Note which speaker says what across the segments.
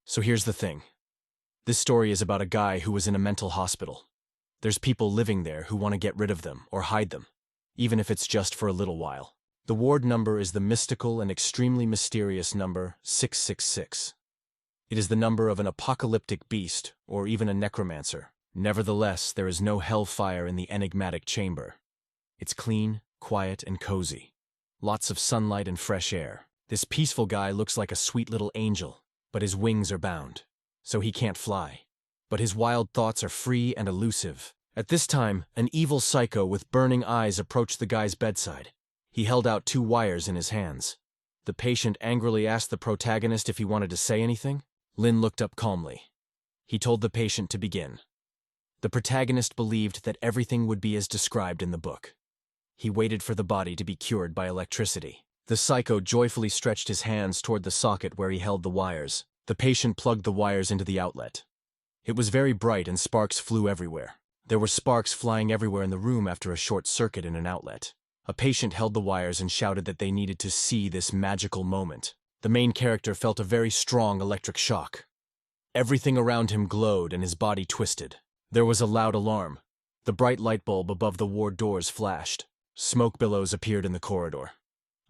Speaker 1: So here's the thing. This story is about a guy who was in a mental hospital. There's people living there who want to get rid of them or hide them, even if it's just for a little while. The ward number is the mystical and extremely mysterious number 666. It is the number of an apocalyptic beast or even a necromancer. Nevertheless, there is no hellfire in the enigmatic chamber. It's clean, quiet, and cozy. Lots of sunlight and fresh air. This peaceful guy looks like a sweet little angel, but his wings are bound, so he can't fly. But his wild thoughts are free and elusive. At this time, an evil psycho with burning eyes approached the guy's bedside. He held out 2 wires in his hands. The patient angrily asked the protagonist if he wanted to say anything. Lynn looked up calmly. He told the patient to begin. The protagonist believed that everything would be as described in the book. He waited for the body to be cured by electricity. The psycho joyfully stretched his hands toward the socket where he held the wires. The patient plugged the wires into the outlet. It was very bright and sparks flew everywhere. There were sparks flying everywhere in the room after a short circuit in an outlet. A patient held the wires and shouted that they needed to see this magical moment. The main character felt a very strong electric shock. Everything around him glowed and his body twisted. There was a loud alarm. The bright light bulb above the ward doors flashed. Smoke billows appeared in the corridor.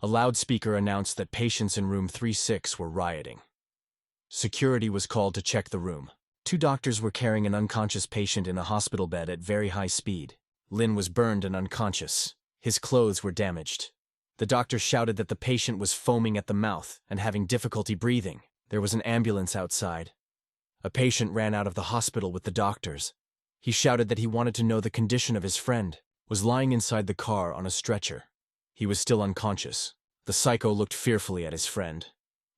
Speaker 1: A loudspeaker announced that patients in room 36 were rioting. Security was called to check the room. 2 doctors were carrying an unconscious patient in a hospital bed at very high speed. Lynn was burned and unconscious. His clothes were damaged. The doctor shouted that the patient was foaming at the mouth and having difficulty breathing. There was an ambulance outside. A patient ran out of the hospital with the doctors. He shouted that he wanted to know the condition of his friend, was lying inside the car on a stretcher. He was still unconscious. The psycho looked fearfully at his friend.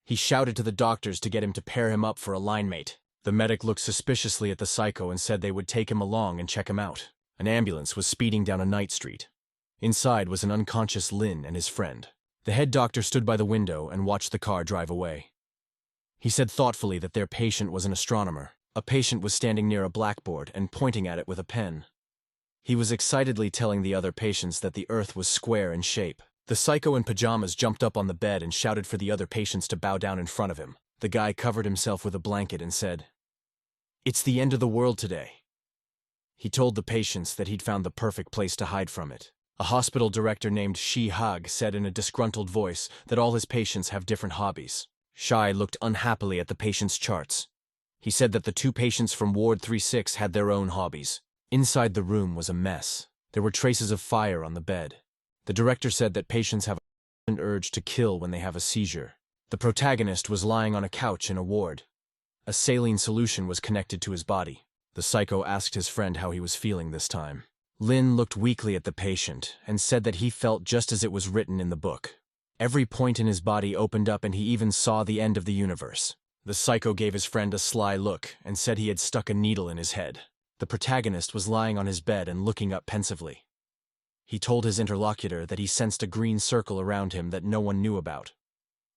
Speaker 1: He shouted to the doctors to get him to pair him up for a line mate. The medic looked suspiciously at the psycho and said they would take him along and check him out. An ambulance was speeding down a night street. Inside was an unconscious Lynn and his friend. The head doctor stood by the window and watched the car drive away. He said thoughtfully that their patient was an astronomer. A patient was standing near a blackboard and pointing at it with a pen. He was excitedly telling the other patients that the Earth was square in shape. The psycho in pajamas jumped up on the bed and shouted for the other patients to bow down in front of him. The guy covered himself with a blanket and said, "It's the end of the world today." He told the patients that he'd found the perfect place to hide from it. A hospital director named Shi Hag said in a disgruntled voice that all his patients have different hobbies. Shai looked unhappily at the patients' charts. He said that the 2 patients from Ward 36 had their own hobbies. Inside the room was a mess. There were traces of fire on the bed. The director said that patients have an urge to kill when they have a seizure. The protagonist was lying on a couch in a ward. A saline solution was connected to his body. The psycho asked his friend how he was feeling this time. Lynn looked weakly at the patient and said that he felt just as it was written in the book. Every point in his body opened up and he even saw the end of the universe. The psycho gave his friend a sly look and said he had stuck a needle in his head. The protagonist was lying on his bed and looking up pensively. He told his interlocutor that he sensed a green circle around him that no one knew about.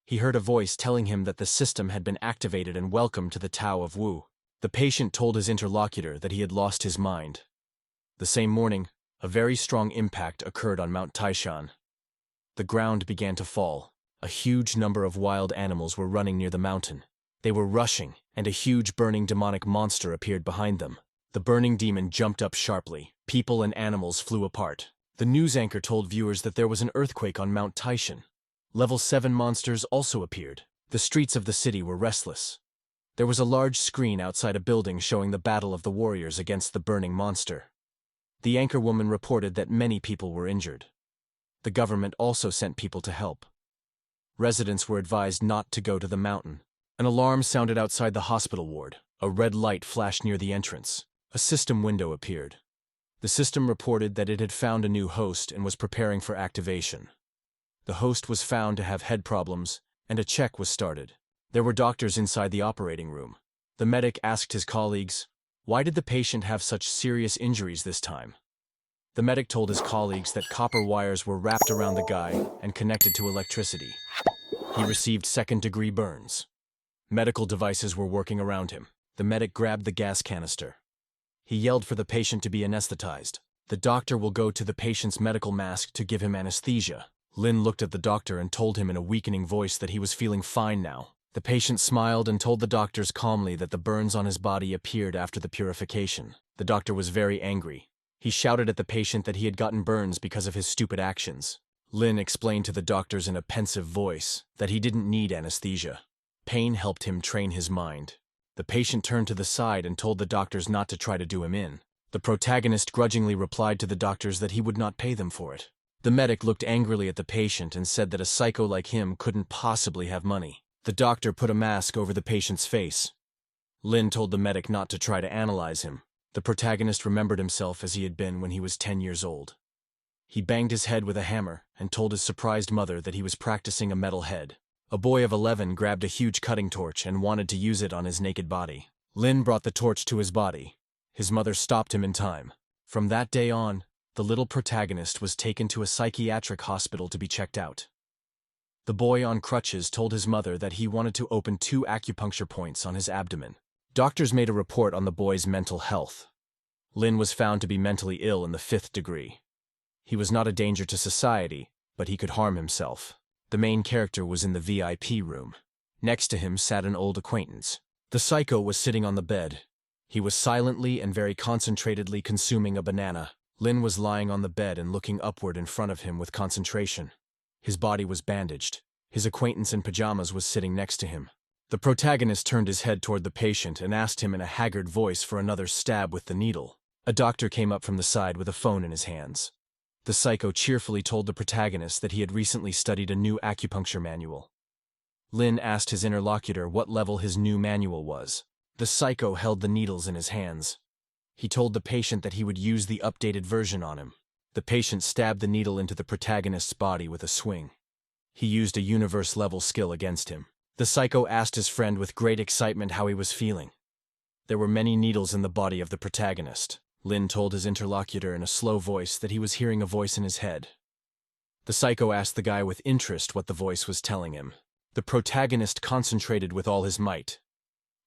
Speaker 1: He heard a voice telling him that the system had been activated and welcome to the Tao of Wu. The patient told his interlocutor that he had lost his mind. The same morning, a very strong impact occurred on Mount Taishan. The ground began to fall. A huge number of wild animals were running near the mountain. They were rushing, and a huge burning demonic monster appeared behind them. The burning demon jumped up sharply. People and animals flew apart. The news anchor told viewers that there was an earthquake on Mount Taishan. Level 7 monsters also appeared. The streets of the city were restless. There was a large screen outside a building showing the battle of the warriors against the burning monster. The anchorwoman reported that many people were injured. The government also sent people to help. Residents were advised not to go to the mountain. An alarm sounded outside the hospital ward. A red light flashed near the entrance. A system window appeared. The system reported that it had found a new host and was preparing for activation. The host was found to have head problems, and a check was started. There were doctors inside the operating room. The medic asked his colleagues, "Why did the patient have such serious injuries this time?" The medic told his colleagues that copper wires were wrapped around the guy and connected to electricity. He received second-degree burns. Medical devices were working around him. The medic grabbed the gas canister. He yelled for the patient to be anesthetized. The doctor will go to the patient's medical mask to give him anesthesia. Lynn looked at the doctor and told him in a weakening voice that he was feeling fine now. The patient smiled and told the doctors calmly that the burns on his body appeared after the purification. The doctor was very angry. He shouted at the patient that he had gotten burns because of his stupid actions. Lynn explained to the doctors in a pensive voice that he didn't need anesthesia. Pain helped him train his mind. The patient turned to the side and told the doctors not to try to do him in. The protagonist grudgingly replied to the doctors that he would not pay them for it. The medic looked angrily at the patient and said that a psycho like him couldn't possibly have money. The doctor put a mask over the patient's face. Lynn told the medic not to try to analyze him. The protagonist remembered himself as he had been when he was 10 years old. He banged his head with a hammer and told his surprised mother that he was practicing a metal head. A boy of 11 grabbed a huge cutting torch and wanted to use it on his naked body. Lynn brought the torch to his body. His mother stopped him in time. From that day on, the little protagonist was taken to a psychiatric hospital to be checked out. The boy on crutches told his mother that he wanted to open 2 acupuncture points on his abdomen. Doctors made a report on the boy's mental health. Lynn was found to be mentally ill in the 5th degree. He was not a danger to society, but he could harm himself. The main character was in the VIP room. Next to him sat an old acquaintance. The psycho was sitting on the bed. He was silently and very concentratedly consuming a banana. Lynn was lying on the bed and looking upward in front of him with concentration. His body was bandaged. His acquaintance in pajamas was sitting next to him. The protagonist turned his head toward the patient and asked him in a haggard voice for another stab with the needle. A doctor came up from the side with a phone in his hands. The psycho cheerfully told the protagonist that he had recently studied a new acupuncture manual. Lynn asked his interlocutor what level his new manual was. The psycho held the needles in his hands. He told the patient that he would use the updated version on him. The patient stabbed the needle into the protagonist's body with a swing. He used a universe-level skill against him. The psycho asked his friend with great excitement how he was feeling. There were many needles in the body of the protagonist. Lynn told his interlocutor in a slow voice that he was hearing a voice in his head. The psycho asked the guy with interest what the voice was telling him. The protagonist concentrated with all his might.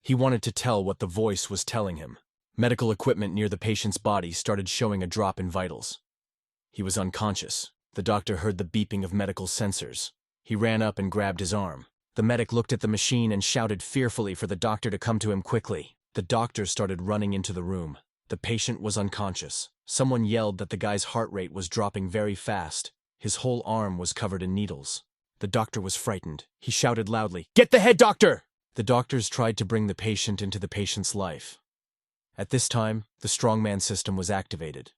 Speaker 1: He wanted to tell what the voice was telling him. Medical equipment near the patient's body started showing a drop in vitals. He was unconscious. The doctor heard the beeping of medical sensors. He ran up and grabbed his arm. The medic looked at the machine and shouted fearfully for the doctor to come to him quickly. The doctor started running into the room. The patient was unconscious. Someone yelled that the guy's heart rate was dropping very fast. His whole arm was covered in needles. The doctor was frightened. He shouted loudly, "Get the head doctor!" The doctors tried to bring the patient into the patient's life. At this time, the strongman system was activated.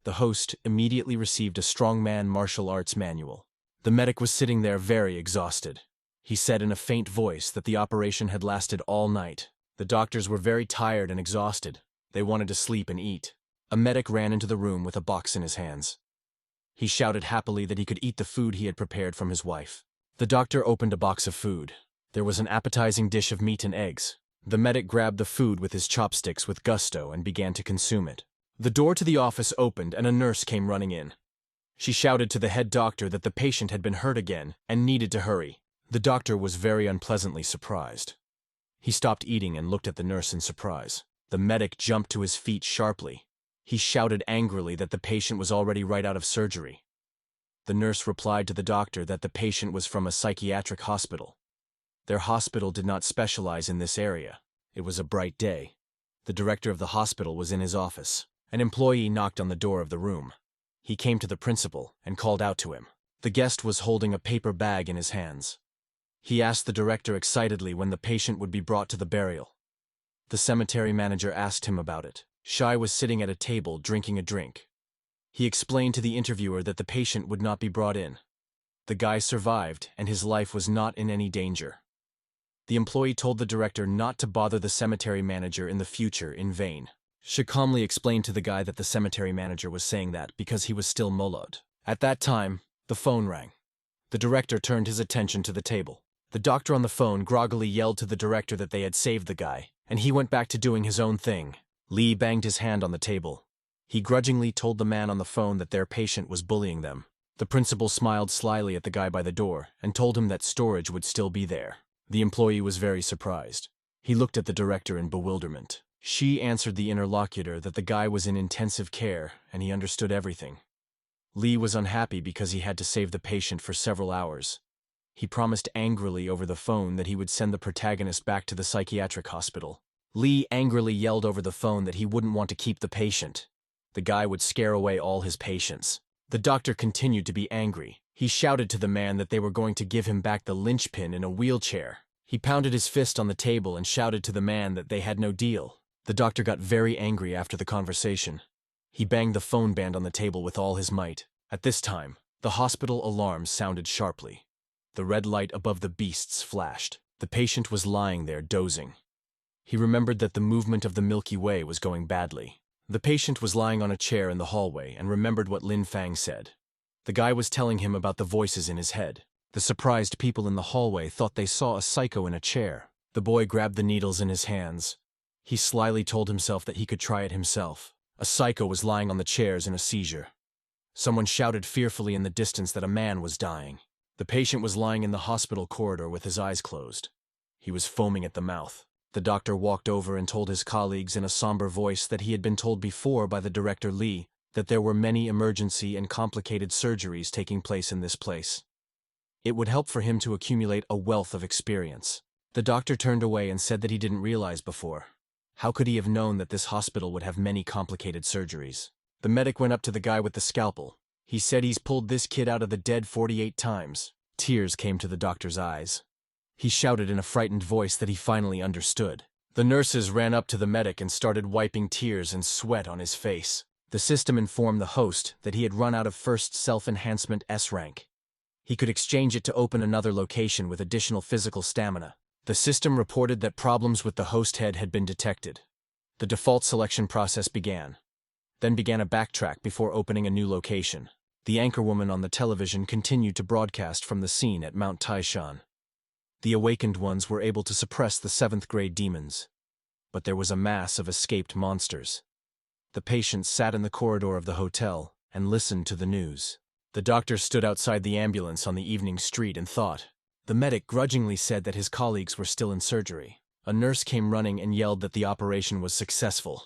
Speaker 1: The host immediately received a strongman martial arts manual. The medic was sitting there very exhausted. He said in a faint voice that the operation had lasted all night. The doctors were very tired and exhausted. They wanted to sleep and eat. A medic ran into the room with a box in his hands. He shouted happily that he could eat the food he had prepared from his wife. The doctor opened a box of food. There was an appetizing dish of meat and eggs. The medic grabbed the food with his chopsticks with gusto and began to consume it. The door to the office opened and a nurse came running in. She shouted to the head doctor that the patient had been hurt again and needed to hurry. The doctor was very unpleasantly surprised. He stopped eating and looked at the nurse in surprise. The medic jumped to his feet sharply. He shouted angrily that the patient was already right out of surgery. The nurse replied to the doctor that the patient was from a psychiatric hospital. Their hospital did not specialize in this area. It was a bright day. The director of the hospital was in his office. An employee knocked on the door of the room. He came to the principal and called out to him. The guest was holding a paper bag in his hands. He asked the director excitedly when the patient would be brought to the burial. The cemetery manager asked him about it. Shai was sitting at a table drinking a drink. He explained to the interviewer that the patient would not be brought in. The guy survived and his life was not in any danger. The employee told the director not to bother the cemetery manager in the future in vain. She calmly explained to the guy that the cemetery manager was saying that because he was still molod. At that time, the phone rang. The director turned his attention to the table. The doctor on the phone groggily yelled to the director that they had saved the guy, and he went back to doing his own thing. Lee banged his hand on the table. He grudgingly told the man on the phone that their patient was bullying them. The principal smiled slyly at the guy by the door and told him that storage would still be there. The employee was very surprised. He looked at the director in bewilderment. She answered the interlocutor that the guy was in intensive care and he understood everything. Lee was unhappy because he had to save the patient for several hours. He promised angrily over the phone that he would send the protagonist back to the psychiatric hospital. Lee angrily yelled over the phone that he wouldn't want to keep the patient. The guy would scare away all his patients. The doctor continued to be angry. He shouted to the man that they were going to give him back the linchpin in a wheelchair. He pounded his fist on the table and shouted to the man that they had no deal. The doctor got very angry after the conversation. He banged the phone band on the table with all his might. At this time, the hospital alarms sounded sharply. The red light above the beasts flashed. The patient was lying there dozing. He remembered that the movement of the Milky Way was going badly. The patient was lying on a chair in the hallway and remembered what Lin Fang said. The guy was telling him about the voices in his head. The surprised people in the hallway thought they saw a psycho in a chair. The boy grabbed the needles in his hands. He slyly told himself that he could try it himself. A psycho was lying on the chairs in a seizure. Someone shouted fearfully in the distance that a man was dying. The patient was lying in the hospital corridor with his eyes closed. He was foaming at the mouth. The doctor walked over and told his colleagues in a somber voice that he had been told before by the director Lee that there were many emergency and complicated surgeries taking place in this place. It would help for him to accumulate a wealth of experience. The doctor turned away and said that he didn't realize before. How could he have known that this hospital would have many complicated surgeries? The medic went up to the guy with the scalpel. He said he's pulled this kid out of the dead 48 times. Tears came to the doctor's eyes. He shouted in a frightened voice that he finally understood. The nurses ran up to the medic and started wiping tears and sweat on his face. The system informed the host that he had run out of first self-enhancement S rank. He could exchange it to open another location with additional physical stamina. The system reported that problems with the host head had been detected. The default selection process began. Then began a backtrack before opening a new location. The anchorwoman on the television continued to broadcast from the scene at Mount Taishan. The awakened ones were able to suppress the 7th grade demons. But there was a mass of escaped monsters. The patient sat in the corridor of the hotel and listened to the news. The doctor stood outside the ambulance on the evening street and thought. The medic grudgingly said that his colleagues were still in surgery. A nurse came running and yelled that the operation was successful.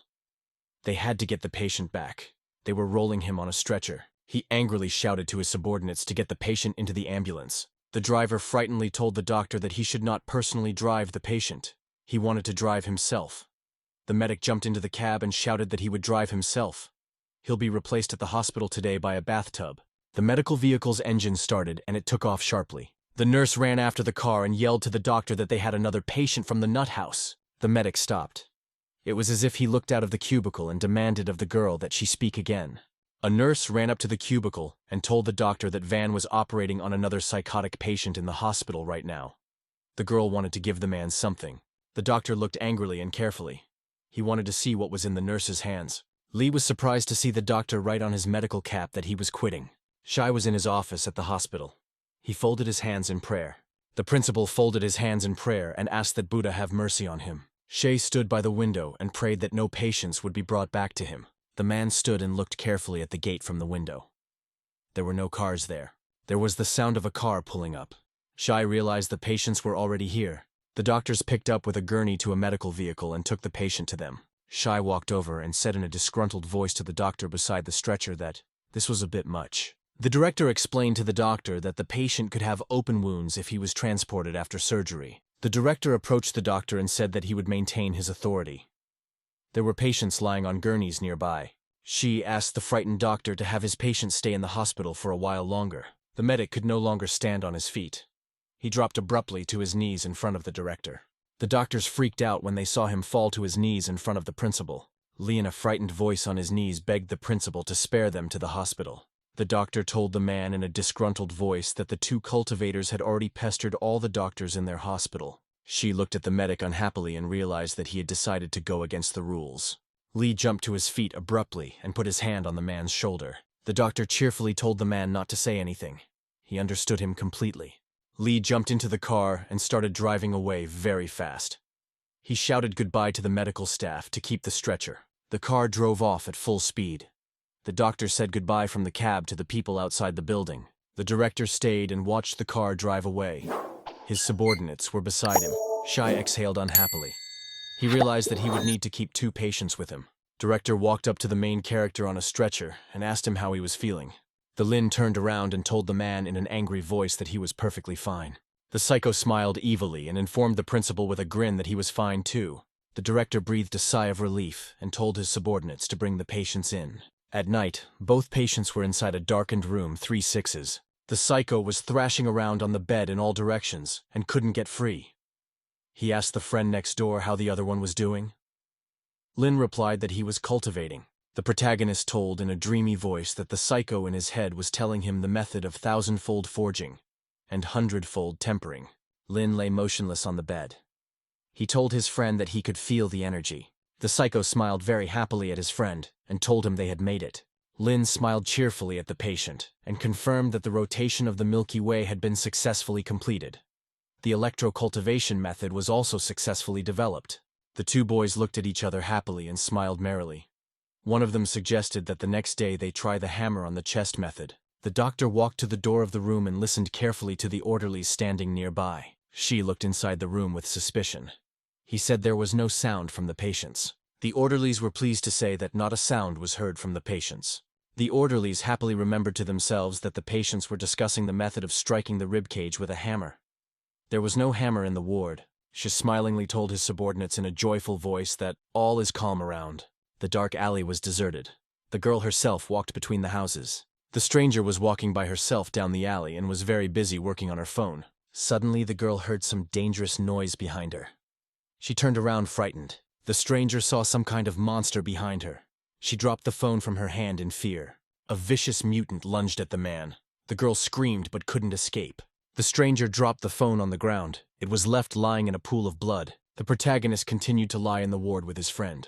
Speaker 1: They had to get the patient back. They were rolling him on a stretcher. He angrily shouted to his subordinates to get the patient into the ambulance. The driver frightenedly told the doctor that he should not personally drive the patient. He wanted to drive himself. The medic jumped into the cab and shouted that he would drive himself. He'll be replaced at the hospital today by a bathtub. The medical vehicle's engine started and it took off sharply. The nurse ran after the car and yelled to the doctor that they had another patient from the nut house. The medic stopped. It was as if he looked out of the cubicle and demanded of the girl that she speak again. A nurse ran up to the cubicle and told the doctor that Van was operating on another psychotic patient in the hospital right now. The girl wanted to give the man something. The doctor looked angrily and carefully. He wanted to see what was in the nurse's hands. Lee was surprised to see the doctor write on his medical cap that he was quitting. Shai was in his office at the hospital. He folded his hands in prayer. The principal folded his hands in prayer and asked that Buddha have mercy on him. Shay stood by the window and prayed that no patients would be brought back to him. The man stood and looked carefully at the gate from the window. There were no cars there. There was the sound of a car pulling up. Shai realized the patients were already here. The doctors picked up with a gurney to a medical vehicle and took the patient to them. Shai walked over and said in a disgruntled voice to the doctor beside the stretcher that this was a bit much. The director explained to the doctor that the patient could have open wounds if he was transported after surgery. The director approached the doctor and said that he would maintain his authority. There were patients lying on gurneys nearby. She asked the frightened doctor to have his patient stay in the hospital for a while longer. The medic could no longer stand on his feet. He dropped abruptly to his knees in front of the director. The doctors freaked out when they saw him fall to his knees in front of the principal. Lee, in a frightened voice on his knees, begged the principal to spare them to the hospital. The doctor told the man in a disgruntled voice that the two cultivators had already pestered all the doctors in their hospital. She looked at the medic unhappily and realized that he had decided to go against the rules. Lee jumped to his feet abruptly and put his hand on the man's shoulder. The doctor cheerfully told the man not to say anything. He understood him completely. Lee jumped into the car and started driving away very fast. He shouted goodbye to the medical staff to keep the stretcher. The car drove off at full speed. The doctor said goodbye from the cab to the people outside the building. The director stayed and watched the car drive away. His subordinates were beside him. Shai exhaled unhappily. He realized that he would need to keep two patients with him. Director walked up to the main character on a stretcher and asked him how he was feeling. The Lynn turned around and told the man in an angry voice that he was perfectly fine. The psycho smiled evilly and informed the principal with a grin that he was fine too. The director breathed a sigh of relief and told his subordinates to bring the patients in. At night, both patients were inside a darkened room 3/6. The psycho was thrashing around on the bed in all directions and couldn't get free. He asked the friend next door how the other one was doing. Lynn replied that he was cultivating. The protagonist told in a dreamy voice that the psycho in his head was telling him the method of thousandfold forging and hundredfold tempering. Lynn lay motionless on the bed. He told his friend that he could feel the energy. The psycho smiled very happily at his friend and told him they had made it. Lynn smiled cheerfully at the patient and confirmed that the rotation of the Milky Way had been successfully completed. The electro-cultivation method was also successfully developed. The two boys looked at each other happily and smiled merrily. One of them suggested that the next day they try the hammer on the chest method. The doctor walked to the door of the room and listened carefully to the orderlies standing nearby. She looked inside the room with suspicion. He said there was no sound from the patients. The orderlies were pleased to say that not a sound was heard from the patients. The orderlies happily remembered to themselves that the patients were discussing the method of striking the ribcage with a hammer. There was no hammer in the ward. She smilingly told his subordinates in a joyful voice that all is calm around. The dark alley was deserted. The girl herself walked between the houses. The stranger was walking by herself down the alley and was very busy working on her phone. Suddenly, the girl heard some dangerous noise behind her. She turned around frightened. The stranger saw some kind of monster behind her. She dropped the phone from her hand in fear. A vicious mutant lunged at the man. The girl screamed but couldn't escape. The stranger dropped the phone on the ground. It was left lying in a pool of blood. The protagonist continued to lie in the ward with his friend.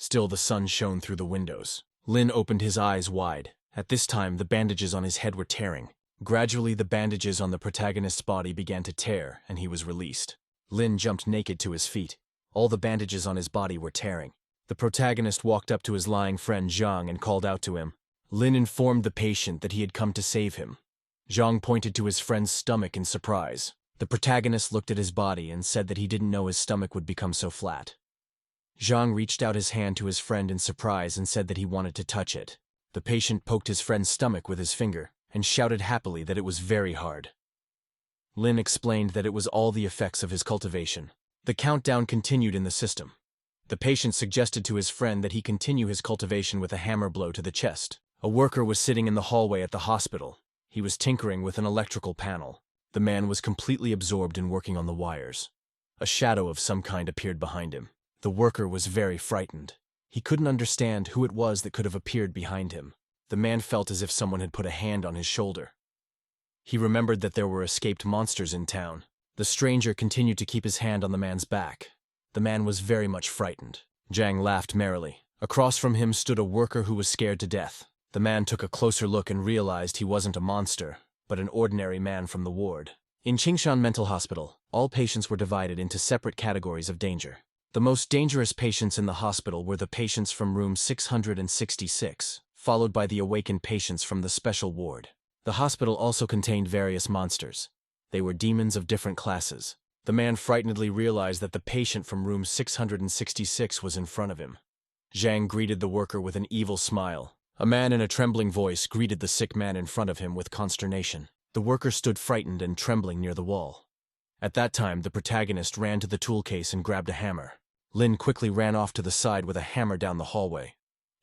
Speaker 1: Still, the sun shone through the windows. Lynn opened his eyes wide. At this time, the bandages on his head were tearing. Gradually, the bandages on the protagonist's body began to tear, and he was released. Lynn jumped naked to his feet. All the bandages on his body were tearing. The protagonist walked up to his lying friend Zhang and called out to him. Lynn informed the patient that he had come to save him. Zhang pointed to his friend's stomach in surprise. The protagonist looked at his body and said that he didn't know his stomach would become so flat. Zhang reached out his hand to his friend in surprise and said that he wanted to touch it. The patient poked his friend's stomach with his finger and shouted happily that it was very hard. Lynn explained that it was all the effects of his cultivation. The countdown continued in the system. The patient suggested to his friend that he continue his cultivation with a hammer blow to the chest. A worker was sitting in the hallway at the hospital. He was tinkering with an electrical panel. The man was completely absorbed in working on the wires. A shadow of some kind appeared behind him. The worker was very frightened. He couldn't understand who it was that could have appeared behind him. The man felt as if someone had put a hand on his shoulder. He remembered that there were escaped monsters in town. The stranger continued to keep his hand on the man's back. The man was very much frightened. Zhang laughed merrily. Across from him stood a worker who was scared to death. The man took a closer look and realized he wasn't a monster, but an ordinary man from the ward. In Qingshan Mental Hospital, all patients were divided into separate categories of danger. The most dangerous patients in the hospital were the patients from room 666, followed by the awakened patients from the special ward. The hospital also contained various monsters. They were demons of different classes. The man frightenedly realized that the patient from room 666 was in front of him. Zhang greeted the worker with an evil smile. A man in a trembling voice greeted the sick man in front of him with consternation. The worker stood frightened and trembling near the wall. At that time, the protagonist ran to the tool case and grabbed a hammer. Lynn quickly ran off to the side with a hammer down the hallway.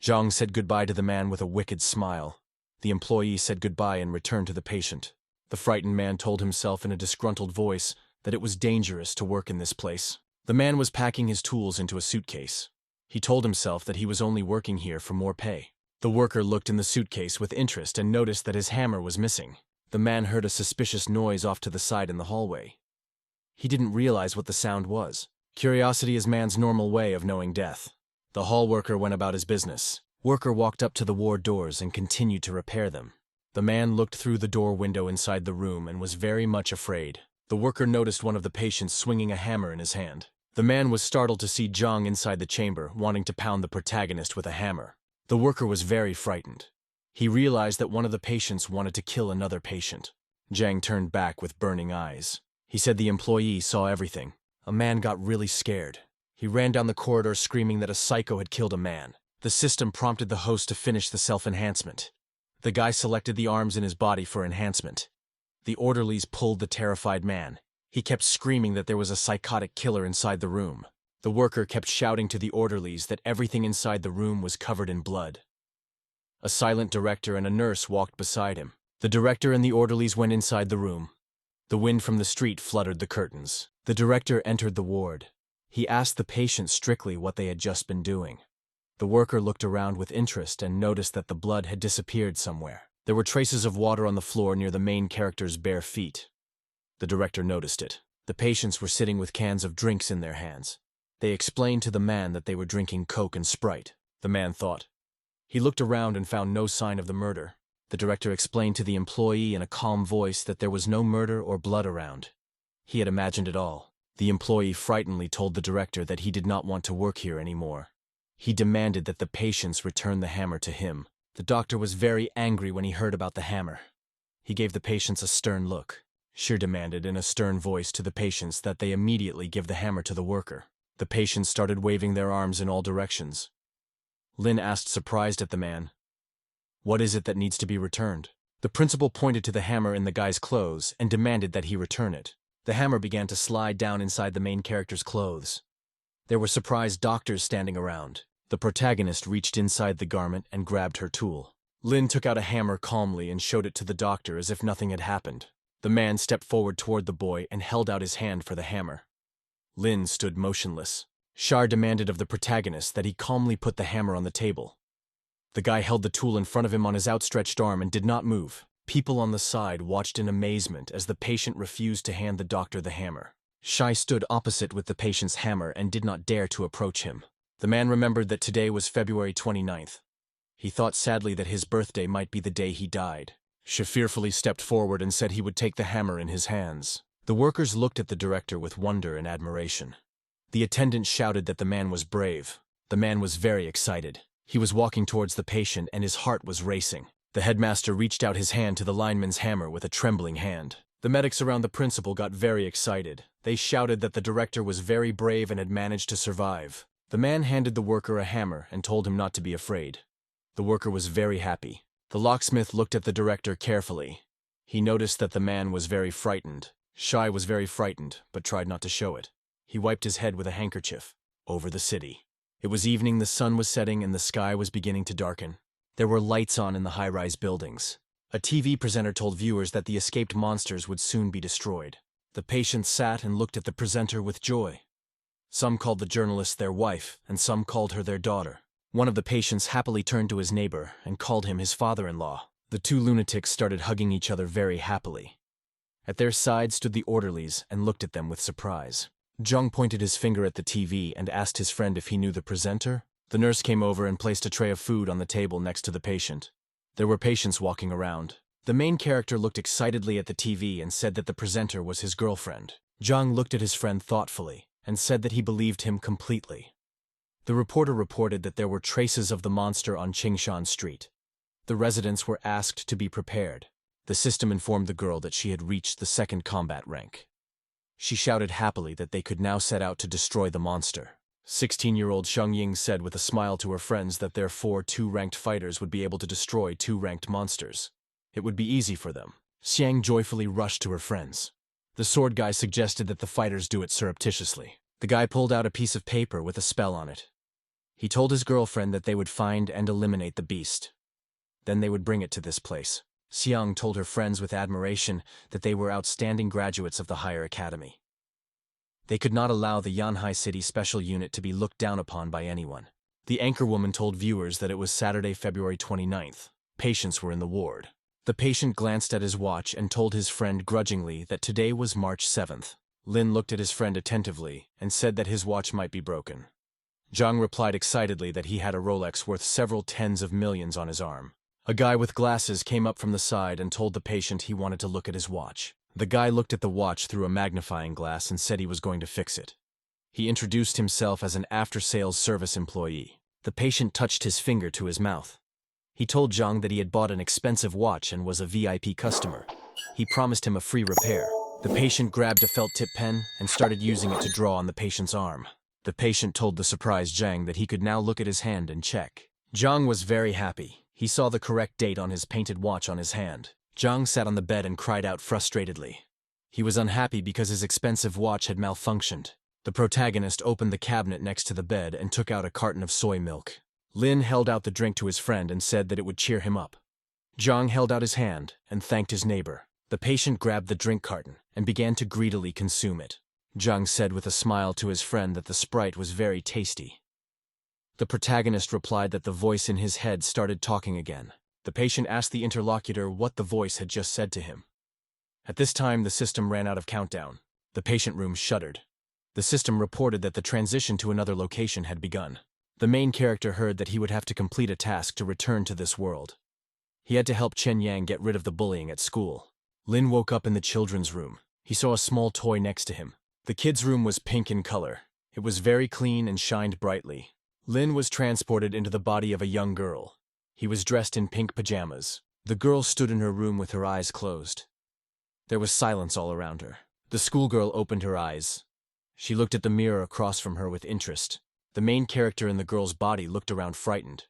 Speaker 1: Zhang said goodbye to the man with a wicked smile. The employee said goodbye and returned to the patient. The frightened man told himself in a disgruntled voice that it was dangerous to work in this place. The man was packing his tools into a suitcase. He told himself that he was only working here for more pay. The worker looked in the suitcase with interest and noticed that his hammer was missing. The man heard a suspicious noise off to the side in the hallway. He didn't realize what the sound was. Curiosity is man's normal way of knowing death. The hall worker went about his business. Worker walked up to the ward doors and continued to repair them. The man looked through the door window inside the room and was very much afraid. The worker noticed one of the patients swinging a hammer in his hand. The man was startled to see Zhang inside the chamber, wanting to pound the protagonist with a hammer. The worker was very frightened. He realized that one of the patients wanted to kill another patient. Zhang turned back with burning eyes. He said the employee saw everything. A man got really scared. He ran down the corridor screaming that a psycho had killed a man. The system prompted the host to finish the self-enhancement. The guy selected the arms in his body for enhancement. The orderlies pulled the terrified man. He kept screaming that there was a psychotic killer inside the room. The worker kept shouting to the orderlies that everything inside the room was covered in blood. A silent director and a nurse walked beside him. The director and the orderlies went inside the room. The wind from the street fluttered the curtains. The director entered the ward. He asked the patient strictly what they had just been doing. The worker looked around with interest and noticed that the blood had disappeared somewhere. There were traces of water on the floor near the main character's bare feet. The director noticed it. The patients were sitting with cans of drinks in their hands. They explained to the man that they were drinking Coke and Sprite. The man thought. He looked around and found no sign of the murder. The director explained to the employee in a calm voice that there was no murder or blood around. He had imagined it all. The employee frightenedly told the director that he did not want to work here anymore. He demanded that the patients return the hammer to him. The doctor was very angry when he heard about the hammer. He gave the patients a stern look. She demanded in a stern voice to the patients that they immediately give the hammer to the worker. The patients started waving their arms in all directions. Lynn asked, surprised at the man, "What is it that needs to be returned?" The principal pointed to the hammer in the guy's clothes and demanded that he return it. The hammer began to slide down inside the main character's clothes. There were surprised doctors standing around. The protagonist reached inside the garment and grabbed her tool. Lynn took out a hammer calmly and showed it to the doctor as if nothing had happened. The man stepped forward toward the boy and held out his hand for the hammer. Lynn stood motionless. Shar demanded of the protagonist that he calmly put the hammer on the table. The guy held the tool in front of him on his outstretched arm and did not move. People on the side watched in amazement as the patient refused to hand the doctor the hammer. Shai stood opposite with the patient's hammer and did not dare to approach him. The man remembered that today was February 29th. He thought sadly that his birthday might be the day he died. She fearfully stepped forward and said he would take the hammer in his hands. The workers looked at the director with wonder and admiration. The attendant shouted that the man was brave. The man was very excited. He was walking towards the patient and his heart was racing. The headmaster reached out his hand to the lineman's hammer with a trembling hand. The medics around the principal got very excited. They shouted that the director was very brave and had managed to survive. The man handed the worker a hammer and told him not to be afraid. The worker was very happy. The locksmith looked at the director carefully. He noticed that the man was very frightened. Shai was very frightened, but tried not to show it. He wiped his head with a handkerchief. Over the city. It was evening, the sun was setting, and the sky was beginning to darken. There were lights on in the high-rise buildings. A TV presenter told viewers that the escaped monsters would soon be destroyed. The patients sat and looked at the presenter with joy. Some called the journalist their wife, and some called her their daughter. One of the patients happily turned to his neighbor and called him his father-in-law. The two lunatics started hugging each other very happily. At their side stood the orderlies and looked at them with surprise. Jung pointed his finger at the TV and asked his friend if he knew the presenter. The nurse came over and placed a tray of food on the table next to the patient. There were patients walking around. The main character looked excitedly at the TV and said that the presenter was his girlfriend. Jung looked at his friend thoughtfully and said that he believed him completely. The reporter reported that there were traces of the monster on Qingshan Street. The residents were asked to be prepared. The system informed the girl that she had reached the 2nd combat rank. She shouted happily that they could now set out to destroy the monster. 16-year-old Sheng Ying said with a smile to her friends that their 4 2-ranked fighters would be able to destroy 2-ranked monsters. It would be easy for them. Xiang joyfully rushed to her friends. The sword guy suggested that the fighters do it surreptitiously. The guy pulled out a piece of paper with a spell on it. He told his girlfriend that they would find and eliminate the beast. Then they would bring it to this place. Xiang told her friends with admiration that they were outstanding graduates of the higher academy. They could not allow the Yanhai City Special Unit to be looked down upon by anyone. The anchorwoman told viewers that it was Saturday, February 29th. Patients were in the ward. The patient glanced at his watch and told his friend grudgingly that today was March 7th. Lin looked at his friend attentively and said that his watch might be broken. Zhang replied excitedly that he had a Rolex worth several tens of millions on his arm. A guy with glasses came up from the side and told the patient he wanted to look at his watch. The guy looked at the watch through a magnifying glass and said he was going to fix it. He introduced himself as an after-sales service employee. The patient touched his finger to his mouth. He told Zhang that he had bought an expensive watch and was a VIP customer. He promised him a free repair. The patient grabbed a felt tip pen and started using it to draw on the patient's arm. The patient told the surprised Zhang that he could now look at his hand and check. Zhang was very happy. He saw the correct date on his painted watch on his hand. Zhang sat on the bed and cried out frustratedly. He was unhappy because his expensive watch had malfunctioned. The protagonist opened the cabinet next to the bed and took out a carton of soy milk. Lynn held out the drink to his friend and said that it would cheer him up. Zhang held out his hand and thanked his neighbor. The patient grabbed the drink carton and began to greedily consume it. Zhang said with a smile to his friend that the Sprite was very tasty. The protagonist replied that the voice in his head started talking again. The patient asked the interlocutor what the voice had just said to him. At this time, the system ran out of countdown. The patient room shuddered. The system reported that the transition to another location had begun. The main character heard that he would have to complete a task to return to this world. He had to help Chen Yang get rid of the bullying at school. Lin woke up in the children's room. He saw a small toy next to him. The kid's room was pink in color. It was very clean and shined brightly. Lin was transported into the body of a young girl. He was dressed in pink pajamas. The girl stood in her room with her eyes closed. There was silence all around her. The schoolgirl opened her eyes. She looked at the mirror across from her with interest. The main character in the girl's body looked around frightened.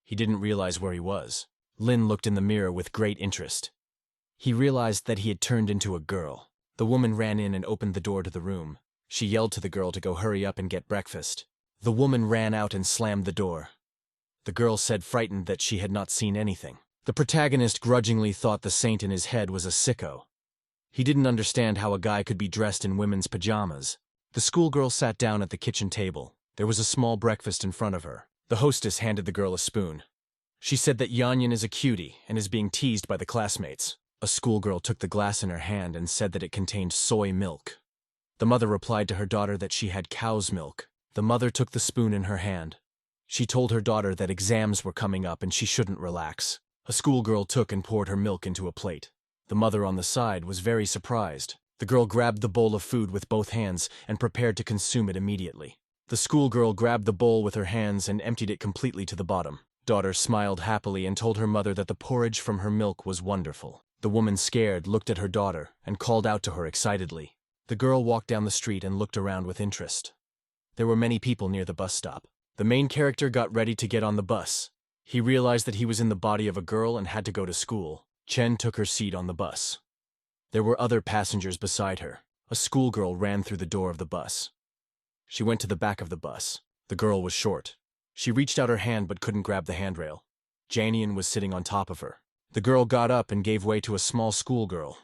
Speaker 1: He didn't realize where he was. Lin looked in the mirror with great interest. He realized that he had turned into a girl. The woman ran in and opened the door to the room. She yelled to the girl to go hurry up and get breakfast. The woman ran out and slammed the door. The girl said frightened that she had not seen anything. The protagonist grudgingly thought the saint in his head was a sicko. He didn't understand how a guy could be dressed in women's pajamas. The schoolgirl sat down at the kitchen table. There was a small breakfast in front of her. The hostess handed the girl a spoon. She said that Yanyan is a cutie and is being teased by the classmates. A schoolgirl took the glass in her hand and said that it contained soy milk. The mother replied to her daughter that she had cow's milk. The mother took the spoon in her hand. She told her daughter that exams were coming up and she shouldn't relax. A schoolgirl took and poured her milk into a plate. The mother on the side was very surprised. The girl grabbed the bowl of food with both hands and prepared to consume it immediately. The schoolgirl grabbed the bowl with her hands and emptied it completely to the bottom. Daughter smiled happily and told her mother that the porridge from her milk was wonderful. The woman, scared, looked at her daughter and called out to her excitedly. The girl walked down the street and looked around with interest. There were many people near the bus stop. The main character got ready to get on the bus. He realized that he was in the body of a girl and had to go to school. Chen took her seat on the bus. There were other passengers beside her. A schoolgirl ran through the door of the bus. She went to the back of the bus. The girl was short. She reached out her hand but couldn't grab the handrail. Janian was sitting on top of her. The girl got up and gave way to a small schoolgirl.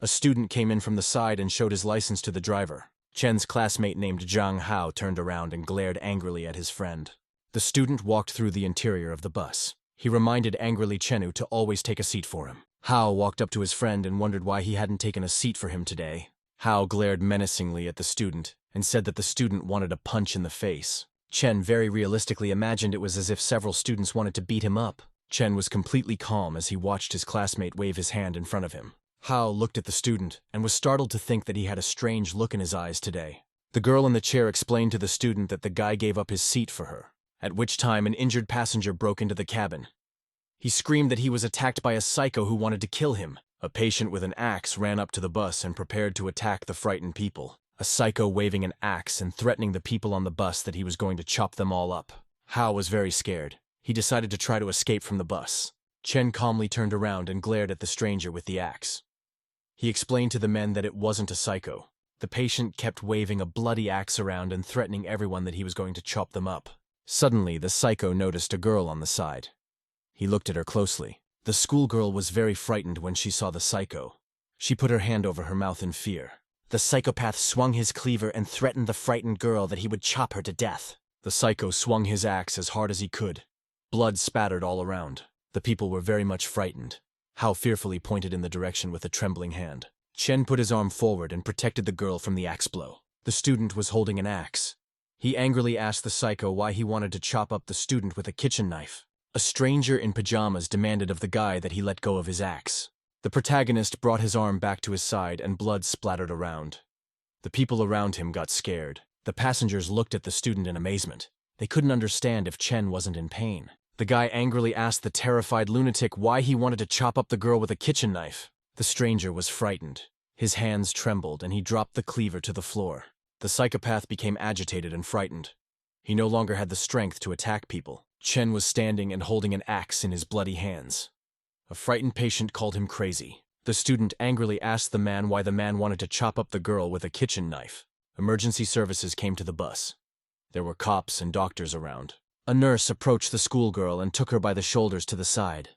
Speaker 1: A student came in from the side and showed his license to the driver. Chen's classmate named Zhang Hao turned around and glared angrily at his friend. The student walked through the interior of the bus. He reminded angrily Chenu to always take a seat for him. Hao walked up to his friend and wondered why he hadn't taken a seat for him today. Hao glared menacingly at the student and said that the student wanted a punch in the face. Chen very realistically imagined it was as if several students wanted to beat him up. Chen was completely calm as he watched his classmate wave his hand in front of him. Hao looked at the student and was startled to think that he had a strange look in his eyes today. The girl in the chair explained to the student that the guy gave up his seat for her, at which time an injured passenger broke into the cabin. He screamed that he was attacked by a psycho who wanted to kill him. A patient with an axe ran up to the bus and prepared to attack the frightened people. A psycho waving an axe and threatening the people on the bus that he was going to chop them all up. Hao was very scared. He decided to try to escape from the bus. Chen calmly turned around and glared at the stranger with the axe. He explained to the men that it wasn't a psycho. The patient kept waving a bloody axe around and threatening everyone that he was going to chop them up. Suddenly, the psycho noticed a girl on the side. He looked at her closely. The schoolgirl was very frightened when she saw the psycho. She put her hand over her mouth in fear. The psychopath swung his cleaver and threatened the frightened girl that he would chop her to death. The psycho swung his axe as hard as he could. Blood spattered all around. The people were very much frightened. Hao fearfully pointed in the direction with a trembling hand. Chen put his arm forward and protected the girl from the axe blow. The student was holding an axe. He angrily asked the psycho why he wanted to chop up the student with a kitchen knife. A stranger in pajamas demanded of the guy that he let go of his axe. The protagonist brought his arm back to his side and blood splattered around. The people around him got scared. The passengers looked at the student in amazement. They couldn't understand if Chen wasn't in pain. The guy angrily asked the terrified lunatic why he wanted to chop up the girl with a kitchen knife. The stranger was frightened. His hands trembled and he dropped the cleaver to the floor. The psychopath became agitated and frightened. He no longer had the strength to attack people. Chen was standing and holding an axe in his bloody hands. A frightened patient called him crazy. The student angrily asked the man why the man wanted to chop up the girl with a kitchen knife. Emergency services came to the bus. There were cops and doctors around. A nurse approached the schoolgirl and took her by the shoulders to the side.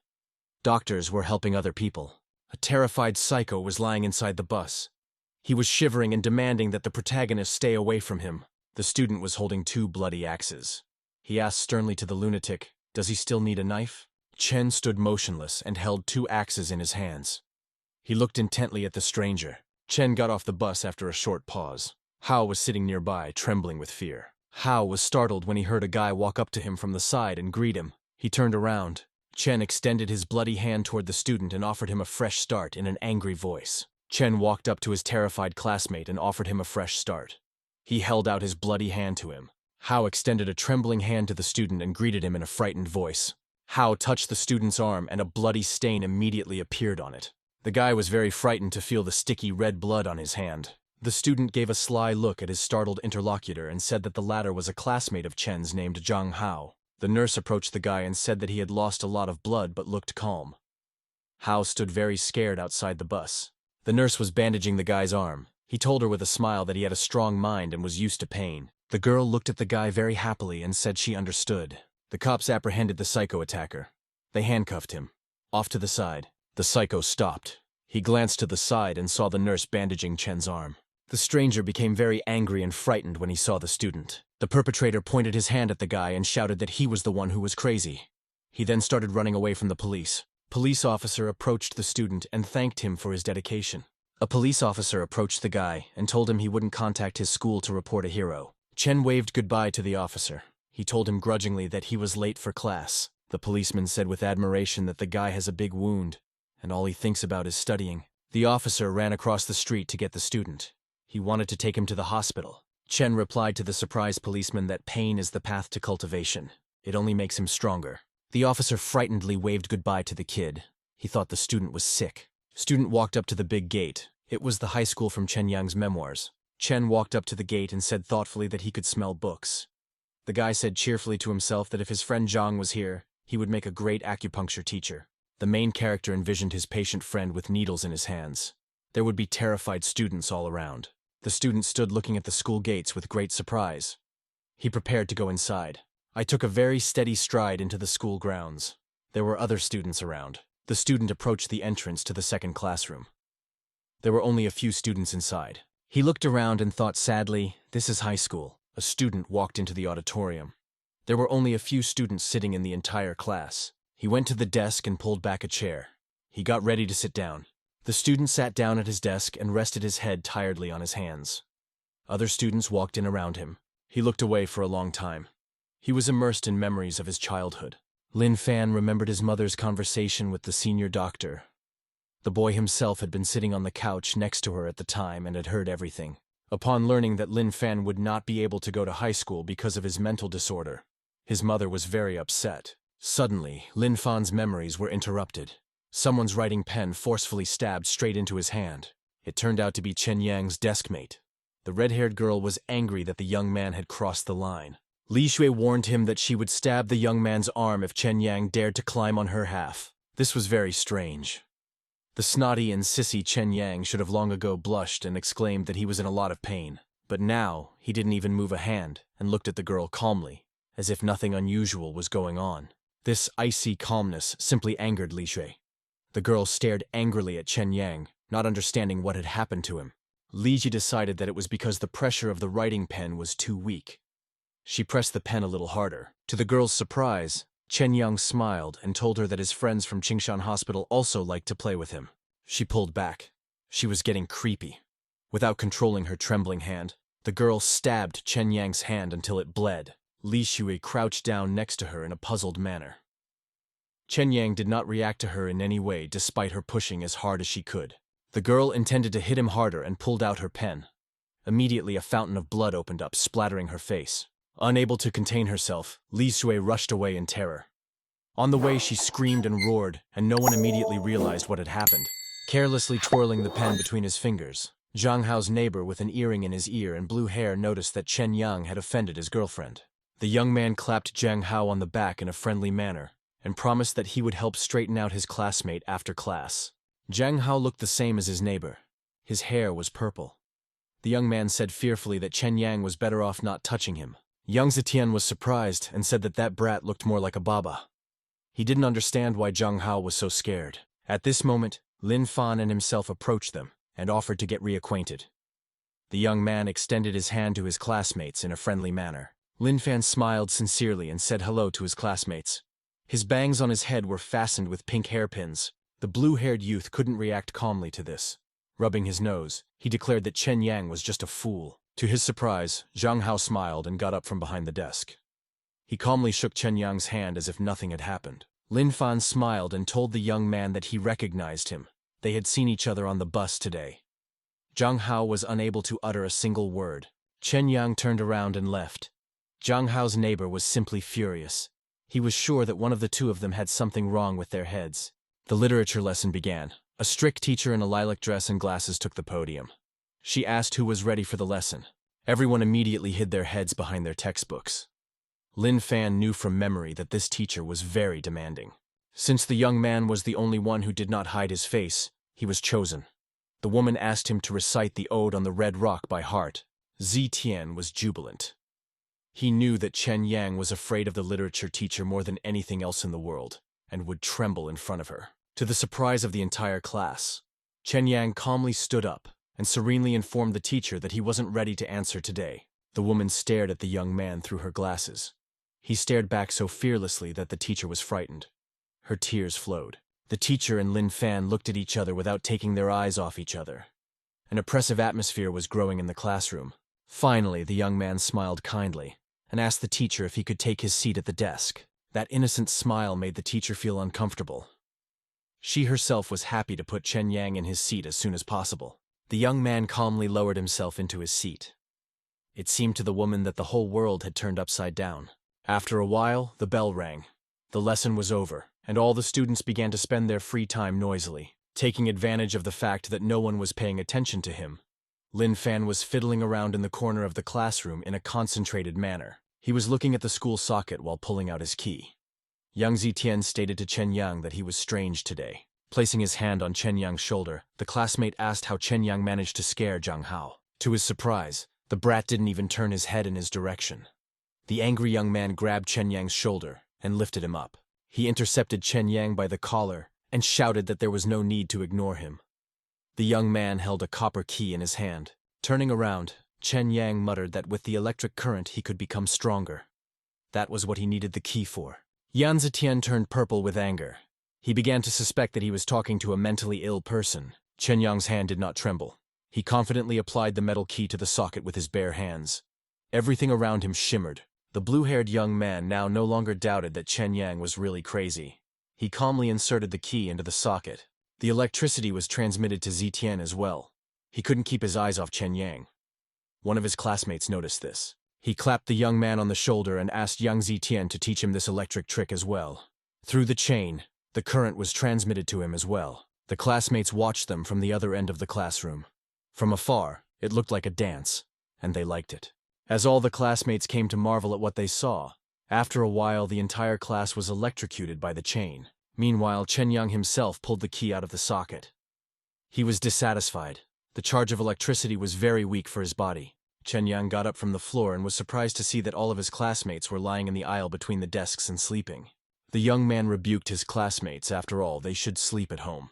Speaker 1: Doctors were helping other people. A terrified psycho was lying inside the bus. He was shivering and demanding that the protagonist stay away from him. The student was holding 2 bloody axes. He asked sternly to the lunatic, "Does he still need a knife?" Chen stood motionless and held 2 axes in his hands. He looked intently at the stranger. Chen got off the bus after a short pause. Hao was sitting nearby, trembling with fear. Hao was startled when he heard a guy walk up to him from the side and greet him. He turned around. Chen extended his bloody hand toward the student and offered him a fresh start in an angry voice. Chen walked up to his terrified classmate and offered him a fresh start. He held out his bloody hand to him. Hao extended a trembling hand to the student and greeted him in a frightened voice. Hao touched the student's arm and a bloody stain immediately appeared on it. The guy was very frightened to feel the sticky red blood on his hand. The student gave a sly look at his startled interlocutor and said that the latter was a classmate of Chen's named Zhang Hao. The nurse approached the guy and said that he had lost a lot of blood but looked calm. Hao stood very scared outside the bus. The nurse was bandaging the guy's arm. He told her with a smile that he had a strong mind and was used to pain. The girl looked at the guy very happily and said she understood. The cops apprehended the psycho attacker. They handcuffed him. Off to the side. The psycho stopped. He glanced to the side and saw the nurse bandaging Chen's arm. The stranger became very angry and frightened when he saw the student. The perpetrator pointed his hand at the guy and shouted that he was the one who was crazy. He then started running away from the police. Police officer approached the student and thanked him for his dedication. A police officer approached the guy and told him he wouldn't contact his school to report a hero. Chen waved goodbye to the officer. He told him grudgingly that he was late for class. The policeman said with admiration that the guy has a big wound, and all he thinks about is studying. The officer ran across the street to get the student. He wanted to take him to the hospital. Chen replied to the surprised policeman that pain is the path to cultivation. It only makes him stronger. The officer frightenedly waved goodbye to the kid. He thought the student was sick. Student walked up to the big gate. It was the high school from Chen Yang's memoirs. Chen walked up to the gate and said thoughtfully that he could smell books. The guy said cheerfully to himself that if his friend Zhang was here, he would make a great acupuncture teacher. The main character envisioned his patient friend with needles in his hands. There would be terrified students all around. The student stood looking at the school gates with great surprise. He prepared to go inside. I took a very steady stride into the school grounds. There were other students around. The student approached the entrance to the second classroom. There were only a few students inside. He looked around and thought sadly, "This is high school." A student walked into the auditorium. There were only a few students sitting in the entire class. He went to the desk and pulled back a chair. He got ready to sit down. The student sat down at his desk and rested his head tiredly on his hands. Other students walked in around him. He looked away for a long time. He was immersed in memories of his childhood. Lin Fan remembered his mother's conversation with the senior doctor. The boy himself had been sitting on the couch next to her at the time and had heard everything. Upon learning that Lin Fan would not be able to go to high school because of his mental disorder, his mother was very upset. Suddenly, Lin Fan's memories were interrupted. Someone's writing pen forcefully stabbed straight into his hand. It turned out to be Chen Yang's deskmate. The red-haired girl was angry that the young man had crossed the line. Li Shui warned him that she would stab the young man's arm if Chen Yang dared to climb on her half. This was very strange. The snotty and sissy Chen Yang should have long ago blushed and exclaimed that he was in a lot of pain. But now, he didn't even move a hand and looked at the girl calmly, as if nothing unusual was going on. This icy calmness simply angered Li Shui. The girl stared angrily at Chen Yang, not understanding what had happened to him. Li Ji decided that it was because the pressure of the writing pen was too weak. She pressed the pen a little harder. To the girl's surprise, Chen Yang smiled and told her that his friends from Qingshan Hospital also liked to play with him. She pulled back. She was getting creepy. Without controlling her trembling hand, the girl stabbed Chen Yang's hand until it bled. Li Shui crouched down next to her in a puzzled manner. Chen Yang did not react to her in any way despite her pushing as hard as she could. The girl intended to hit him harder and pulled out her pen. Immediately a fountain of blood opened up, splattering her face. Unable to contain herself, Li Shui rushed away in terror. On the way she screamed and roared, and no one immediately realized what had happened. Carelessly twirling the pen between his fingers, Zhang Hao's neighbor with an earring in his ear and blue hair noticed that Chen Yang had offended his girlfriend. The young man clapped Zhang Hao on the back in a friendly manner and promised that he would help straighten out his classmate after class. Zhang Hao looked the same as his neighbor. His hair was purple. The young man said fearfully that Chen Yang was better off not touching him. Yang Zetian was surprised and said that that brat looked more like a baba. He didn't understand why Zhang Hao was so scared. At this moment, Lin Fan and himself approached them and offered to get reacquainted. The young man extended his hand to his classmates in a friendly manner. Lin Fan smiled sincerely and said hello to his classmates. His bangs on his head were fastened with pink hairpins. The blue-haired youth couldn't react calmly to this. Rubbing his nose, he declared that Chen Yang was just a fool. To his surprise, Zhang Hao smiled and got up from behind the desk. He calmly shook Chen Yang's hand as if nothing had happened. Lin Fan smiled and told the young man that he recognized him. They had seen each other on the bus today. Zhang Hao was unable to utter a single word. Chen Yang turned around and left. Zhang Hao's neighbor was simply furious. He was sure that one of the two of them had something wrong with their heads. The literature lesson began. A strict teacher in a lilac dress and glasses took the podium. She asked who was ready for the lesson. Everyone immediately hid their heads behind their textbooks. Lin Fan knew from memory that this teacher was very demanding. Since the young man was the only one who did not hide his face, he was chosen. The woman asked him to recite the Ode on the Red Rock by heart. Zetian was jubilant. He knew that Chen Yang was afraid of the literature teacher more than anything else in the world, and would tremble in front of her. To the surprise of the entire class, Chen Yang calmly stood up and serenely informed the teacher that he wasn't ready to answer today. The woman stared at the young man through her glasses. He stared back so fearlessly that the teacher was frightened. Her tears flowed. The teacher and Lin Fan looked at each other without taking their eyes off each other. An oppressive atmosphere was growing in the classroom. Finally, the young man smiled kindly and asked the teacher if he could take his seat at the desk. That innocent smile made the teacher feel uncomfortable. She herself was happy to put Chen Yang in his seat as soon as possible. The young man calmly lowered himself into his seat. It seemed to the woman that the whole world had turned upside down. After a while, the bell rang. The lesson was over, and all the students began to spend their free time noisily. Taking advantage of the fact that no one was paying attention to him, Lin Fan was fiddling around in the corner of the classroom in a concentrated manner. He was looking at the school socket while pulling out his key. Yang Zetian stated to Chen Yang that he was strange today. Placing his hand on Chen Yang's shoulder, the classmate asked how Chen Yang managed to scare Zhang Hao. To his surprise, the brat didn't even turn his head in his direction. The angry young man grabbed Chen Yang's shoulder and lifted him up. He intercepted Chen Yang by the collar and shouted that there was no need to ignore him. The young man held a copper key in his hand. Turning around, Chen Yang muttered that with the electric current he could become stronger. That was what he needed the key for. Yan Zetian turned purple with anger. He began to suspect that he was talking to a mentally ill person. Chen Yang's hand did not tremble. He confidently applied the metal key to the socket with his bare hands. Everything around him shimmered. The blue-haired young man now no longer doubted that Chen Yang was really crazy. He calmly inserted the key into the socket. The electricity was transmitted to Zetian as well. He couldn't keep his eyes off Chen Yang. One of his classmates noticed this. He clapped the young man on the shoulder and asked Yang Zetian to teach him this electric trick as well. Through the chain, the current was transmitted to him as well. The classmates watched them from the other end of the classroom. From afar, it looked like a dance, and they liked it. As all the classmates came to marvel at what they saw, after a while the entire class was electrocuted by the chain. Meanwhile, Chen Yang himself pulled the key out of the socket. He was dissatisfied. The charge of electricity was very weak for his body. Chen Yang got up from the floor and was surprised to see that all of his classmates were lying in the aisle between the desks and sleeping. The young man rebuked his classmates. After all, they should sleep at home.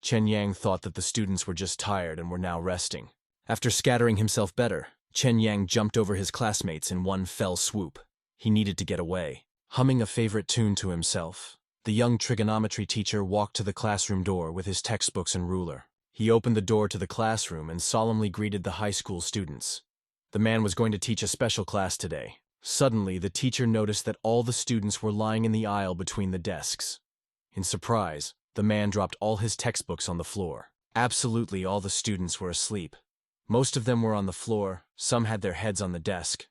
Speaker 1: Chen Yang thought that the students were just tired and were now resting. After scattering himself better, Chen Yang jumped over his classmates in one fell swoop. He needed to get away. Humming a favorite tune to himself, the young trigonometry teacher walked to the classroom door with his textbooks and ruler. He opened the door to the classroom and solemnly greeted the high school students. The man was going to teach a special class today. Suddenly, the teacher noticed that all the students were lying in the aisle between the desks. In surprise, the man dropped all his textbooks on the floor. Absolutely all the students were asleep. Most of them were on the floor, some had their heads on the desk.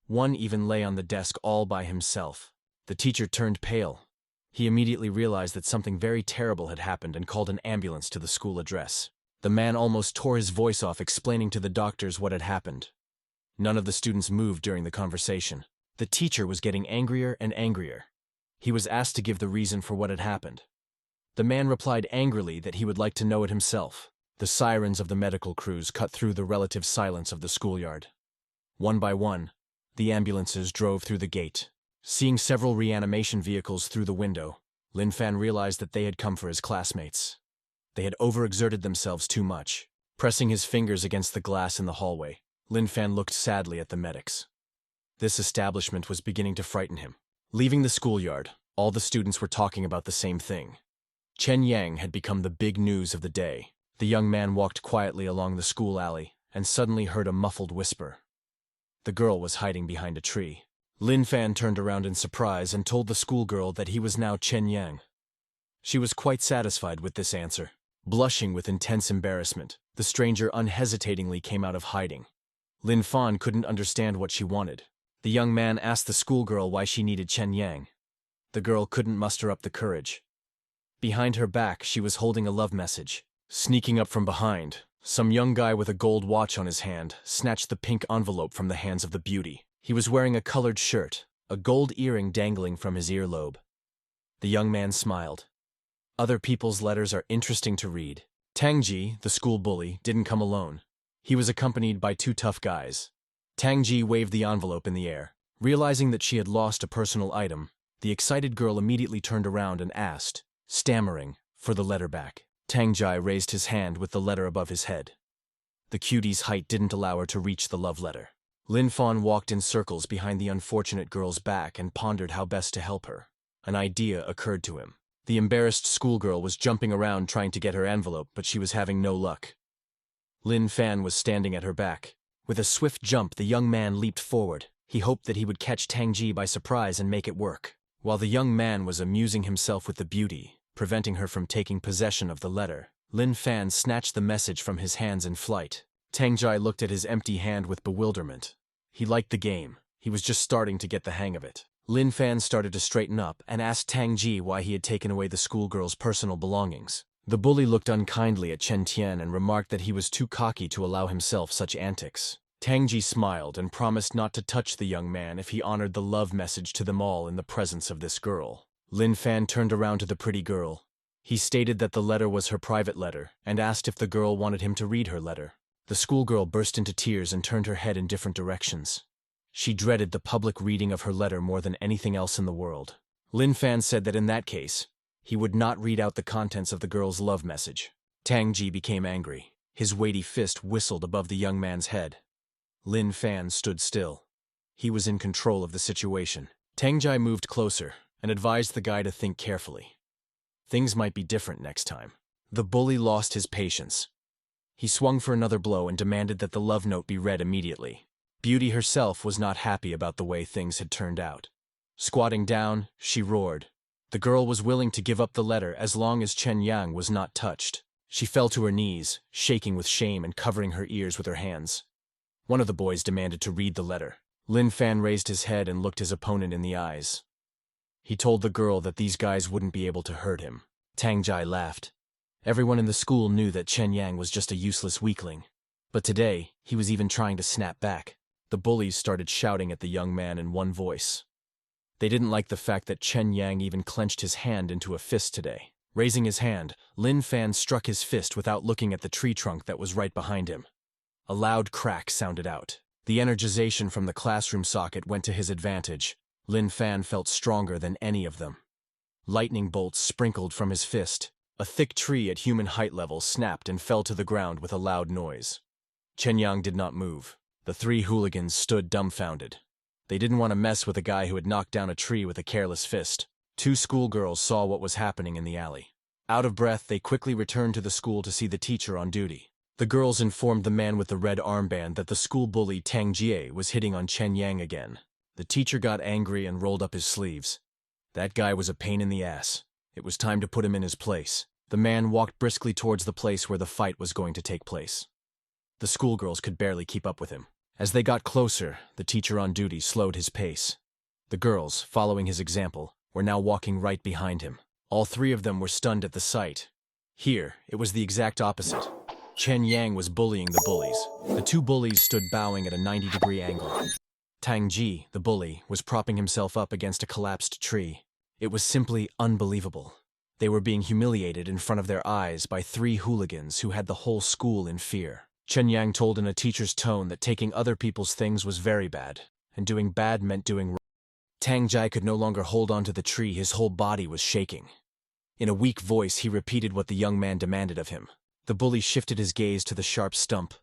Speaker 1: One even lay on the desk all by himself. The teacher turned pale. He immediately realized that something very terrible had happened and called an ambulance to the school address. The man almost tore his voice off explaining to the doctors what had happened. None of the students moved during the conversation. The teacher was getting angrier and angrier. He was asked to give the reason for what had happened. The man replied angrily that he would like to know it himself. The sirens of the medical crews cut through the relative silence of the schoolyard. One by one, the ambulances drove through the gate. Seeing several reanimation vehicles through the window, Lin Fan realized that they had come for his classmates. They had overexerted themselves too much. Pressing his fingers against the glass in the hallway, Lin Fan looked sadly at the medics. This establishment was beginning to frighten him. Leaving the schoolyard, all the students were talking about the same thing. Chen Yang had become the big news of the day. The young man walked quietly along the school alley and suddenly heard a muffled whisper. The girl was hiding behind a tree. Lin Fan turned around in surprise and told the schoolgirl that he was now Chen Yang. She was quite satisfied with this answer. Blushing with intense embarrassment, the stranger unhesitatingly came out of hiding. Lin Fan couldn't understand what she wanted. The young man asked the schoolgirl why she needed Chen Yang. The girl couldn't muster up the courage. Behind her back, she was holding a love message. Sneaking up from behind, some young guy with a gold watch on his hand snatched the pink envelope from the hands of the beauty. He was wearing a colored shirt, a gold earring dangling from his earlobe. The young man smiled. Other people's letters are interesting to read. Tangji, the school bully, didn't come alone. He was accompanied by two tough guys. Tangji waved the envelope in the air. Realizing that she had lost a personal item, the excited girl immediately turned around and asked, stammering, for the letter back. Tangjai raised his hand with the letter above his head. The cutie's height didn't allow her to reach the love letter. Lin Fan walked in circles behind the unfortunate girl's back and pondered how best to help her. An idea occurred to him. The embarrassed schoolgirl was jumping around trying to get her envelope, but she was having no luck. Lin Fan was standing at her back. With a swift jump, the young man leaped forward. He hoped that he would catch Tangji by surprise and make it work. While the young man was amusing himself with the beauty, preventing her from taking possession of the letter, Lin Fan snatched the message from his hands in flight. Tangjai looked at his empty hand with bewilderment. He liked the game. He was just starting to get the hang of it. Lin Fan started to straighten up and asked Tangji why he had taken away the schoolgirl's personal belongings. The bully looked unkindly at Chen Tian and remarked that he was too cocky to allow himself such antics. Tangji smiled and promised not to touch the young man if he honored the love message to them all in the presence of this girl. Lin Fan turned around to the pretty girl. He stated that the letter was her private letter and asked if the girl wanted him to read her letter. The schoolgirl burst into tears and turned her head in different directions. She dreaded the public reading of her letter more than anything else in the world. Lin Fan said that in that case, he would not read out the contents of the girl's love message. Tangji became angry. His weighty fist whistled above the young man's head. Lin Fan stood still. He was in control of the situation. Tangjai moved closer and advised the guy to think carefully. Things might be different next time. The bully lost his patience. He swung for another blow and demanded that the love note be read immediately. Beauty herself was not happy about the way things had turned out. Squatting down, she roared. The girl was willing to give up the letter as long as Chen Yang was not touched. She fell to her knees, shaking with shame and covering her ears with her hands. One of the boys demanded to read the letter. Lin Fan raised his head and looked his opponent in the eyes. He told the girl that these guys wouldn't be able to hurt him. Tangjai laughed. Everyone in the school knew that Chen Yang was just a useless weakling. But today, he was even trying to snap back. The bullies started shouting at the young man in one voice. They didn't like the fact that Chen Yang even clenched his hand into a fist today. Raising his hand, Lin Fan struck his fist without looking at the tree trunk that was right behind him. A loud crack sounded out. The energization from the classroom socket went to his advantage. Lin Fan felt stronger than any of them. Lightning bolts sprinkled from his fist. A thick tree at human height level snapped and fell to the ground with a loud noise. Chen Yang did not move. The three hooligans stood dumbfounded. They didn't want to mess with a guy who had knocked down a tree with a careless fist. Two schoolgirls saw what was happening in the alley. Out of breath, they quickly returned to the school to see the teacher on duty. The girls informed the man with the red armband that the school bully Tang Jie was hitting on Chen Yang again. The teacher got angry and rolled up his sleeves. That guy was a pain in the ass. It was time to put him in his place. The man walked briskly towards the place where the fight was going to take place. The schoolgirls could barely keep up with him. As they got closer, the teacher on duty slowed his pace. The girls, following his example, were now walking right behind him. All three of them were stunned at the sight. Here, it was the exact opposite. Chen Yang was bullying the bullies. The two bullies stood bowing at a 90-degree angle. Tang Ji, the bully, was propping himself up against a collapsed tree. It was simply unbelievable. They were being humiliated in front of their eyes by 3 hooligans who had the whole school in fear. Chen Yang told in a teacher's tone that taking other people's things was very bad, and doing bad meant doing wrong. Tang Ji could no longer hold onto the tree, his whole body was shaking. In a weak voice, he repeated what the young man demanded of him. The bully shifted his gaze to the sharp stump,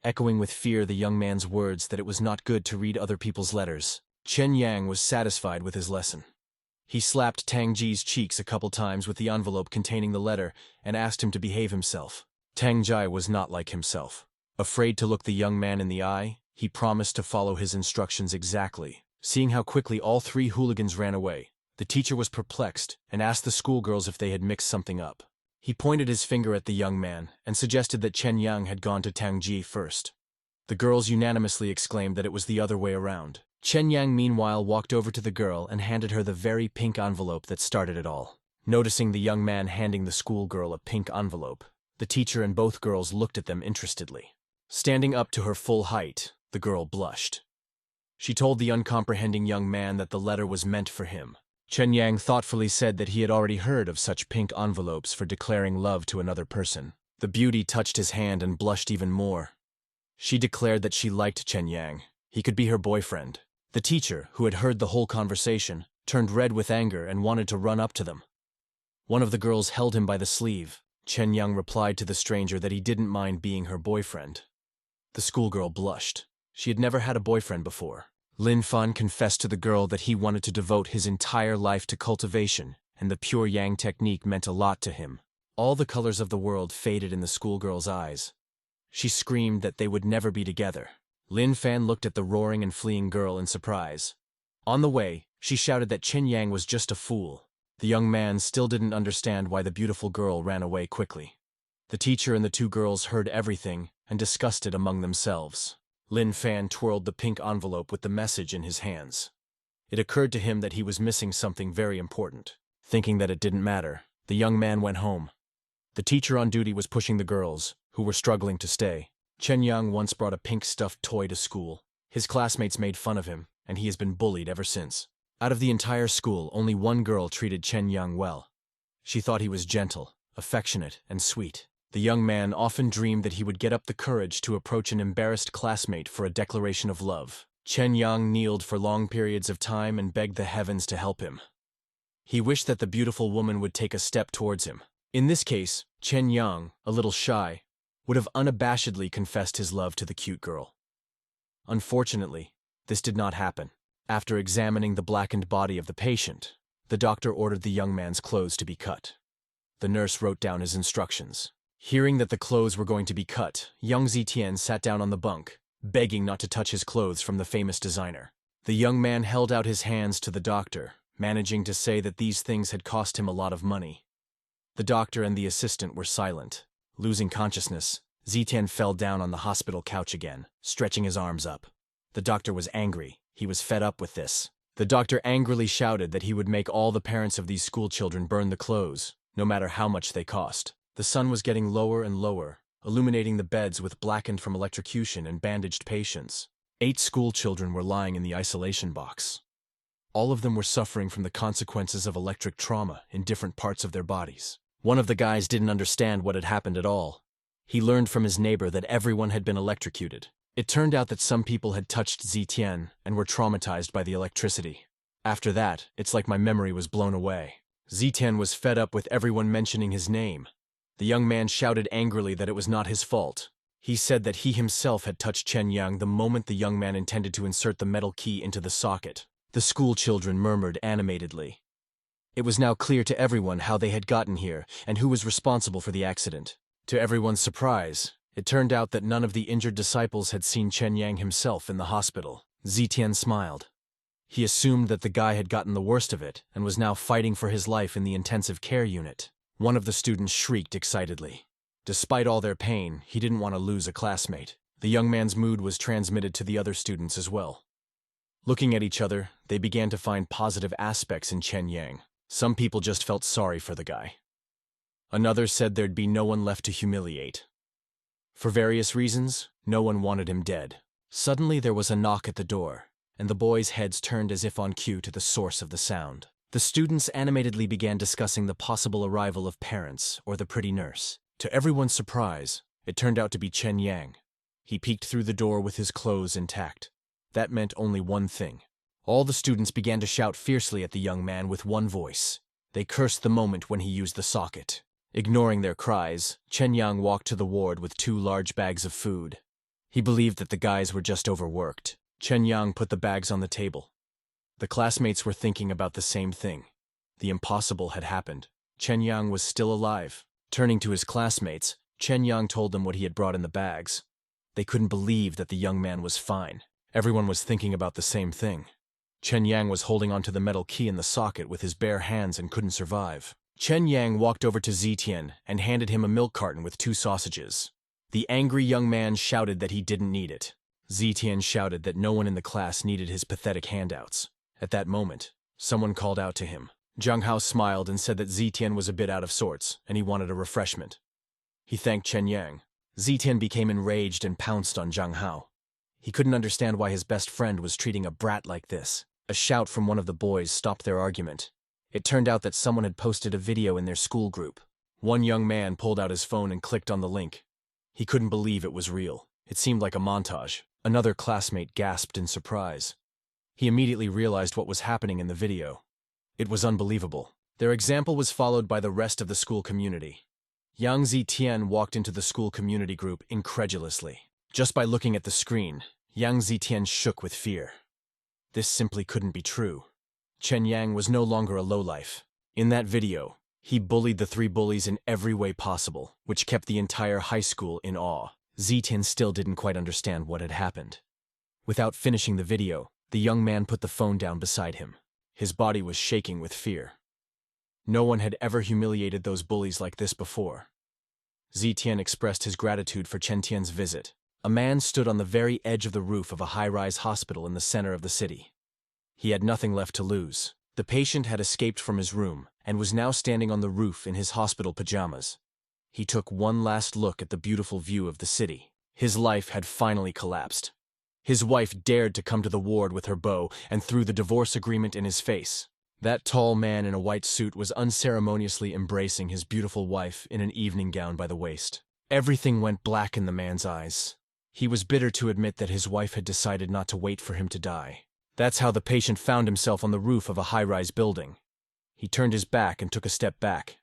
Speaker 1: echoing with fear the young man's words that it was not good to read other people's letters. Chen Yang was satisfied with his lesson. He slapped Tang Ji's cheeks a couple times with the envelope containing the letter and asked him to behave himself. Tang Ji was not like himself. Afraid to look the young man in the eye, he promised to follow his instructions exactly. Seeing how quickly all 3 hooligans ran away, the teacher was perplexed and asked the schoolgirls if they had mixed something up. He pointed his finger at the young man and suggested that Chen Yang had gone to Tang Ji first. The girls unanimously exclaimed that it was the other way around. Chen Yang meanwhile walked over to the girl and handed her the very pink envelope that started it all. Noticing the young man handing the schoolgirl a pink envelope, the teacher and both girls looked at them interestedly. Standing up to her full height, the girl blushed. She told the uncomprehending young man that the letter was meant for him. Chen Yang thoughtfully said that he had already heard of such pink envelopes for declaring love to another person. The beauty touched his hand and blushed even more. She declared that she liked Chen Yang. He could be her boyfriend. The teacher, who had heard the whole conversation, turned red with anger and wanted to run up to them. One of the girls held him by the sleeve. Chen Yang replied to the stranger that he didn't mind being her boyfriend. The schoolgirl blushed. She had never had a boyfriend before. Lin Fan confessed to the girl that he wanted to devote his entire life to cultivation, and the pure yang technique meant a lot to him. All the colors of the world faded in the schoolgirl's eyes. She screamed that they would never be together. Lin Fan looked at the roaring and fleeing girl in surprise. On the way, she shouted that Chen Yang was just a fool. The young man still didn't understand why the beautiful girl ran away quickly. The teacher and the 2 girls heard everything and discussed it among themselves. Lin Fan twirled the pink envelope with the message in his hands. It occurred to him that he was missing something very important. Thinking that it didn't matter, the young man went home. The teacher on duty was pushing the girls, who were struggling to stay. Chen Yang once brought a pink stuffed toy to school. His classmates made fun of him, and he has been bullied ever since. Out of the entire school, only 1 girl treated Chen Yang well. She thought he was gentle, affectionate, and sweet. The young man often dreamed that he would get up the courage to approach an embarrassed classmate for a declaration of love. Chen Yang kneeled for long periods of time and begged the heavens to help him. He wished that the beautiful woman would take a step towards him. In this case, Chen Yang, a little shy, would have unabashedly confessed his love to the cute girl. Unfortunately, this did not happen. After examining the blackened body of the patient, the doctor ordered the young man's clothes to be cut. The nurse wrote down his instructions. Hearing that the clothes were going to be cut, young Zitian sat down on the bunk, begging not to touch his clothes from the famous designer. The young man held out his hands to the doctor, managing to say that these things had cost him a lot of money. The doctor and the assistant were silent. Losing consciousness, Zitian fell down on the hospital couch again, stretching his arms up. The doctor was angry. He was fed up with this. The doctor angrily shouted that he would make all the parents of these school children burn the clothes, no matter how much they cost. The sun was getting lower and lower, illuminating the beds with blackened from electrocution and bandaged patients. 8 school children were lying in the isolation box. All of them were suffering from the consequences of electric trauma in different parts of their bodies. One of the guys didn't understand what had happened at all. He learned from his neighbor that everyone had been electrocuted. It turned out that some people had touched Zitian and were traumatized by the electricity. After that, it's like my memory was blown away. Zitian was fed up with everyone mentioning his name. The young man shouted angrily that it was not his fault. He said that he himself had touched Chen Yang the moment the young man intended to insert the metal key into the socket. The school children murmured animatedly. It was now clear to everyone how they had gotten here and who was responsible for the accident. To everyone's surprise, it turned out that none of the injured disciples had seen Chen Yang himself in the hospital. Zitian smiled. He assumed that the guy had gotten the worst of it and was now fighting for his life in the intensive care unit. One of the students shrieked excitedly. Despite all their pain, he didn't want to lose a classmate. The young man's mood was transmitted to the other students as well. Looking at each other, they began to find positive aspects in Chen Yang. Some people just felt sorry for the guy. Another said there'd be no one left to humiliate. For various reasons, no one wanted him dead. Suddenly there was a knock at the door, and the boys' heads turned as if on cue to the source of the sound. The students animatedly began discussing the possible arrival of parents or the pretty nurse. To everyone's surprise, it turned out to be Chen Yang. He peeked through the door with his clothes intact. That meant only one thing. All the students began to shout fiercely at the young man with one voice. They cursed the moment when he used the socket. Ignoring their cries, Chen Yang walked to the ward with 2 large bags of food. He believed that the guys were just overworked. Chen Yang put the bags on the table. The classmates were thinking about the same thing. The impossible had happened. Chen Yang was still alive. Turning to his classmates, Chen Yang told them what he had brought in the bags. They couldn't believe that the young man was fine. Everyone was thinking about the same thing. Chen Yang was holding onto the metal key in the socket with his bare hands and couldn't survive. Chen Yang walked over to Zitian and handed him a milk carton with 2 sausages. The angry young man shouted that he didn't need it. Zitian shouted that no one in the class needed his pathetic handouts. At that moment, someone called out to him. Zhang Hao smiled and said that Zitian was a bit out of sorts and he wanted a refreshment. He thanked Chen Yang. Zitian became enraged and pounced on Zhang Hao. He couldn't understand why his best friend was treating a brat like this. A shout from one of the boys stopped their argument. It turned out that someone had posted a video in their school group. One young man pulled out his phone and clicked on the link. He couldn't believe it was real. It seemed like a montage. Another classmate gasped in surprise. He immediately realized what was happening in the video. It was unbelievable. Their example was followed by the rest of the school community. Yang Zitian walked into the school community group incredulously. Just by looking at the screen, Yang Zitian shook with fear. This simply couldn't be true. Chen Yang was no longer a lowlife. In that video, he bullied the 3 bullies in every way possible, which kept the entire high school in awe. Zitian still didn't quite understand what had happened. Without finishing the video, the young man put the phone down beside him. His body was shaking with fear. No one had ever humiliated those bullies like this before. Zitian expressed his gratitude for Chen Tian's visit. A man stood on the very edge of the roof of a high-rise hospital in the center of the city. He had nothing left to lose. The patient had escaped from his room and was now standing on the roof in his hospital pajamas. He took one last look at the beautiful view of the city. His life had finally collapsed. His wife dared to come to the ward with her bow and threw the divorce agreement in his face. That tall man in a white suit was unceremoniously embracing his beautiful wife in an evening gown by the waist. Everything went black in the man's eyes. He was bitter to admit that his wife had decided not to wait for him to die. That's how the patient found himself on the roof of a high-rise building. He turned his back and took a step back.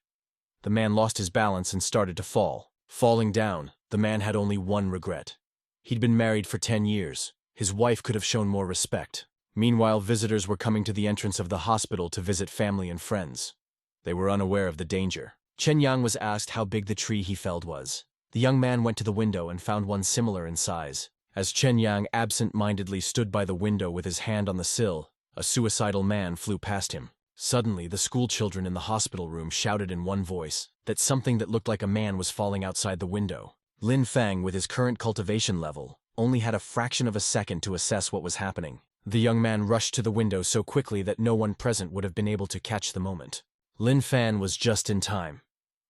Speaker 1: The man lost his balance and started to fall. Falling down, the man had only one regret. He'd been married for 10 years. His wife could have shown more respect. Meanwhile, visitors were coming to the entrance of the hospital to visit family and friends. They were unaware of the danger. Chen Yang was asked how big the tree he felled was. The young man went to the window and found one similar in size. As Chen Yang absent-mindedly stood by the window with his hand on the sill, a suicidal man flew past him. Suddenly, the school children in the hospital room shouted in one voice that something that looked like a man was falling outside the window. Lin Fang, with his current cultivation level, only had a fraction of a second to assess what was happening. The young man rushed to the window so quickly that no one present would have been able to catch the moment. Lin Fan was just in time.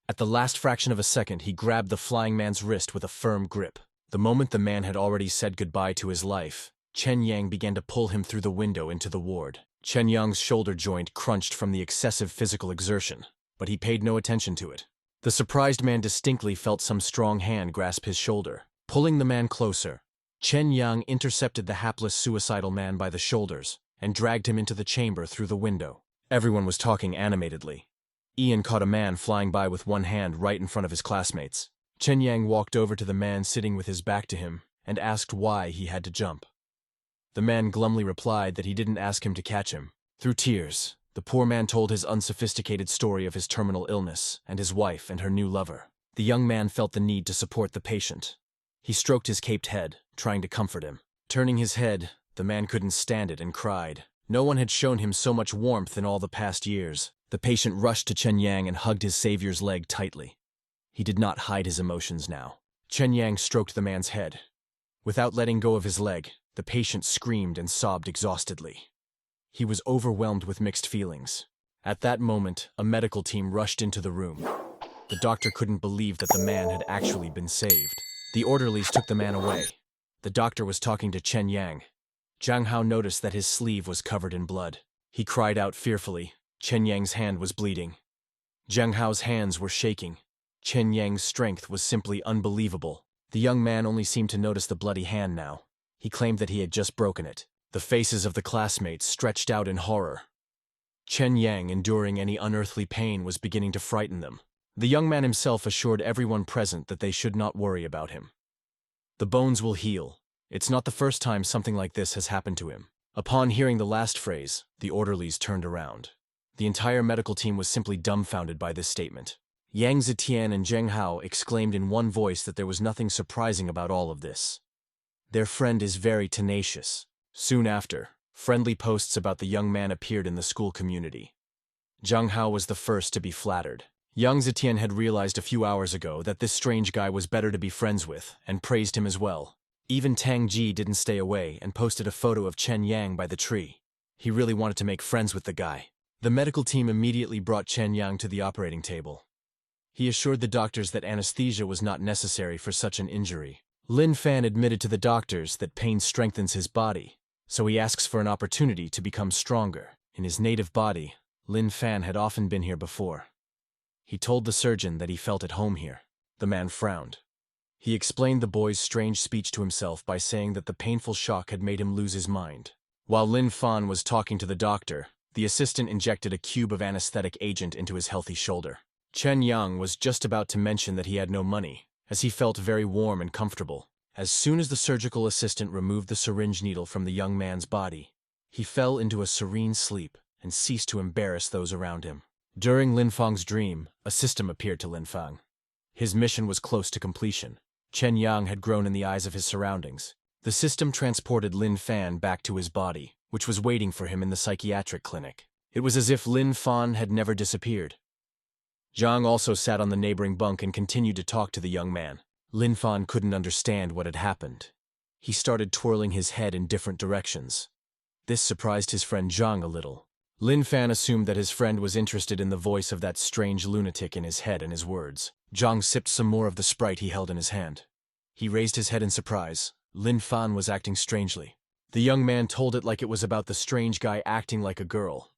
Speaker 1: At the last fraction of a second, he grabbed the flying man's wrist with a firm grip. The moment the man had already said goodbye to his life, Chen Yang began to pull him through the window into the ward. Chen Yang's shoulder joint crunched from the excessive physical exertion, but he paid no attention to it. The surprised man distinctly felt some strong hand grasp his shoulder. Pulling the man closer, Chen Yang intercepted the hapless suicidal man by the shoulders and dragged him into the chamber through the window. Everyone was talking animatedly. Ian caught a man flying by with one hand right in front of his classmates. Chen Yang walked over to the man sitting with his back to him and asked why he had to jump. The man glumly replied that he didn't ask him to catch him. Through tears, the poor man told his unsophisticated story of his terminal illness and his wife and her new lover. The young man felt the need to support the patient. He stroked his caped head, trying to comfort him. Turning his head, the man couldn't stand it and cried. No one had shown him so much warmth in all the past years. The patient rushed to Chen Yang and hugged his savior's leg tightly. He did not hide his emotions now. Chen Yang stroked the man's head. Without letting go of his leg, the patient screamed and sobbed exhaustedly. He was overwhelmed with mixed feelings. At that moment, a medical team rushed into the room. The doctor couldn't believe that the man had actually been saved. The orderlies took the man away. The doctor was talking to Chen Yang. Zhang Hao noticed that his sleeve was covered in blood. He cried out fearfully. Chen Yang's hand was bleeding. Zhang Hao's hands were shaking. Chen Yang's strength was simply unbelievable. The young man only seemed to notice the bloody hand now. He claimed that he had just broken it. The faces of the classmates stretched out in horror. Chen Yang, enduring any unearthly pain, was beginning to frighten them. The young man himself assured everyone present that they should not worry about him. The bones will heal. It's not the first time something like this has happened to him. Upon hearing the last phrase, the orderlies turned around. The entire medical team was simply dumbfounded by this statement. Yang Zetian and Zheng Hao exclaimed in one voice that there was nothing surprising about all of this. Their friend is very tenacious. Soon after, friendly posts about the young man appeared in the school community. Zheng Hao was the first to be flattered. Yang Zetian had realized a few hours ago that this strange guy was better to be friends with, and praised him as well. Even Tang Ji didn't stay away and posted a photo of Chen Yang by the tree. He really wanted to make friends with the guy. The medical team immediately brought Chen Yang to the operating table. He assured the doctors that anesthesia was not necessary for such an injury. Lin Fan admitted to the doctors that pain strengthens his body, so he asks for an opportunity to become stronger. In his native body, Lin Fan had often been here before. He told the surgeon that he felt at home here. The man frowned. He explained the boy's strange speech to himself by saying that the painful shock had made him lose his mind. While Lin Fan was talking to the doctor, the assistant injected a cube of anesthetic agent into his healthy shoulder. Chen Yang was just about to mention that he had no money, as he felt very warm and comfortable. As soon as the surgical assistant removed the syringe needle from the young man's body, he fell into a serene sleep and ceased to embarrass those around him. During Lin Fang's dream, a system appeared to Lin Fang. His mission was close to completion. Chen Yang had grown in the eyes of his surroundings. The system transported Lin Fan back to his body, which was waiting for him in the psychiatric clinic. It was as if Lin Fan had never disappeared. Zhang also sat on the neighboring bunk and continued to talk to the young man. Lin Fan couldn't understand what had happened. He started twirling his head in different directions. This surprised his friend Zhang a little. Lin Fan assumed that his friend was interested in the voice of that strange lunatic in his head and his words. Zhang sipped some more of the Sprite he held in his hand. He raised his head in surprise. Lin Fan was acting strangely. The young man told it like it was about the strange guy acting like a girl.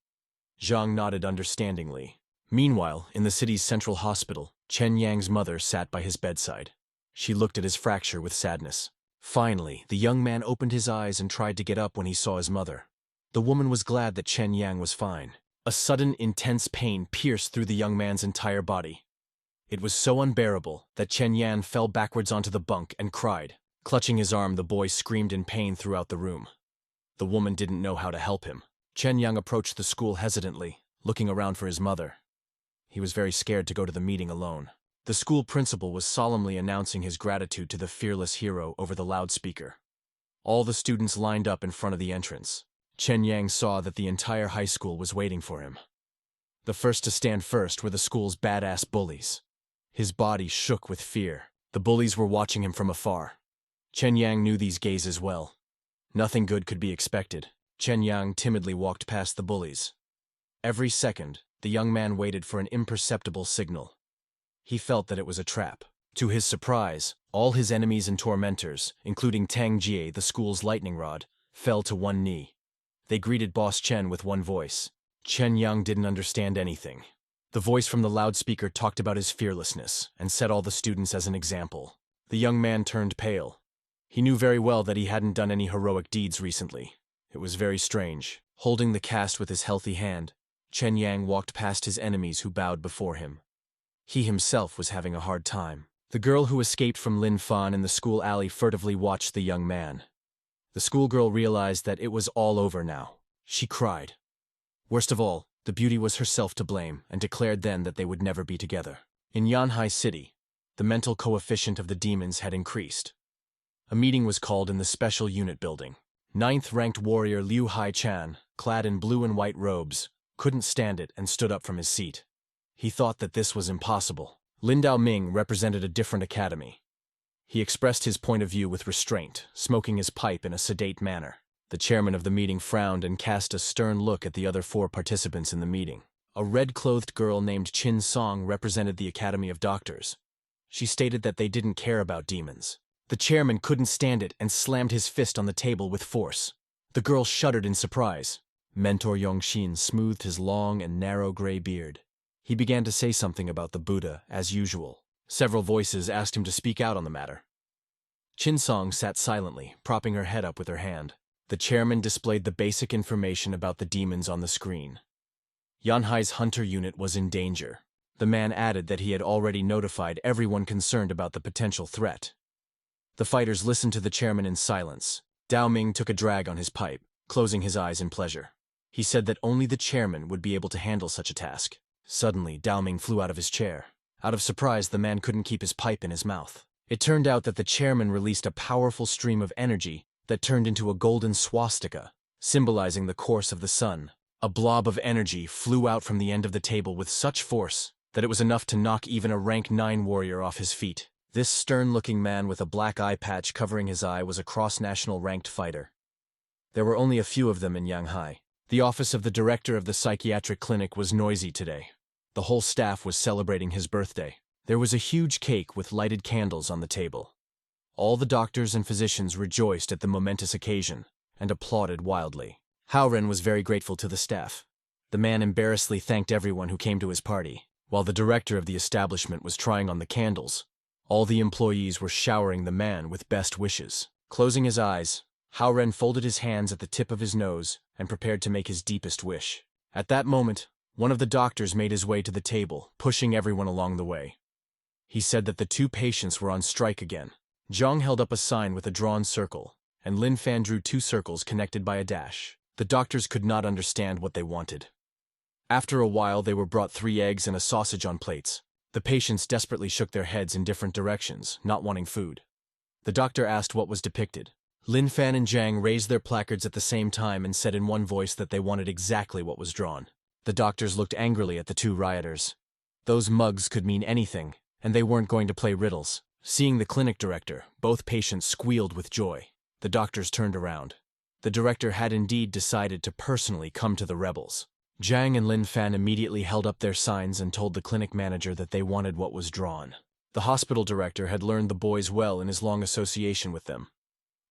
Speaker 1: Zhang nodded understandingly. Meanwhile, in the city's central hospital, Chen Yang's mother sat by his bedside. She looked at his fracture with sadness. Finally, the young man opened his eyes and tried to get up when he saw his mother. The woman was glad that Chen Yang was fine. A sudden, intense pain pierced through the young man's entire body. It was so unbearable that Chen Yan fell backwards onto the bunk and cried. Clutching his arm, the boy screamed in pain throughout the room. The woman didn't know how to help him. Chen Yang approached the school hesitantly, looking around for his mother. He was very scared to go to the meeting alone. The school principal was solemnly announcing his gratitude to the fearless hero over the loudspeaker. All the students lined up in front of the entrance. Chen Yang saw that the entire high school was waiting for him. The first to stand first were the school's badass bullies. His body shook with fear. The bullies were watching him from afar. Chen Yang knew these gazes well. Nothing good could be expected. Chen Yang timidly walked past the bullies. Every second, the young man waited for an imperceptible signal. He felt that it was a trap. To his surprise, all his enemies and tormentors, including Tang Jie, the school's lightning rod, fell to one knee. They greeted Boss Chen with one voice. Chen Yang didn't understand anything. The voice from the loudspeaker talked about his fearlessness and set all the students as an example. The young man turned pale. He knew very well that he hadn't done any heroic deeds recently. It was very strange. Holding the cast with his healthy hand, Chen Yang walked past his enemies who bowed before him. He himself was having a hard time. The girl who escaped from Lin Fan in the school alley furtively watched the young man. The schoolgirl realized that it was all over now. She cried. Worst of all, the beauty was herself to blame and declared then that they would never be together. In Yanhai City, the mental coefficient of the demons had increased. A meeting was called in the special unit building. 9th-ranked warrior Liu Hai-chan, clad in blue and white robes, couldn't stand it and stood up from his seat. He thought that this was impossible. Lin Dao-ming represented a different academy. He expressed his point of view with restraint, smoking his pipe in a sedate manner. The chairman of the meeting frowned and cast a stern look at the other 4 participants in the meeting. A red-clothed girl named Qin Song represented the Academy of Doctors. She stated that they didn't care about demons. The chairman couldn't stand it and slammed his fist on the table with force. The girl shuddered in surprise. Mentor Yongshin smoothed his long and narrow gray beard. He began to say something about the Buddha, as usual. Several voices asked him to speak out on the matter. Chinsong sat silently, propping her head up with her hand. The chairman displayed the basic information about the demons on the screen. Yanhai's hunter unit was in danger. The man added that he had already notified everyone concerned about the potential threat. The fighters listened to the chairman in silence. Dao Ming took a drag on his pipe, closing his eyes in pleasure. He said that only the chairman would be able to handle such a task. Suddenly, Dao Ming flew out of his chair. Out of surprise, the man couldn't keep his pipe in his mouth. It turned out that the chairman released a powerful stream of energy that turned into a golden swastika, symbolizing the course of the sun. A blob of energy flew out from the end of the table with such force that it was enough to knock even a rank 9 warrior off his feet. This stern-looking man with a black eye patch covering his eye was a cross-national ranked fighter. There were only a few of them in Yanghai. The office of the director of the psychiatric clinic was noisy today. The whole staff was celebrating his birthday. There was a huge cake with lighted candles on the table. All the doctors and physicians rejoiced at the momentous occasion and applauded wildly. Haoren was very grateful to the staff. The man embarrassedly thanked everyone who came to his party. While the director of the establishment was trying on the candles, all the employees were showering the man with best wishes. Closing his eyes, Haoren folded his hands at the tip of his nose and prepared to make his deepest wish. At that moment, one of the doctors made his way to the table, pushing everyone along the way. He said that the 2 patients were on strike again. Zhang held up a sign with a drawn circle, and Lin Fan drew 2 circles connected by a dash. The doctors could not understand what they wanted. After a while, they were brought 3 eggs and a sausage on plates. The patients desperately shook their heads in different directions, not wanting food. The doctor asked what was depicted. Lin Fan and Zhang raised their placards at the same time and said in one voice that they wanted exactly what was drawn. The doctors looked angrily at the 2 rioters. Those mugs could mean anything, and they weren't going to play riddles. Seeing the clinic director, both patients squealed with joy. The doctors turned around. The director had indeed decided to personally come to the rebels. Zhang and Lin Fan immediately held up their signs and told the clinic manager that they wanted what was drawn. The hospital director had learned the boys well in his long association with them.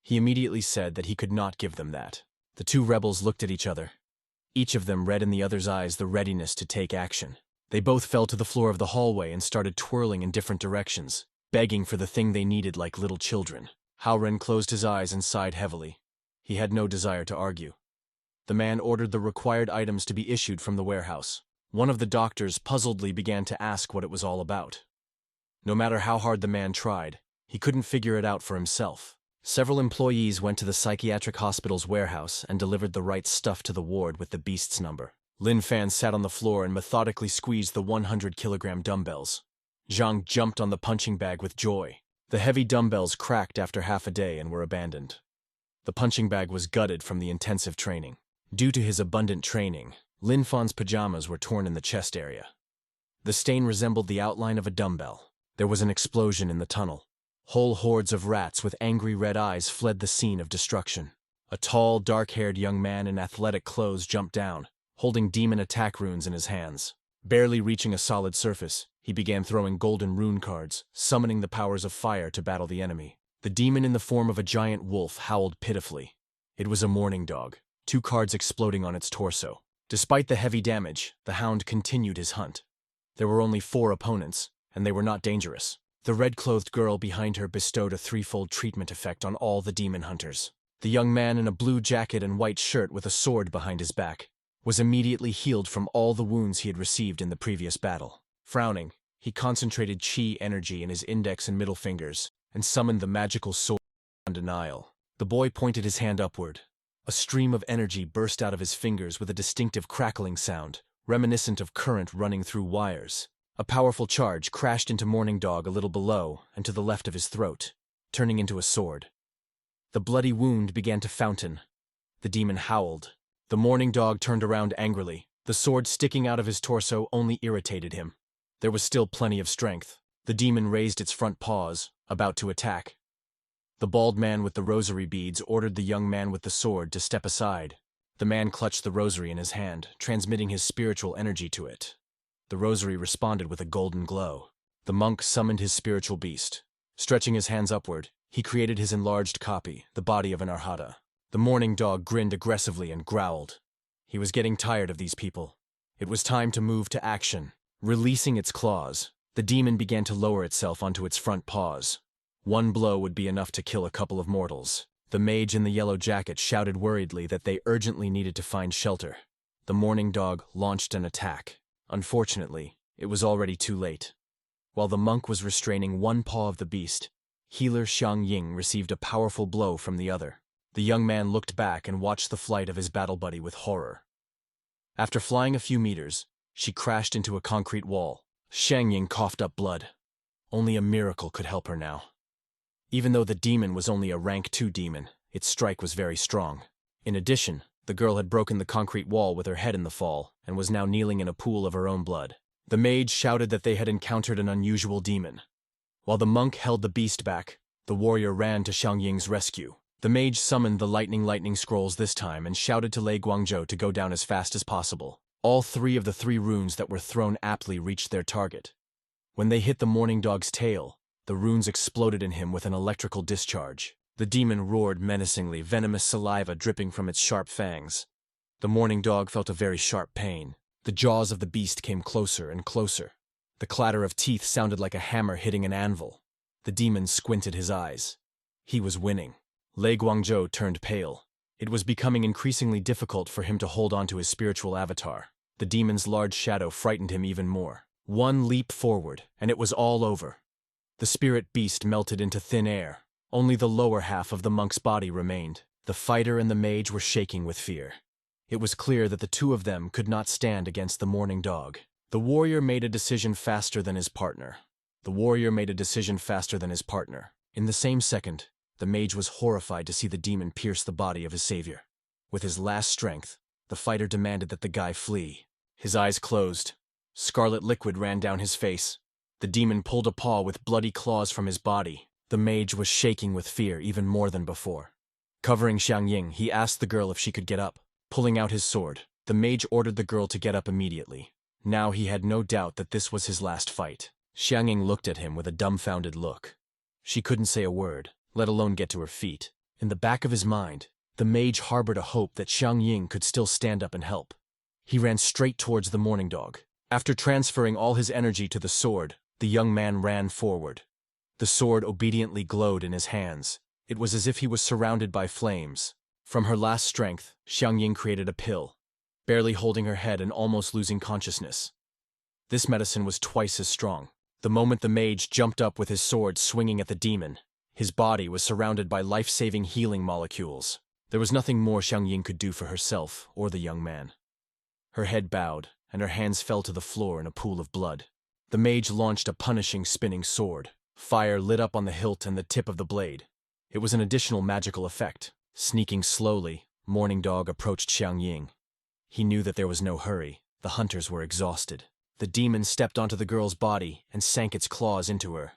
Speaker 1: He immediately said that he could not give them that. The 2 rebels looked at each other. Each of them read in the other's eyes the readiness to take action. They both fell to the floor of the hallway and started twirling in different directions, begging for the thing they needed like little children. Haoren closed his eyes and sighed heavily. He had no desire to argue. The man ordered the required items to be issued from the warehouse. One of the doctors puzzledly began to ask what it was all about. No matter how hard the man tried, he couldn't figure it out for himself. Several employees went to the psychiatric hospital's warehouse and delivered the right stuff to the ward with the beast's number. Lin Fan sat on the floor and methodically squeezed the 100-kilogram dumbbells. Zhang jumped on the punching bag with joy. The heavy dumbbells cracked after half a day and were abandoned. The punching bag was gutted from the intensive training. Due to his abundant training, Lin Fan's pajamas were torn in the chest area. The stain resembled the outline of a dumbbell. There was an explosion in the tunnel. Whole hordes of rats with angry red eyes fled the scene of destruction. A tall, dark-haired young man in athletic clothes jumped down, holding demon attack runes in his hands. Barely reaching a solid surface, he began throwing golden rune cards, summoning the powers of fire to battle the enemy. The demon in the form of a giant wolf howled pitifully. It was a mourning dog, 2 cards exploding on its torso. Despite the heavy damage, the hound continued his hunt. There were only 4 opponents, and they were not dangerous. The red-clothed girl behind her bestowed a 3-fold treatment effect on all the demon hunters. The young man in a blue jacket and white shirt with a sword behind his back was immediately healed from all the wounds he had received in the previous battle. Frowning, he concentrated chi energy in his index and middle fingers and summoned the magical sword on denial. The boy pointed his hand upward. A stream of energy burst out of his fingers with a distinctive crackling sound, reminiscent of current running through wires. A powerful charge crashed into Morning Dog a little below and to the left of his throat, turning into a sword. The bloody wound began to fountain. The demon howled. The Morning Dog turned around angrily. The sword sticking out of his torso only irritated him. There was still plenty of strength. The demon raised its front paws, about to attack. The bald man with the rosary beads ordered the young man with the sword to step aside. The man clutched the rosary in his hand, transmitting his spiritual energy to it. The rosary responded with a golden glow. The monk summoned his spiritual beast. Stretching his hands upward, he created his enlarged copy, the body of an arhata. The mourning dog grinned aggressively and growled. He was getting tired of these people. It was time to move to action. Releasing its claws, the demon began to lower itself onto its front paws. One blow would be enough to kill a couple of mortals. The mage in the yellow jacket shouted worriedly that they urgently needed to find shelter. The mourning dog launched an attack. Unfortunately, it was already too late. While the monk was restraining one paw of the beast, healer Xiang Ying received a powerful blow from the other. The young man looked back and watched the flight of his battle buddy with horror. After flying a few meters, she crashed into a concrete wall. Xiang Ying coughed up blood. Only a miracle could help her now. Even though the demon was only a rank 2 demon, its strike was very strong. In addition, the girl had broken the concrete wall with her head in the fall and was now kneeling in a pool of her own blood. The mage shouted that they had encountered an unusual demon. While the monk held the beast back, the warrior ran to Xiang Ying's rescue. The mage summoned the lightning scrolls this time and shouted to Lei Guangzhou to go down as fast as possible. All 3 of the 3 runes that were thrown aptly reached their target. When they hit the mourning dog's tail, the runes exploded in him with an electrical discharge. The demon roared menacingly, venomous saliva dripping from its sharp fangs. The mourning dog felt a very sharp pain. The jaws of the beast came closer and closer. The clatter of teeth sounded like a hammer hitting an anvil. The demon squinted his eyes. He was winning. Lei Guangzhou turned pale. It was becoming increasingly difficult for him to hold on to his spiritual avatar. The demon's large shadow frightened him even more. One leap forward, and it was all over. The spirit beast melted into thin air. Only the lower half of the monk's body remained. The fighter and the mage were shaking with fear. It was clear that the 2 of them could not stand against the mourning dog. The warrior made a decision faster than his partner. In the same second, the mage was horrified to see the demon pierce the body of his savior. With his last strength, the fighter demanded that the guy flee. His eyes closed. Scarlet liquid ran down his face. The demon pulled a paw with bloody claws from his body. The mage was shaking with fear even more than before. Covering Xiang Ying, he asked the girl if she could get up. Pulling out his sword, the mage ordered the girl to get up immediately. Now he had no doubt that this was his last fight. Xiang Ying looked at him with a dumbfounded look. She couldn't say a word, let alone get to her feet. In the back of his mind, the mage harbored a hope that Xiang Ying could still stand up and help. He ran straight towards the mourning dog. After transferring all his energy to the sword, the young man ran forward. The sword obediently glowed in his hands. It was as if he was surrounded by flames. From her last strength, Xiang Ying created a pill, barely holding her head and almost losing consciousness. This medicine was twice as strong. The moment the mage jumped up with his sword swinging at the demon, his body was surrounded by life-saving healing molecules. There was nothing more Xiang Ying could do for herself or the young man. Her head bowed, and her hands fell to the floor in a pool of blood. The mage launched a punishing spinning sword. Fire lit up on the hilt and the tip of the blade. It was an additional magical effect. Sneaking slowly, mourning dog approached Xiang Ying. He knew that there was no hurry. The hunters were exhausted. The demon stepped onto the girl's body and sank its claws into her.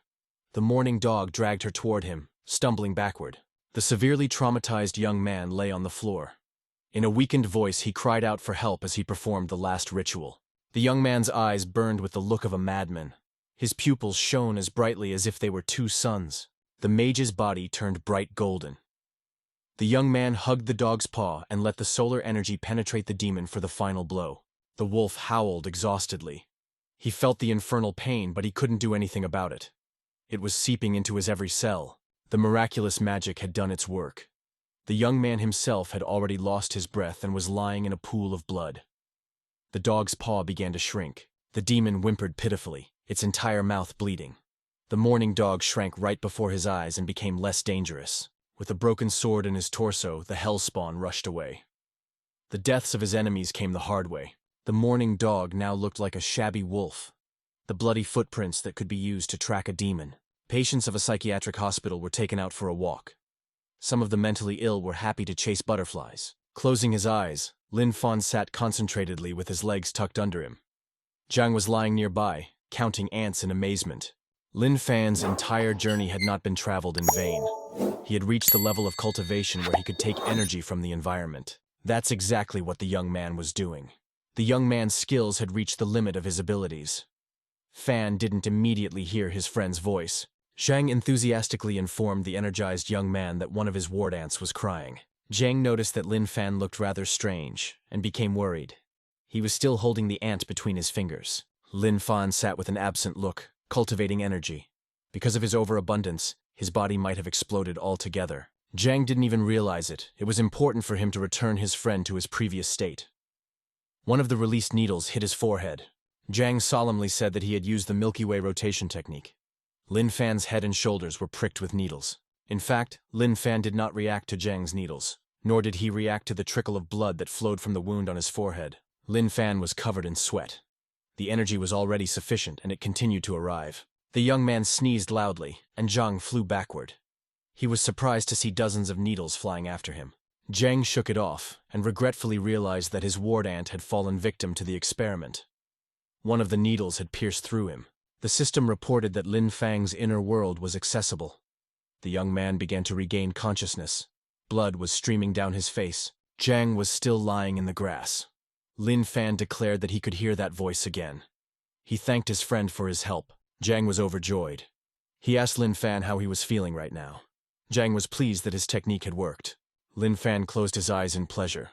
Speaker 1: The mourning dog dragged her toward him, stumbling backward. The severely traumatized young man lay on the floor. In a weakened voice, he cried out for help as he performed the last ritual. The young man's eyes burned with the look of a madman. His pupils shone as brightly as if they were 2 suns. The mage's body turned bright golden. The young man hugged the dog's paw and let the solar energy penetrate the demon for the final blow. The wolf howled exhaustedly. He felt the infernal pain, but he couldn't do anything about it. It was seeping into his every cell. The miraculous magic had done its work. The young man himself had already lost his breath and was lying in a pool of blood. The dog's paw began to shrink. The demon whimpered pitifully, its entire mouth bleeding. The mourning dog shrank right before his eyes and became less dangerous. With a broken sword in his torso, the hellspawn rushed away. The deaths of his enemies came the hard way. The mourning dog now looked like a shabby wolf. The bloody footprints that could be used to track a demon. Patients of a psychiatric hospital were taken out for a walk. Some of the mentally ill were happy to chase butterflies. Closing his eyes, Lin Fan sat concentratedly with his legs tucked under him. Zhang was lying nearby, counting ants in amazement. Lin Fan's entire journey had not been traveled in vain. He had reached the level of cultivation where he could take energy from the environment. That's exactly what the young man was doing. The young man's skills had reached the limit of his abilities. Fan didn't immediately hear his friend's voice. Zhang enthusiastically informed the energized young man that one of his ward ants was crying. Jiang noticed that Lin Fan looked rather strange and became worried. He was still holding the ant between his fingers. Lin Fan sat with an absent look, cultivating energy. Because of his overabundance, his body might have exploded altogether. Jiang didn't even realize it. It was important for him to return his friend to his previous state. One of the released needles hit his forehead. Jiang solemnly said that he had used the Milky Way rotation technique. Lin Fan's head and shoulders were pricked with needles. In fact, Lin Fan did not react to Jiang's needles, nor did he react to the trickle of blood that flowed from the wound on his forehead. Lin Fan was covered in sweat. The energy was already sufficient, and it continued to arrive. The young man sneezed loudly, and Jiang flew backward. He was surprised to see dozens of needles flying after him. Jiang shook it off, and regretfully realized that his ward ant had fallen victim to the experiment. One of the needles had pierced through him. The system reported that Lin Fang's inner world was accessible. The young man began to regain consciousness. Blood was streaming down his face. Jiang was still lying in the grass. Lin Fan declared that he could hear that voice again. He thanked his friend for his help. Jiang was overjoyed. He asked Lin Fan how he was feeling right now. Jiang was pleased that his technique had worked. Lin Fan closed his eyes in pleasure.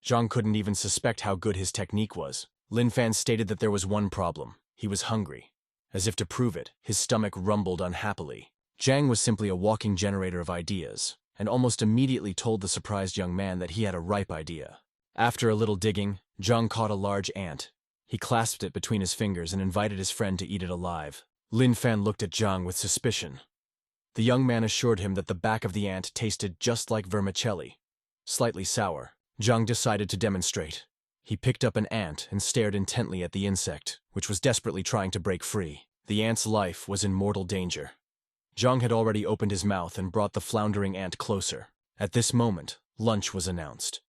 Speaker 1: Jiang couldn't even suspect how good his technique was. Lin Fan stated that there was one problem. He was hungry. As if to prove it, his stomach rumbled unhappily. Jiang was simply a walking generator of ideas, and almost immediately told the surprised young man that he had a ripe idea. After a little digging, Jiang caught a large ant. He clasped it between his fingers and invited his friend to eat it alive. Lin Fan looked at Jiang with suspicion. The young man assured him that the back of the ant tasted just like vermicelli, slightly sour. Jiang decided to demonstrate. He picked up an ant and stared intently at the insect, which was desperately trying to break free. The ant's life was in mortal danger. Jiang had already opened his mouth and brought the floundering ant closer. At this moment, lunch was announced.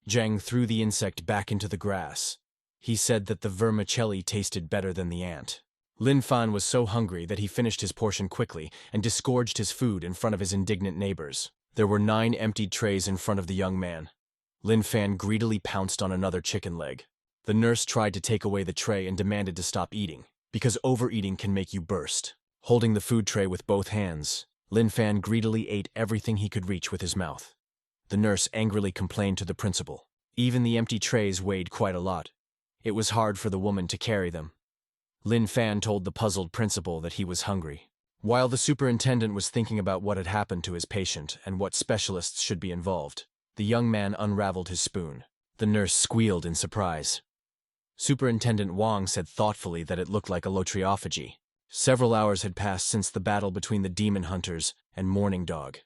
Speaker 1: Jiang threw the insect back into the grass. He said that the vermicelli tasted better than the ant. Lin Fan was so hungry that he finished his portion quickly and disgorged his food in front of his indignant neighbors. There were 9 emptied trays in front of the young man. Lin Fan greedily pounced on another chicken leg. The nurse tried to take away the tray and demanded to stop eating, because overeating can make you burst. Holding the food tray with both hands, Lin Fan greedily ate everything he could reach with his mouth. The nurse angrily complained to the principal. Even the empty trays weighed quite a lot. It was hard for the woman to carry them. Lin Fan told the puzzled principal that he was hungry. While the superintendent was thinking about what had happened to his patient and what specialists should be involved, the young man unraveled his spoon. The nurse squealed in surprise. Superintendent Wang said thoughtfully that it looked like a lotriophagy. Several hours had passed since the battle between the demon hunters and Morning Dog.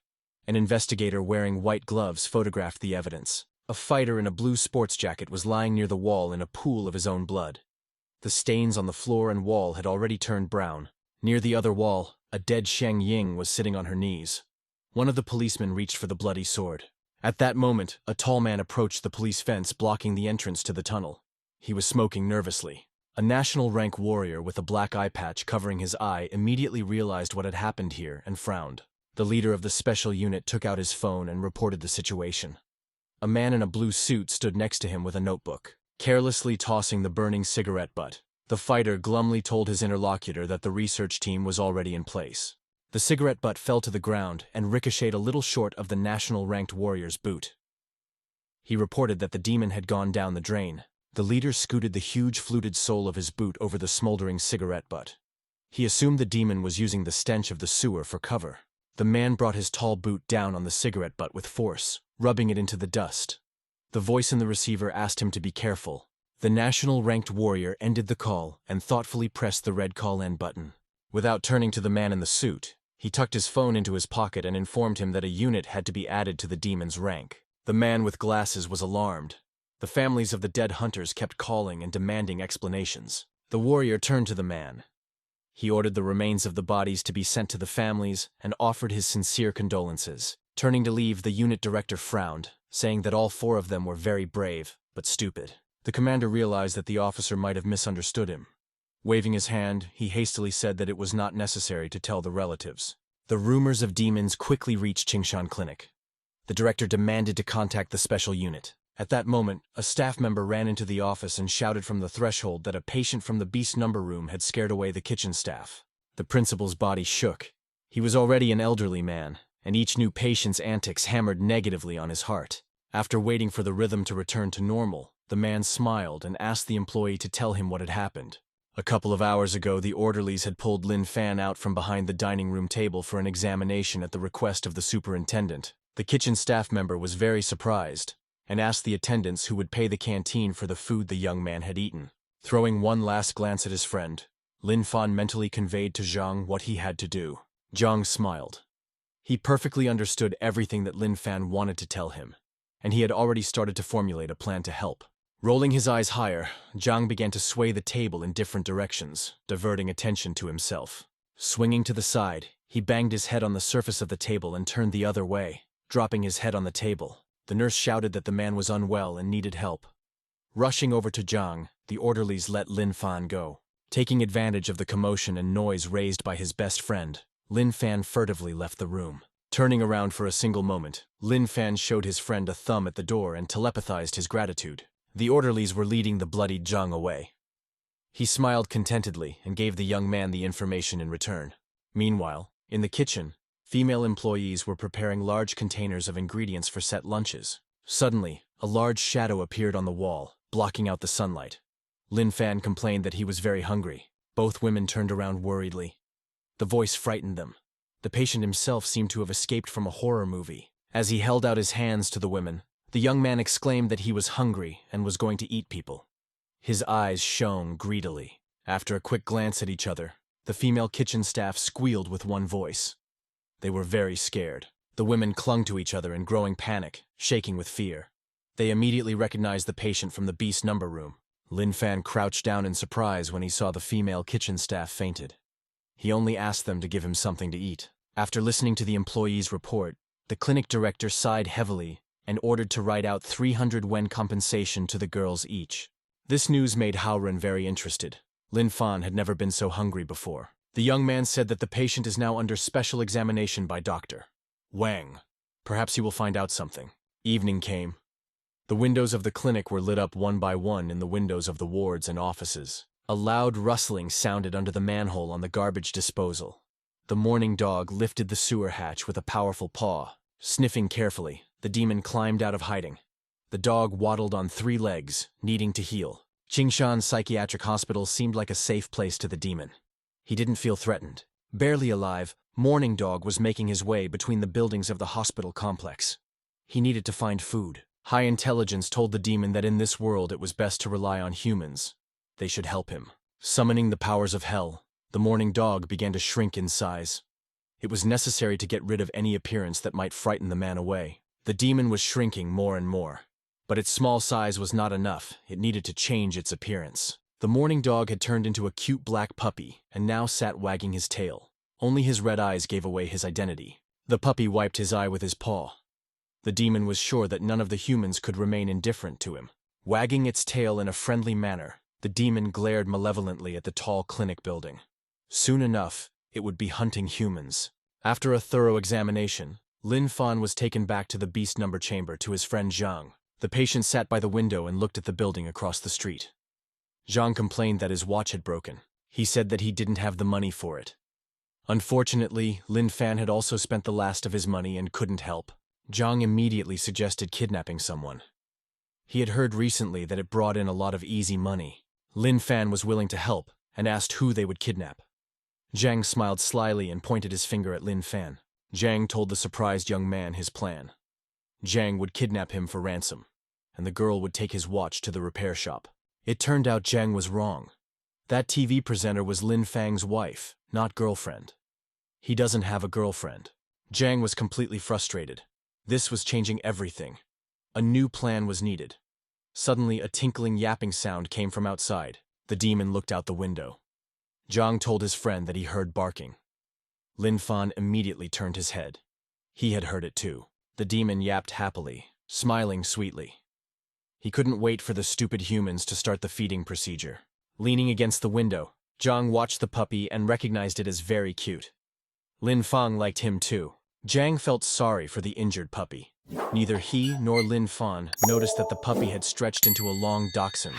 Speaker 1: An investigator wearing white gloves photographed the evidence. A fighter in a blue sports jacket was lying near the wall in a pool of his own blood. The stains on the floor and wall had already turned brown. Near the other wall, a dead Sheng Ying was sitting on her knees. One of the policemen reached for the bloody sword. At that moment, a tall man approached the police fence blocking the entrance to the tunnel. He was smoking nervously. A national rank warrior with a black eye patch covering his eye immediately realized what had happened here and frowned. The leader of the special unit took out his phone and reported the situation. A man in a blue suit stood next to him with a notebook, carelessly tossing the burning cigarette butt. The fighter glumly told his interlocutor that the research team was already in place. The cigarette butt fell to the ground and ricocheted a little short of the national ranked warrior's boot. He reported that the demon had gone down the drain. The leader scooted the huge fluted sole of his boot over the smoldering cigarette butt. He assumed the demon was using the stench of the sewer for cover. The man brought his tall boot down on the cigarette butt with force, rubbing it into the dust. The voice in the receiver asked him to be careful. The national ranked warrior ended the call and thoughtfully pressed the red call end button. Without turning to the man in the suit, he tucked his phone into his pocket and informed him that a unit had to be added to the demon's rank. The man with glasses was alarmed. The families of the dead hunters kept calling and demanding explanations. The warrior turned to the man. He ordered the remains of the bodies to be sent to the families and offered his sincere condolences. Turning to leave, the unit director frowned, saying that all 4 of them were very brave, but stupid. The commander realized that the officer might have misunderstood him. Waving his hand, he hastily said that it was not necessary to tell the relatives. The rumors of demons quickly reached Qingshan Clinic. The director demanded to contact the special unit. At that moment, a staff member ran into the office and shouted from the threshold that a patient from the beast number room had scared away the kitchen staff. The principal's body shook. He was already an elderly man, and each new patient's antics hammered negatively on his heart. After waiting for the rhythm to return to normal, the man smiled and asked the employee to tell him what had happened. A couple of hours ago, the orderlies had pulled Lin Fan out from behind the dining room table for an examination at the request of the superintendent. The kitchen staff member was very surprised and asked the attendants who would pay the canteen for the food the young man had eaten. Throwing one last glance at his friend, Lin Fan mentally conveyed to Zhang what he had to do. Zhang smiled. He perfectly understood everything that Lin Fan wanted to tell him, and he had already started to formulate a plan to help. Rolling his eyes higher, Zhang began to sway the table in different directions, diverting attention to himself. Swinging to the side, he banged his head on the surface of the table and turned the other way, dropping his head on the table. The nurse shouted that the man was unwell and needed help. Rushing over to Zhang, the orderlies let Lin Fan go. Taking advantage of the commotion and noise raised by his best friend, Lin Fan furtively left the room. Turning around for a single moment, Lin Fan showed his friend a thumb at the door and telepathized his gratitude. The orderlies were leading the bloodied Zhang away. He smiled contentedly and gave the young man the information in return. Meanwhile, in the kitchen, female employees were preparing large containers of ingredients for set lunches. Suddenly, a large shadow appeared on the wall, blocking out the sunlight. Lin Fan complained that he was very hungry. Both women turned around worriedly. The voice frightened them. The patient himself seemed to have escaped from a horror movie. As he held out his hands to the women, the young man exclaimed that he was hungry and was going to eat people. His eyes shone greedily. After a quick glance at each other, the female kitchen staff squealed with one voice. They were very scared. The women clung to each other in growing panic, shaking with fear. They immediately recognized the patient from the beast number room. Lin Fan crouched down in surprise when he saw the female kitchen staff fainted. He only asked them to give him something to eat. After listening to the employee's report, the clinic director sighed heavily and ordered to write out 300 wen compensation to the girls each. This news made Haoren very interested. Lin Fan had never been so hungry before. The young man said that the patient is now under special examination by Dr. Wang. Perhaps he will find out something. Evening came. The windows of the clinic were lit up one by one in the windows of the wards and offices. A loud rustling sounded under the manhole on the garbage disposal. The mourning dog lifted the sewer hatch with a powerful paw. Sniffing carefully, the demon climbed out of hiding. The dog waddled on 3 legs, needing to heal. Qingshan Psychiatric Hospital seemed like a safe place to the demon. He didn't feel threatened. Barely alive, Mourning Dog was making his way between the buildings of the hospital complex. He needed to find food. High intelligence told the demon that in this world it was best to rely on humans. They should help him. Summoning the powers of hell, the Mourning Dog began to shrink in size. It was necessary to get rid of any appearance that might frighten the man away. The demon was shrinking more and more. But its small size was not enough. It needed to change its appearance. The Mourning Dog had turned into a cute black puppy and now sat wagging his tail. Only his red eyes gave away his identity. The puppy wiped his eye with his paw. The demon was sure that none of the humans could remain indifferent to him. Wagging its tail in a friendly manner, the demon glared malevolently at the tall clinic building. Soon enough, it would be hunting humans. After a thorough examination, Lin Fan was taken back to the beast number chamber to his friend Zhang. The patient sat by the window and looked at the building across the street. Zhang complained that his watch had broken. He said that he didn't have the money for it. Unfortunately, Lin Fan had also spent the last of his money and couldn't help. Zhang immediately suggested kidnapping someone. He had heard recently that it brought in a lot of easy money. Lin Fan was willing to help and asked who they would kidnap. Zhang smiled slyly and pointed his finger at Lin Fan. Zhang told the surprised young man his plan. Zhang would kidnap him for ransom, and the girl would take his watch to the repair shop. It turned out Zhang was wrong. That TV presenter was Lin Fang's wife, not girlfriend. He doesn't have a girlfriend. Zhang was completely frustrated. This was changing everything. A new plan was needed. Suddenly, a tinkling yapping sound came from outside. The demon looked out the window. Zhang told his friend that he heard barking. Lin Fan immediately turned his head. He had heard it too. The demon yapped happily, smiling sweetly. He couldn't wait for the stupid humans to start the feeding procedure. Leaning against the window, Zhang watched the puppy and recognized it as very cute. Lin Fan liked him too. Zhang felt sorry for the injured puppy. Neither he nor Lin Fan noticed that the puppy had stretched into a long dachshund.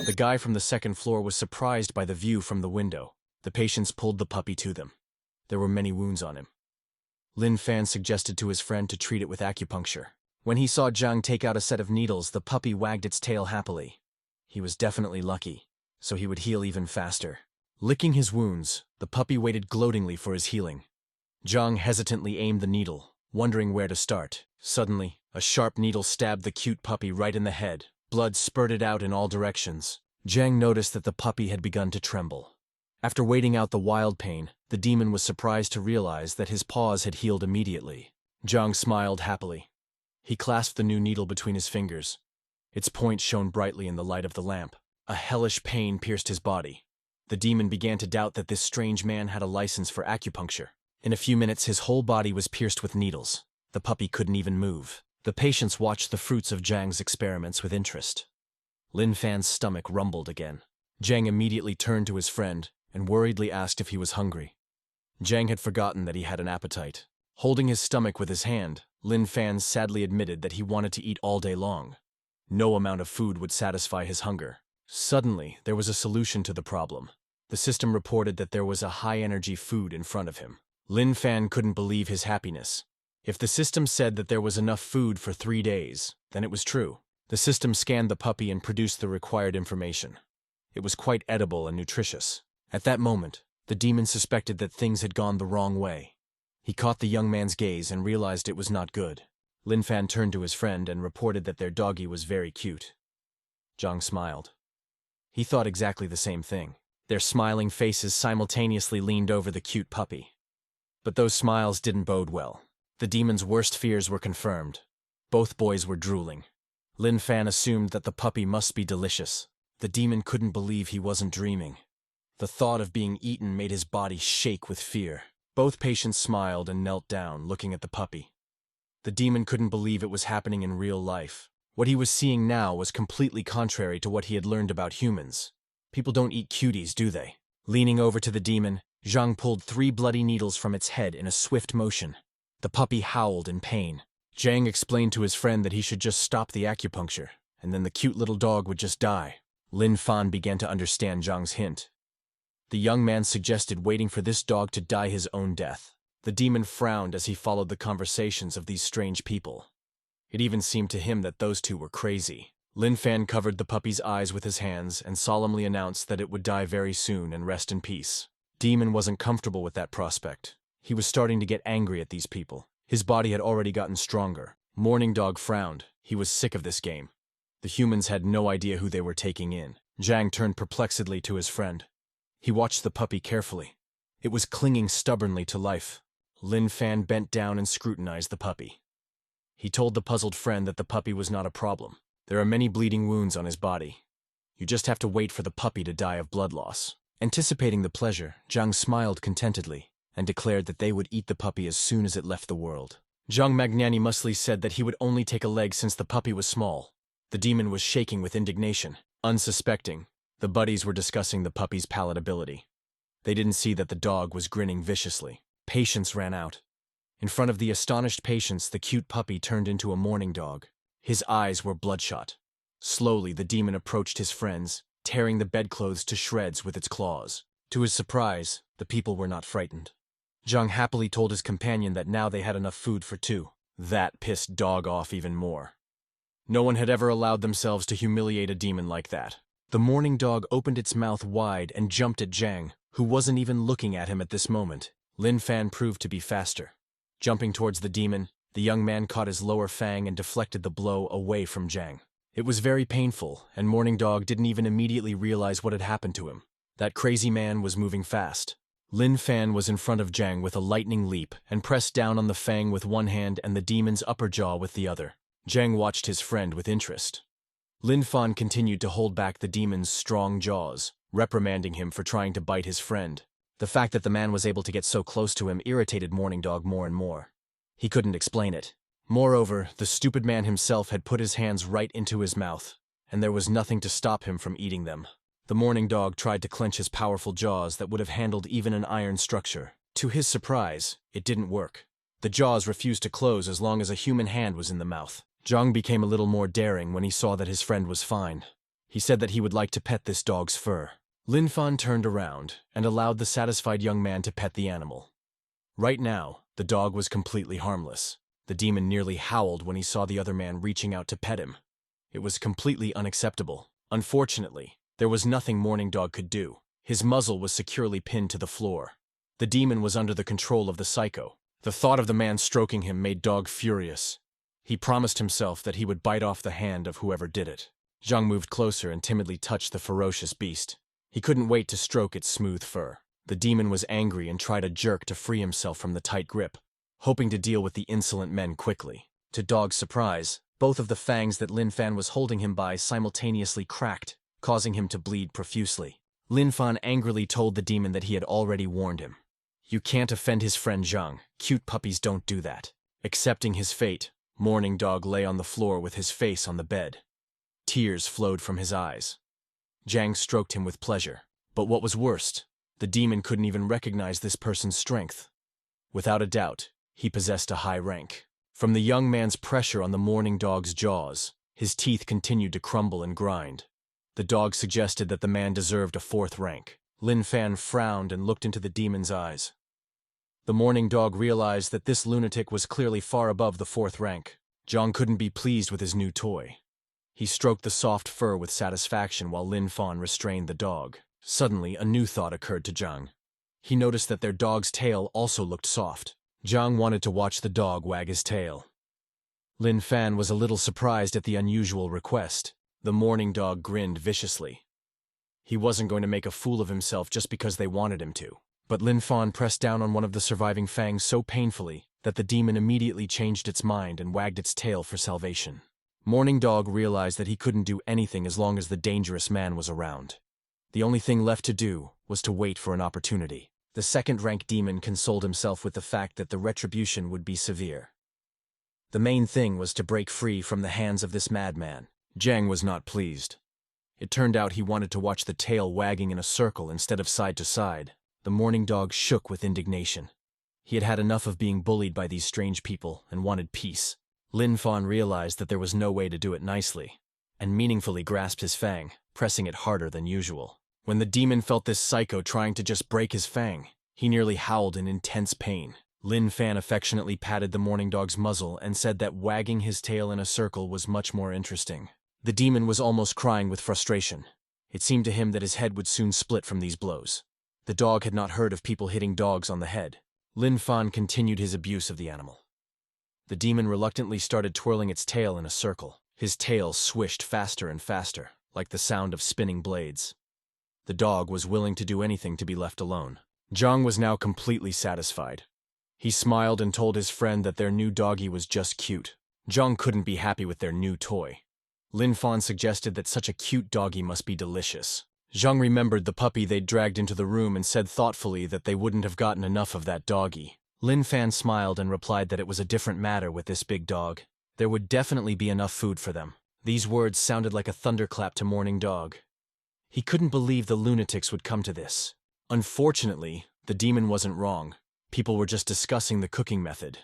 Speaker 1: The guy from the second floor was surprised by the view from the window. The patients pulled the puppy to them. There were many wounds on him. Lin Fan suggested to his friend to treat it with acupuncture. When he saw Zhang take out a set of needles, the puppy wagged its tail happily. He was definitely lucky, so he would heal even faster. Licking his wounds, the puppy waited gloatingly for his healing. Zhang hesitantly aimed the needle, wondering where to start. Suddenly, a sharp needle stabbed the cute puppy right in the head. Blood spurted out in all directions. Zhang noticed that the puppy had begun to tremble. After waiting out the wild pain, the demon was surprised to realize that his paws had healed immediately. Zhang smiled happily. He clasped the new needle between his fingers. Its point shone brightly in the light of the lamp. A hellish pain pierced his body. The demon began to doubt that this strange man had a license for acupuncture. In a few minutes, his whole body was pierced with needles. The puppy couldn't even move. The patients watched the fruits of Zhang's experiments with interest. Lin Fan's stomach rumbled again. Zhang immediately turned to his friend and worriedly asked if he was hungry. Zhang had forgotten that he had an appetite. Holding his stomach with his hand, Lin Fan sadly admitted that he wanted to eat all day long. No amount of food would satisfy his hunger. Suddenly, there was a solution to the problem. The system reported that there was a high-energy food in front of him. Lin Fan couldn't believe his happiness. If the system said that there was enough food for 3 days, then it was true. The system scanned the puppy and produced the required information. It was quite edible and nutritious. At that moment, the demon suspected that things had gone the wrong way. He caught the young man's gaze and realized it was not good. Lin Fan turned to his friend and reported that their doggy was very cute. Zhang smiled. He thought exactly the same thing. Their smiling faces simultaneously leaned over the cute puppy. But those smiles didn't bode well. The demon's worst fears were confirmed. Both boys were drooling. Lin Fan assumed that the puppy must be delicious. The demon couldn't believe he wasn't dreaming. The thought of being eaten made his body shake with fear. Both patients smiled and knelt down, looking at the puppy. The demon couldn't believe it was happening in real life. What he was seeing now was completely contrary to what he had learned about humans. People don't eat cuties, do they? Leaning over to the demon, Zhang pulled 3 bloody needles from its head in a swift motion. The puppy howled in pain. Zhang explained to his friend that he should just stop the acupuncture, and then the cute little dog would just die. Lin Fan began to understand Zhang's hint. The young man suggested waiting for this dog to die his own death. The demon frowned as he followed the conversations of these strange people. It even seemed to him that those two were crazy. Lin Fan covered the puppy's eyes with his hands and solemnly announced that it would die very soon and rest in peace. Demon wasn't comfortable with that prospect. He was starting to get angry at these people. His body had already gotten stronger. Morning Dog frowned. He was sick of this game. The humans had no idea who they were taking in. Zhang turned perplexedly to his friend. He watched the puppy carefully. It was clinging stubbornly to life. Lin Fan bent down and scrutinized the puppy. He told the puzzled friend that the puppy was not a problem. There are many bleeding wounds on his body. You just have to wait for the puppy to die of blood loss. Anticipating the pleasure, Zhang smiled contentedly and declared that they would eat the puppy as soon as it left the world. Zhang magnanimously said that he would only take a leg since the puppy was small. The demon was shaking with indignation. Unsuspecting, the buddies were discussing the puppy's palatability. They didn't see that the dog was grinning viciously. Patience ran out. In front of the astonished patients, the cute puppy turned into a mourning dog. His eyes were bloodshot. Slowly, the demon approached his friends, tearing the bedclothes to shreds with its claws. To his surprise, the people were not frightened. Zhang happily told his companion that now they had enough food for 2. That pissed Dog off even more. No one had ever allowed themselves to humiliate a demon like that. The mourning dog opened its mouth wide and jumped at Zhang, who wasn't even looking at him at this moment. Lin Fan proved to be faster. Jumping towards the demon, the young man caught his lower fang and deflected the blow away from Zhang. It was very painful, and Mourning Dog didn't even immediately realize what had happened to him. That crazy man was moving fast. Lin Fan was in front of Zhang with a lightning leap and pressed down on the fang with one hand and the demon's upper jaw with the other. Zhang watched his friend with interest. Lin Fan continued to hold back the demon's strong jaws, reprimanding him for trying to bite his friend. The fact that the man was able to get so close to him irritated Mourning Dog more and more. He couldn't explain it. Moreover, the stupid man himself had put his hands right into his mouth, and there was nothing to stop him from eating them. The Mourning Dog tried to clench his powerful jaws that would have handled even an iron structure. To his surprise, it didn't work. The jaws refused to close as long as a human hand was in the mouth. Zhang became a little more daring when he saw that his friend was fine. He said that he would like to pet this dog's fur. Lin Fan turned around and allowed the satisfied young man to pet the animal. Right now, the dog was completely harmless. The demon nearly howled when he saw the other man reaching out to pet him. It was completely unacceptable. Unfortunately, there was nothing Morning Dog could do. His muzzle was securely pinned to the floor. The demon was under the control of the psycho. The thought of the man stroking him made Dog furious. He promised himself that he would bite off the hand of whoever did it. Zhang moved closer and timidly touched the ferocious beast. He couldn't wait to stroke its smooth fur. The demon was angry and tried a jerk to free himself from the tight grip, hoping to deal with the insolent men quickly. To Dog's surprise, both of the fangs that Lin Fan was holding him by simultaneously cracked, causing him to bleed profusely. Lin Fan angrily told the demon that he had already warned him. You can't offend his friend Zhang. Cute puppies don't do that. Accepting his fate, Morning Dog lay on the floor with his face on the bed. Tears flowed from his eyes. Zhang stroked him with pleasure. But what was worst, the demon couldn't even recognize this person's strength. Without a doubt, he possessed a high rank. From the young man's pressure on the Morning Dog's jaws, his teeth continued to crumble and grind. The dog suggested that the man deserved a 4th rank. Lin Fan frowned and looked into the demon's eyes. The Morning Dog realized that this lunatic was clearly far above the 4th rank. Zhang couldn't be pleased with his new toy. He stroked the soft fur with satisfaction while Lin Fan restrained the dog. Suddenly, a new thought occurred to Zhang. He noticed that their dog's tail also looked soft. Zhang wanted to watch the dog wag his tail. Lin Fan was a little surprised at the unusual request. The Morning Dog grinned viciously. He wasn't going to make a fool of himself just because they wanted him to. But Lin Fan pressed down on one of the surviving fangs so painfully that the demon immediately changed its mind and wagged its tail for salvation. Morning Dog realized that he couldn't do anything as long as the dangerous man was around. The only thing left to do was to wait for an opportunity. The 2nd-rank demon consoled himself with the fact that the retribution would be severe. The main thing was to break free from the hands of this madman. Zhang was not pleased. It turned out he wanted to watch the tail wagging in a circle instead of side to side. The Morning Dog shook with indignation. He had had enough of being bullied by these strange people and wanted peace. Lin Fan realized that there was no way to do it nicely, and meaningfully grasped his fang, pressing it harder than usual. When the demon felt this psycho trying to just break his fang, he nearly howled in intense pain. Lin Fan affectionately patted the Morning Dog's muzzle and said that wagging his tail in a circle was much more interesting. The demon was almost crying with frustration. It seemed to him that his head would soon split from these blows. The dog had not heard of people hitting dogs on the head. Lin Fan continued his abuse of the animal. The demon reluctantly started twirling its tail in a circle. His tail swished faster and faster, like the sound of spinning blades. The dog was willing to do anything to be left alone. Zhang was now completely satisfied. He smiled and told his friend that their new doggy was just cute. Zhang couldn't be happy with their new toy. Lin Fan suggested that such a cute doggy must be delicious. Zhang remembered the puppy they'd dragged into the room and said thoughtfully that they wouldn't have gotten enough of that doggy. Lin Fan smiled and replied that it was a different matter with this big dog. There would definitely be enough food for them. These words sounded like a thunderclap to Morning Dog. He couldn't believe the lunatics would come to this. Unfortunately, the demon wasn't wrong. People were just discussing the cooking method.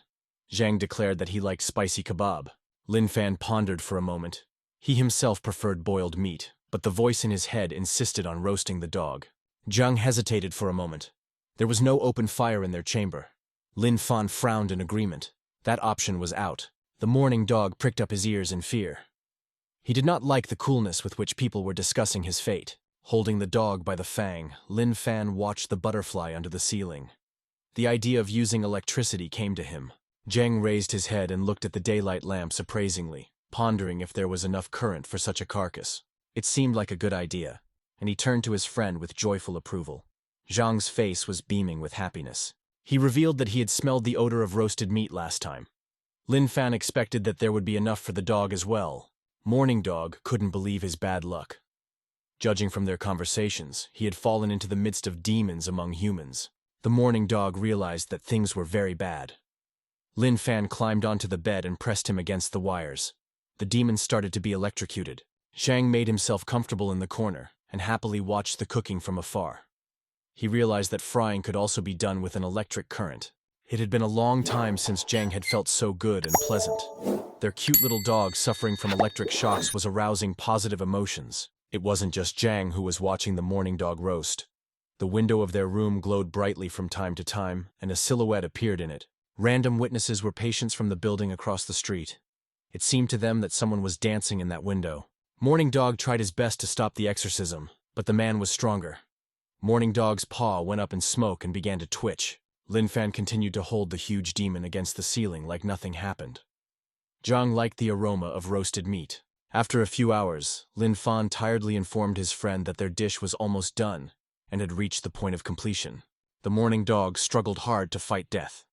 Speaker 1: Zhang declared that he liked spicy kebab. Lin Fan pondered for a moment. He himself preferred boiled meat, but the voice in his head insisted on roasting the dog. Zhang hesitated for a moment. There was no open fire in their chamber. Lin Fan frowned in agreement. That option was out. The Morning Dog pricked up his ears in fear. He did not like the coolness with which people were discussing his fate. Holding the dog by the fang, Lin Fan watched the butterfly under the ceiling. The idea of using electricity came to him. Zhang raised his head and looked at the daylight lamps appraisingly, pondering if there was enough current for such a carcass. It seemed like a good idea, and he turned to his friend with joyful approval. Zhang's face was beaming with happiness. He revealed that he had smelled the odor of roasted meat last time. Lin Fan expected that there would be enough for the dog as well. Morning Dog couldn't believe his bad luck. Judging from their conversations, he had fallen into the midst of demons among humans. The Morning Dog realized that things were very bad. Lin Fan climbed onto the bed and pressed him against the wires. The demon started to be electrocuted. Zhang made himself comfortable in the corner and happily watched the cooking from afar. He realized that frying could also be done with an electric current. It had been a long time since Zhang had felt so good and pleasant. Their cute little dog suffering from electric shocks was arousing positive emotions. It wasn't just Zhang who was watching the Morning Dog roast. The window of their room glowed brightly from time to time, and a silhouette appeared in it. Random witnesses were patients from the building across the street. It seemed to them that someone was dancing in that window. Morning Dog tried his best to stop the exorcism, but the man was stronger. Morning Dog's paw went up in smoke and began to twitch. Lin Fan continued to hold the huge demon against the ceiling like nothing happened. Zhang liked the aroma of roasted meat. After a few hours, Lin Fan tiredly informed his friend that their dish was almost done and had reached the point of completion. The Morning Dog struggled hard to fight death.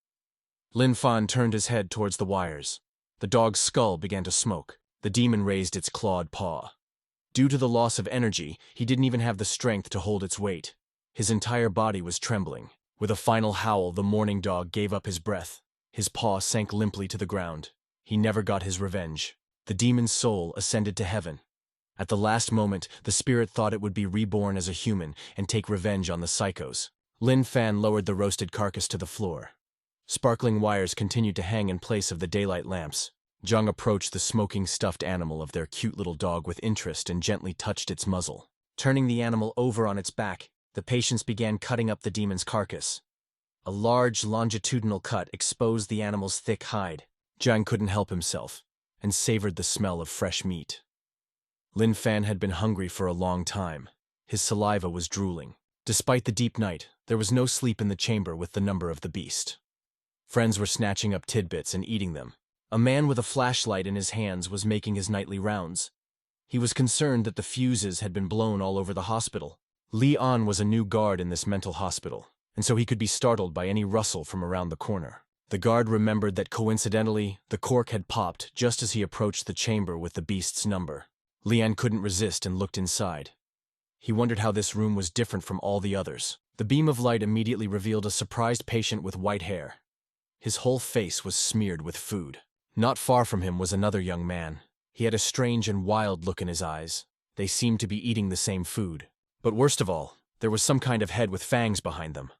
Speaker 1: Lin Fan turned his head towards the wires. The dog's skull began to smoke. The demon raised its clawed paw. Due to the loss of energy, he didn't even have the strength to hold its weight. His entire body was trembling. With a final howl, the Morning Dog gave up his breath. His paw sank limply to the ground. He never got his revenge. The demon's soul ascended to heaven. At the last moment, the spirit thought it would be reborn as a human and take revenge on the psychos. Lin Fan lowered the roasted carcass to the floor. Sparkling wires continued to hang in place of the daylight lamps. Zhang approached the smoking stuffed animal of their cute little dog with interest and gently touched its muzzle. Turning the animal over on its back, the patients began cutting up the demon's carcass. A large longitudinal cut exposed the animal's thick hide. Zhang couldn't help himself and savored the smell of fresh meat. Lin Fan had been hungry for a long time. His saliva was drooling. Despite the deep night, there was no sleep in the chamber with the number of the beast. Friends were snatching up tidbits and eating them. A man with a flashlight in his hands was making his nightly rounds. He was concerned that the fuses had been blown all over the hospital. Lynn was a new guard in this mental hospital, and so he could be startled by any rustle from around the corner. The guard remembered that coincidentally, the cork had popped just as he approached the chamber with the beast's number. Lynn couldn't resist and looked inside. He wondered how this room was different from all the others. The beam of light immediately revealed a surprised patient with white hair. His whole face was smeared with food. Not far from him was another young man. He had a strange and wild look in his eyes. They seemed to be eating the same food. But worst of all, there was some kind of head with fangs behind them.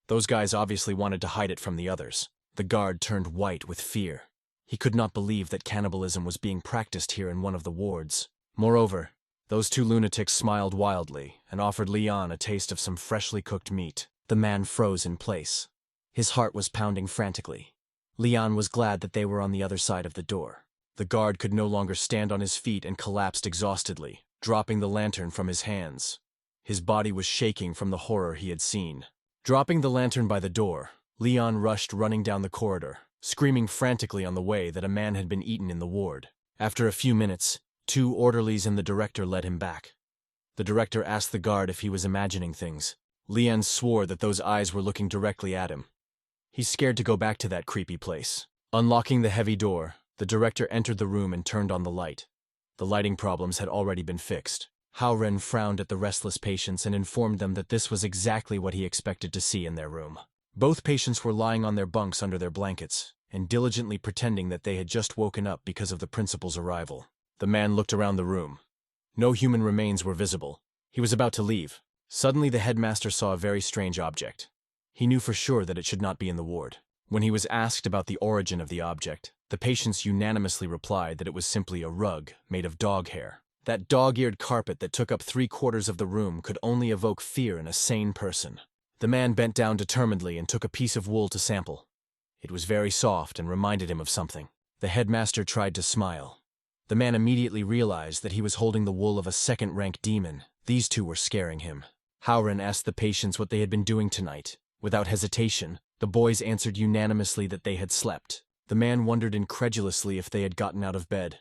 Speaker 1: Those guys obviously wanted to hide it from the others. The guard turned white with fear. He could not believe that cannibalism was being practiced here in one of the wards. Moreover, those two lunatics smiled wildly and offered Lynn a taste of some freshly cooked meat. The man froze in place. His heart was pounding frantically. Lynn was glad that they were on the other side of the door. The guard could no longer stand on his feet and collapsed exhaustedly, dropping the lantern from his hands. His body was shaking from the horror he had seen. Dropping the lantern by the door, Lynn rushed running down the corridor, screaming frantically on the way that a man had been eaten in the ward. After a few minutes, 2 orderlies and the director led him back. The director asked the guard if he was imagining things. Lynn swore that those eyes were looking directly at him. He's scared to go back to that creepy place. Unlocking the heavy door, the director entered the room and turned on the light. The lighting problems had already been fixed. Haoren frowned at the restless patients and informed them that this was exactly what he expected to see in their room. Both patients were lying on their bunks under their blankets and diligently pretending that they had just woken up because of the principal's arrival. The man looked around the room. No human remains were visible. He was about to leave. Suddenly the headmaster saw a very strange object. He knew for sure that it should not be in the ward. When he was asked about the origin of the object, the patients unanimously replied that it was simply a rug made of dog hair. That dog-eared carpet that took up 3/4 of the room could only evoke fear in a sane person. The man bent down determinedly and took a piece of wool to sample. It was very soft and reminded him of something. The headmaster tried to smile. The man immediately realized that he was holding the wool of a second-rank demon. These two were scaring him. Haoren asked the patients what they had been doing tonight. Without hesitation, the boys answered unanimously that they had slept. The man wondered incredulously if they had gotten out of bed.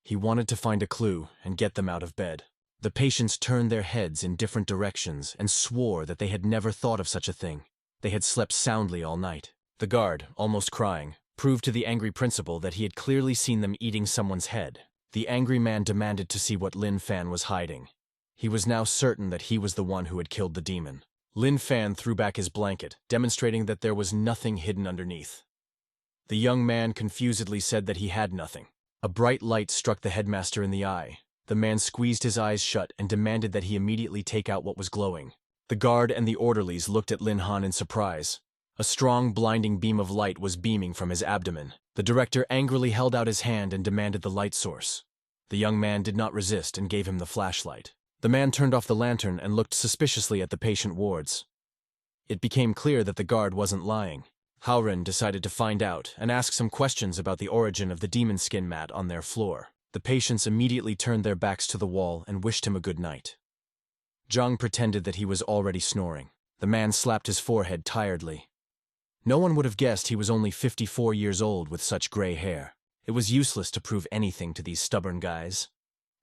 Speaker 1: He wanted to find a clue and get them out of bed. The patients turned their heads in different directions and swore that they had never thought of such a thing. They had slept soundly all night. The guard, almost crying, proved to the angry principal that he had clearly seen them eating someone's head. The angry man demanded to see what Lin Fan was hiding. He was now certain that he was the one who had killed the demon. Lin Fan threw back his blanket, demonstrating that there was nothing hidden underneath. The young man confusedly said that he had nothing. A bright light struck the headmaster in the eye. The man squeezed his eyes shut and demanded that he immediately take out what was glowing. The guard and the orderlies looked at Lin Han in surprise. A strong, blinding beam of light was beaming from his abdomen. The director angrily held out his hand and demanded the light source. The young man did not resist and gave him the flashlight. The man turned off the lantern and looked suspiciously at the patient wards. It became clear that the guard wasn't lying. Howren decided to find out and ask some questions about the origin of the demon skin mat on their floor. The patients immediately turned their backs to the wall and wished him a good night. Zhang pretended that he was already snoring. The man slapped his forehead tiredly. No one would have guessed he was only 54 years old with such gray hair. It was useless to prove anything to these stubborn guys.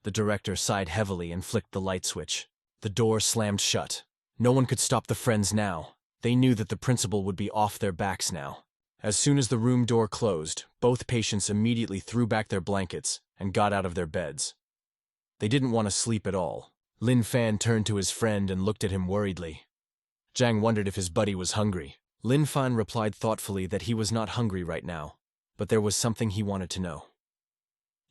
Speaker 1: The director sighed heavily and flicked the light switch. The door slammed shut. No one could stop the friends now. They knew that the principal would be off their backs now. As soon as the room door closed, both patients immediately threw back their blankets and got out of their beds. They didn't want to sleep at all. Lin Fan turned to his friend and looked at him worriedly. Zhang wondered if his buddy was hungry. Lin Fan replied thoughtfully that he was not hungry right now, but there was something he wanted to know.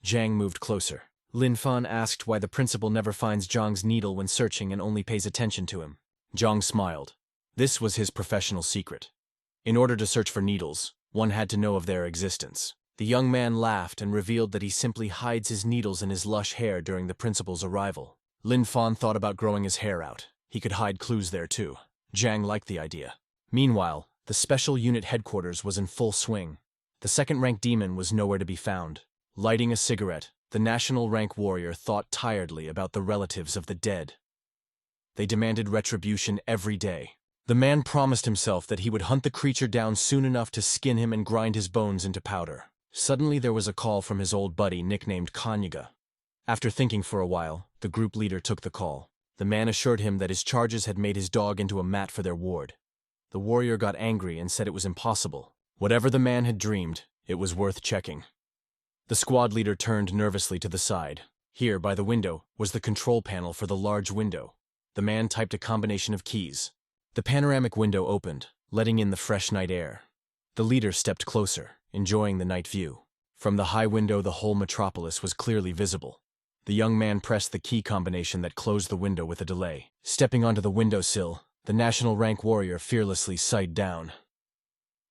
Speaker 1: Zhang moved closer. Lin Fan asked why the principal never finds Zhang's needle when searching and only pays attention to him. Zhang smiled. This was his professional secret. In order to search for needles, one had to know of their existence. The young man laughed and revealed that he simply hides his needles in his lush hair during the principal's arrival. Lin Fan thought about growing his hair out. He could hide clues there too. Zhang liked the idea. Meanwhile, the special unit headquarters was in full swing. The second-rank demon was nowhere to be found. Lighting a cigarette, the national rank warrior thought tiredly about the relatives of the dead. They demanded retribution every day. The man promised himself that he would hunt the creature down soon enough to skin him and grind his bones into powder. Suddenly there was a call from his old buddy nicknamed Kanyaga. After thinking for a while, the group leader took the call. The man assured him that his charges had made his dog into a mat for their ward. The warrior got angry and said it was impossible. Whatever the man had dreamed, it was worth checking. The squad leader turned nervously to the side. Here, by the window, was the control panel for the large window. The man typed a combination of keys. The panoramic window opened, letting in the fresh night air. The leader stepped closer, enjoying the night view. From the high window, the whole metropolis was clearly visible. The young man pressed the key combination that closed the window with a delay. Stepping onto the windowsill, the national rank warrior fearlessly sighed down.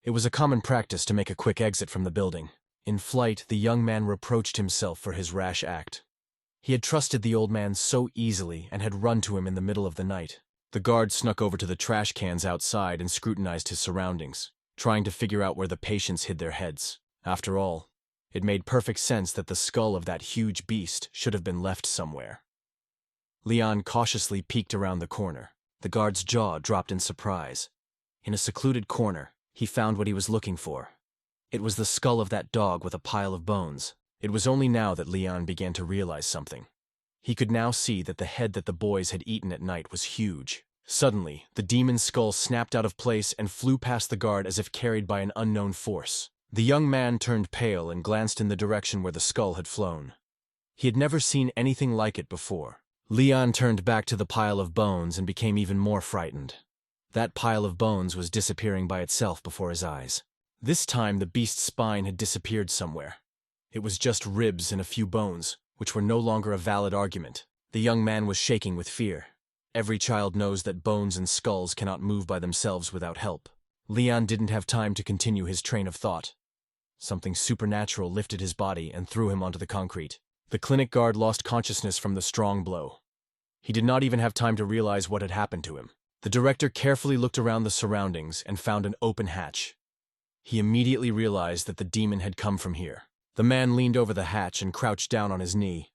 Speaker 1: It was a common practice to make a quick exit from the building. In flight, the young man reproached himself for his rash act. He had trusted the old man so easily and had run to him in the middle of the night. The guard snuck over to the trash cans outside and scrutinized his surroundings, trying to figure out where the patients hid their heads. After all, it made perfect sense that the skull of that huge beast should have been left somewhere. Leon cautiously peeked around the corner. The guard's jaw dropped in surprise. In a secluded corner, he found what he was looking for. It was the skull of that dog with a pile of bones. It was only now that Leon began to realize something. He could now see that the head that the boys had eaten at night was huge. Suddenly, the demon's skull snapped out of place and flew past the guard as if carried by an unknown force. The young man turned pale and glanced in the direction where the skull had flown. He had never seen anything like it before. Leon turned back to the pile of bones and became even more frightened. That pile of bones was disappearing by itself before his eyes. This time the beast's spine had disappeared somewhere. It was just ribs and a few bones, which were no longer a valid argument. The young man was shaking with fear. Every child knows that bones and skulls cannot move by themselves without help. Leon didn't have time to continue his train of thought. Something supernatural lifted his body and threw him onto the concrete. The clinic guard lost consciousness from the strong blow. He did not even have time to realize what had happened to him. The director carefully looked around the surroundings and found an open hatch. He immediately realized that the demon had come from here. The man leaned over the hatch and crouched down on his knee.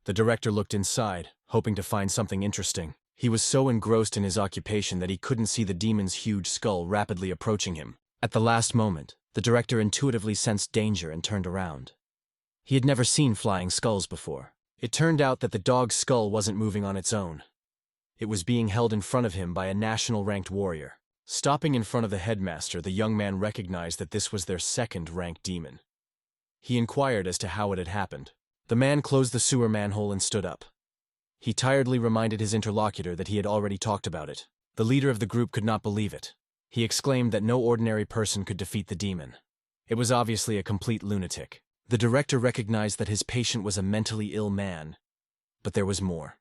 Speaker 1: The director looked inside, hoping to find something interesting. He was so engrossed in his occupation that he couldn't see the demon's huge skull rapidly approaching him. At the last moment, the director intuitively sensed danger and turned around. He had never seen flying skulls before. It turned out that the dog's skull wasn't moving on its own. It was being held in front of him by a national-ranked warrior. Stopping in front of the headmaster, the young man recognized that this was their second-ranked demon. He inquired as to how it had happened. The man closed the sewer manhole and stood up. He tiredly reminded his interlocutor that he had already talked about it. The leader of the group could not believe it. He exclaimed that no ordinary person could defeat the demon. It was obviously a complete lunatic. The director recognized that his patient was a mentally ill man. But there was more.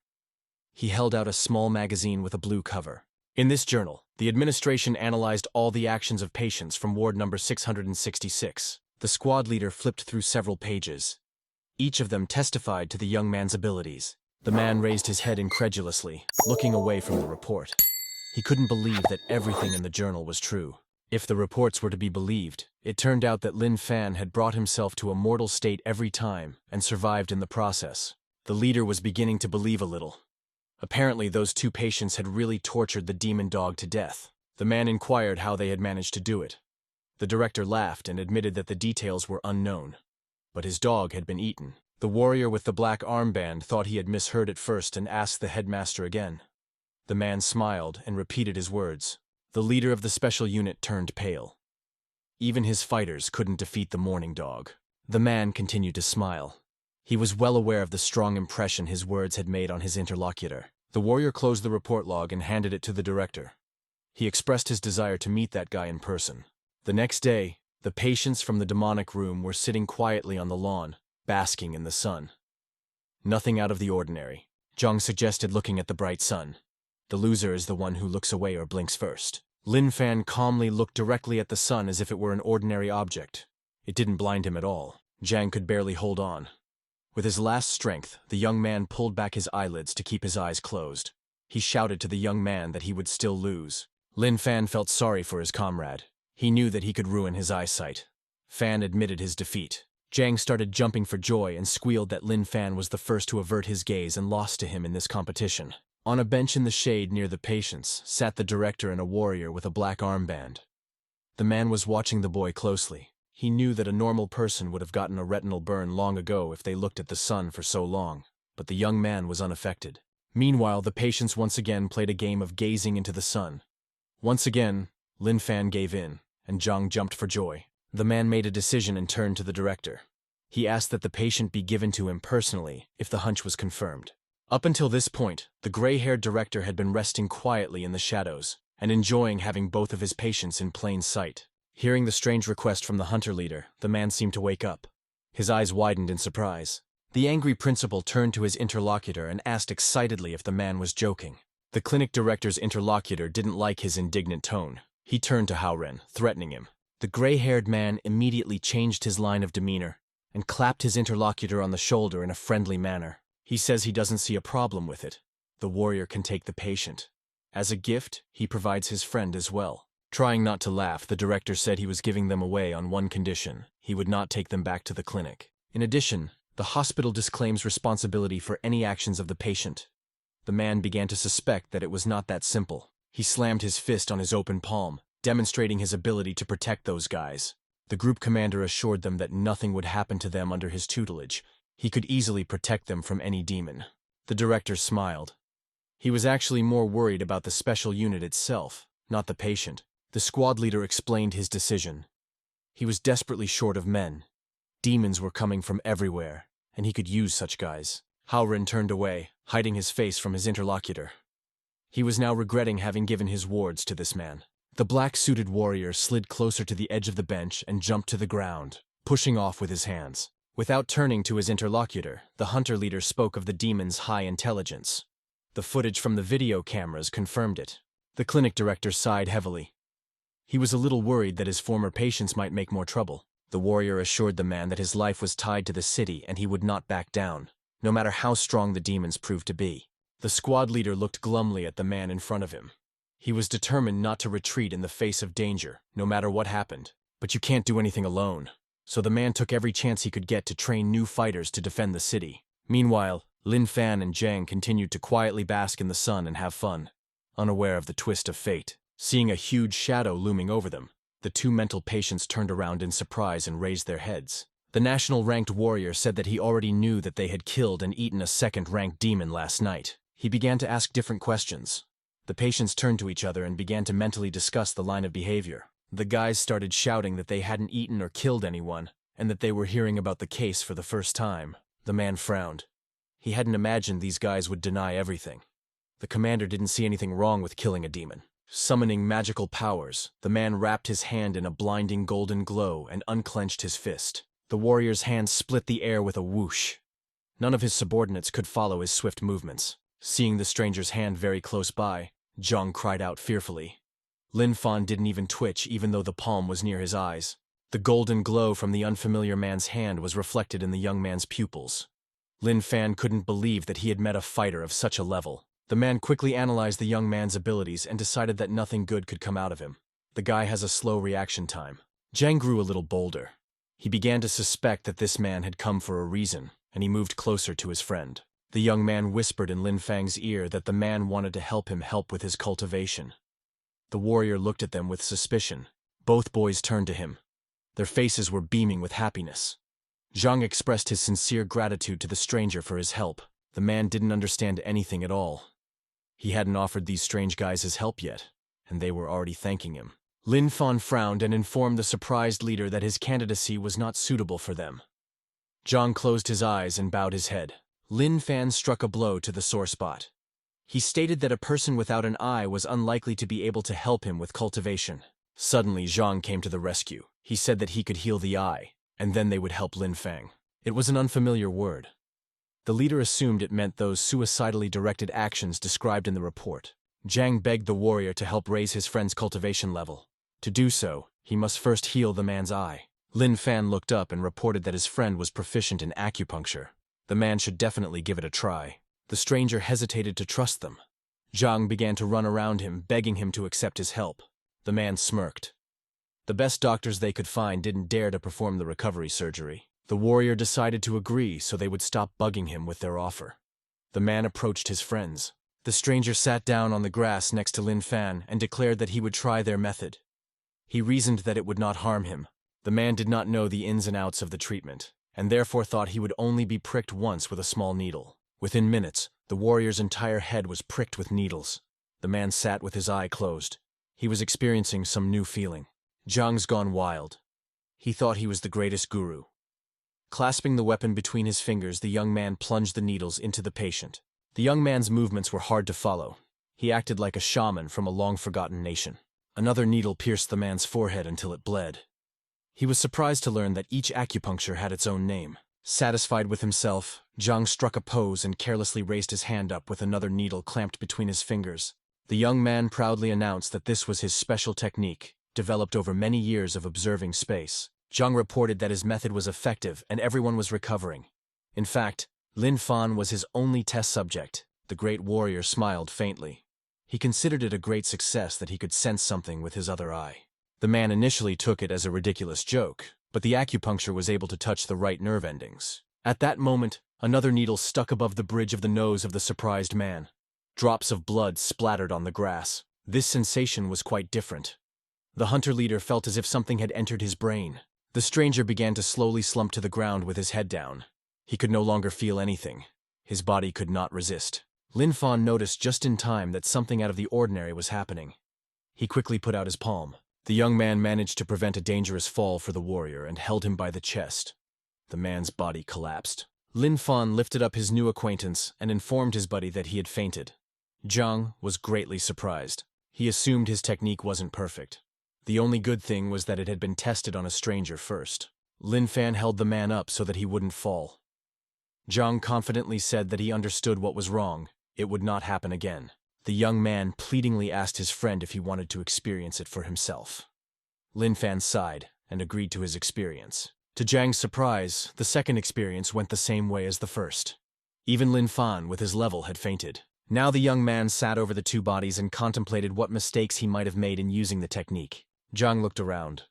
Speaker 1: He held out a small magazine with a blue cover. In this journal, the administration analyzed all the actions of patients from ward number 666. The squad leader flipped through several pages. Each of them testified to the young man's abilities. The man raised his head incredulously, looking away from the report. He couldn't believe that everything in the journal was true. If the reports were to be believed, it turned out that Lin Fan had brought himself to a mortal state every time and survived in the process. The leader was beginning to believe a little. Apparently, those two patients had really tortured the demon dog to death. The man inquired how they had managed to do it. The director laughed and admitted that the details were unknown. But his dog had been eaten. The warrior with the black armband thought he had misheard at first and asked the headmaster again. The man smiled and repeated his words. The leader of the special unit turned pale. Even his fighters couldn't defeat the morning dog. The man continued to smile. He was well aware of the strong impression his words had made on his interlocutor. The warrior closed the report log and handed it to the director. He expressed his desire to meet that guy in person. The next day, the patients from the demonic room were sitting quietly on the lawn, basking in the sun. Nothing out of the ordinary. Zhang suggested looking at the bright sun. The loser is the one who looks away or blinks first. Lin Fan calmly looked directly at the sun as if it were an ordinary object. It didn't blind him at all. Zhang could barely hold on. With his last strength, the young man pulled back his eyelids to keep his eyes closed. He shouted to the young man that he would still lose. Lin Fan felt sorry for his comrade. He knew that he could ruin his eyesight. Fan admitted his defeat. Zhang started jumping for joy and squealed that Lin Fan was the first to avert his gaze and lost to him in this competition. On a bench in the shade near the patients sat the director and a warrior with a black armband. The man was watching the boy closely. He knew that a normal person would have gotten a retinal burn long ago if they looked at the sun for so long, but the young man was unaffected. Meanwhile, the patients once again played a game of gazing into the sun. Once again, Lin Fan gave in, and Zhang jumped for joy. The man made a decision and turned to the director. He asked that the patient be given to him personally if the hunch was confirmed. Up until this point, the gray-haired director had been resting quietly in the shadows and enjoying having both of his patients in plain sight. Hearing the strange request from the hunter leader, the man seemed to wake up. His eyes widened in surprise. The angry principal turned to his interlocutor and asked excitedly if the man was joking. The clinic director's interlocutor didn't like his indignant tone. He turned to Haoren, threatening him. The gray-haired man immediately changed his line of demeanor and clapped his interlocutor on the shoulder in a friendly manner. He says he doesn't see a problem with it. The warrior can take the patient. As a gift, he provides his friend as well. Trying not to laugh, the director said he was giving them away on one condition. He would not take them back to the clinic. In addition, the hospital disclaims responsibility for any actions of the patient. The man began to suspect that it was not that simple. He slammed his fist on his open palm, demonstrating his ability to protect those guys. The group commander assured them that nothing would happen to them under his tutelage. He could easily protect them from any demon. The director smiled. He was actually more worried about the special unit itself, not the patient. The squad leader explained his decision. He was desperately short of men. Demons were coming from everywhere, and he could use such guys. Haoren turned away, hiding his face from his interlocutor. He was now regretting having given his wards to this man. The black-suited warrior slid closer to the edge of the bench and jumped to the ground, pushing off with his hands. Without turning to his interlocutor, the hunter leader spoke of the demon's high intelligence. The footage from the video cameras confirmed it. The clinic director sighed heavily. He was a little worried that his former patients might make more trouble. The warrior assured the man that his life was tied to the city and he would not back down, no matter how strong the demons proved to be. The squad leader looked glumly at the man in front of him. He was determined not to retreat in the face of danger, no matter what happened. But you can't do anything alone. So the man took every chance he could get to train new fighters to defend the city. Meanwhile, Lin Fan and Zhang continued to quietly bask in the sun and have fun, unaware of the twist of fate. Seeing a huge shadow looming over them, the two mental patients turned around in surprise and raised their heads. The national-ranked warrior said that he already knew that they had killed and eaten a second-ranked demon last night. He began to ask different questions. The patients turned to each other and began to mentally discuss the line of behavior. The guys started shouting that they hadn't eaten or killed anyone, and that they were hearing about the case for the first time. The man frowned. He hadn't imagined these guys would deny everything. The commander didn't see anything wrong with killing a demon. Summoning magical powers, the man wrapped his hand in a blinding golden glow and unclenched his fist. The warrior's hand split the air with a whoosh. None of his subordinates could follow his swift movements. Seeing the stranger's hand very close by, Zhang cried out fearfully. Lin Fan didn't even twitch even though the palm was near his eyes. The golden glow from the unfamiliar man's hand was reflected in the young man's pupils. Lin Fan couldn't believe that he had met a fighter of such a level. The man quickly analyzed the young man's abilities and decided that nothing good could come out of him. The guy has a slow reaction time. Zhang grew a little bolder. He began to suspect that this man had come for a reason, and he moved closer to his friend. The young man whispered in Lin Fang's ear that the man wanted to help him with his cultivation. The warrior looked at them with suspicion. Both boys turned to him. Their faces were beaming with happiness. Zhang expressed his sincere gratitude to the stranger for his help. The man didn't understand anything at all. He hadn't offered these strange guys his help yet, and they were already thanking him. Lin Fan frowned and informed the surprised leader that his candidacy was not suitable for them. Zhang closed his eyes and bowed his head. Lin Fan struck a blow to the sore spot. He stated that a person without an eye was unlikely to be able to help him with cultivation. Suddenly, Zhang came to the rescue. He said that he could heal the eye, and then they would help Lin Fang. It was an unfamiliar word. The leader assumed it meant those suicidally directed actions described in the report. Zhang begged the warrior to help raise his friend's cultivation level. To do so, he must first heal the man's eye. Lin Fan looked up and reported that his friend was proficient in acupuncture. The man should definitely give it a try. The stranger hesitated to trust them. Zhang began to run around him, begging him to accept his help. The man smirked. The best doctors they could find didn't dare to perform the recovery surgery. The warrior decided to agree so they would stop bugging him with their offer. The man approached his friends. The stranger sat down on the grass next to Lin Fan and declared that he would try their method. He reasoned that it would not harm him. The man did not know the ins and outs of the treatment, and therefore thought he would only be pricked once with a small needle. Within minutes, the warrior's entire head was pricked with needles. The man sat with his eye closed. He was experiencing some new feeling. Zhang's gone wild. He thought he was the greatest guru. Clasping the weapon between his fingers, the young man plunged the needles into the patient. The young man's movements were hard to follow. He acted like a shaman from a long-forgotten nation. Another needle pierced the man's forehead until it bled. He was surprised to learn that each acupuncture had its own name. Satisfied with himself, Zhang struck a pose and carelessly raised his hand up with another needle clamped between his fingers. The young man proudly announced that this was his special technique, developed over many years of observing space. Zhang reported that his method was effective and everyone was recovering. In fact, Lin Fan was his only test subject. The great warrior smiled faintly. He considered it a great success that he could sense something with his other eye. The man initially took it as a ridiculous joke, but the acupuncture was able to touch the right nerve endings. At that moment, another needle stuck above the bridge of the nose of the surprised man. Drops of blood splattered on the grass. This sensation was quite different. The hunter leader felt as if something had entered his brain. The stranger began to slowly slump to the ground with his head down. He could no longer feel anything. His body could not resist. Lin Fan noticed just in time that something out of the ordinary was happening. He quickly put out his palm. The young man managed to prevent a dangerous fall for the warrior and held him by the chest. The man's body collapsed. Lin Fan lifted up his new acquaintance and informed his buddy that he had fainted. Zhang was greatly surprised. He assumed his technique wasn't perfect. The only good thing was that it had been tested on a stranger first. Lin Fan held the man up so that he wouldn't fall. Zhang confidently said that he understood what was wrong. It would not happen again. The young man pleadingly asked his friend if he wanted to experience it for himself. Lin Fan sighed and agreed to his experience. To Zhang's surprise, the second experience went the same way as the first. Even Lin Fan, with his level, had fainted. Now the young man sat over the two bodies and contemplated what mistakes he might have made in using the technique. Zhang looked around.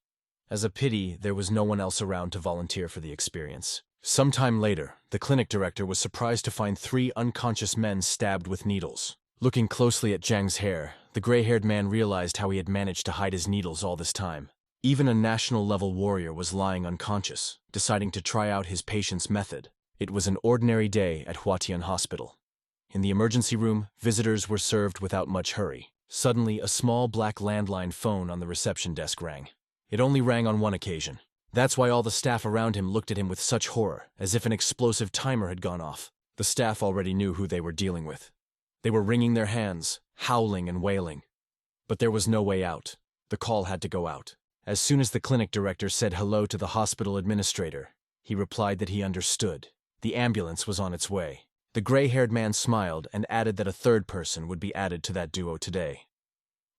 Speaker 1: As a pity, there was no one else around to volunteer for the experience. Sometime later, the clinic director was surprised to find 3 unconscious men stabbed with needles. Looking closely at Zhang's hair, the gray-haired man realized how he had managed to hide his needles all this time. Even a national-level warrior was lying unconscious, deciding to try out his patient's method. It was an ordinary day at Huatian Hospital. In the emergency room, visitors were served without much hurry. Suddenly, a small black landline phone on the reception desk rang. It only rang on one occasion. That's why all the staff around him looked at him with such horror, as if an explosive timer had gone off. The staff already knew who they were dealing with. They were wringing their hands, howling and wailing. But there was no way out. The call had to go out. As soon as the clinic director said hello to the hospital administrator, he replied that he understood. The ambulance was on its way. The gray-haired man smiled and added that a third person would be added to that duo today.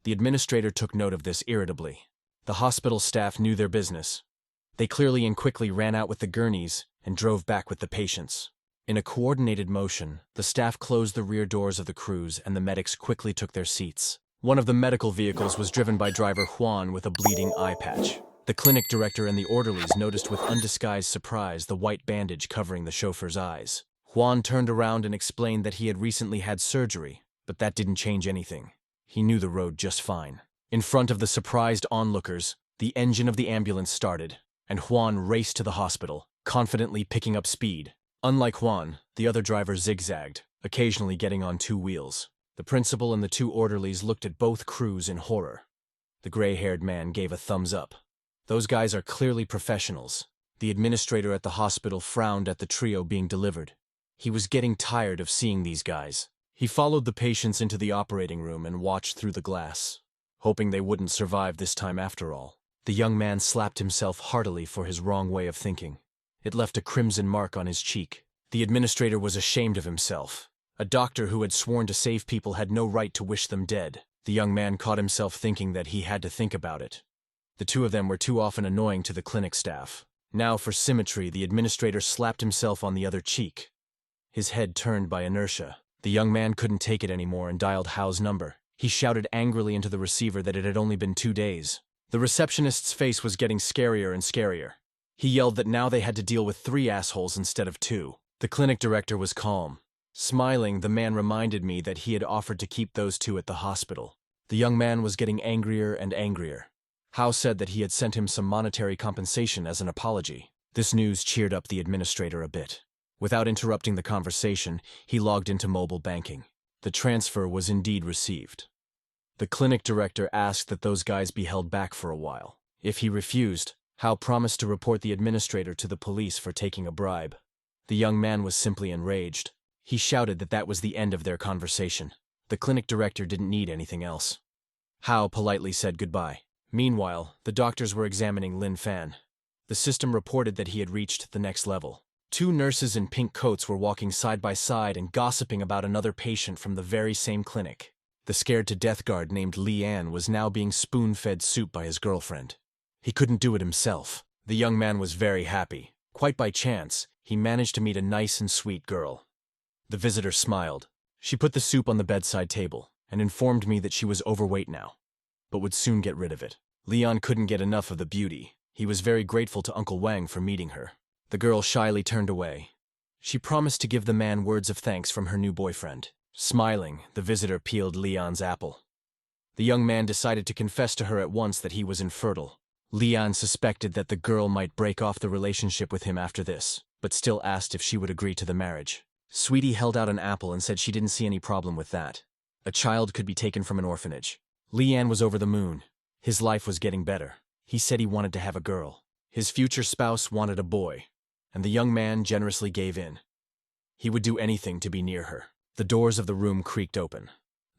Speaker 1: The administrator took note of this irritably. The hospital staff knew their business. They clearly and quickly ran out with the gurneys and drove back with the patients. In a coordinated motion, the staff closed the rear doors of the cruise and the medics quickly took their seats. One of the medical vehicles was driven by driver Juan with a bleeding eye patch. The clinic director and the orderlies noticed with undisguised surprise the white bandage covering the chauffeur's eyes. Juan turned around and explained that he had recently had surgery, but that didn't change anything. He knew the road just fine. In front of the surprised onlookers, the engine of the ambulance started, and Juan raced to the hospital, confidently picking up speed. Unlike Juan, the other driver zigzagged, occasionally getting on two wheels. The principal and the two orderlies looked at both crews in horror. The gray-haired man gave a thumbs up. Those guys are clearly professionals. The administrator at the hospital frowned at the trio being delivered. He was getting tired of seeing these guys. He followed the patients into the operating room and watched through the glass, hoping they wouldn't survive this time after all. The young man slapped himself heartily for his wrong way of thinking. It left a crimson mark on his cheek. The administrator was ashamed of himself. A doctor who had sworn to save people had no right to wish them dead. The young man caught himself thinking that he had to think about it. The two of them were too often annoying to the clinic staff. Now, for symmetry, the administrator slapped himself on the other cheek. His head turned by inertia. The young man couldn't take it anymore and dialed Hao's number. He shouted angrily into the receiver that it had only been 2 days. The receptionist's face was getting scarier and scarier. He yelled that now they had to deal with 3 assholes instead of 2. The clinic director was calm. Smiling, the man reminded me that he had offered to keep those 2 at the hospital. The young man was getting angrier and angrier. Hao said that he had sent him some monetary compensation as an apology. This news cheered up the administrator a bit. Without interrupting the conversation, he logged into mobile banking. The transfer was indeed received. The clinic director asked that those guys be held back for a while. If he refused, Hao promised to report the administrator to the police for taking a bribe. The young man was simply enraged. He shouted that that was the end of their conversation. The clinic director didn't need anything else. Hao politely said goodbye. Meanwhile, the doctors were examining Lin Fan. The system reported that he had reached the next level. 2 nurses in pink coats were walking side by side and gossiping about another patient from the very same clinic. The scared-to-death guard named Lian was now being spoon-fed soup by his girlfriend. He couldn't do it himself. The young man was very happy. Quite by chance, he managed to meet a nice and sweet girl. The visitor smiled. She put the soup on the bedside table and informed me that she was overweight now, but would soon get rid of it. Leon couldn't get enough of the beauty. He was very grateful to Uncle Wang for meeting her. The girl shyly turned away. She promised to give the man words of thanks from her new boyfriend. Smiling, the visitor peeled Leon's apple. The young man decided to confess to her at once that he was infertile. Leon suspected that the girl might break off the relationship with him after this, but still asked if she would agree to the marriage. Sweetie held out an apple and said she didn't see any problem with that. A child could be taken from an orphanage. Leon was over the moon. His life was getting better. He said he wanted to have a girl. His future spouse wanted a boy, and the young man generously gave in. He would do anything to be near her. The doors of the room creaked open.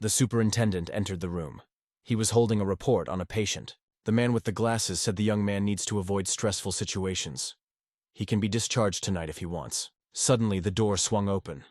Speaker 1: The superintendent entered the room. He was holding a report on a patient. The man with the glasses said the young man needs to avoid stressful situations. He can be discharged tonight if he wants. Suddenly, the door swung open.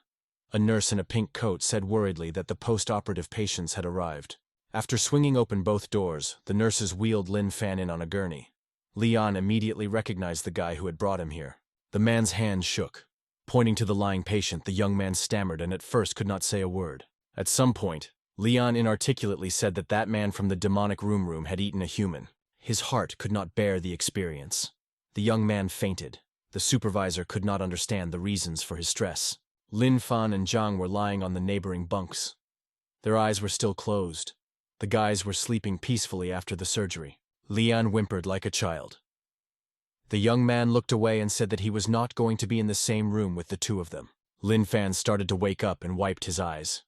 Speaker 1: A nurse in a pink coat said worriedly that the post-operative patients had arrived. After swinging open both doors, the nurses wheeled Lin Fan in on a gurney. Leon immediately recognized the guy who had brought him here. The man's hand shook. Pointing to the lying patient, the young man stammered and at first could not say a word. At some point, Leon inarticulately said that that man from the demonic room had eaten a human. His heart could not bear the experience. The young man fainted. The supervisor could not understand the reasons for his stress. Lin Fan and Zhang were lying on the neighboring bunks. Their eyes were still closed. The guys were sleeping peacefully after the surgery. Leon whimpered like a child. The young man looked away and said that he was not going to be in the same room with the two of them. Lin Fan started to wake up and wiped his eyes.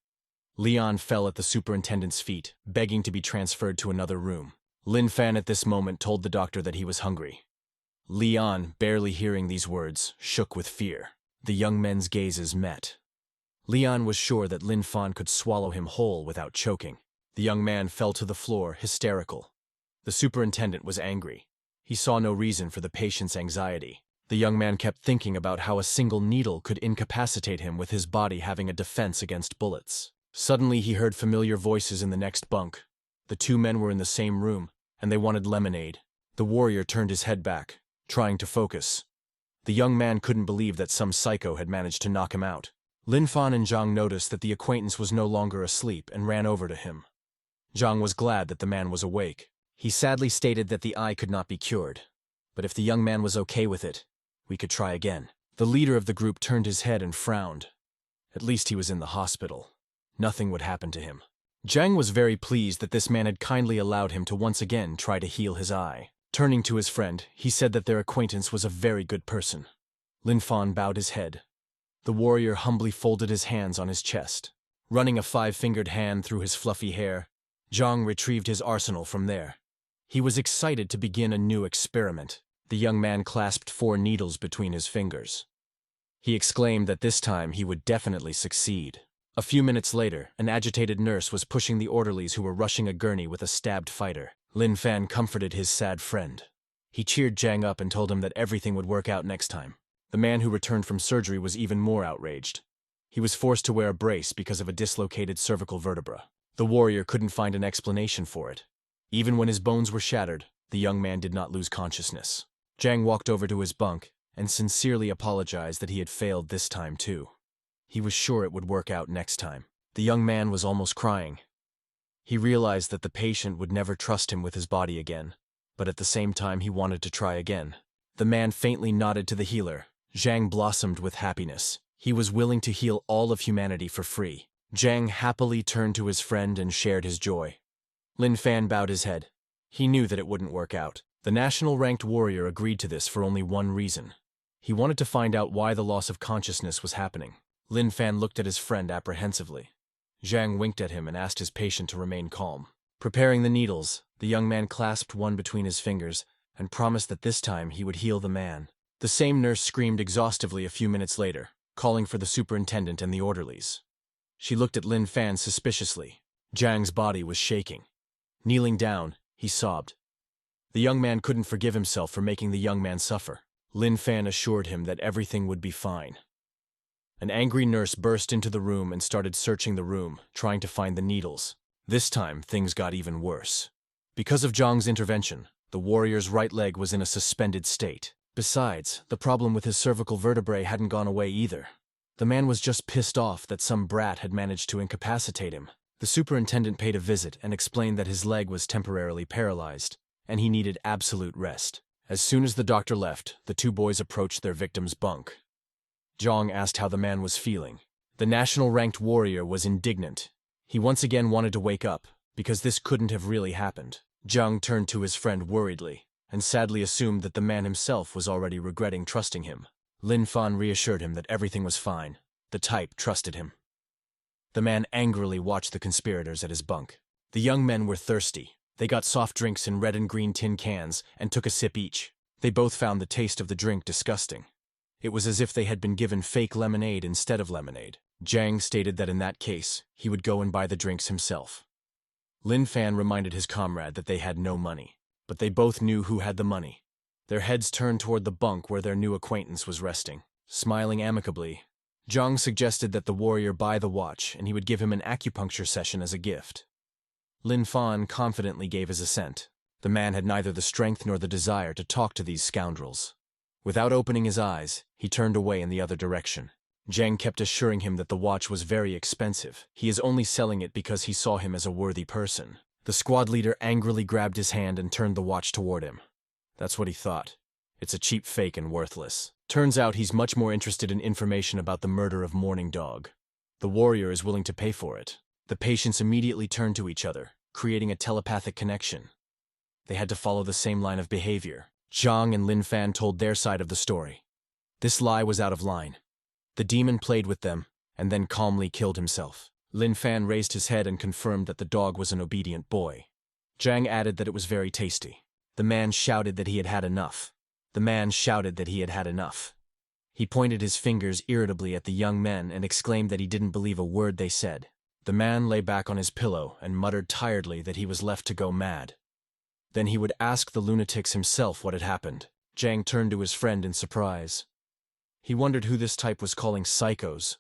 Speaker 1: Leon fell at the superintendent's feet, begging to be transferred to another room. Lin Fan at this moment told the doctor that he was hungry. Leon, barely hearing these words, shook with fear. The young men's gazes met. Leon was sure that Lin Fan could swallow him whole without choking. The young man fell to the floor, hysterical. The superintendent was angry. He saw no reason for the patient's anxiety. The young man kept thinking about how a single needle could incapacitate him with his body having a defense against bullets. Suddenly he heard familiar voices in the next bunk. The two men were in the same room, and they wanted lemonade. The warrior turned his head back, trying to focus. The young man couldn't believe that some psycho had managed to knock him out. Lin Fan and Zhang noticed that the acquaintance was no longer asleep and ran over to him. Zhang was glad that the man was awake. He sadly stated that the eye could not be cured, but if the young man was okay with it, we could try again. The leader of the group turned his head and frowned. At least he was in the hospital. Nothing would happen to him. Zhang was very pleased that this man had kindly allowed him to once again try to heal his eye. Turning to his friend, he said that their acquaintance was a very good person. Lin Fan bowed his head. The warrior humbly folded his hands on his chest. Running a 5-fingered hand through his fluffy hair, Zhang retrieved his arsenal from there. He was excited to begin a new experiment. The young man clasped 4 needles between his fingers. He exclaimed that this time he would definitely succeed. A few minutes later, an agitated nurse was pushing the orderlies who were rushing a gurney with a stabbed fighter. Lin Fan comforted his sad friend. He cheered Zhang up and told him that everything would work out next time. The man who returned from surgery was even more outraged. He was forced to wear a brace because of a dislocated cervical vertebra. The warrior couldn't find an explanation for it. Even when his bones were shattered, the young man did not lose consciousness. Zhang walked over to his bunk and sincerely apologized that he had failed this time too. He was sure it would work out next time. The young man was almost crying. He realized that the patient would never trust him with his body again, but at the same time he wanted to try again. The man faintly nodded to the healer. Zhang blossomed with happiness. He was willing to heal all of humanity for free. Zhang happily turned to his friend and shared his joy. Lin Fan bowed his head. He knew that it wouldn't work out. The national-ranked warrior agreed to this for only one reason. He wanted to find out why the loss of consciousness was happening. Lin Fan looked at his friend apprehensively. Zhang winked at him and asked his patient to remain calm. Preparing the needles, the young man clasped one between his fingers and promised that this time he would heal the man. The same nurse screamed exhaustively a few minutes later, calling for the superintendent and the orderlies. She looked at Lin Fan suspiciously. Zhang's body was shaking. Kneeling down, he sobbed. The young man couldn't forgive himself for making the young man suffer. Lin Fan assured him that everything would be fine. An angry nurse burst into the room and started searching the room, trying to find the needles. This time, things got even worse. Because of Zhang's intervention, the warrior's right leg was in a suspended state. Besides, the problem with his cervical vertebrae hadn't gone away either. The man was just pissed off that some brat had managed to incapacitate him. The superintendent paid a visit and explained that his leg was temporarily paralyzed, and he needed absolute rest. As soon as the doctor left, the 2 boys approached their victim's bunk. Zhang asked how the man was feeling. The national-ranked warrior was indignant. He once again wanted to wake up, because this couldn't have really happened. Zhang turned to his friend worriedly, and sadly assumed that the man himself was already regretting trusting him. Lin Fan reassured him that everything was fine. The type trusted him. The man angrily watched the conspirators at his bunk. The young men were thirsty. They got soft drinks in red and green tin cans and took a sip each. They both found the taste of the drink disgusting. It was as if they had been given fake lemonade instead of lemonade. Zhang stated that in that case, he would go and buy the drinks himself. Lin Fan reminded his comrade that they had no money, but they both knew who had the money. Their heads turned toward the bunk where their new acquaintance was resting. Smiling amicably, Zhang suggested that the warrior buy the watch and he would give him an acupuncture session as a gift. Lin Fan confidently gave his assent. The man had neither the strength nor the desire to talk to these scoundrels. Without opening his eyes, he turned away in the other direction. Zhang kept assuring him that the watch was very expensive. He is only selling it because he saw him as a worthy person. The squad leader angrily grabbed his hand and turned the watch toward him. That's what he thought. It's a cheap fake and worthless. Turns out he's much more interested in information about the murder of Morning Dog. The warrior is willing to pay for it. The patients immediately turned to each other, creating a telepathic connection. They had to follow the same line of behavior. Zhang and Lin Fan told their side of the story. This lie was out of line. The demon played with them, and then calmly killed himself. Lin Fan raised his head and confirmed that the dog was an obedient boy. Zhang added that it was very tasty. The man shouted that he had had enough. The man shouted that he had had enough. He pointed his fingers irritably at the young men and exclaimed that he didn't believe a word they said. The man lay back on his pillow and muttered tiredly that he was left to go mad. Then he would ask the lunatics himself what had happened. Zhang turned to his friend in surprise. He wondered who this type was calling psychos.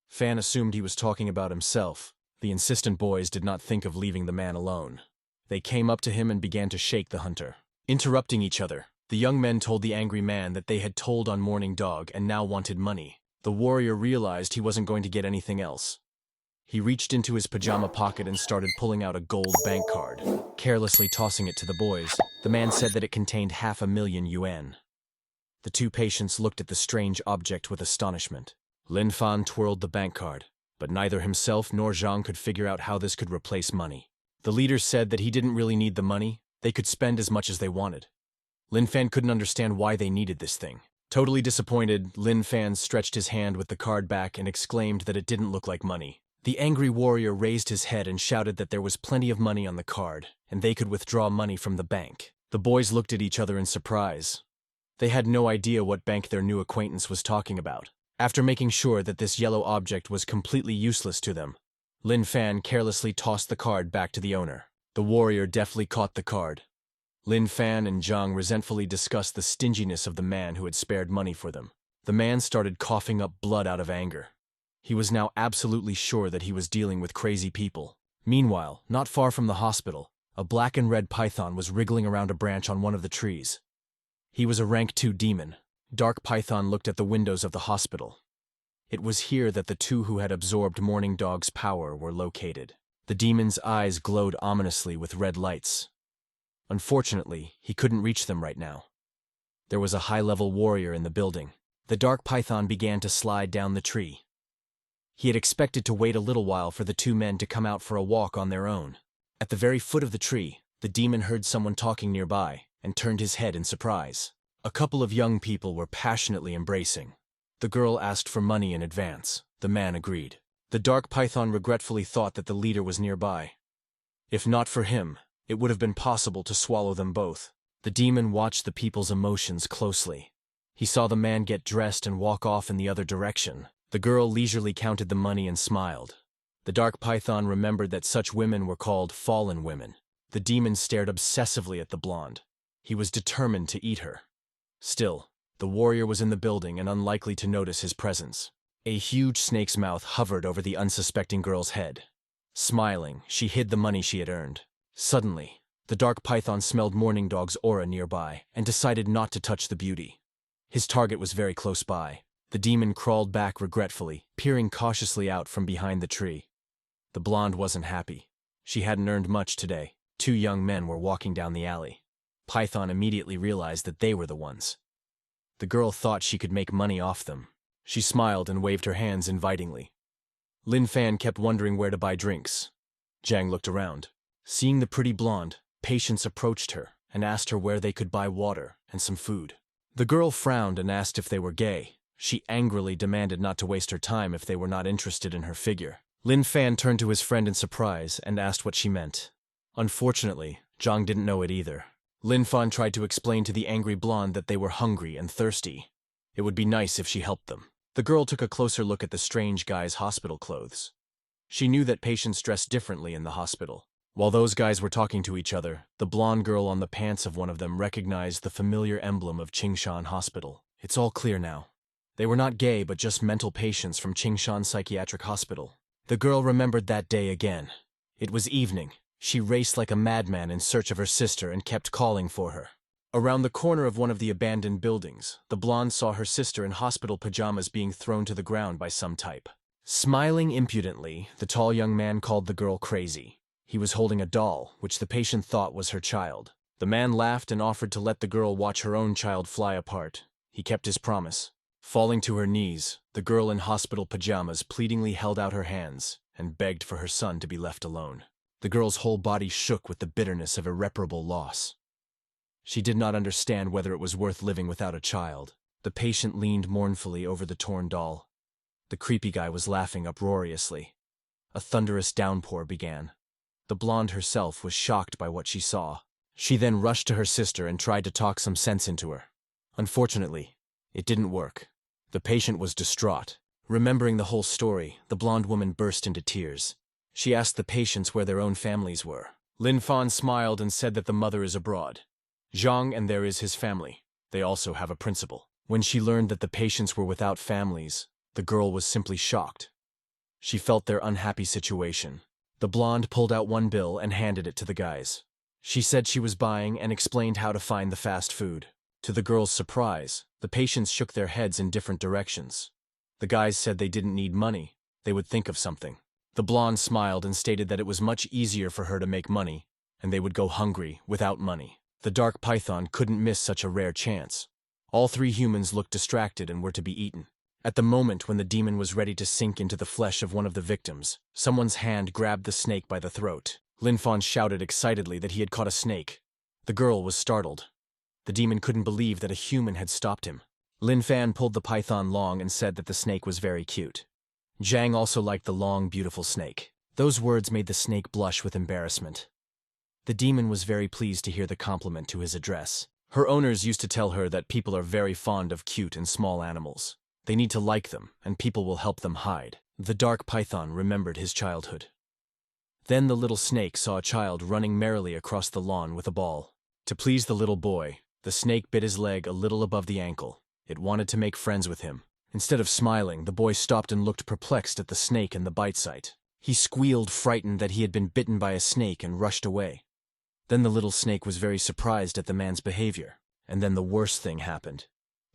Speaker 1: Fan assumed he was talking about himself. The insistent boys did not think of leaving the man alone. They came up to him and began to shake the hunter. Interrupting each other, The young men told the angry man that they had told on Morning Dog and now wanted money. The warrior realized he wasn't going to get anything else. He reached into his pajama pocket and started pulling out a gold bank card, carelessly tossing it to the boys. The man said that it contained 500,000 yuan. The two patients looked at the strange object with astonishment. Lin Fan twirled the bank card, but neither himself nor Zhang could figure out how this could replace money. The leader said that he didn't really need the money. They could spend as much as they wanted. Lin Fan couldn't understand why they needed this thing. Totally disappointed, Lin Fan stretched his hand with the card back and exclaimed that it didn't look like money. The angry warrior raised his head and shouted that there was plenty of money on the card, and they could withdraw money from the bank. The boys looked at each other in surprise. They had no idea what bank their new acquaintance was talking about. After making sure that this yellow object was completely useless to them, Lin Fan carelessly tossed the card back to the owner. The warrior deftly caught the card. Lin Fan and Zhang resentfully discussed the stinginess of the man who had spared money for them. The man started coughing up blood out of anger. He was now absolutely sure that he was dealing with crazy people. Meanwhile, not far from the hospital, a black and red python was wriggling around a branch on one of the trees. He was a rank 2 demon. Dark Python looked at the windows of the hospital. It was here that the two who had absorbed Morning Dog's power were located. The demon's eyes glowed ominously with red lights. Unfortunately, he couldn't reach them right now. There was a high-level warrior in the building. The dark python began to slide down the tree. He had expected to wait a little while for the two men to come out for a walk on their own. At the very foot of the tree, the demon heard someone talking nearby and turned his head in surprise. A couple of young people were passionately embracing. The girl asked for money in advance. The man agreed. The dark python regretfully thought that the leader was nearby. If not for him, it would have been possible to swallow them both. The demon watched the people's emotions closely. He saw the man get dressed and walk off in the other direction. The girl leisurely counted the money and smiled. The dark python remembered that such women were called fallen women. The demon stared obsessively at the blonde. He was determined to eat her. Still, the warrior was in the building and unlikely to notice his presence. A huge snake's mouth hovered over the unsuspecting girl's head. Smiling, she hid the money she had earned. Suddenly, the dark python smelled Morning Dog's aura nearby and decided not to touch the beauty. His target was very close by. The demon crawled back regretfully, peering cautiously out from behind the tree. The blonde wasn't happy. She hadn't earned much today. Two young men were walking down the alley. Python immediately realized that they were the ones. The girl thought she could make money off them. She smiled and waved her hands invitingly. Lin Fan kept wondering where to buy drinks. Zhang looked around. Seeing the pretty blonde, patients approached her and asked her where they could buy water and some food. The girl frowned and asked if they were gay. She angrily demanded not to waste her time if they were not interested in her figure. Lin Fan turned to his friend in surprise and asked what she meant. Unfortunately, Zhang didn't know it either. Lin Fan tried to explain to the angry blonde that they were hungry and thirsty. It would be nice if she helped them. The girl took a closer look at the strange guy's hospital clothes. She knew that patients dressed differently in the hospital. While those guys were talking to each other, the blonde girl on the pants of one of them recognized the familiar emblem of Qingshan Hospital. It's all clear now. They were not gay but just mental patients from Qingshan Psychiatric Hospital. The girl remembered that day again. It was evening. She raced like a madman in search of her sister and kept calling for her. Around the corner of one of the abandoned buildings, the blonde saw her sister in hospital pajamas being thrown to the ground by some type. Smiling impudently, the tall young man called the girl crazy. He was holding a doll, which the patient thought was her child. The man laughed and offered to let the girl watch her own child fly apart. He kept his promise. Falling to her knees, the girl in hospital pajamas pleadingly held out her hands and begged for her son to be left alone. The girl's whole body shook with the bitterness of irreparable loss. She did not understand whether it was worth living without a child. The patient leaned mournfully over the torn doll. The creepy guy was laughing uproariously. A thunderous downpour began. The blonde herself was shocked by what she saw. She then rushed to her sister and tried to talk some sense into her. Unfortunately, it didn't work. The patient was distraught. Remembering the whole story, the blonde woman burst into tears. She asked the patients where their own families were. Lin Fan smiled and said that the mother is abroad. Zhang and there is his family. They also have a principal. When she learned that the patients were without families, the girl was simply shocked. She felt their unhappy situation. The blonde pulled out one bill and handed it to the guys. She said she was buying and explained how to find the fast food. To the girl's surprise, the patients shook their heads in different directions. The guys said they didn't need money, they would think of something. The blonde smiled and stated that it was much easier for her to make money, and they would go hungry without money. The dark python couldn't miss such a rare chance. All three humans looked distracted and were to be eaten. At the moment when the demon was ready to sink into the flesh of one of the victims, someone's hand grabbed the snake by the throat. Lynn shouted excitedly that he had caught a snake. The girl was startled. The demon couldn't believe that a human had stopped him. Lynn pulled the python long and said that the snake was very cute. Zhang also liked the long, beautiful snake. Those words made the snake blush with embarrassment. The demon was very pleased to hear the compliment to his address. Her owners used to tell her that people are very fond of cute and small animals. They need to like them, and people will help them hide. The dark python remembered his childhood. Then the little snake saw a child running merrily across the lawn with a ball. To please the little boy, the snake bit his leg a little above the ankle. It wanted to make friends with him. Instead of smiling, the boy stopped and looked perplexed at the snake and the bite site. He squealed, frightened that he had been bitten by a snake, and rushed away. Then the little snake was very surprised at the man's behavior. And then the worst thing happened.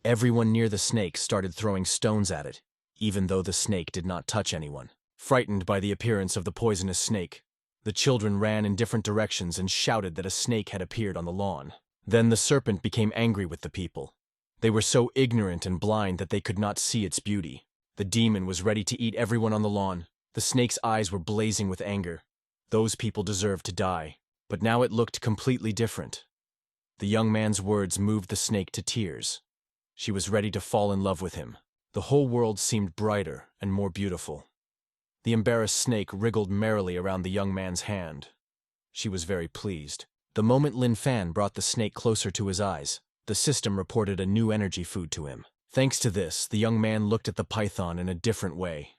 Speaker 1: Everyone near the snake started throwing stones at it, even though the snake did not touch anyone. Frightened by the appearance of the poisonous snake, the children ran in different directions and shouted that a snake had appeared on the lawn. Then the serpent became angry with the people. They were so ignorant and blind that they could not see its beauty. The demon was ready to eat everyone on the lawn. The snake's eyes were blazing with anger. Those people deserved to die. But now it looked completely different. The young man's words moved the snake to tears. She was ready to fall in love with him. The whole world seemed brighter and more beautiful. The embarrassed snake wriggled merrily around the young man's hand. She was very pleased. The moment Lin brought the snake closer to his eyes, the system reported a new energy food to him. Thanks to this, the young man looked at the python in a different way.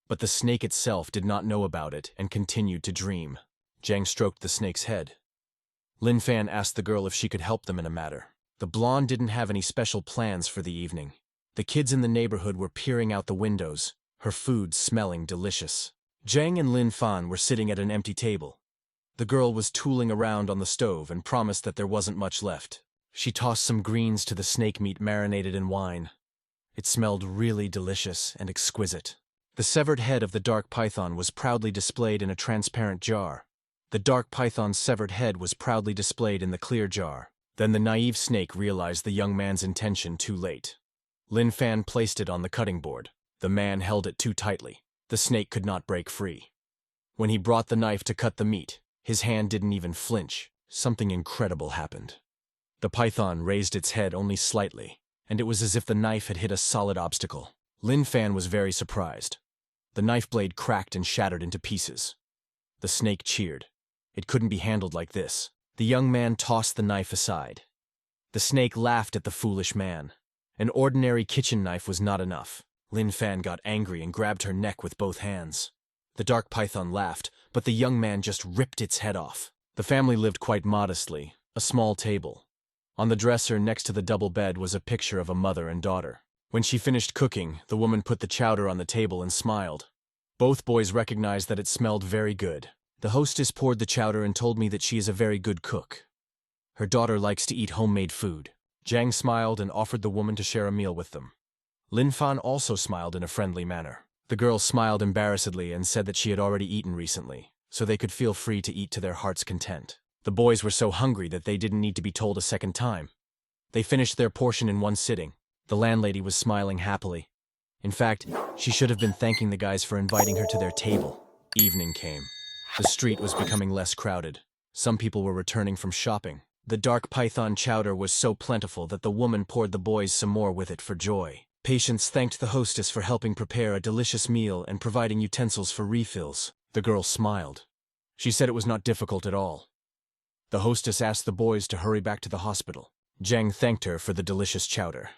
Speaker 1: But the snake itself did not know about it and continued to dream. Zhang stroked the snake's head. Lin asked the girl if she could help them in a matter. The blonde didn't have any special plans for the evening. The kids in the neighborhood were peering out the windows, her food smelling delicious. Zhang and Lin were sitting at an empty table. The girl was tooling around on the stove and promised that there wasn't much left. She tossed some greens to the snake meat marinated in wine. It smelled really delicious and exquisite. The severed head of the dark python was proudly displayed in a transparent jar. The dark python's severed head was proudly displayed in the clear jar. Then the naive snake realized the young man's intention too late. Lin placed it on the cutting board. The man held it too tightly. The snake could not break free. When he brought the knife to cut the meat, his hand didn't even flinch. Something incredible happened. The python raised its head only slightly, and it was as if the knife had hit a solid obstacle. Lin was very surprised. The knife blade cracked and shattered into pieces. The snake cheered. It couldn't be handled like this. The young man tossed the knife aside. The snake laughed at the foolish man. An ordinary kitchen knife was not enough. Lin got angry and grabbed her neck with both hands. The dark python laughed, but the young man just ripped its head off. The family lived quite modestly, a small table. On the dresser next to the double bed was a picture of a mother and daughter. When she finished cooking, the woman put the chowder on the table and smiled. Both boys recognized that it smelled very good. The hostess poured the chowder and told me that she is a very good cook. Her daughter likes to eat homemade food. Zhang smiled and offered the woman to share a meal with them. Lin also smiled in a friendly manner. The girl smiled embarrassedly and said that she had already eaten recently, so they could feel free to eat to their heart's content. The boys were so hungry that they didn't need to be told a second time. They finished their portion in one sitting. The landlady was smiling happily. In fact, she should have been thanking the guys for inviting her to their table. Evening came. The street was becoming less crowded. Some people were returning from shopping. The dark python chowder was so plentiful that the woman poured the boys some more with it for joy. Patients thanked the hostess for helping prepare a delicious meal and providing utensils for refills. The girl smiled. She said it was not difficult at all. The hostess asked the boys to hurry back to the hospital. Zhang thanked her for the delicious chowder.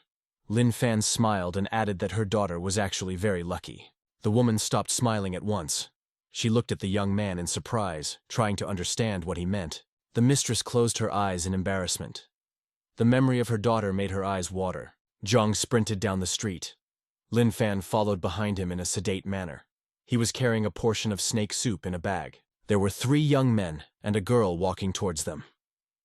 Speaker 1: Lin smiled and added that her daughter was actually very lucky. The woman stopped smiling at once. She looked at the young man in surprise, trying to understand what he meant. The mistress closed her eyes in embarrassment. The memory of her daughter made her eyes water. Zhang sprinted down the street. Lin followed behind him in a sedate manner. He was carrying a portion of snake soup in a bag. There were 3 young men and a girl walking towards them.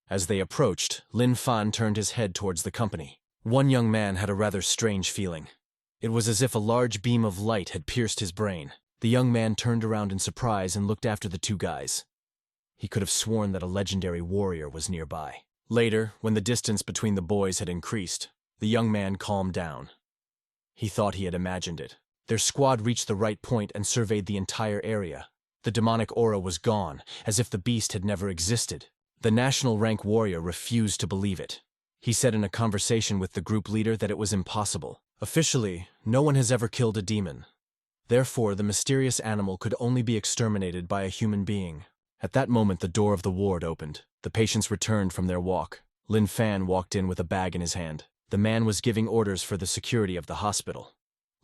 Speaker 1: As they approached, Lin Fan turned his head towards the company. One young man had a rather strange feeling. It was as if a large beam of light had pierced his brain. The young man turned around in surprise and looked after the two guys. He could have sworn that a legendary warrior was nearby. Later, when the distance between the boys had increased, the young man calmed down. He thought he had imagined it. Their squad reached the right point and surveyed the entire area. The demonic aura was gone, as if the beast had never existed. The national rank warrior refused to believe it. He said in a conversation with the group leader that it was impossible. Officially, no one has ever killed a demon. Therefore, the mysterious animal could only be exterminated by a human being. At that moment, the door of the ward opened. The patients returned from their walk. Lin Fan walked in with a bag in his hand. The man was giving orders for the security of the hospital.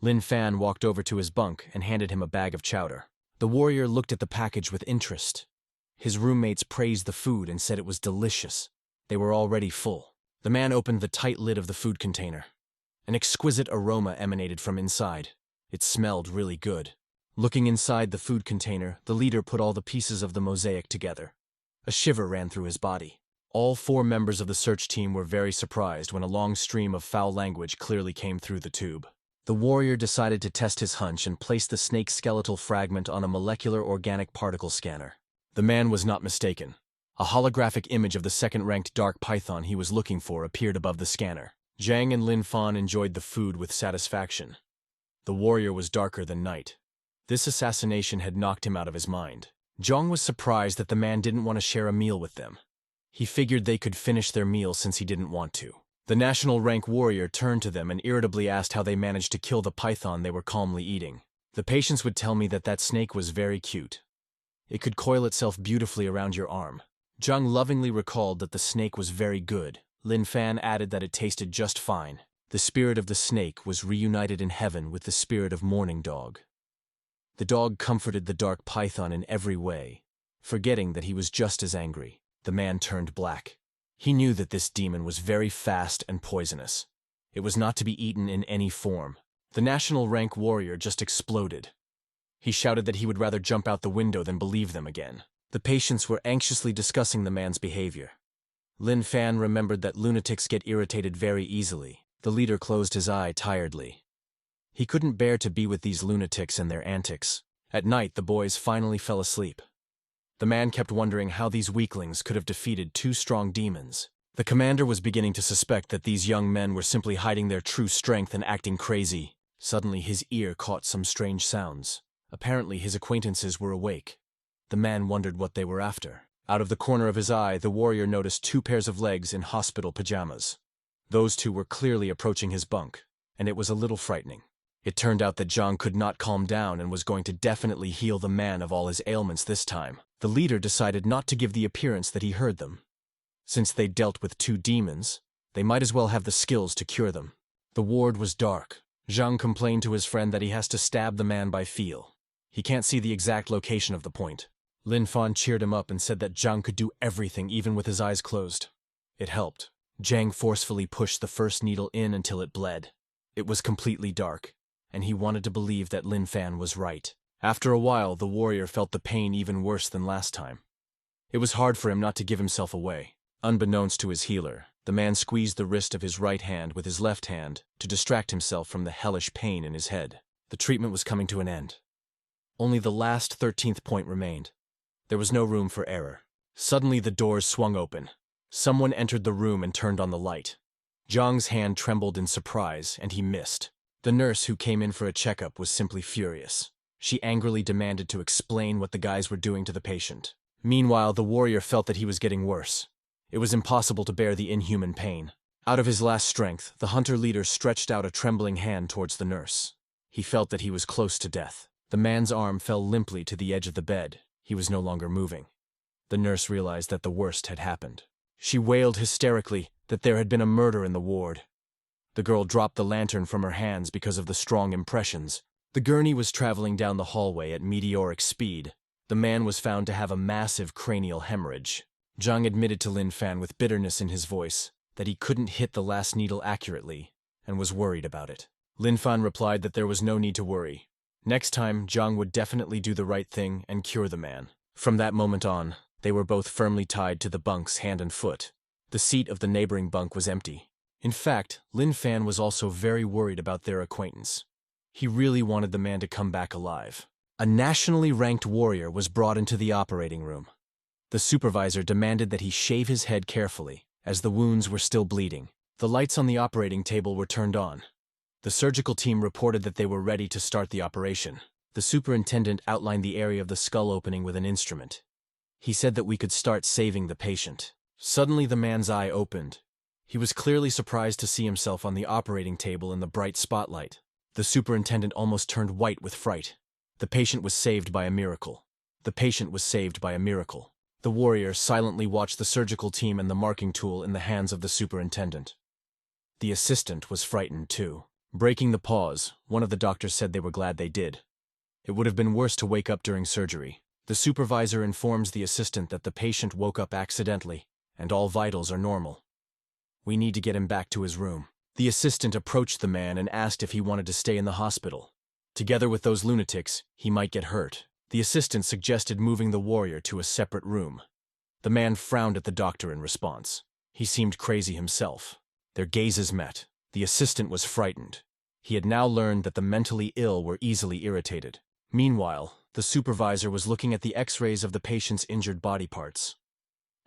Speaker 1: Lin Fan walked over to his bunk and handed him a bag of chowder. The warrior looked at the package with interest. His roommates praised the food and said it was delicious. They were already full. The man opened the tight lid of the food container. An exquisite aroma emanated from inside. It smelled really good. Looking inside the food container, the leader put all the pieces of the mosaic together. A shiver ran through his body. All 4 members of the search team were very surprised when a long stream of foul language clearly came through the tube. The warrior decided to test his hunch and placed the snake's skeletal fragment on a molecular organic particle scanner. The man was not mistaken. A holographic image of the second-ranked dark python he was looking for appeared above the scanner. Zhang and Lin Fan enjoyed the food with satisfaction. The warrior was darker than night. This assassination had knocked him out of his mind. Zhang was surprised that the man didn't want to share a meal with them. He figured they could finish their meal since he didn't want to. The national rank warrior turned to them and irritably asked how they managed to kill the python they were calmly eating. The patients would tell me that that snake was very cute. It could coil itself beautifully around your arm. Zhang lovingly recalled that the snake was very good. Lin Fan added that it tasted just fine. The spirit of the snake was reunited in heaven with the spirit of Morning Dog. The dog comforted the dark python in every way. Forgetting that he was just as angry, the man turned black. He knew that this demon was very fast and poisonous. It was not to be eaten in any form. The national rank warrior just exploded. He shouted that he would rather jump out the window than believe them again. The patients were anxiously discussing the man's behavior. Lin Fan remembered that lunatics get irritated very easily. The leader closed his eye tiredly. He couldn't bear to be with these lunatics and their antics. At night, the boys finally fell asleep. The man kept wondering how these weaklings could have defeated 2 strong demons. The commander was beginning to suspect that these young men were simply hiding their true strength and acting crazy. Suddenly, his ear caught some strange sounds. Apparently, his acquaintances were awake. The man wondered what they were after. Out of the corner of his eye, the warrior noticed 2 pairs of legs in hospital pajamas. Those 2 were clearly approaching his bunk, and it was a little frightening. It turned out that Zhang could not calm down and was going to definitely heal the man of all his ailments this time. The leader decided not to give the appearance that he heard them. Since they dealt with 2 demons, they might as well have the skills to cure them. The ward was dark. Zhang complained to his friend that he has to stab the man by feel. He can't see the exact location of the point. Lin Fan cheered him up and said that Zhang could do everything even with his eyes closed. It helped. Zhang forcefully pushed the first needle in until it bled. It was completely dark, and he wanted to believe that Lin Fan was right. After a while, the warrior felt the pain even worse than last time. It was hard for him not to give himself away. Unbeknownst to his healer, the man squeezed the wrist of his right hand with his left hand to distract himself from the hellish pain in his head. The treatment was coming to an end. Only the last 13th point remained. There was no room for error. Suddenly the doors swung open. Someone entered the room and turned on the light. Zhang's hand trembled in surprise, and he missed. The nurse who came in for a checkup was simply furious. She angrily demanded to explain what the guys were doing to the patient. Meanwhile, the warrior felt that he was getting worse. It was impossible to bear the inhuman pain. Out of his last strength, the hunter leader stretched out a trembling hand towards the nurse. He felt that he was close to death. The man's arm fell limply to the edge of the bed. He was no longer moving. The nurse realized that the worst had happened. She wailed hysterically that there had been a murder in the ward. The girl dropped the lantern from her hands because of the strong impressions. The gurney was traveling down the hallway at meteoric speed. The man was found to have a massive cranial hemorrhage. Zhang admitted to Lin Fan with bitterness in his voice that he couldn't hit the last needle accurately and was worried about it. Lin Fan replied that there was no need to worry. Next time, Zhang would definitely do the right thing and cure the man. From that moment on, they were both firmly tied to the bunks hand and foot. The seat of the neighboring bunk was empty. In fact, Lin Fan was also very worried about their acquaintance. He really wanted the man to come back alive. A nationally ranked warrior was brought into the operating room. The supervisor demanded that he shave his head carefully, as the wounds were still bleeding. The lights on the operating table were turned on. The surgical team reported that they were ready to start the operation. The superintendent outlined the area of the skull opening with an instrument. He said that we could start saving the patient. Suddenly the man's eye opened. He was clearly surprised to see himself on the operating table in the bright spotlight. The superintendent almost turned white with fright. The patient was saved by a miracle. The patient was saved by a miracle. The warrior silently watched the surgical team and the marking tool in the hands of the superintendent. The assistant was frightened too. Breaking the pause, one of the doctors said they were glad they did. It would have been worse to wake up during surgery. The supervisor informs the assistant that the patient woke up accidentally, and all vitals are normal. We need to get him back to his room. The assistant approached the man and asked if he wanted to stay in the hospital. Together with those lunatics, he might get hurt. The assistant suggested moving the warrior to a separate room. The man frowned at the doctor in response. He seemed crazy himself. Their gazes met. The assistant was frightened. He had now learned that the mentally ill were easily irritated. Meanwhile, the supervisor was looking at the X-rays of the patient's injured body parts.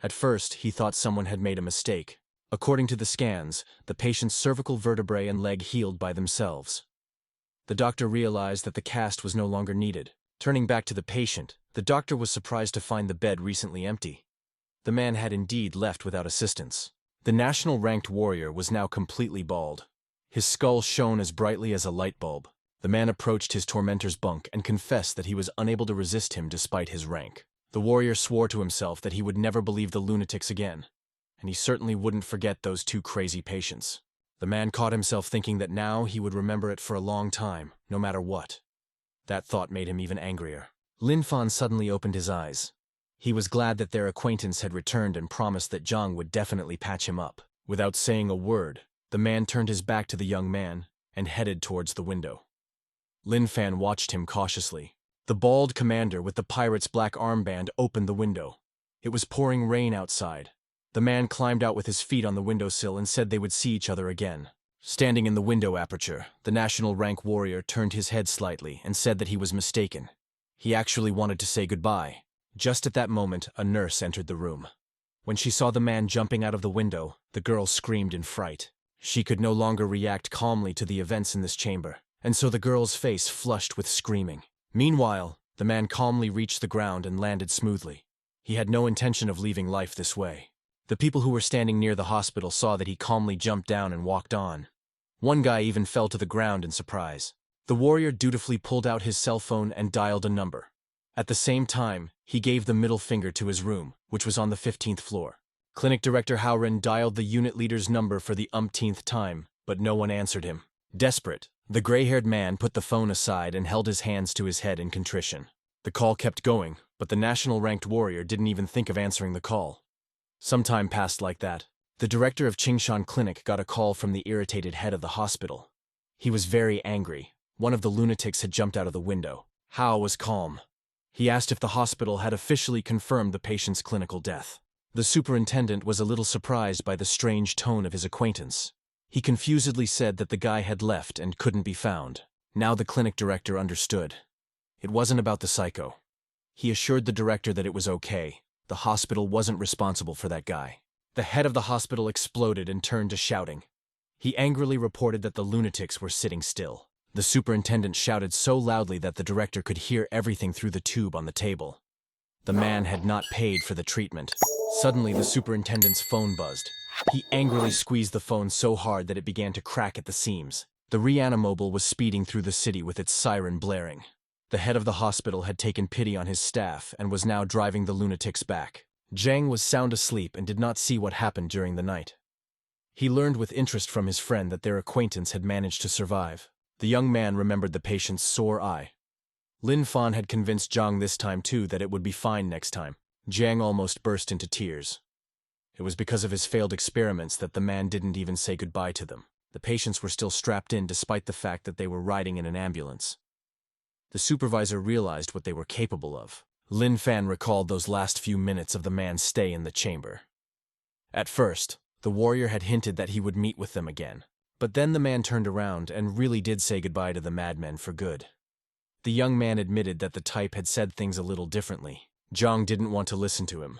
Speaker 1: At first, he thought someone had made a mistake. According to the scans, the patient's cervical vertebrae and leg healed by themselves. The doctor realized that the cast was no longer needed. Turning back to the patient, the doctor was surprised to find the bed recently empty. The man had indeed left without assistance. The national-ranked warrior was now completely bald. His skull shone as brightly as a light bulb. The man approached his tormentor's bunk and confessed that he was unable to resist him despite his rank. The warrior swore to himself that he would never believe the lunatics again, and he certainly wouldn't forget those two crazy patients. The man caught himself thinking that now he would remember it for a long time, no matter what. That thought made him even angrier. Lin Fan suddenly opened his eyes. He was glad that their acquaintance had returned and promised that Zhang would definitely patch him up. Without saying a word, the man turned his back to the young man and headed towards the window. Lin Fan watched him cautiously. The bald commander with the pirate's black armband opened the window. It was pouring rain outside. The man climbed out with his feet on the windowsill and said they would see each other again. Standing in the window aperture, the national rank warrior turned his head slightly and said that he was mistaken. He actually wanted to say goodbye. Just at that moment, a nurse entered the room. When she saw the man jumping out of the window, the girl screamed in fright. She could no longer react calmly to the events in this chamber, and so the girl's face flushed with screaming. Meanwhile, the man calmly reached the ground and landed smoothly. He had no intention of leaving life this way. The people who were standing near the hospital saw that he calmly jumped down and walked on. One guy even fell to the ground in surprise. The warrior dutifully pulled out his cell phone and dialed a number. At the same time, he gave the middle finger to his room, which was on the 15th floor. Clinic Director Howren dialed the unit leader's number for the umpteenth time, but no one answered him. Desperate, the gray-haired man put the phone aside and held his hands to his head in contrition. The call kept going, but the national-ranked warrior didn't even think of answering the call. Some time passed like that. The director of Qingshan Clinic got a call from the irritated head of the hospital. He was very angry. One of the lunatics had jumped out of the window. Hao was calm. He asked if the hospital had officially confirmed the patient's clinical death. The superintendent was a little surprised by the strange tone of his acquaintance. He confusedly said that the guy had left and couldn't be found. Now the clinic director understood. It wasn't about the psycho. He assured the director that it was okay. The hospital wasn't responsible for that guy. The head of the hospital exploded and turned to shouting. He angrily reported that the lunatics were sitting still. The superintendent shouted so loudly that the director could hear everything through the tube on the table. The man had not paid for the treatment. Suddenly, the superintendent's phone buzzed. He angrily squeezed the phone so hard that it began to crack at the seams. The reanimobile was speeding through the city with its siren blaring. The head of the hospital had taken pity on his staff and was now driving the lunatics back. Zhang was sound asleep and did not see what happened during the night. He learned with interest from his friend that their acquaintance had managed to survive. The young man remembered the patient's sore eye. Lin Fan had convinced Zhang this time too that it would be fine next time. Zhang almost burst into tears. It was because of his failed experiments that the man didn't even say goodbye to them. The patients were still strapped in despite the fact that they were riding in an ambulance. The supervisor realized what they were capable of. Lin Fan recalled those last few minutes of the man's stay in the chamber. At first, the warrior had hinted that he would meet with them again. But then the man turned around and really did say goodbye to the madmen for good. The young man admitted that the type had said things a little differently. Zhang didn't want to listen to him.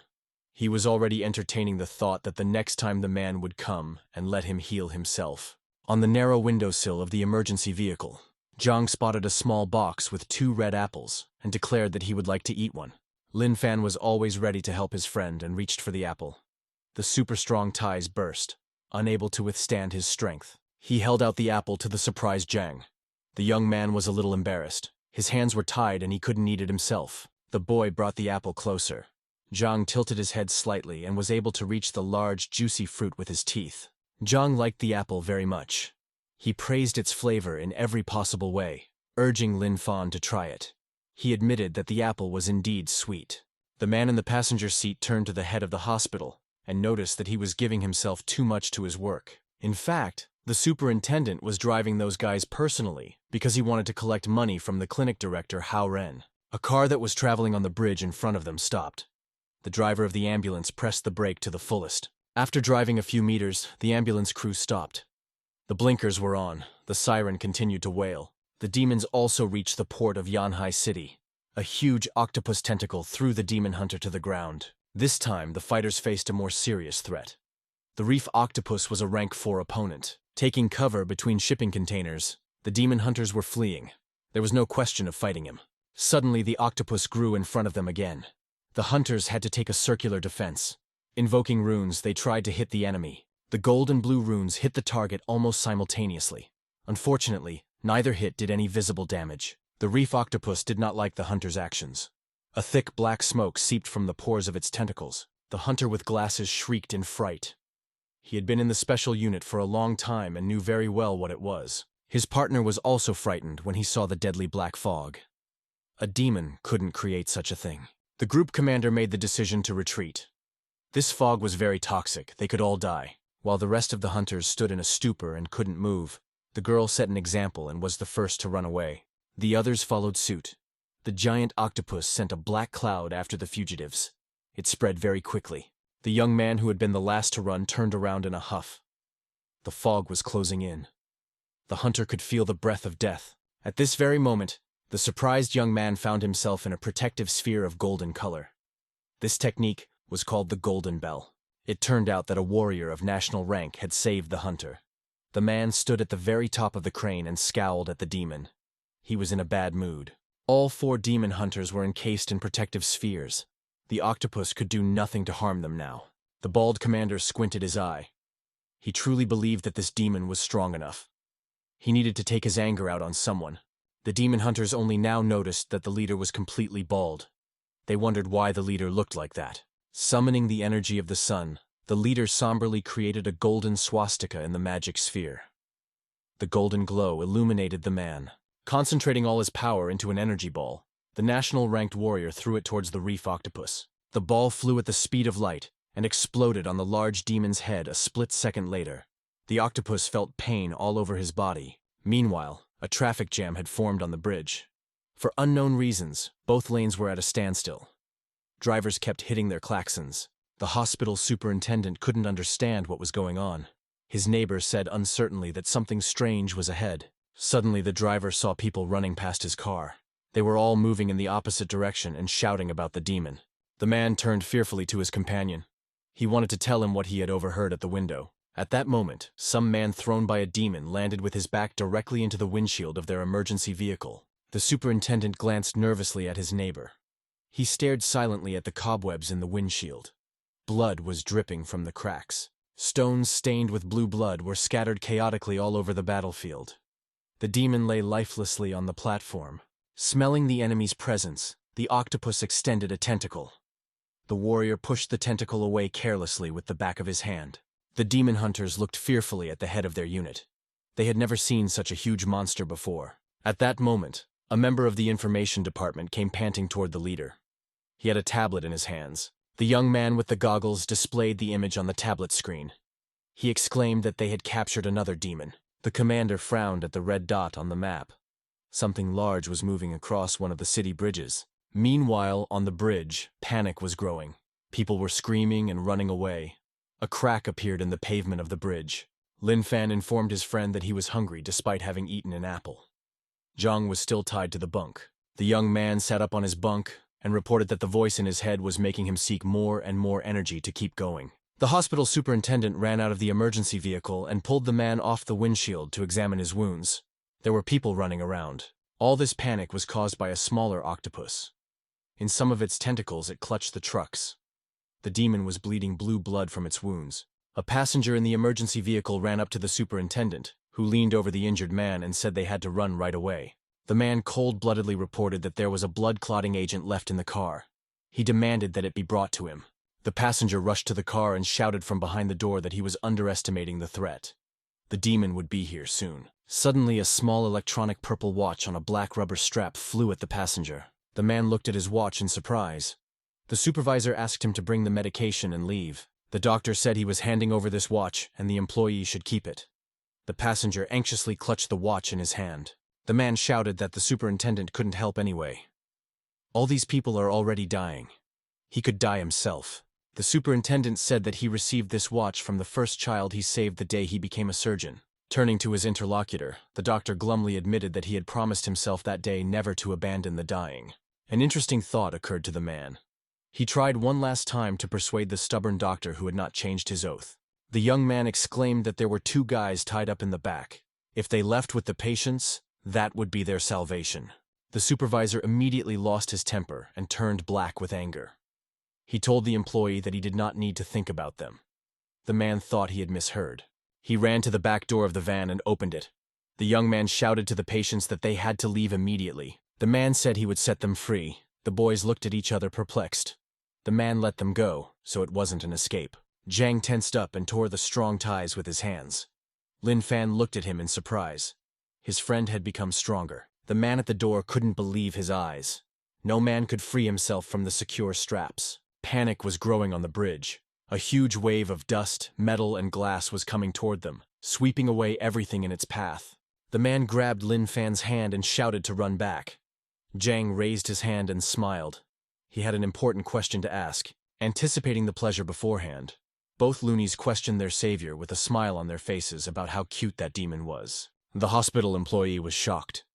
Speaker 1: He was already entertaining the thought that the next time the man would come and let him heal himself. On the narrow windowsill of the emergency vehicle, Zhang spotted a small box with 2 red apples and declared that he would like to eat one. Lin Fan was always ready to help his friend and reached for the apple. The super-strong ties burst, unable to withstand his strength. He held out the apple to the surprised Zhang. The young man was a little embarrassed. His hands were tied and he couldn't eat it himself. The boy brought the apple closer. Zhang tilted his head slightly and was able to reach the large, juicy fruit with his teeth. Zhang liked the apple very much. He praised its flavor in every possible way, urging Lin Fan to try it. He admitted that the apple was indeed sweet. The man in the passenger seat turned to the head of the hospital and noticed that he was giving himself too much to his work. In fact, the superintendent was driving those guys personally because he wanted to collect money from the clinic director Hao Ren. A car that was traveling on the bridge in front of them stopped. The driver of the ambulance pressed the brake to the fullest. After driving a few meters, the ambulance crew stopped. The blinkers were on. The siren continued to wail. The demons also reached the port of Yanhai City. A huge octopus tentacle threw the demon hunter to the ground. This time, the fighters faced a more serious threat. The reef octopus was a rank 4 opponent. Taking cover between shipping containers, the demon hunters were fleeing. There was no question of fighting him. Suddenly, the octopus grew in front of them again. The hunters had to take a circular defense. Invoking runes, they tried to hit the enemy. The gold and blue runes hit the target almost simultaneously. Unfortunately, neither hit did any visible damage. The reef octopus did not like the hunter's actions. A thick black smoke seeped from the pores of its tentacles. The hunter with glasses shrieked in fright. He had been in the special unit for a long time and knew very well what it was. His partner was also frightened when he saw the deadly black fog. A demon couldn't create such a thing. The group commander made the decision to retreat. This fog was very toxic, they could all die. While the rest of the hunters stood in a stupor and couldn't move, the girl set an example and was the first to run away. The others followed suit. The giant octopus sent a black cloud after the fugitives. It spread very quickly. The young man who had been the last to run turned around in a huff. The fog was closing in. The hunter could feel the breath of death. At this very moment, the surprised young man found himself in a protective sphere of golden color. This technique was called the Golden Bell. It turned out that a warrior of national rank had saved the hunter. The man stood at the very top of the crane and scowled at the demon. He was in a bad mood. All 4 demon hunters were encased in protective spheres. The octopus could do nothing to harm them now. The bald commander squinted his eye. He truly believed that this demon was strong enough. He needed to take his anger out on someone. The demon hunters only now noticed that the leader was completely bald. They wondered why the leader looked like that. Summoning the energy of the sun, the leader somberly created a golden swastika in the magic sphere. The golden glow illuminated the man. Concentrating all his power into an energy ball, the national-ranked warrior threw it towards the reef octopus. The ball flew at the speed of light and exploded on the large demon's head a split second later. The octopus felt pain all over his body. Meanwhile, a traffic jam had formed on the bridge. For unknown reasons, both lanes were at a standstill. Drivers kept hitting their klaxons. The hospital superintendent couldn't understand what was going on. His neighbor said uncertainly that something strange was ahead. Suddenly, the driver saw people running past his car. They were all moving in the opposite direction and shouting about the demon. The man turned fearfully to his companion. He wanted to tell him what he had overheard at the window. At that moment, some man thrown by a demon landed with his back directly into the windshield of their emergency vehicle. The superintendent glanced nervously at his neighbor. He stared silently at the cobwebs in the windshield. Blood was dripping from the cracks. Stones stained with blue blood were scattered chaotically all over the battlefield. The demon lay lifelessly on the platform. Smelling the enemy's presence, the octopus extended a tentacle. The warrior pushed the tentacle away carelessly with the back of his hand. The demon hunters looked fearfully at the head of their unit. They had never seen such a huge monster before. At that moment, a member of the information department came panting toward the leader. He had a tablet in his hands. The young man with the goggles displayed the image on the tablet screen. He exclaimed that they had captured another demon. The commander frowned at the red dot on the map. Something large was moving across one of the city bridges. Meanwhile, on the bridge, panic was growing. People were screaming and running away. A crack appeared in the pavement of the bridge. Lin Fan informed his friend that he was hungry despite having eaten an apple. Zhang was still tied to the bunk. The young man sat up on his bunk and reported that the voice in his head was making him seek more and more energy to keep going. The hospital superintendent ran out of the emergency vehicle and pulled the man off the windshield to examine his wounds. There were people running around. All this panic was caused by a smaller octopus. In some of its tentacles, it clutched the trucks. The demon was bleeding blue blood from its wounds. A passenger in the emergency vehicle ran up to the superintendent, who leaned over the injured man and said they had to run right away. The man cold-bloodedly reported that there was a blood-clotting agent left in the car. He demanded that it be brought to him. The passenger rushed to the car and shouted from behind the door that he was underestimating the threat. The demon would be here soon. Suddenly, a small electronic purple watch on a black rubber strap flew at the passenger. The man looked at his watch in surprise. The supervisor asked him to bring the medication and leave. The doctor said he was handing over this watch and the employee should keep it. The passenger anxiously clutched the watch in his hand. The man shouted that the superintendent couldn't help anyway. All these people are already dying. He could die himself. The superintendent said that he received this watch from the first child he saved the day he became a surgeon. Turning to his interlocutor, the doctor glumly admitted that he had promised himself that day never to abandon the dying. An interesting thought occurred to the man. He tried one last time to persuade the stubborn doctor who had not changed his oath. The young man exclaimed that there were 2 guys tied up in the back. If they left with the patients, that would be their salvation. The supervisor immediately lost his temper and turned black with anger. He told the employee that he did not need to think about them. The man thought he had misheard. He ran to the back door of the van and opened it. The young man shouted to the patients that they had to leave immediately. The man said he would set them free. The boys looked at each other perplexed. The man let them go, so it wasn't an escape. Zhang tensed up and tore the strong ties with his hands. Lin Fan looked at him in surprise. His friend had become stronger. The man at the door couldn't believe his eyes. No man could free himself from the secure straps. Panic was growing on the bridge. A huge wave of dust, metal, and glass was coming toward them, sweeping away everything in its path. The man grabbed Lin Fan's hand and shouted to run back. Zhang raised his hand and smiled. He had an important question to ask, anticipating the pleasure beforehand. Both loonies questioned their savior with a smile on their faces about how cute that demon was. The hospital employee was shocked.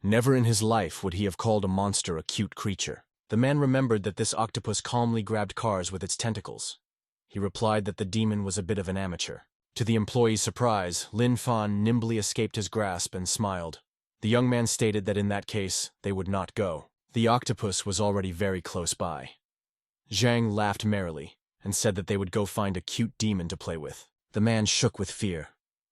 Speaker 1: Never in his life would he have called a monster a cute creature. The man remembered that this octopus calmly grabbed cars with its tentacles. He replied that the demon was a bit of an amateur. To the employee's surprise, Lin Fan nimbly escaped his grasp and smiled. The young man stated that in that case, they would not go. The octopus was already very close by. Zhang laughed merrily and said that they would go find a cute demon to play with. The man shook with fear.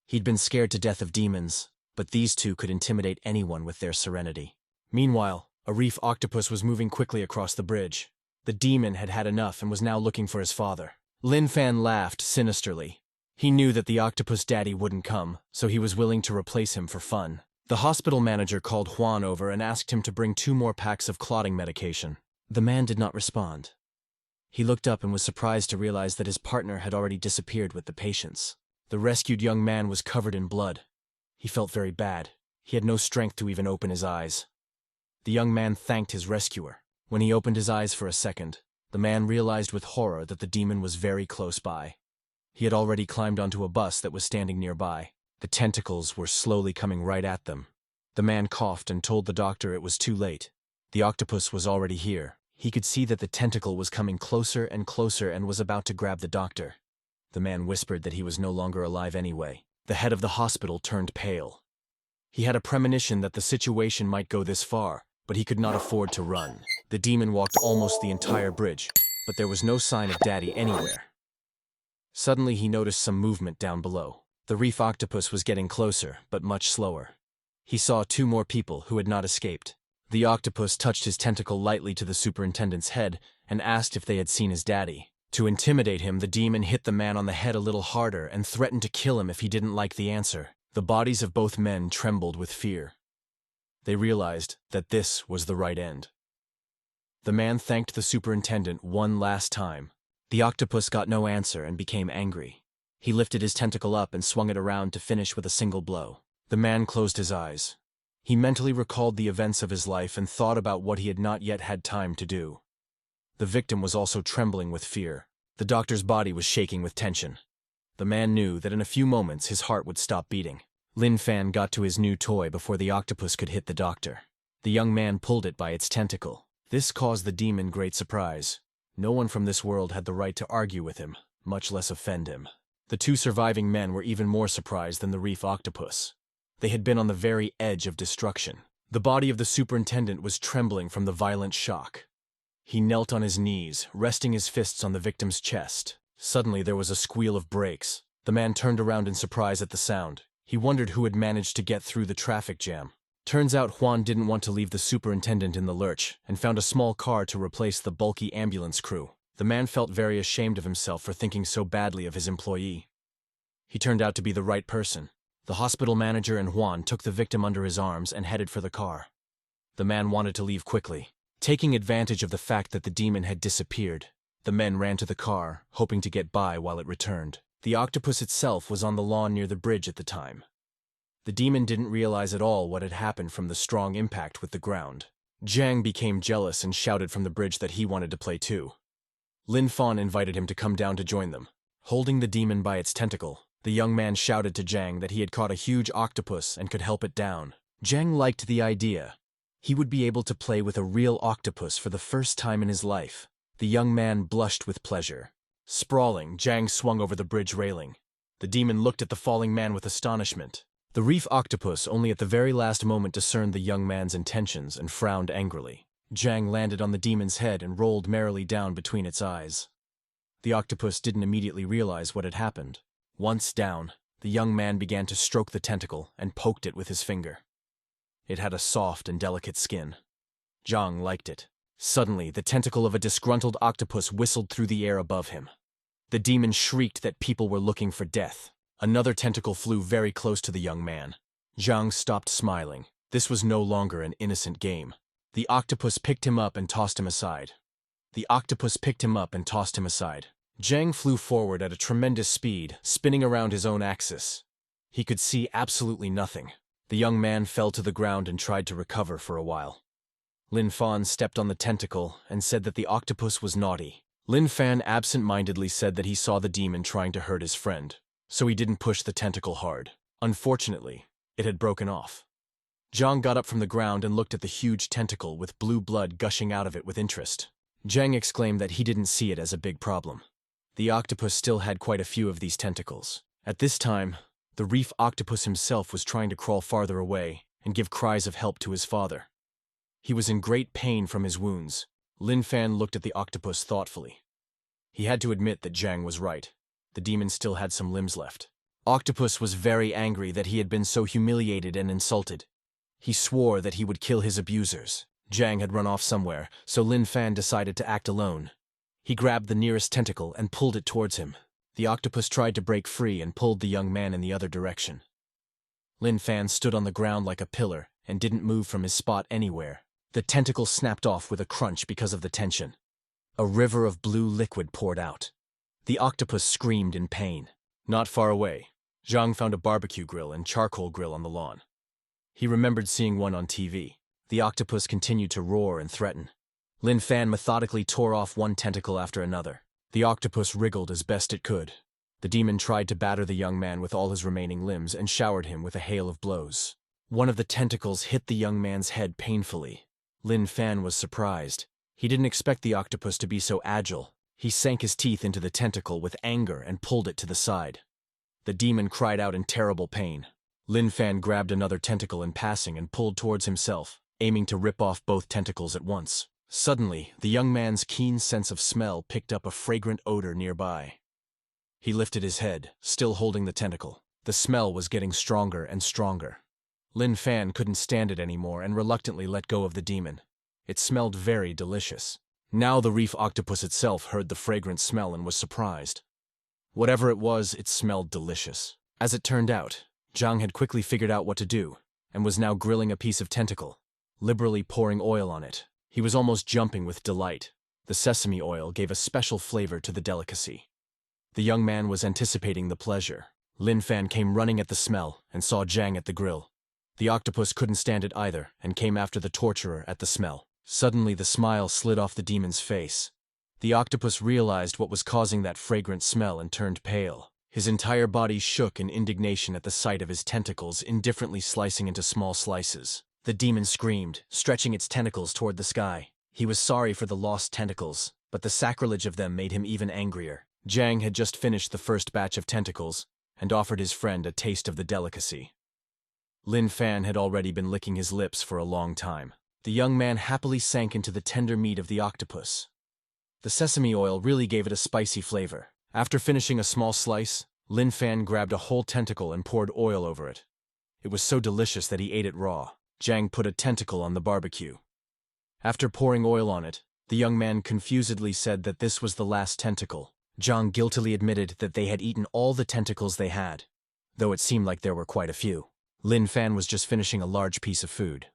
Speaker 1: He'd been scared to death of demons, but these 2 could intimidate anyone with their serenity. Meanwhile, a reef octopus was moving quickly across the bridge. The demon had had enough and was now looking for his father. Lin Fan laughed sinisterly. He knew that the octopus daddy wouldn't come, so he was willing to replace him for fun. The hospital manager called Juan over and asked him to bring 2 more packs of clotting medication. The man did not respond. He looked up and was surprised to realize that his partner had already disappeared with the patients. The rescued young man was covered in blood. He felt very bad. He had no strength to even open his eyes. The young man thanked his rescuer. When he opened his eyes for a second, the man realized with horror that the demon was very close by. He had already climbed onto a bus that was standing nearby. The tentacles were slowly coming right at them. The man coughed and told the doctor it was too late. The octopus was already here. He could see that the tentacle was coming closer and closer and was about to grab the doctor. The man whispered that he was no longer alive anyway. The head of the hospital turned pale. He had a premonition that the situation might go this far, but he could not afford to run. The demon walked almost the entire bridge, but there was no sign of Daddy anywhere. Suddenly he noticed some movement down below. The reef octopus was getting closer, but much slower. He saw 2 more people who had not escaped. The octopus touched his tentacle lightly to the superintendent's head and asked if they had seen his daddy. To intimidate him, the demon hit the man on the head a little harder and threatened to kill him if he didn't like the answer. The bodies of both men trembled with fear. They realized that this was the right end. The man thanked the superintendent one last time. The octopus got no answer and became angry. He lifted his tentacle up and swung it around to finish with a single blow. The man closed his eyes. He mentally recalled the events of his life and thought about what he had not yet had time to do. The victim was also trembling with fear. The doctor's body was shaking with tension. The man knew that in a few moments his heart would stop beating. Lin Fan got to his new toy before the octopus could hit the doctor. The young man pulled it by its tentacle. This caused the demon great surprise. No one from this world had the right to argue with him, much less offend him. The two surviving men were even more surprised than the reef octopus. They had been on the very edge of destruction. The body of the superintendent was trembling from the violent shock. He knelt on his knees, resting his fists on the victim's chest. Suddenly there was a squeal of brakes. The man turned around in surprise at the sound. He wondered who had managed to get through the traffic jam. Turns out Juan didn't want to leave the superintendent in the lurch and found a small car to replace the bulky ambulance crew. The man felt very ashamed of himself for thinking so badly of his employee. He turned out to be the right person. The hospital manager and Juan took the victim under his arms and headed for the car. The man wanted to leave quickly. Taking advantage of the fact that the demon had disappeared, the men ran to the car, hoping to get by while it returned. The octopus itself was on the lawn near the bridge at the time. The demon didn't realize at all what had happened from the strong impact with the ground. Jang became jealous and shouted from the bridge that he wanted to play too. Lin Fan invited him to come down to join them. Holding the demon by its tentacle, the young man shouted to Jang that he had caught a huge octopus and could help it down. Jang liked the idea. He would be able to play with a real octopus for the first time in his life. The young man blushed with pleasure. Sprawling, Jang swung over the bridge railing. The demon looked at the falling man with astonishment. The reef octopus only at the very last moment discerned the young man's intentions and frowned angrily. Jang landed on the demon's head and rolled merrily down between its eyes. The octopus didn't immediately realize what had happened. Once down, the young man began to stroke the tentacle and poked it with his finger. It had a soft and delicate skin. Jang liked it. Suddenly, the tentacle of a disgruntled octopus whistled through the air above him. The demon shrieked that people were looking for death. Another tentacle flew very close to the young man. Jang stopped smiling. This was no longer an innocent game. The octopus picked him up and tossed him aside. Jang flew forward at a tremendous speed, spinning around his own axis. He could see absolutely nothing. The young man fell to the ground and tried to recover for a while. Lin Fan stepped on the tentacle and said that the octopus was naughty. Lin Fan absent-mindedly said that he saw the demon trying to hurt his friend, so he didn't push the tentacle hard. Unfortunately, it had broken off. Jang got up from the ground and looked at the huge tentacle with blue blood gushing out of it with interest. Jang exclaimed that he didn't see it as a big problem. The octopus still had quite a few of these tentacles. At this time, the reef octopus himself was trying to crawl farther away and give cries of help to his father. He was in great pain from his wounds. Lin Fan looked at the octopus thoughtfully. He had to admit that Jang was right. The demon still had some limbs left. Octopus was very angry that he had been so humiliated and insulted. He swore that he would kill his abusers. Jang had run off somewhere, so Lin Fan decided to act alone. He grabbed the nearest tentacle and pulled it towards him. The octopus tried to break free and pulled the young man in the other direction. Lin Fan stood on the ground like a pillar and didn't move from his spot anywhere. The tentacle snapped off with a crunch because of the tension. A river of blue liquid poured out. The octopus screamed in pain. Not far away, Zhang found a barbecue grill and charcoal grill on the lawn. He remembered seeing one on TV. The octopus continued to roar and threaten. Lin Fan methodically tore off one tentacle after another. The octopus wriggled as best it could. The demon tried to batter the young man with all his remaining limbs and showered him with a hail of blows. One of the tentacles hit the young man's head painfully. Lin Fan was surprised. He didn't expect the octopus to be so agile. He sank his teeth into the tentacle with anger and pulled it to the side. The demon cried out in terrible pain. Lin Fan grabbed another tentacle in passing and pulled towards himself, aiming to rip off both tentacles at once. Suddenly, the young man's keen sense of smell picked up a fragrant odor nearby. He lifted his head, still holding the tentacle. The smell was getting stronger and stronger. Lin Fan couldn't stand it anymore and reluctantly let go of the demon. It smelled very delicious. Now the reef octopus itself heard the fragrant smell and was surprised. Whatever it was, it smelled delicious. As it turned out, Zhang had quickly figured out what to do, and was now grilling a piece of tentacle, liberally pouring oil on it. He was almost jumping with delight. The sesame oil gave a special flavor to the delicacy. The young man was anticipating the pleasure. Lin Fan came running at the smell and saw Zhang at the grill. The octopus couldn't stand it either and came after the torturer at the smell. Suddenly the smile slid off the demon's face. The octopus realized what was causing that fragrant smell and turned pale. His entire body shook in indignation at the sight of his tentacles indifferently slicing into small slices. The demon screamed, stretching its tentacles toward the sky. He was sorry for the lost tentacles, but the sacrilege of them made him even angrier. Jang had just finished the first batch of tentacles and offered his friend a taste of the delicacy. Lin Fan had already been licking his lips for a long time. The young man happily sank into the tender meat of the octopus. The sesame oil really gave it a spicy flavor. After finishing a small slice, Lin Fan grabbed a whole tentacle and poured oil over it. It was so delicious that he ate it raw. Jang put a tentacle on the barbecue. After pouring oil on it, the young man confusedly said that this was the last tentacle. Jang guiltily admitted that they had eaten all the tentacles they had, though it seemed like there were quite a few. Lin Fan was just finishing a large piece of food.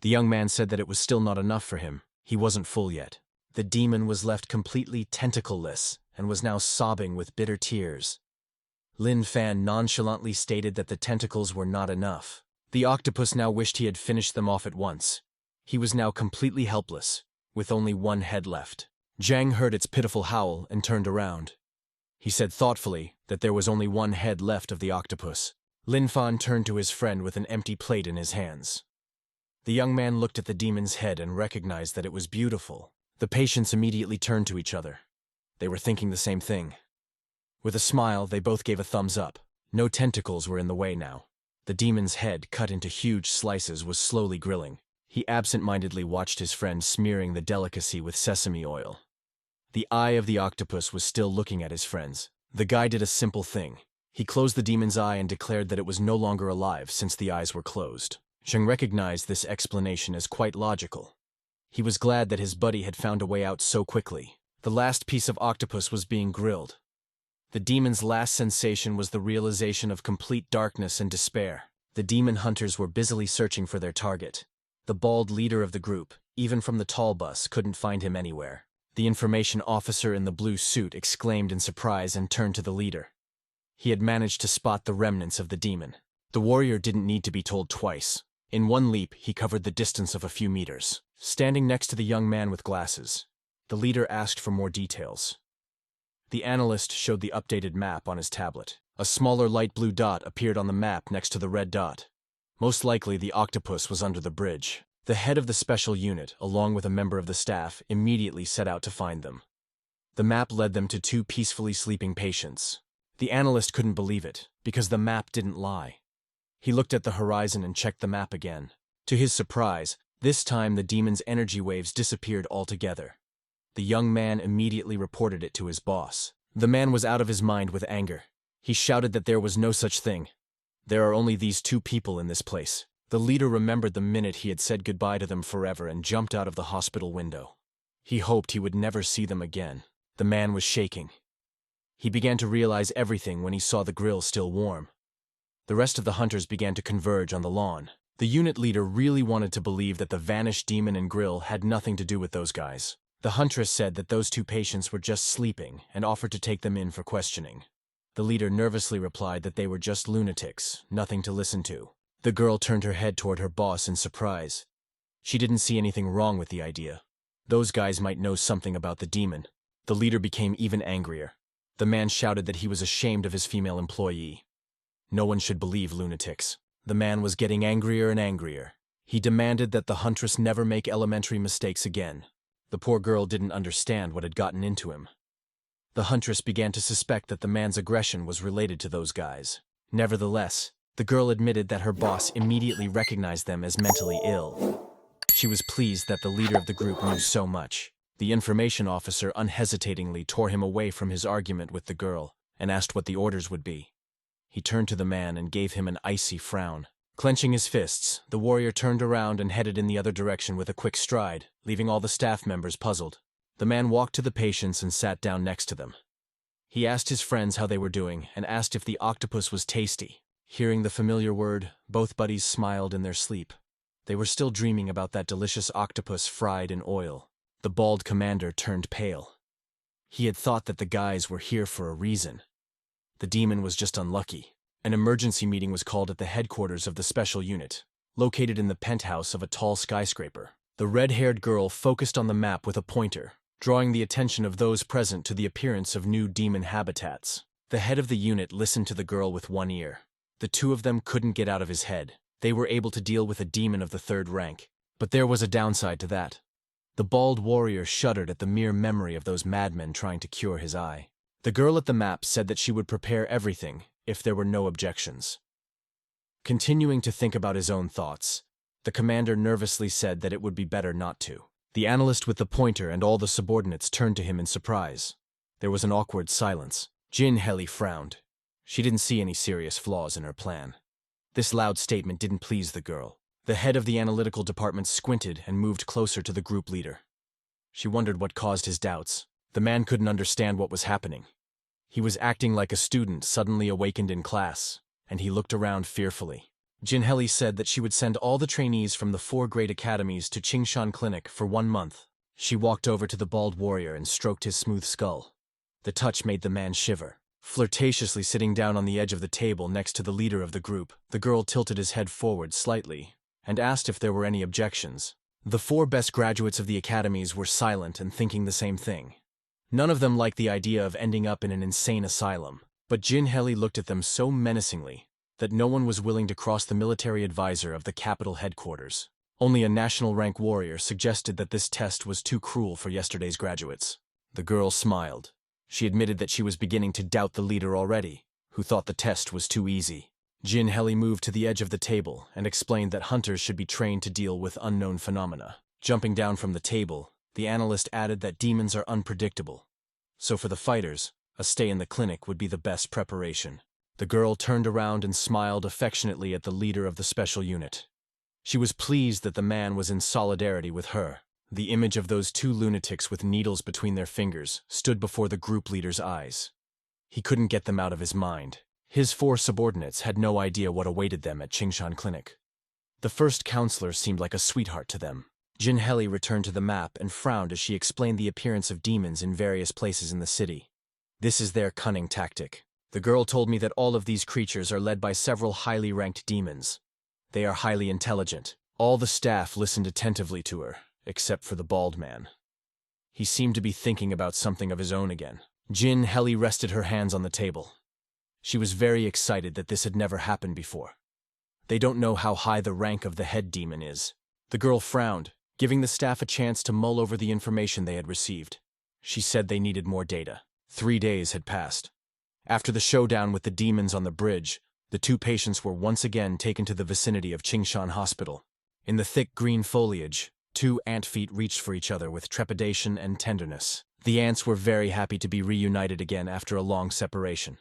Speaker 1: The young man said that it was still not enough for him. He wasn't full yet. The demon was left completely tentacleless and was now sobbing with bitter tears. Lin Fan nonchalantly stated that the tentacles were not enough. The octopus now wished he had finished them off at once. He was now completely helpless, with only one head left. Jang heard its pitiful howl and turned around. He said thoughtfully that there was only one head left of the octopus. Lin Fan turned to his friend with an empty plate in his hands. The young man looked at the demon's head and recognized that it was beautiful. The patients immediately turned to each other. They were thinking the same thing. With a smile, they both gave a thumbs up. No tentacles were in the way now. The demon's head, cut into huge slices, was slowly grilling. He absent-mindedly watched his friend smearing the delicacy with sesame oil. The eye of the octopus was still looking at his friends. The guy did a simple thing. He closed the demon's eye and declared that it was no longer alive since the eyes were closed. Zheng recognized this explanation as quite logical. He was glad that his buddy had found a way out so quickly. The last piece of octopus was being grilled. The demon's last sensation was the realization of complete darkness and despair. The demon hunters were busily searching for their target. The bald leader of the group, even from the tall bus, couldn't find him anywhere. The information officer in the blue suit exclaimed in surprise and turned to the leader. He had managed to spot the remnants of the demon. The warrior didn't need to be told twice. In one leap, he covered the distance of a few meters. Standing next to the young man with glasses, the leader asked for more details. The analyst showed the updated map on his tablet. A smaller light blue dot appeared on the map next to the red dot. Most likely, the octopus was under the bridge. The head of the special unit, along with a member of the staff, immediately set out to find them. The map led them to two peacefully sleeping patients. The analyst couldn't believe it, because the map didn't lie. He looked at the horizon and checked the map again. To his surprise, this time the demon's energy waves disappeared altogether. The young man immediately reported it to his boss. The man was out of his mind with anger. He shouted that there was no such thing. There are only these two people in this place. The leader remembered the minute he had said goodbye to them forever and jumped out of the hospital window. He hoped he would never see them again. The man was shaking. He began to realize everything when he saw the grill still warm. The rest of the hunters began to converge on the lawn. The unit leader really wanted to believe that the vanished demon and grill had nothing to do with those guys. The huntress said that those two patients were just sleeping and offered to take them in for questioning. The leader nervously replied that they were just lunatics, nothing to listen to. The girl turned her head toward her boss in surprise. She didn't see anything wrong with the idea. Those guys might know something about the demon. The leader became even angrier. The man shouted that he was ashamed of his female employee. No one should believe lunatics. The man was getting angrier and angrier. He demanded that the huntress never make elementary mistakes again. The poor girl didn't understand what had gotten into him. The huntress began to suspect that the man's aggression was related to those guys. Nevertheless, the girl admitted that her boss immediately recognized them as mentally ill. She was pleased that the leader of the group knew so much. The information officer unhesitatingly tore him away from his argument with the girl and asked what the orders would be. He turned to the man and gave him an icy frown. Clenching his fists, the warrior turned around and headed in the other direction with a quick stride, leaving all the staff members puzzled. The man walked to the patients and sat down next to them. He asked his friends how they were doing and asked if the octopus was tasty. Hearing the familiar word, both buddies smiled in their sleep. They were still dreaming about that delicious octopus fried in oil. The bald commander turned pale. He had thought that the guys were here for a reason. The demon was just unlucky. An emergency meeting was called at the headquarters of the special unit, located in the penthouse of a tall skyscraper. The red-haired girl focused on the map with a pointer. drawing the attention of those present to the appearance of new demon habitats. The head of the unit listened to the girl with one ear. The two of them couldn't get out of his head. They were able to deal with a demon of the third rank. But there was a downside to that. The bald warrior shuddered at the mere memory of those madmen trying to cure his eye. The girl at the map said that she would prepare everything if there were no objections. Continuing to think about his own thoughts, the commander nervously said that it would be better not to. The analyst with the pointer and all the subordinates turned to him in surprise. There was an awkward silence. Shannel frowned. She didn't see any serious flaws in her plan. This loud statement didn't please the girl. The head of the analytical department squinted and moved closer to the group leader. She wondered what caused his doubts. The man couldn't understand what was happening. He was acting like a student suddenly awakened in class, and he looked around fearfully. Shannel said that she would send all the trainees from the 4 great academies to Qingshan Clinic for 1 month. She walked over to the bald warrior and stroked his smooth skull. The touch made the man shiver. Flirtatiously sitting down on the edge of the table next to the leader of the group, the girl tilted his head forward slightly and asked if there were any objections. The 4 best graduates of the academies were silent and thinking the same thing. None of them liked the idea of ending up in an insane asylum, but Shannel looked at them so menacingly that no one was willing to cross the military advisor of the capital headquarters. Only a national rank warrior suggested that this test was too cruel for yesterday's graduates. The girl smiled. She admitted that she was beginning to doubt the leader already, who thought the test was too easy. Shannel moved to the edge of the table and explained that hunters should be trained to deal with unknown phenomena. Jumping down from the table, the analyst added that demons are unpredictable. So for the fighters, a stay in the clinic would be the best preparation. The girl turned around and smiled affectionately at the leader of the special unit. She was pleased that the man was in solidarity with her. The image of those 2 lunatics with needles between their fingers stood before the group leader's eyes. He couldn't get them out of his mind. His 4 subordinates had no idea what awaited them at Qingshan Clinic. The first counselor seemed like a sweetheart to them. Shannel returned to the map and frowned as she explained the appearance of demons in various places in the city. This is their cunning tactic. The girl told me that all of these creatures are led by several highly ranked demons. They are highly intelligent. All the staff listened attentively to her, except for the bald man. He seemed to be thinking about something of his own again. Shannel rested her hands on the table. She was very excited that this had never happened before. They don't know how high the rank of the head demon is. The girl frowned, giving the staff a chance to mull over the information they had received. She said they needed more data. 3 days had passed. After the showdown with the demons on the bridge, the 2 patients were once again taken to the vicinity of Qingshan Hospital. In the thick green foliage, 2 ant feet reached for each other with trepidation and tenderness. The ants were very happy to be reunited again after a long separation.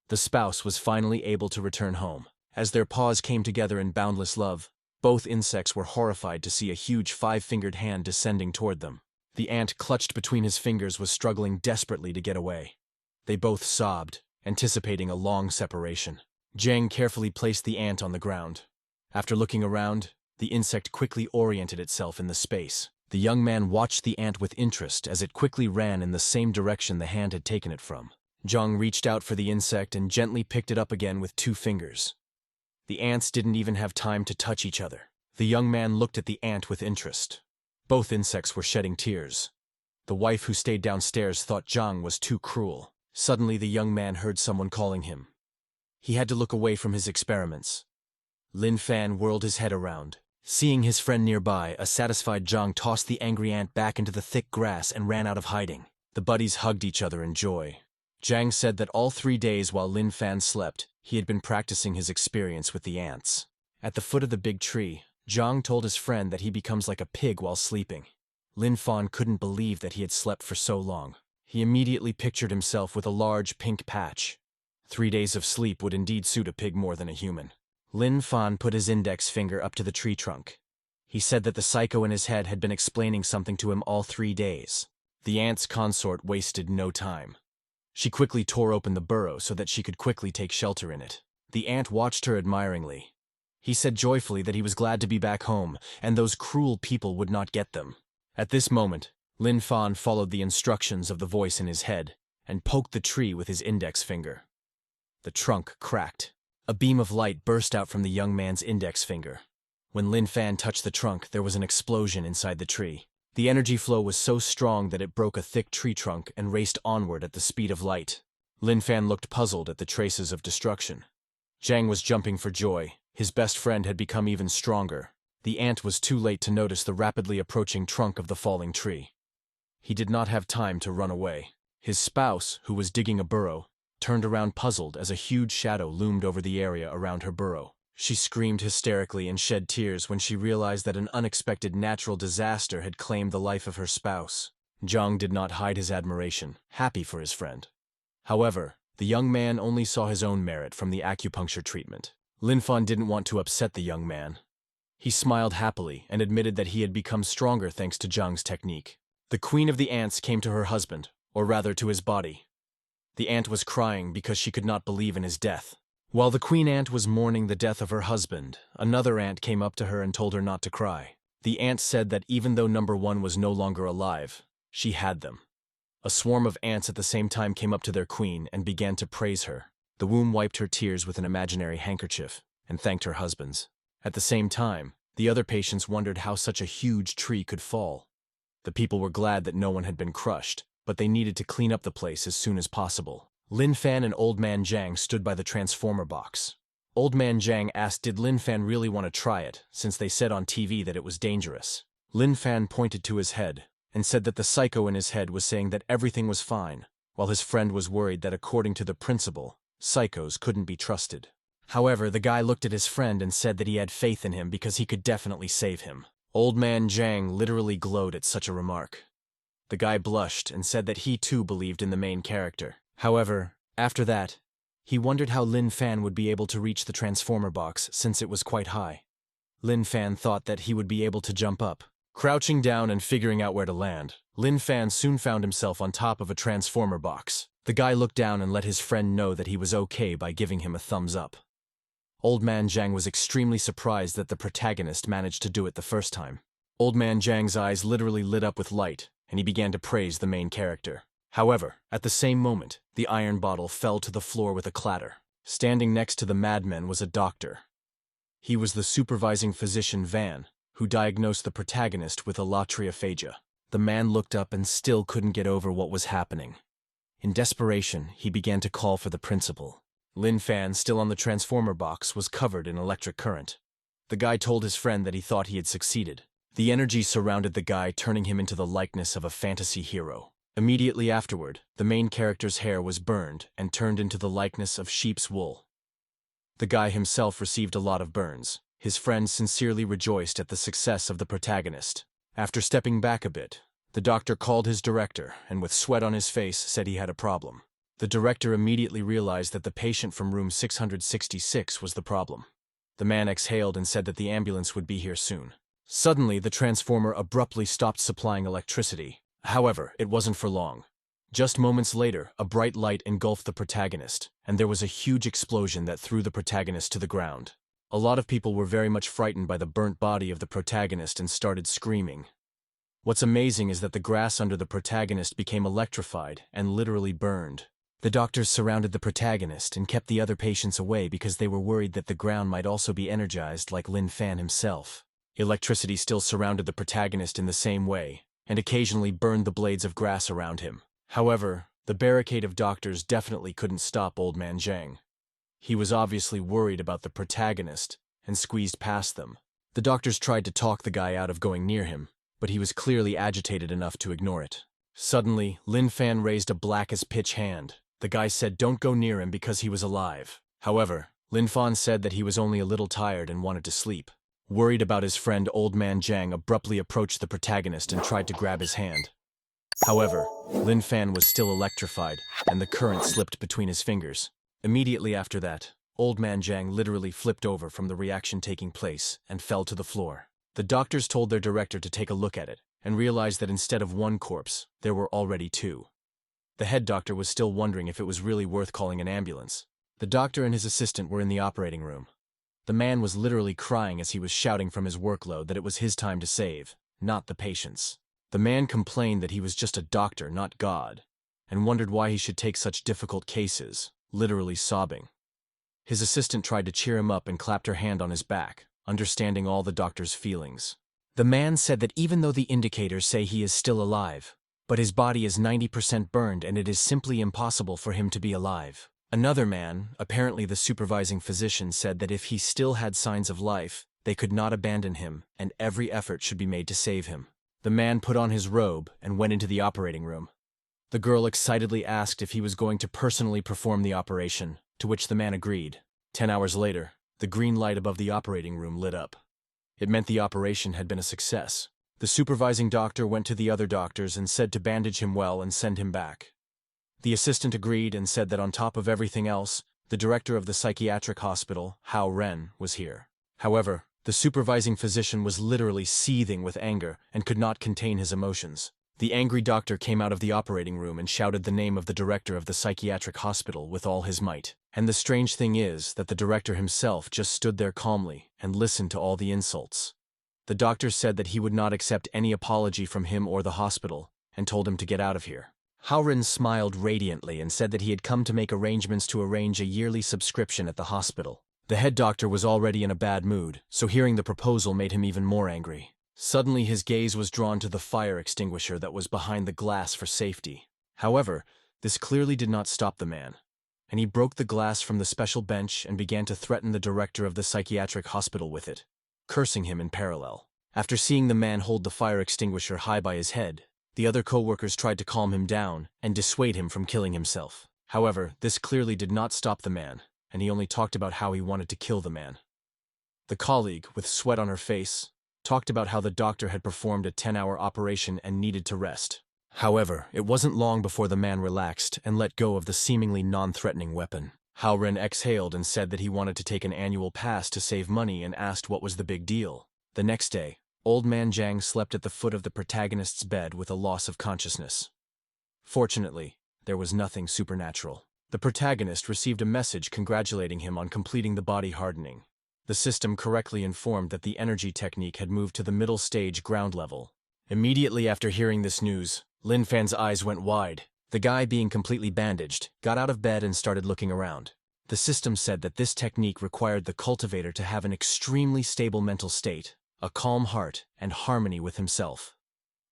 Speaker 1: The spouse was finally able to return home. As their paws came together in boundless love, both insects were horrified to see a huge 5-fingered hand descending toward them. The ant clutched between his fingers was struggling desperately to get away. They both sobbed, anticipating a long separation. Zhang carefully placed the ant on the ground. After looking around, the insect quickly oriented itself in the space. The young man watched the ant with interest as it quickly ran in the same direction the hand had taken it from. Zhang reached out for the insect and gently picked it up again with 2 fingers. The ants didn't even have time to touch each other. The young man looked at the ant with interest. Both insects were shedding tears. The wife who stayed downstairs thought Zhang was too cruel. Suddenly the young man heard someone calling him. He had to look away from his experiments. Lin Fan whirled his head around. Seeing his friend nearby, a satisfied Zhang tossed the angry ant back into the thick grass and ran out of hiding. The buddies hugged each other in joy. Zhang said that all 3 days while Lin Fan slept, he had been practicing his experience with the ants. At the foot of the big tree, Zhang told his friend that he becomes like a pig while sleeping. Lin Fan couldn't believe that he had slept for so long. He immediately pictured himself with a large pink patch. 3 days of sleep would indeed suit a pig more than a human. Lin Fan put his index finger up to the tree trunk. He said that the psycho in his head had been explaining something to him all 3 days. The ant's consort wasted no time. She quickly tore open the burrow so that she could quickly take shelter in it. The ant watched her admiringly. He said joyfully that he was glad to be back home, and those cruel people would not get them. At this moment, Lin Fan followed the instructions of the voice in his head and poked the tree with his index finger. The trunk cracked. A beam of light burst out from the young man's index finger. When Lin Fan touched the trunk, there was an explosion inside the tree. The energy flow was so strong that it broke a thick tree trunk and raced onward at the speed of light. Lin Fan looked puzzled at the traces of destruction. Zhang was jumping for joy. His best friend had become even stronger. The ant was too late to notice the rapidly approaching trunk of the falling tree. He did not have time to run away. His spouse, who was digging a burrow, turned around puzzled as a huge shadow loomed over the area around her burrow. She screamed hysterically and shed tears when she realized that an unexpected natural disaster had claimed the life of her spouse. Zhang did not hide his admiration, happy for his friend. However, the young man only saw his own merit from the acupuncture treatment. Lin Fan didn't want to upset the young man. He smiled happily and admitted that he had become stronger thanks to Zhang's technique. The queen of the ants came to her husband, or rather to his body. The ant was crying because she could not believe in his death. While the queen ant was mourning the death of her husband, another ant came up to her and told her not to cry. The ant said that even though number one was no longer alive, she had them. A swarm of ants at the same time came up to their queen and began to praise her. The womb wiped her tears with an imaginary handkerchief and thanked her husbands. At the same time, the other patients wondered how such a huge tree could fall. The people were glad that no one had been crushed, but they needed to clean up the place as soon as possible. Lin Fan and Old Man Zhang stood by the transformer box. Old Man Zhang asked did Lin Fan really want to try it, since they said on TV that it was dangerous. Lin Fan pointed to his head and said that the psycho in his head was saying that everything was fine, while his friend was worried that according to the principle, psychos couldn't be trusted. However, the guy looked at his friend and said that he had faith in him because he could definitely save him. Old Man Zhang literally glowed at such a remark. The guy blushed and said that he too believed in the main character. However, after that, he wondered how Lin Fan would be able to reach the transformer box since it was quite high. Lin Fan thought that he would be able to jump up. Crouching down and figuring out where to land, Lin Fan soon found himself on top of a transformer box. The guy looked down and let his friend know that he was okay by giving him a thumbs up. Old Man Zhang was extremely surprised that the protagonist managed to do it the first time. Old Man Zhang's eyes literally lit up with light, and he began to praise the main character. However, at the same moment, the iron bottle fell to the floor with a clatter. Standing next to the madman was a doctor. He was the supervising physician Van, who diagnosed the protagonist with alatriophagia. The man looked up and still couldn't get over what was happening. In desperation, he began to call for the principal. Lin Fan, still on the transformer box, was covered in electric current. The guy told his friend that he thought he had succeeded. The energy surrounded the guy, turning him into the likeness of a fantasy hero. Immediately afterward, the main character's hair was burned and turned into the likeness of sheep's wool. The guy himself received a lot of burns. His friend sincerely rejoiced at the success of the protagonist. After stepping back a bit, the doctor called his director and with sweat on his face said he had a problem. The director immediately realized that the patient from room 666 was the problem. The man exhaled and said that the ambulance would be here soon. Suddenly, the transformer abruptly stopped supplying electricity. However, it wasn't for long. Just moments later, a bright light engulfed the protagonist, and there was a huge explosion that threw the protagonist to the ground. A lot of people were very much frightened by the burnt body of the protagonist and started screaming. What's amazing is that the grass under the protagonist became electrified and literally burned. The doctors surrounded the protagonist and kept the other patients away because they were worried that the ground might also be energized like Lin Fan himself. Electricity still surrounded the protagonist in the same way, and occasionally burned the blades of grass around him. However, the barricade of doctors definitely couldn't stop Old Man Zhang. He was obviously worried about the protagonist and squeezed past them. The doctors tried to talk the guy out of going near him, but he was clearly agitated enough to ignore it. Suddenly, Lin Fan raised a black-as-pitch hand. The guy said don't go near him because he was alive. However, Lin Fan said that he was only a little tired and wanted to sleep. Worried about his friend, Old Man Zhang abruptly approached the protagonist and tried to grab his hand. However, Lin Fan was still electrified, and the current slipped between his fingers. Immediately after that, Old Man Zhang literally flipped over from the reaction taking place and fell to the floor. The doctors told their director to take a look at it, and realized that instead of one corpse, there were already two. The head doctor was still wondering if it was really worth calling an ambulance. The doctor and his assistant were in the operating room. The man was literally crying as he was shouting from his workload that it was his time to save, not the patients. The man complained that he was just a doctor, not God, and wondered why he should take such difficult cases, literally sobbing. His assistant tried to cheer him up and clapped her hand on his back, understanding all the doctor's feelings. The man said that even though the indicators say he is still alive, but his body is 90% burned and it is simply impossible for him to be alive. Another man, apparently the supervising physician, said that if he still had signs of life, they could not abandon him and every effort should be made to save him. The man put on his robe and went into the operating room. The girl excitedly asked if he was going to personally perform the operation, to which the man agreed. 10 hours later, the green light above the operating room lit up. It meant the operation had been a success. The supervising doctor went to the other doctors and said to bandage him well and send him back. The assistant agreed and said that on top of everything else, the director of the psychiatric hospital, Hao Ren, was here. However, the supervising physician was literally seething with anger and could not contain his emotions. The angry doctor came out of the operating room and shouted the name of the director of the psychiatric hospital with all his might. And the strange thing is that the director himself just stood there calmly and listened to all the insults. The doctor said that he would not accept any apology from him or the hospital and told him to get out of here. Howren smiled radiantly and said that he had come to make arrangements to arrange a yearly subscription at the hospital. The head doctor was already in a bad mood, so hearing the proposal made him even more angry. Suddenly his gaze was drawn to the fire extinguisher that was behind the glass for safety. However, this clearly did not stop the man, and he broke the glass from the special bench and began to threaten the director of the psychiatric hospital with it, cursing him in parallel. After seeing the man hold the fire extinguisher high by his head, the other co-workers tried to calm him down and dissuade him from killing himself. However, this clearly did not stop the man, and he only talked about how he wanted to kill the man. The colleague, with sweat on her face, talked about how the doctor had performed a 10-hour operation and needed to rest. However, it wasn't long before the man relaxed and let go of the seemingly non-threatening weapon. Howren exhaled and said that he wanted to take an annual pass to save money and asked what was the big deal. The next day, Old Man Jiang slept at the foot of the protagonist's bed with a loss of consciousness. Fortunately, there was nothing supernatural. The protagonist received a message congratulating him on completing the body hardening. The system correctly informed that the energy technique had moved to the middle stage ground level. Immediately after hearing this news, Lin Fan's eyes went wide. The guy, being completely bandaged, got out of bed and started looking around. The system said that this technique required the cultivator to have an extremely stable mental state, a calm heart, and harmony with himself.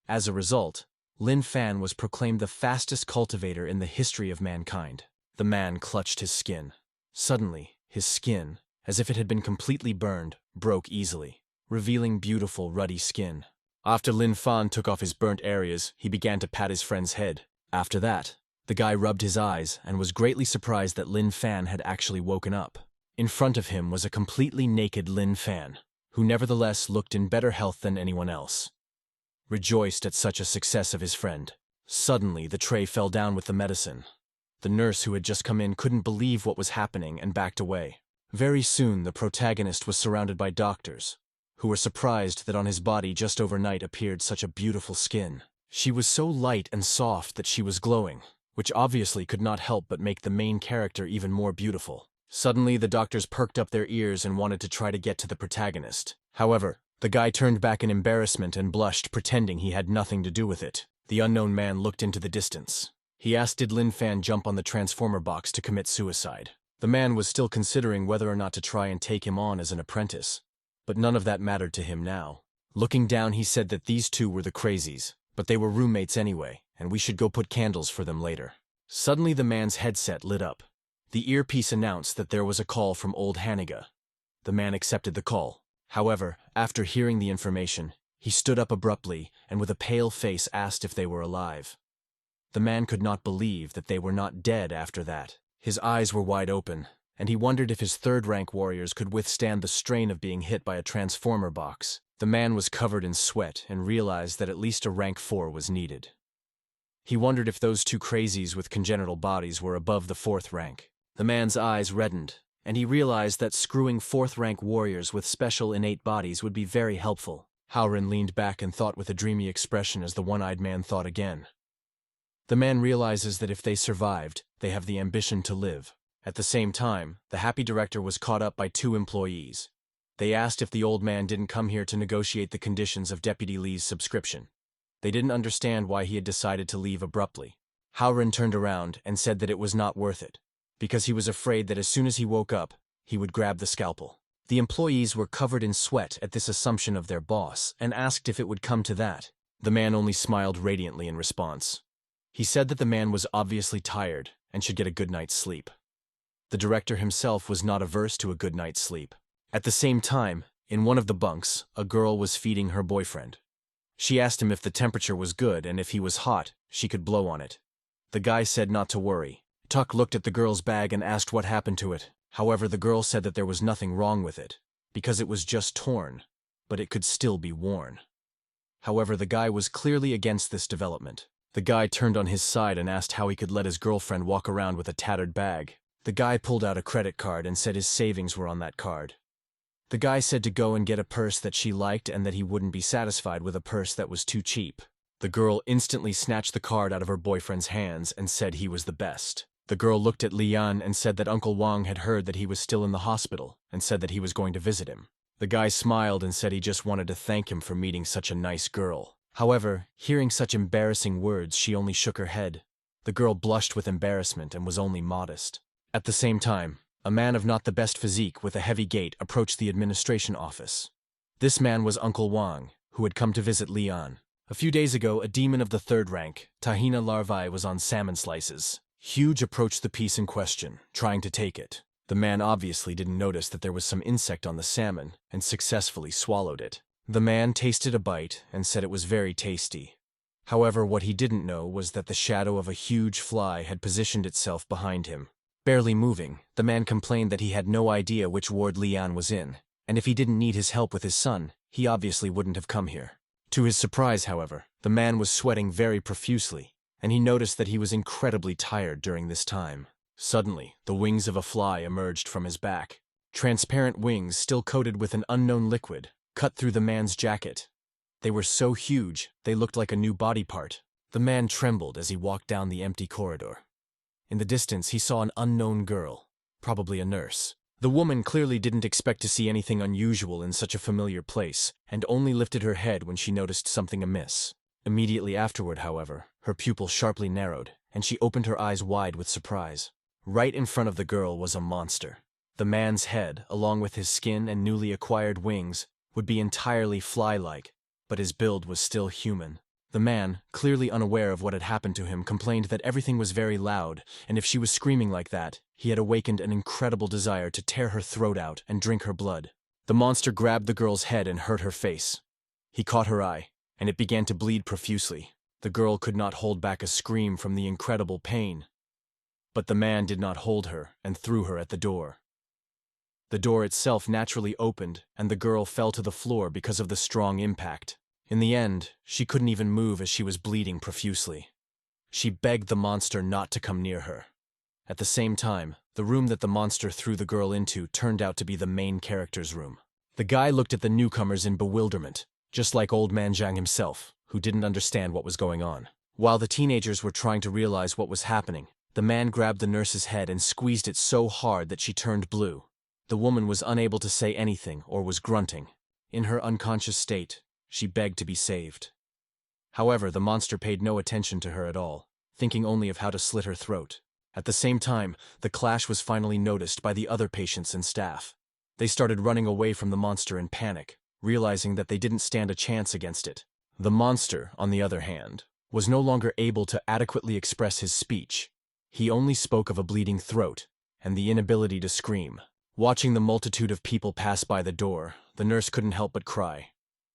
Speaker 1: As a result, Lin Fan was proclaimed the fastest cultivator in the history of mankind. The man clutched his skin. Suddenly, his skin, as if it had been completely burned, broke easily, revealing beautiful ruddy skin. After Lin Fan took off his burnt areas, he began to pat his friend's head. After that, the guy rubbed his eyes and was greatly surprised that Lin Fan had actually woken up. In front of him was a completely naked Lin Fan, who nevertheless looked in better health than anyone else. Rejoiced at such a success of his friend, suddenly the tray fell down with the medicine. The nurse who had just come in couldn't believe what was happening and backed away. Very soon the protagonist was surrounded by doctors, who were surprised that on his body just overnight appeared such a beautiful skin. She was so light and soft that she was glowing, which obviously could not help but make the main character even more beautiful. Suddenly the doctors perked up their ears and wanted to try to get to the protagonist. However, the guy turned back in embarrassment and blushed, pretending he had nothing to do with it. The unknown man looked into the distance. He asked did Lin Fan jump on the transformer box to commit suicide. The man was still considering whether or not to try and take him on as an apprentice, but none of that mattered to him now. Looking down, he said that these two were the crazies, but they were roommates anyway, and we should go put candles for them later. Suddenly the man's headset lit up. The earpiece announced that there was a call from old Haniga. The man accepted the call. However, after hearing the information, he stood up abruptly and with a pale face asked if they were alive. The man could not believe that they were not dead after that. His eyes were wide open, and he wondered if his third-rank warriors could withstand the strain of being hit by a transformer box. The man was covered in sweat and realized that at least a rank 4 was needed. He wondered if those two crazies with congenital bodies were above the 4th rank. The man's eyes reddened, and he realized that screwing 4th-rank warriors with special innate bodies would be very helpful. Howren leaned back and thought with a dreamy expression as the one-eyed man thought again. The man realizes that if they survived, they have the ambition to live. At the same time, the happy director was caught up by 2 employees. They asked if the old man didn't come here to negotiate the conditions of Deputy Lee's subscription. They didn't understand why he had decided to leave abruptly. Howren turned around and said that it was not worth it, because he was afraid that as soon as he woke up, he would grab the scalpel. The employees were covered in sweat at this assumption of their boss and asked if it would come to that. The man only smiled radiantly in response. He said that the man was obviously tired and should get a good night's sleep. The director himself was not averse to a good night's sleep. At the same time, in one of the bunks, a girl was feeding her boyfriend. She asked him if the temperature was good and if he was hot, she could blow on it. The guy said not to worry. Tuck looked at the girl's bag and asked what happened to it. However, the girl said that there was nothing wrong with it, because it was just torn, but it could still be worn. However, the guy was clearly against this development. The guy turned on his side and asked how he could let his girlfriend walk around with a tattered bag. The guy pulled out a credit card and said his savings were on that card. The guy said to go and get a purse that she liked and that he wouldn't be satisfied with a purse that was too cheap. The girl instantly snatched the card out of her boyfriend's hands and said he was the best. The girl looked at Lynn and said that Uncle Wang had heard that he was still in the hospital and said that he was going to visit him. The guy smiled and said he just wanted to thank him for meeting such a nice girl. However, hearing such embarrassing words, she only shook her head. The girl blushed with embarrassment and was only modest. At the same time, a man of not the best physique with a heavy gait approached the administration office. This man was Uncle Wang, who had come to visit Lynn. A few days ago, a demon of the third rank, taian larvae, was on salmon slices. Huge approached the piece in question, trying to take it. The man obviously didn't notice that there was some insect on the salmon and successfully swallowed it. The man tasted a bite and said it was very tasty. However, what he didn't know was that the shadow of a huge fly had positioned itself behind him. Barely moving, the man complained that he had no idea which ward Lynn was in, and if he didn't need his help with his son, he obviously wouldn't have come here. To his surprise, however, the man was sweating very profusely, and he noticed that he was incredibly tired during this time. Suddenly, the wings of a fly emerged from his back. Transparent wings, still coated with an unknown liquid, cut through the man's jacket. They were so huge, they looked like a new body part. The man trembled as he walked down the empty corridor. In the distance, he saw an unknown girl, probably a nurse. The woman clearly didn't expect to see anything unusual in such a familiar place, and only lifted her head when she noticed something amiss. Immediately afterward, however, her pupil sharply narrowed, and she opened her eyes wide with surprise. Right in front of the girl was a monster. The man's head, along with his skin and newly acquired wings, would be entirely fly-like, but his build was still human. The man, clearly unaware of what had happened to him, complained that everything was very loud, and if she was screaming like that, he had awakened an incredible desire to tear her throat out and drink her blood. The monster grabbed the girl's head and hurt her face. He caught her eye, and it began to bleed profusely. The girl could not hold back a scream from the incredible pain. But the man did not hold her and threw her at the door. The door itself naturally opened, and the girl fell to the floor because of the strong impact. In the end, she couldn't even move as she was bleeding profusely. She begged the monster not to come near her. At the same time, the room that the monster threw the girl into turned out to be the main character's room. The guy looked at the newcomers in bewilderment, just like Old Man Zhang himself, who didn't understand what was going on. While the teenagers were trying to realize what was happening, the man grabbed the nurse's head and squeezed it so hard that she turned blue. The woman was unable to say anything or was grunting. In her unconscious state, she begged to be saved. However, the monster paid no attention to her at all, thinking only of how to slit her throat. At the same time, the clash was finally noticed by the other patients and staff. They started running away from the monster in panic, realizing that they didn't stand a chance against it. The monster, on the other hand, was no longer able to adequately express his speech. He only spoke of a bleeding throat and the inability to scream. Watching the multitude of people pass by the door, the nurse couldn't help but cry.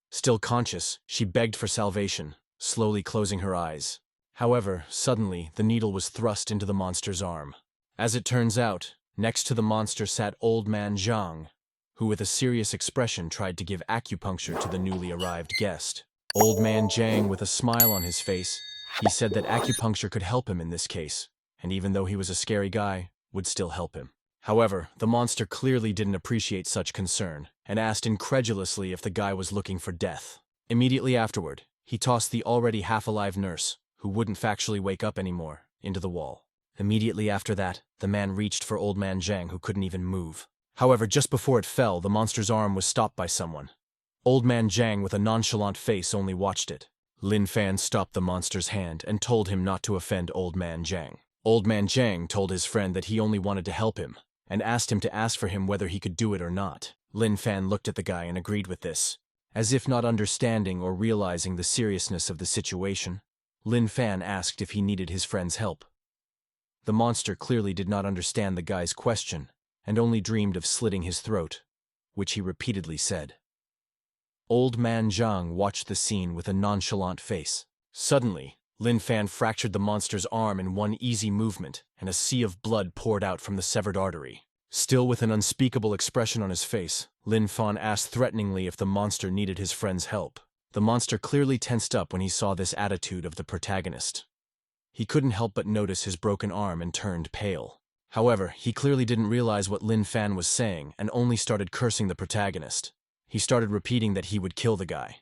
Speaker 1: Still conscious, she begged for salvation, slowly closing her eyes. However, suddenly, the needle was thrust into the monster's arm. As it turns out, next to the monster sat Old Man Zhang, who with a serious expression tried to give acupuncture to the newly arrived guest. Old Man Zhang, with a smile on his face, he said that acupuncture could help him in this case, and even though he was a scary guy, would still help him. However, the monster clearly didn't appreciate such concern, and asked incredulously if the guy was looking for death. Immediately afterward, he tossed the already half-alive nurse, who wouldn't factually wake up anymore, into the wall. Immediately after that, the man reached for Old Man Zhang, who couldn't even move. However, just before it fell, the monster's arm was stopped by someone. Old Man Zhang, with a nonchalant face, only watched it. Lin Fan stopped the monster's hand and told him not to offend Old Man Zhang. Old Man Zhang told his friend that he only wanted to help him, and asked him to ask for him whether he could do it or not. Lin Fan looked at the guy and agreed with this. As if not understanding or realizing the seriousness of the situation, Lin Fan asked if he needed his friend's help. The monster clearly did not understand the guy's question and only dreamed of slitting his throat, which he repeatedly said. Old man Zhang watched the scene with a nonchalant face. Suddenly, Lin Fan fractured the monster's arm in one easy movement, and a sea of blood poured out from the severed artery. Still with an unspeakable expression on his face, Lin Fan asked threateningly if the monster needed his friend's help. The monster clearly tensed up when he saw this attitude of the protagonist. He couldn't help but notice his broken arm and turned pale. However, he clearly didn't realize what Lin Fan was saying and only started cursing the protagonist. He started repeating that he would kill the guy.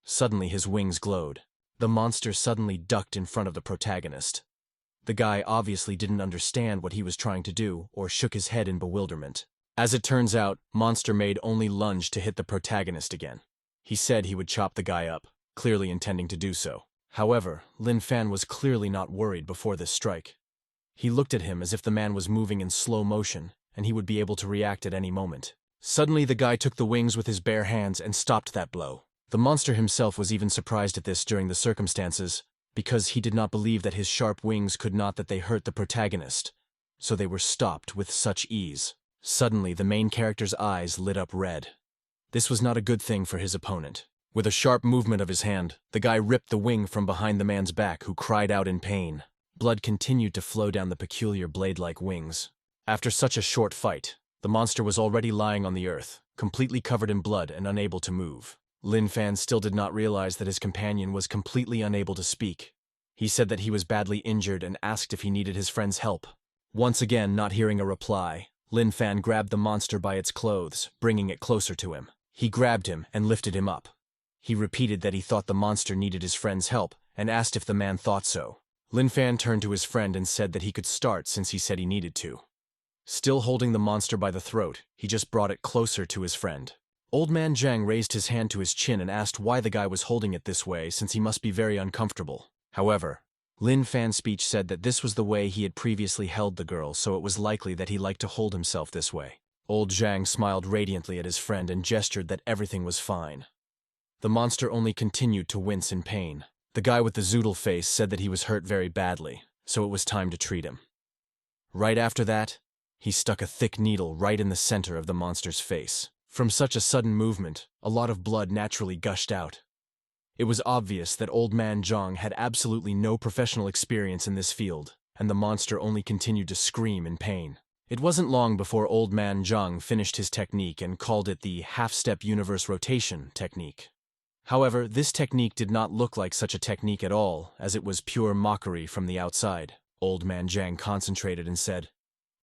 Speaker 1: Suddenly his wings glowed. The monster suddenly ducked in front of the protagonist. The guy obviously didn't understand what he was trying to do or shook his head in bewilderment. As it turns out, Monster made only lunge to hit the protagonist again. He said he would chop the guy up, clearly intending to do so. However, Lin Fan was clearly not worried before this strike. He looked at him as if the man was moving in slow motion and he would be able to react at any moment. Suddenly the guy took the wings with his bare hands and stopped that blow. The monster himself was even surprised at this during the circumstances, because he did not believe that his sharp wings could not that they hurt the protagonist, so they were stopped with such ease. Suddenly the main character's eyes lit up red. This was not a good thing for his opponent. With a sharp movement of his hand, the guy ripped the wing from behind the man's back, who cried out in pain. Blood continued to flow down the peculiar blade-like wings. After such a short fight, the monster was already lying on the earth, completely covered in blood and unable to move. Lin Fan still did not realize that his companion was completely unable to speak. He said that he was badly injured and asked if he needed his friend's help. Once again, not hearing a reply, Lin Fan grabbed the monster by its clothes, bringing it closer to him. He grabbed him and lifted him up. He repeated that he thought the monster needed his friend's help and asked if the man thought so. Lin Fan turned to his friend and said that he could start since he said he needed to. Still holding the monster by the throat, he just brought it closer to his friend. Old man Zhang raised his hand to his chin and asked why the guy was holding it this way, since he must be very uncomfortable. However, Lin Fan's speech said that this was the way he had previously held the girl, so it was likely that he liked to hold himself this way. Old Zhang smiled radiantly at his friend and gestured that everything was fine. The monster only continued to wince in pain. The guy with the zoodle face said that he was hurt very badly, so it was time to treat him. Right after that, he stuck a thick needle right in the center of the monster's face. From such a sudden movement, a lot of blood naturally gushed out. It was obvious that Old Man Zhang had absolutely no professional experience in this field, and the monster only continued to scream in pain. It wasn't long before Old Man Zhang finished his technique and called it the half-step universe rotation technique. However, this technique did not look like such a technique at all, as it was pure mockery from the outside. Old Man Zhang concentrated and said,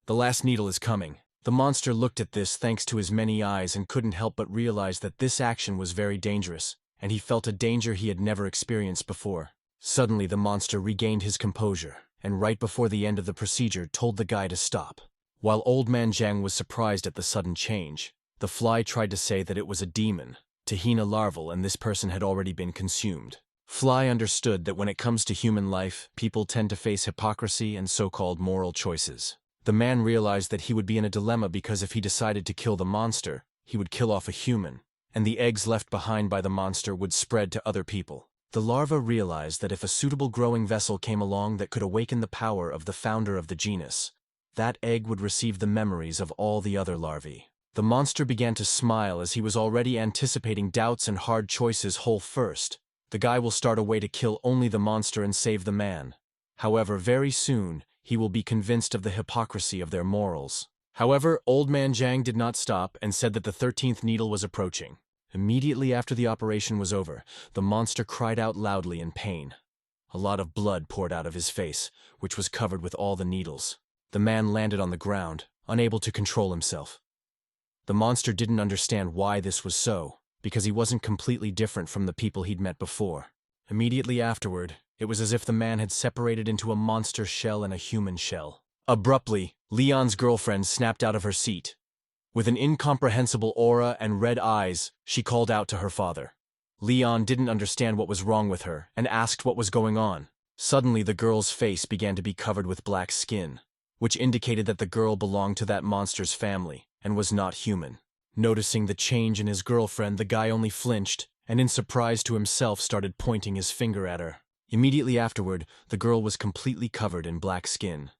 Speaker 1: "The last needle is coming." The monster looked at this thanks to his many eyes and couldn't help but realize that this action was very dangerous, and he felt a danger he had never experienced before. Suddenly the monster regained his composure, and right before the end of the procedure told the guy to stop. While Old Man Zhang was surprised at the sudden change, the fly tried to say that it was a demon, Tahina larval, and this person had already been consumed. Fly understood that when it comes to human life, people tend to face hypocrisy and so-called moral choices. The man realized that he would be in a dilemma because if he decided to kill the monster, he would kill off a human, and the eggs left behind by the monster would spread to other people. The larva realized that if a suitable growing vessel came along that could awaken the power of the founder of the genus, that egg would receive the memories of all the other larvae. The monster began to smile as he was already anticipating doubts and hard choices. Whole first, the guy will start a way to kill only the monster and save the man. However, very soon, he will be convinced of the hypocrisy of their morals. However, Old Man Zhang did not stop and said that the 13th needle was approaching. Immediately after the operation was over, the monster cried out loudly in pain. A lot of blood poured out of his face, which was covered with all the needles. The man landed on the ground, unable to control himself. The monster didn't understand why this was so, because he wasn't completely different from the people he'd met before. Immediately afterward, it was as if the man had separated into a monster shell and a human shell. Abruptly, Leon's girlfriend snapped out of her seat. With an incomprehensible aura and red eyes, she called out to her father. Leon didn't understand what was wrong with her and asked what was going on. Suddenly, the girl's face began to be covered with black skin, which indicated that the girl belonged to that monster's family and was not human. Noticing the change in his girlfriend, the guy only flinched, and in surprise to himself started pointing his finger at her. Immediately afterward, the girl was completely covered in black skin.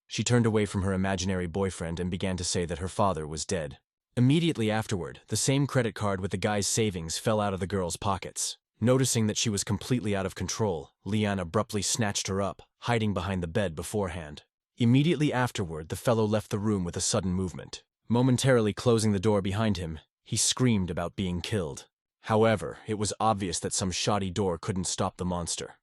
Speaker 1: She turned away from her imaginary boyfriend and began to say that her father was dead. Immediately afterward, the same credit card with the guy's savings fell out of the girl's pockets. Noticing that she was completely out of control, Leon abruptly snatched her up, hiding behind the bed beforehand. Immediately afterward, the fellow left the room with a sudden movement. Momentarily closing the door behind him, he screamed about being killed. However, it was obvious that some shoddy door couldn't stop the monster.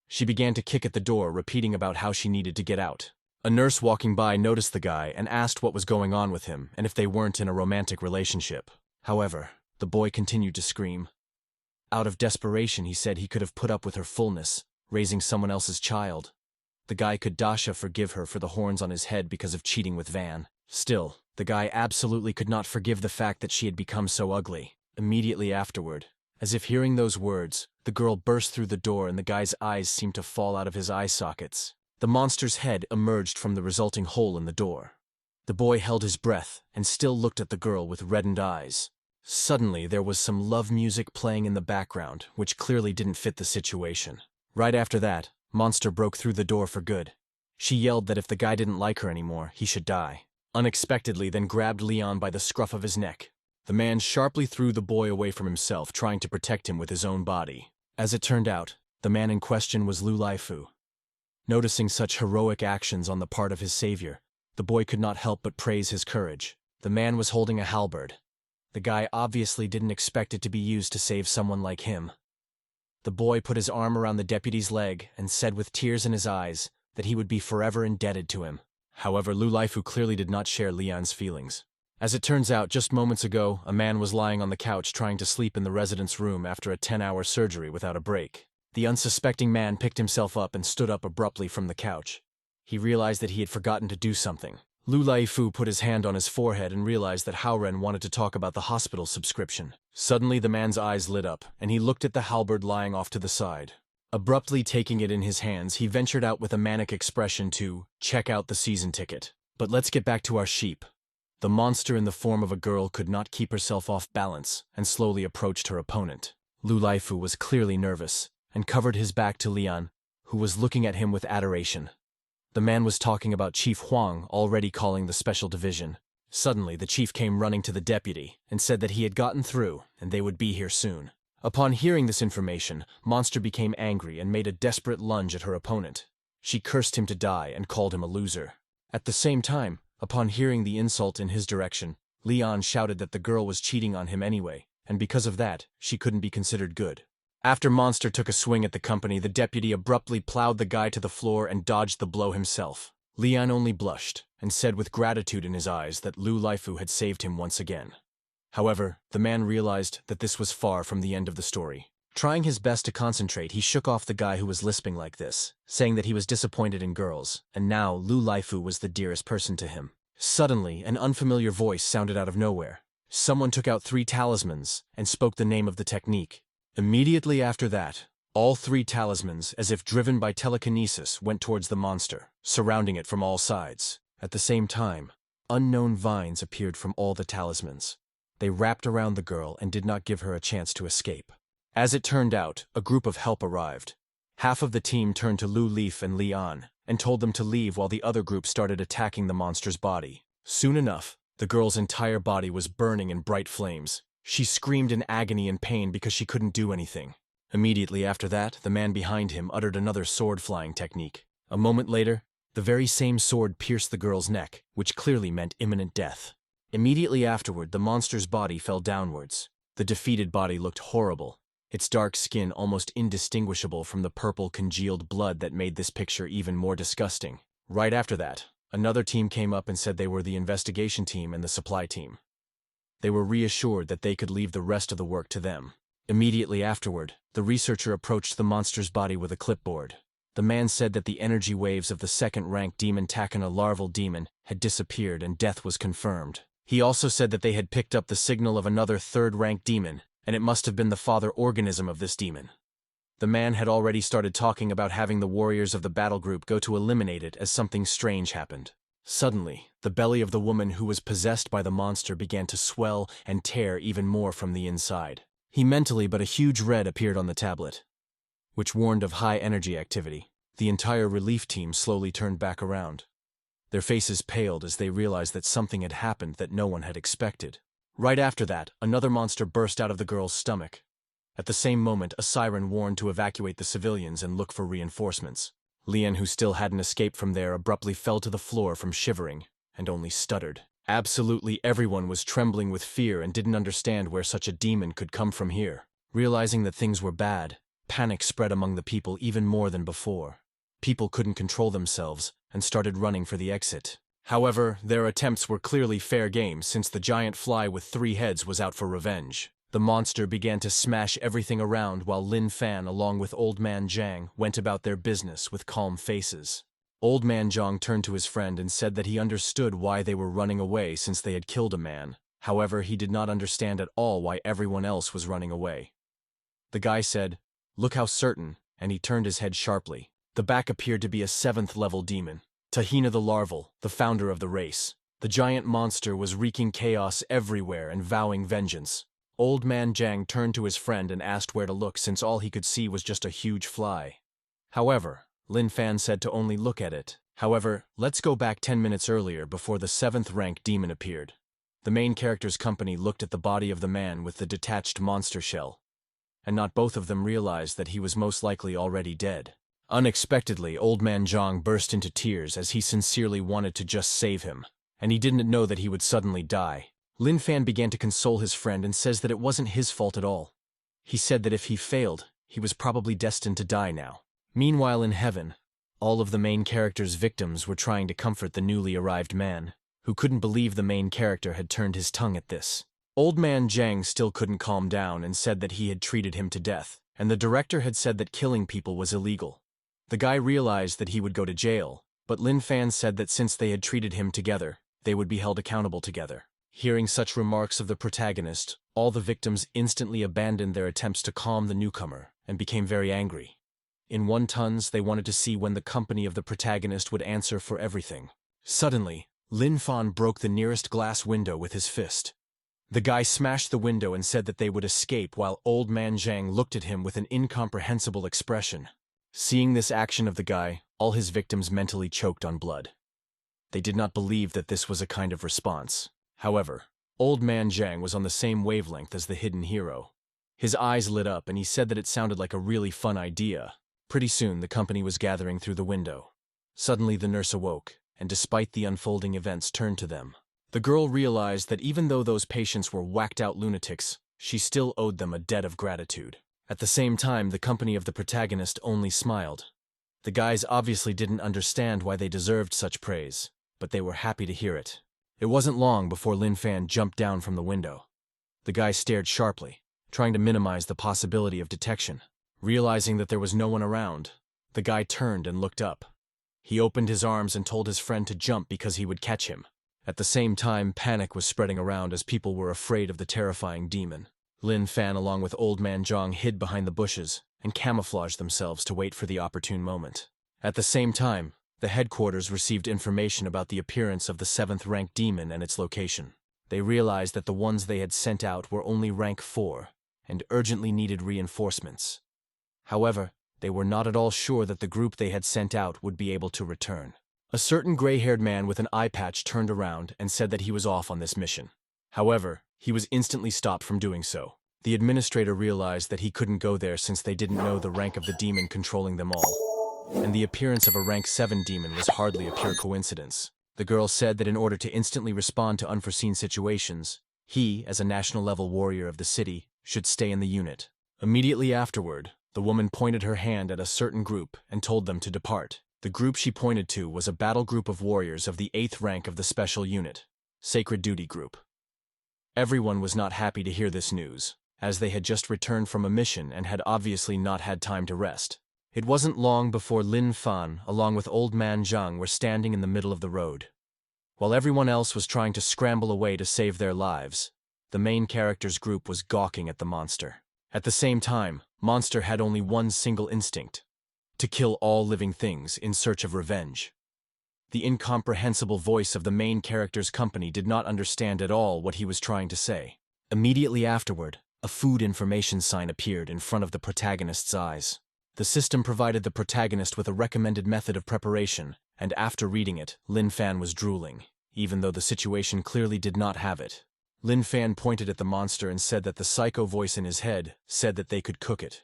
Speaker 1: She began to kick at the door, repeating about how she needed to get out. A nurse walking by noticed the guy and asked what was going on with him and if they weren't in a romantic relationship. However, the boy continued to scream. Out of desperation, he said he could have put up with her fullness, raising someone else's child. The guy could Dasha forgive her for the horns on his head because of cheating with Van. Still, the guy absolutely could not forgive the fact that she had become so ugly. Immediately afterward, as if hearing those words, the girl burst through the door and the guy's eyes seemed to fall out of his eye sockets. The monster's head emerged from the resulting hole in the door. The boy held his breath and still looked at the girl with reddened eyes. Suddenly, there was some love music playing in the background, which clearly didn't fit the situation. Right after that, Monster broke through the door for good. She yelled that if the guy didn't like her anymore, he should die. Unexpectedly, then grabbed Leon by the scruff of his neck. The man sharply threw the boy away from himself, trying to protect him with his own body. As it turned out, the man in question was Lu Laifu. Noticing such heroic actions on the part of his savior, the boy could not help but praise his courage. The man was holding a halberd. The guy obviously didn't expect it to be used to save someone like him. The boy put his arm around the deputy's leg and said with tears in his eyes that he would be forever indebted to him. However, Lu Laifu clearly did not share Leon's feelings. As it turns out, just moments ago, a man was lying on the couch trying to sleep in the resident's room after a 10-hour surgery without a break. The unsuspecting man picked himself up and stood up abruptly from the couch. He realized that he had forgotten to do something. Lu Laifu put his hand on his forehead and realized that Haoren wanted to talk about the hospital subscription. Suddenly, the man's eyes lit up, and he looked at the halberd lying off to the side. Abruptly taking it in his hands, he ventured out with a manic expression to check out the season ticket. But let's get back to our sheep. The monster in the form of a girl could not keep herself off balance and slowly approached her opponent. Lu Laifu was clearly nervous and covered his back to Leon, who was looking at him with adoration. The man was talking about Chief Huang already calling the special division. Suddenly, the chief came running to the deputy and said that he had gotten through and they would be here soon. Upon hearing this information, Monster became angry and made a desperate lunge at her opponent. She cursed him to die and called him a loser. At the same time, upon hearing the insult in his direction, Leon shouted that the girl was cheating on him anyway, and because of that, she couldn't be considered good. After Monster took a swing at the company, the deputy abruptly plowed the guy to the floor and dodged the blow himself. Leon only blushed and said with gratitude in his eyes that Lu Laifu had saved him once again. However, the man realized that this was far from the end of the story. Trying his best to concentrate, he shook off the guy who was lisping like this, saying that he was disappointed in girls, and now Lu Laifu was the dearest person to him. Suddenly, an unfamiliar voice sounded out of nowhere. Someone took out 3 talismans and spoke the name of the technique. Immediately after that, all 3 talismans, as if driven by telekinesis, went towards the monster, surrounding it from all sides. At the same time, unknown vines appeared from all the talismans. They wrapped around the girl and did not give her a chance to escape. As it turned out, a group of help arrived. Half of the team turned to Lu Leaf and Leon and told them to leave while the other group started attacking the monster's body. Soon enough, the girl's entire body was burning in bright flames. She screamed in agony and pain because she couldn't do anything. Immediately after that, the man behind him uttered another sword-flying technique. A moment later, the very same sword pierced the girl's neck, which clearly meant imminent death. Immediately afterward, the monster's body fell downwards. The defeated body looked horrible, its dark skin almost indistinguishable from the purple congealed blood that made this picture even more disgusting. Right after that, another team came up and said they were the investigation team and the supply team. They were reassured that they could leave the rest of the work to them. Immediately afterward, the researcher approached the monster's body with a clipboard. The man said that the energy waves of the second-rank demon Takana larval demon had disappeared and death was confirmed. He also said that they had picked up the signal of another third-rank demon, and it must have been the father organism of this demon. The man had already started talking about having the warriors of the battle group go to eliminate it as something strange happened. Suddenly, the belly of the woman who was possessed by the monster began to swell and tear even more from the inside. He mentally, but a huge red appeared on the tablet, which warned of high energy activity. The entire relief team slowly turned back around. Their faces paled as they realized that something had happened that no one had expected. Right after that, another monster burst out of the girl's stomach. At the same moment, a siren warned to evacuate the civilians and look for reinforcements. Lynn, who still hadn't escaped from there, abruptly fell to the floor from shivering, and only stuttered. Absolutely everyone was trembling with fear and didn't understand where such a demon could come from here. Realizing that things were bad, panic spread among the people even more than before. People couldn't control themselves and started running for the exit. However, their attempts were clearly fair game since the giant fly with 3 heads was out for revenge. The monster began to smash everything around while Lin Fan along with Old Man Jiang went about their business with calm faces. Old Man Jiang turned to his friend and said that he understood why they were running away since they had killed a man. However, he did not understand at all why everyone else was running away. The guy said, "Look how certain," and he turned his head sharply. The back appeared to be a 7th-level demon, Tahina the Larval, the founder of the race. The giant monster was wreaking chaos everywhere and vowing vengeance. Old Man Jiang turned to his friend and asked where to look since all he could see was just a huge fly. However, Lin Fan said to only look at it. However, let's go back 10 minutes earlier before the 7th-rank demon appeared. The main character's company looked at the body of the man with the detached monster shell, and not both of them realized that he was most likely already dead. Unexpectedly, Old Man Jiang burst into tears as he sincerely wanted to just save him, and he didn't know that he would suddenly die. Lin Fan began to console his friend and says that it wasn't his fault at all. He said that if he failed, he was probably destined to die now. Meanwhile in heaven, all of the main character's victims were trying to comfort the newly arrived man, who couldn't believe the main character had turned his tongue at this. Old Man Jiang still couldn't calm down and said that he had treated him to death, and the director had said that killing people was illegal. The guy realized that he would go to jail, but Lin Fan said that since they had treated him together, they would be held accountable together. Hearing such remarks of the protagonist, all the victims instantly abandoned their attempts to calm the newcomer and became very angry. In one tons, they wanted to see when the company of the protagonist would answer for everything. Suddenly, Lin Fan broke the nearest glass window with his fist. The guy smashed the window and said that they would escape while Old Man Jiang looked at him with an incomprehensible expression. Seeing this action of the guy, all his victims mentally choked on blood. They did not believe that this was a kind of response. However, Old Man Jiang was on the same wavelength as the hidden hero. His eyes lit up and he said that it sounded like a really fun idea. Pretty soon, the company was gathering through the window. Suddenly, the nurse awoke, and despite the unfolding events, turned to them. The girl realized that even though those patients were whacked-out lunatics, she still owed them a debt of gratitude. At the same time, the company of the protagonist only smiled. The guys obviously didn't understand why they deserved such praise, but they were happy to hear it. It wasn't long before Lin Fan jumped down from the window. The guy stared sharply, trying to minimize the possibility of detection. Realizing that there was no one around, the guy turned and looked up. He opened his arms and told his friend to jump because he would catch him. At the same time, panic was spreading around as people were afraid of the terrifying demon. Lin Fan along with Old Man Jiang hid behind the bushes and camouflaged themselves to wait for the opportune moment. At the same time, the headquarters received information about the appearance of the 7th-rank demon and its location. They realized that the ones they had sent out were only rank 4 and urgently needed reinforcements. However, they were not at all sure that the group they had sent out would be able to return. A certain gray-haired man with an eye patch turned around and said that he was off on this mission. However, he was instantly stopped from doing so. The administrator realized that he couldn't go there since they didn't know the rank of the demon controlling them all, and the appearance of a rank 7 demon was hardly a pure coincidence. The girl said that in order to instantly respond to unforeseen situations, he, as a national-level warrior of the city, should stay in the unit. Immediately afterward, the woman pointed her hand at a certain group and told them to depart. The group she pointed to was a battle group of warriors of the 8th rank of the special unit, Sacred Duty Group. Everyone was not happy to hear this news, as they had just returned from a mission and had obviously not had time to rest. It wasn't long before Lin Fan, along with Old Man Jiang, were standing in the middle of the road. While everyone else was trying to scramble away to save their lives, the main character's group was gawking at the monster. At the same time, Monster had only one single instinct: to kill all living things in search of revenge. The incomprehensible voice of the main character's company did not understand at all what he was trying to say. Immediately afterward, a food information sign appeared in front of the protagonist's eyes. The system provided the protagonist with a recommended method of preparation, and after reading it, Lin Fan was drooling, even though the situation clearly did not have it. Lin Fan pointed at the monster and said that the psycho voice in his head said that they could cook it.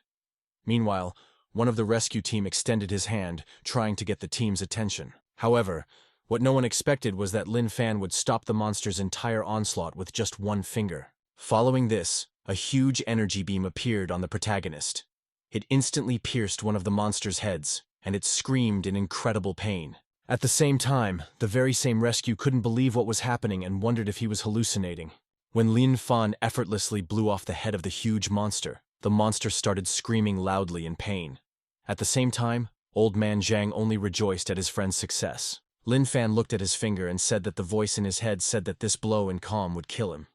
Speaker 1: Meanwhile, one of the rescue team extended his hand, trying to get the team's attention. However, what no one expected was that Lin Fan would stop the monster's entire onslaught with just one finger. Following this, a huge energy beam appeared on the protagonist. It instantly pierced one of the monster's heads, and it screamed in incredible pain. At the same time, the very same rescue couldn't believe what was happening and wondered if he was hallucinating. When Lin Fan effortlessly blew off the head of the huge monster, the monster started screaming loudly in pain. At the same time, Old Man Zhang only rejoiced at his friend's success. Lin Fan looked at his finger and said that the voice in his head said that this blow in calm would kill him.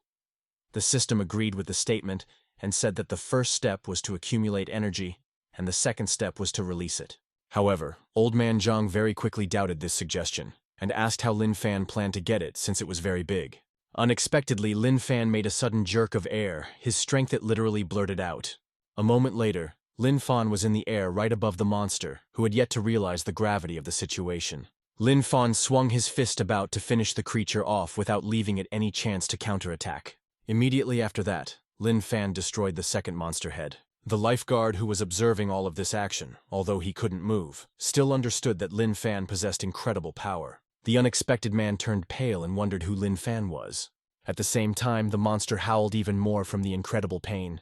Speaker 1: The system agreed with the statement and said that the first step was to accumulate energy, and the second step was to release it. However, Old Man Zhang very quickly doubted this suggestion, and asked how Lin Fan planned to get it since it was very big. Unexpectedly, Lin Fan made a sudden jerk of air, his strength it literally blurted out. A moment later, Lin Fan was in the air right above the monster, who had yet to realize the gravity of the situation. Lin Fan swung his fist about to finish the creature off without leaving it any chance to counterattack. Immediately after that, Lin Fan destroyed the second monster head. The lifeguard who was observing all of this action, although he couldn't move, still understood that Lin Fan possessed incredible power. The unexpected man turned pale and wondered who Lin Fan was. At the same time, the monster howled even more from the incredible pain.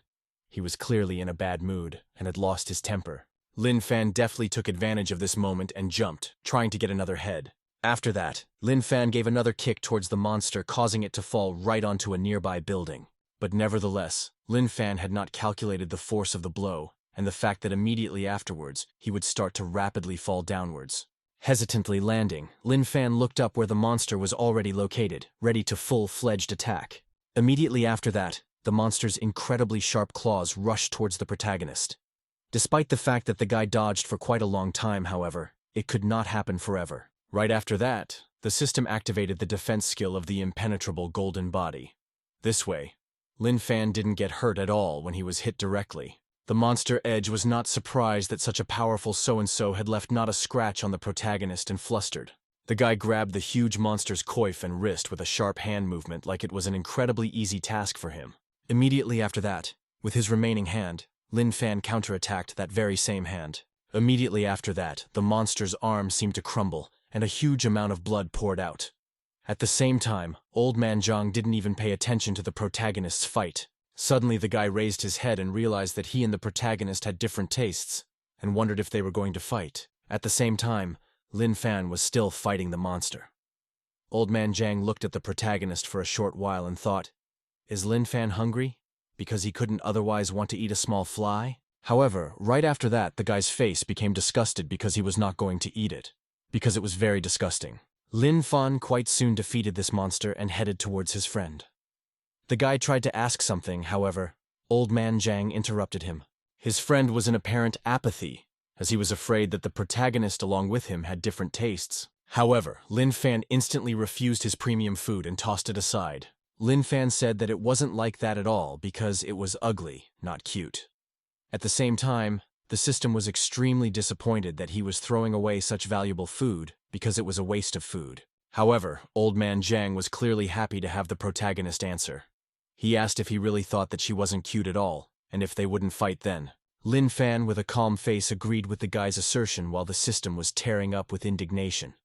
Speaker 1: He was clearly in a bad mood and had lost his temper. Lin Fan deftly took advantage of this moment and jumped, trying to get another head. After that, Lin Fan gave another kick towards the monster, causing it to fall right onto a nearby building. But nevertheless, Lin Fan had not calculated the force of the blow, and the fact that immediately afterwards, he would start to rapidly fall downwards. Hesitantly landing, Lin Fan looked up where the monster was already located, ready to full-fledged attack. Immediately after that, the monster's incredibly sharp claws rushed towards the protagonist. Despite the fact that the guy dodged for quite a long time, however, it could not happen forever. Right after that, the system activated the defense skill of the impenetrable golden body. This way, Lin Fan didn't get hurt at all when he was hit directly. The monster Edge was not surprised that such a powerful so-and-so had left not a scratch on the protagonist and flustered. The guy grabbed the huge monster's coif and wrist with a sharp hand movement like it was an incredibly easy task for him. Immediately after that, with his remaining hand, Lin Fan counterattacked that very same hand. Immediately after that, the monster's arm seemed to crumble, and a huge amount of blood poured out. At the same time, Old Man Zhang didn't even pay attention to the protagonist's fight. Suddenly the guy raised his head and realized that he and the protagonist had different tastes, and wondered if they were going to fight. At the same time, Lin Fan was still fighting the monster. Old Man Zhang looked at the protagonist for a short while and thought, "Is Lin Fan hungry? Because he couldn't otherwise want to eat a small fly?" However, right after that, the guy's face became disgusted because he was not going to eat it. Because it was very disgusting. Lin Fan quite soon defeated this monster and headed towards his friend. The guy tried to ask something, however, Old Man Zhang interrupted him. His friend was in apparent apathy, as he was afraid that the protagonist along with him had different tastes. However, Lin Fan instantly refused his premium food and tossed it aside. Lin Fan said that it wasn't like that at all because it was ugly, not cute. At the same time, the system was extremely disappointed that he was throwing away such valuable food because it was a waste of food. However, Old Man Zhang was clearly happy to have the protagonist answer. He asked if he really thought that she wasn't cute at all, and if they wouldn't fight then. Lin Fan with a calm face agreed with the guy's assertion while the system was tearing up with indignation.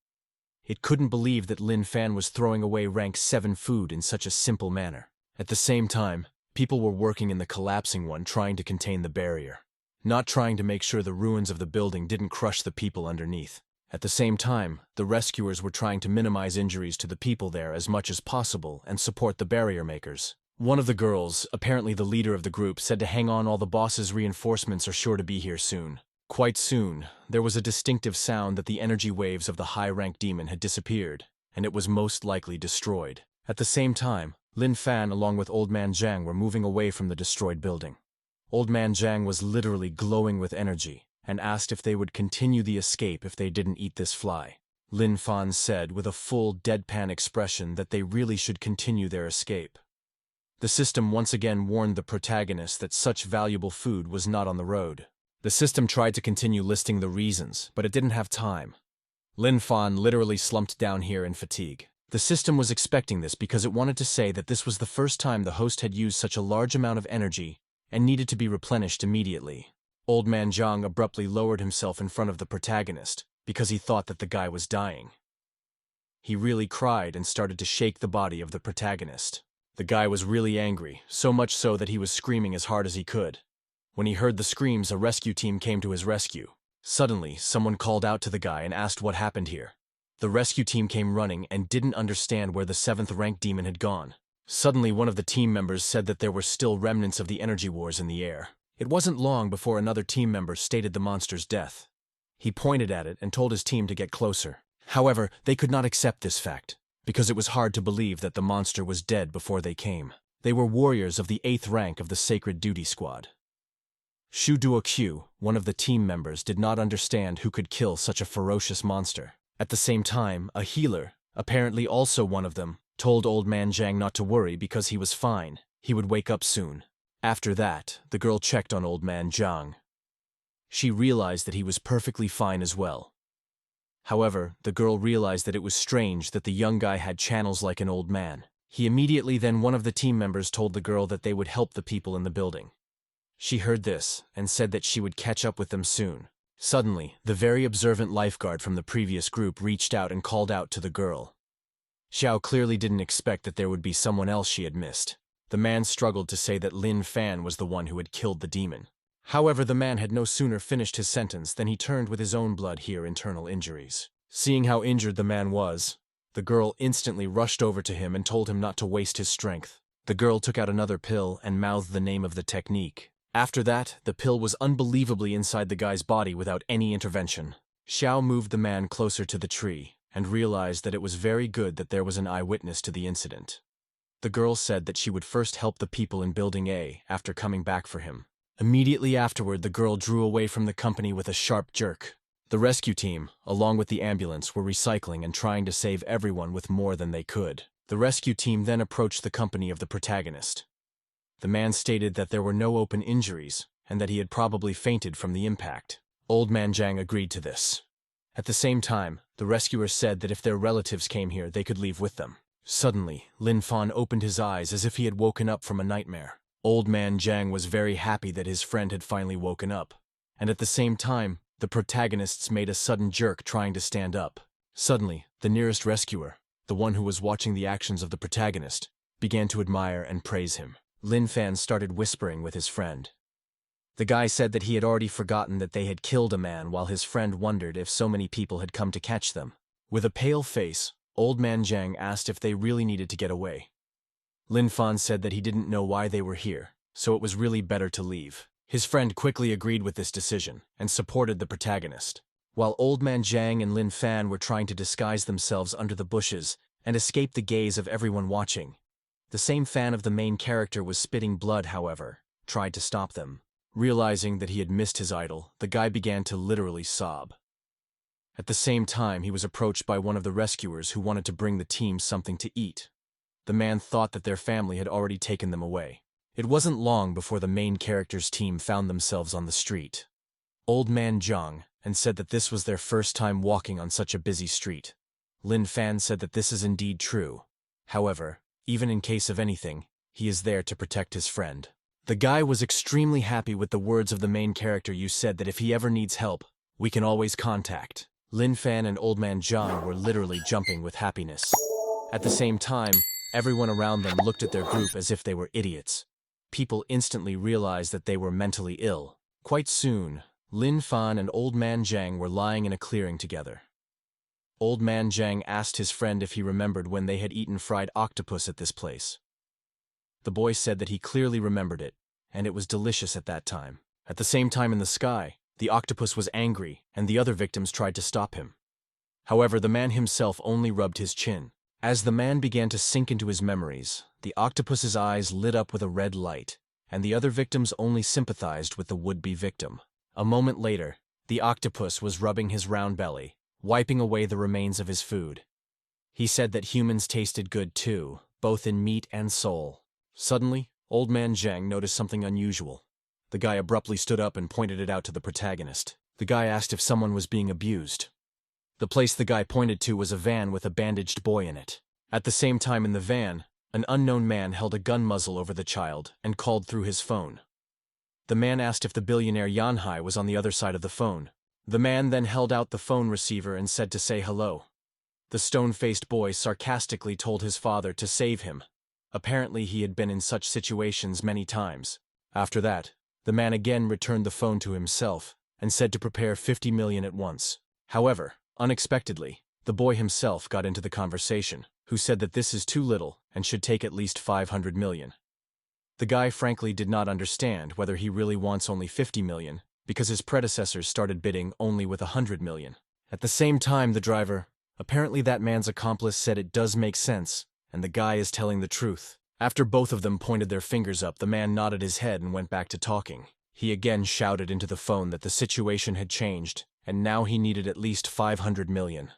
Speaker 1: It couldn't believe that Lin Fan was throwing away rank 7 food in such a simple manner. At the same time, people were working in the collapsing one trying to contain the barrier, not trying to make sure the ruins of the building didn't crush the people underneath. At the same time, the rescuers were trying to minimize injuries to the people there as much as possible and support the barrier makers. One of the girls, apparently the leader of the group, said to hang on, all the boss's reinforcements are sure to be here soon. Quite soon, there was a distinctive sound that the energy waves of the high-rank demon had disappeared, and it was most likely destroyed. At the same time, Lin Fan along with Old Man Zhang were moving away from the destroyed building. Old Man Zhang was literally glowing with energy, and asked if they would continue the escape if they didn't eat this fly. Lin Fan said with a full deadpan expression that they really should continue their escape. The system once again warned the protagonist that such valuable food was not on the road. The system tried to continue listing the reasons, but it didn't have time. Lin Fan literally slumped down here in fatigue. The system was expecting this because it wanted to say that this was the first time the host had used such a large amount of energy and needed to be replenished immediately. Old Man Zhang abruptly lowered himself in front of the protagonist because he thought that the guy was dying. He really cried and started to shake the body of the protagonist. The guy was really angry, so much so that he was screaming as hard as he could. When he heard the screams, a rescue team came to his rescue. Suddenly, someone called out to the guy and asked what happened here. The rescue team came running and didn't understand where the 7th rank demon had gone. Suddenly, one of the team members said that there were still remnants of the energy wars in the air. It wasn't long before another team member stated the monster's death. He pointed at it and told his team to get closer. However, they could not accept this fact, because it was hard to believe that the monster was dead before they came. They were warriors of the 8th rank of the Sacred Duty Squad. Shu Duokyu, one of the team members, did not understand who could kill such a ferocious monster. At the same time, a healer, apparently also one of them, told Old Man Zhang not to worry because he was fine. He would wake up soon. After that, the girl checked on Old Man Zhang. She realized that he was perfectly fine as well. However, the girl realized that it was strange that the young guy had channels like an old man. Then one of the team members told the girl that they would help the people in the building. She heard this and said that she would catch up with them soon. Suddenly, the very observant lifeguard from the previous group reached out and called out to the girl. Xiao clearly didn't expect that there would be someone else she had missed. The man struggled to say that Lin Fan was the one who had killed the demon. However, the man had no sooner finished his sentence than he turned with his own blood here internal injuries. Seeing how injured the man was, the girl instantly rushed over to him and told him not to waste his strength. The girl took out another pill and mouthed the name of the technique. After that, the pill was unbelievably inside the guy's body without any intervention. Xiao moved the man closer to the tree and realized that it was very good that there was an eyewitness to the incident. The girl said that she would first help the people in Building A after coming back for him. Immediately afterward, the girl drew away from the company with a sharp jerk. The rescue team, along with the ambulance, were recycling and trying to save everyone with more than they could. The rescue team then approached the company of the protagonist. The man stated that there were no open injuries and that he had probably fainted from the impact. Old Man Zhang agreed to this. At the same time, the rescuers said that if their relatives came here, they could leave with them. Suddenly, Lin Fan opened his eyes as if he had woken up from a nightmare. Old Man Zhang was very happy that his friend had finally woken up, and at the same time, the protagonists made a sudden jerk trying to stand up. Suddenly, the nearest rescuer, the one who was watching the actions of the protagonist, began to admire and praise him. Lin Fan started whispering with his friend. The guy said that he had already forgotten that they had killed a man while his friend wondered if so many people had come to catch them. With a pale face, Old Man Zhang asked if they really needed to get away. Lin Fan said that he didn't know why they were here, so it was really better to leave. His friend quickly agreed with this decision and supported the protagonist. While Old Man Zhang and Lin Fan were trying to disguise themselves under the bushes and escape the gaze of everyone watching, the same fan of the main character was spitting blood, however, tried to stop them. Realizing that he had missed his idol, the guy began to literally sob. At the same time, he was approached by one of the rescuers who wanted to bring the team something to eat. The man thought that their family had already taken them away. It wasn't long before the main character's team found themselves on the street. Old Man Zhang and said that this was their first time walking on such a busy street. Lin Fan said that this is indeed true. However, even in case of anything, he is there to protect his friend. The guy was extremely happy with the words of the main character. You said that if he ever needs help, we can always contact. Lin Fan and Old Man Zhang were literally jumping with happiness. At the same time, everyone around them looked at their group as if they were idiots. People instantly realized that they were mentally ill. Quite soon, Lin Fan and Old Man Zhang were lying in a clearing together. Old Man Zhang asked his friend if he remembered when they had eaten fried octopus at this place. The boy said that he clearly remembered it, and it was delicious at that time. At the same time in the sky, the octopus was angry, and the other victims tried to stop him. However, the man himself only rubbed his chin. As the man began to sink into his memories, the octopus's eyes lit up with a red light, and the other victims only sympathized with the would-be victim. A moment later, the octopus was rubbing his round belly, wiping away the remains of his food. He said that humans tasted good too, both in meat and soul. Suddenly, Old Man Zhang noticed something unusual. The guy abruptly stood up and pointed it out to the protagonist. The guy asked if someone was being abused. The place the guy pointed to was a van with a bandaged boy in it. At the same time in the van, an unknown man held a gun muzzle over the child and called through his phone. The man asked if the billionaire Yanhai was on the other side of the phone. The man then held out the phone receiver and said to say hello. The stone-faced boy sarcastically told his father to save him. Apparently he had been in such situations many times. After that, the man again returned the phone to himself and said to prepare 50 million at once. However, unexpectedly, the boy himself got into the conversation, who said that this is too little and should take at least 500 million. The guy frankly did not understand whether he really wants only 50 million, because his predecessors started bidding only with 100 million. At the same time, the driver, apparently that man's accomplice, said it does make sense, and the guy is telling the truth. After both of them pointed their fingers up, the man nodded his head and went back to talking. He again shouted into the phone that the situation had changed, and now he needed at least 500 million.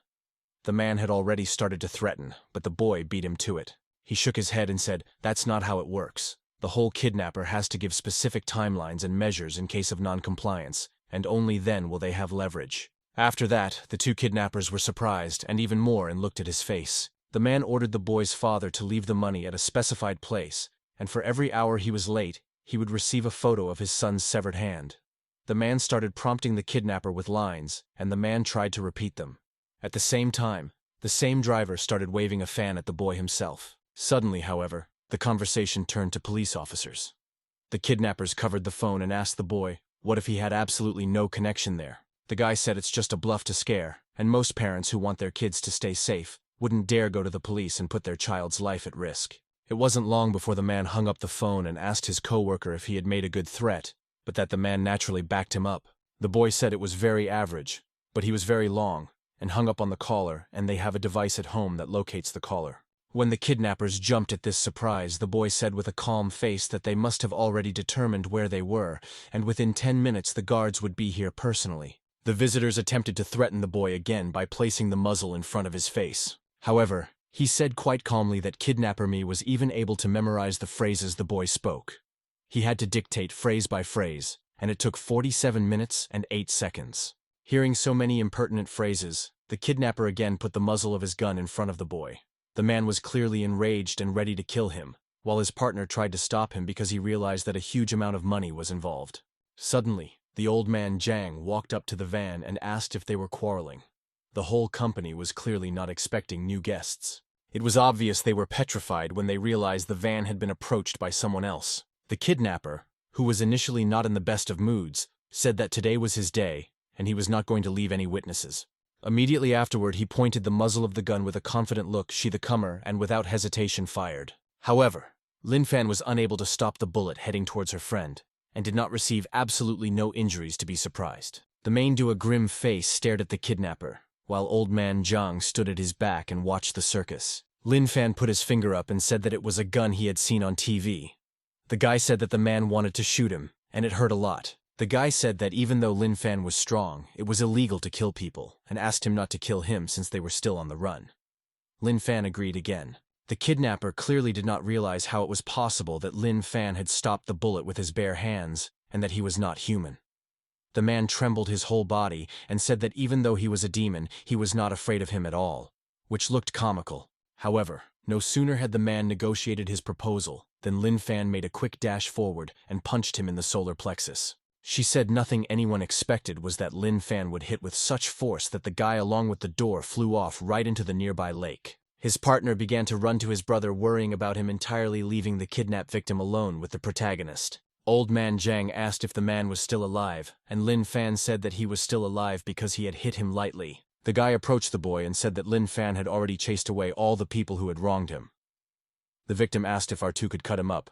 Speaker 1: The man had already started to threaten, but the boy beat him to it. He shook his head and said, "That's not how it works. The whole kidnapper has to give specific timelines and measures in case of non-compliance, and only then will they have leverage." After that, the two kidnappers were surprised, and even more, and looked at his face. The man ordered the boy's father to leave the money at a specified place, and for every hour he was late, he would receive a photo of his son's severed hand. The man started prompting the kidnapper with lines, and the man tried to repeat them. At the same time, the same driver started waving a fan at the boy himself. Suddenly, however, the conversation turned to police officers. The kidnappers covered the phone and asked the boy what if he had absolutely no connection there. The guy said it's just a bluff to scare, and most parents who want their kids to stay safe wouldn't dare go to the police and put their child's life at risk. It wasn't long before the man hung up the phone and asked his coworker if he had made a good threat, but that the man naturally backed him up. The boy said it was very average, but he was very long, and hung up on the caller, and they have a device at home that locates the caller. When the kidnappers jumped at this surprise, the boy said with a calm face that they must have already determined where they were, and within 10 minutes the guards would be here personally. The visitors attempted to threaten the boy again by placing the muzzle in front of his face. However, he said quite calmly that Kidnapper Me was even able to memorize the phrases the boy spoke. He had to dictate phrase by phrase, and it took 47 minutes and 8 seconds. Hearing so many impertinent phrases, the kidnapper again put the muzzle of his gun in front of the boy. The man was clearly enraged and ready to kill him, while his partner tried to stop him because he realized that a huge amount of money was involved. Suddenly, the old man Zhang walked up to the van and asked if they were quarreling. The whole company was clearly not expecting new guests. It was obvious they were petrified when they realized the van had been approached by someone else. The kidnapper, who was initially not in the best of moods, said that today was his day, and he was not going to leave any witnesses. Immediately afterward, he pointed the muzzle of the gun with a confident look, "She the comer," and without hesitation fired. However, Lin Fan was unable to stop the bullet heading towards her friend, and did not receive absolutely no injuries to be surprised. The main do a grim face stared at the kidnapper, while old man Zhang stood at his back and watched the circus. Lin Fan put his finger up and said that it was a gun he had seen on TV. The guy said that the man wanted to shoot him, and it hurt a lot. The guy said that even though Lin Fan was strong, it was illegal to kill people, and asked him not to kill him since they were still on the run. Lin Fan agreed again. The kidnapper clearly did not realize how it was possible that Lin Fan had stopped the bullet with his bare hands, and that he was not human. The man trembled his whole body and said that even though he was a demon, he was not afraid of him at all, which looked comical. However, no sooner had the man negotiated his proposal than Lin Fan made a quick dash forward and punched him in the solar plexus. She said nothing anyone expected was that Lin Fan would hit with such force that the guy along with the door flew off right into the nearby lake. His partner began to run to his brother, worrying about him entirely, leaving the kidnapped victim alone with the protagonist. Old man Zhang asked if the man was still alive, and Lin Fan said that he was still alive because he had hit him lightly. The guy approached the boy and said that Lin Fan had already chased away all the people who had wronged him. The victim asked if R2 could cut him up,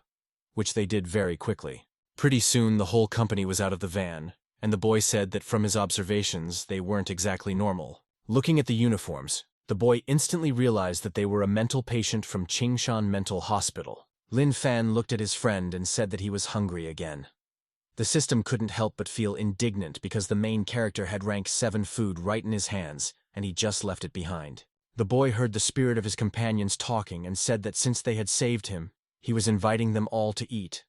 Speaker 1: which they did very quickly. Pretty soon the whole company was out of the van, and the boy said that from his observations they weren't exactly normal. Looking at the uniforms, the boy instantly realized that they were a mental patient from Qingshan Mental Hospital. Lin Fan looked at his friend and said that he was hungry again. The system couldn't help but feel indignant because the main character had rank 7 food right in his hands, and he just left it behind. The boy heard the spirit of his companions talking and said that since they had saved him, he was inviting them all to eat.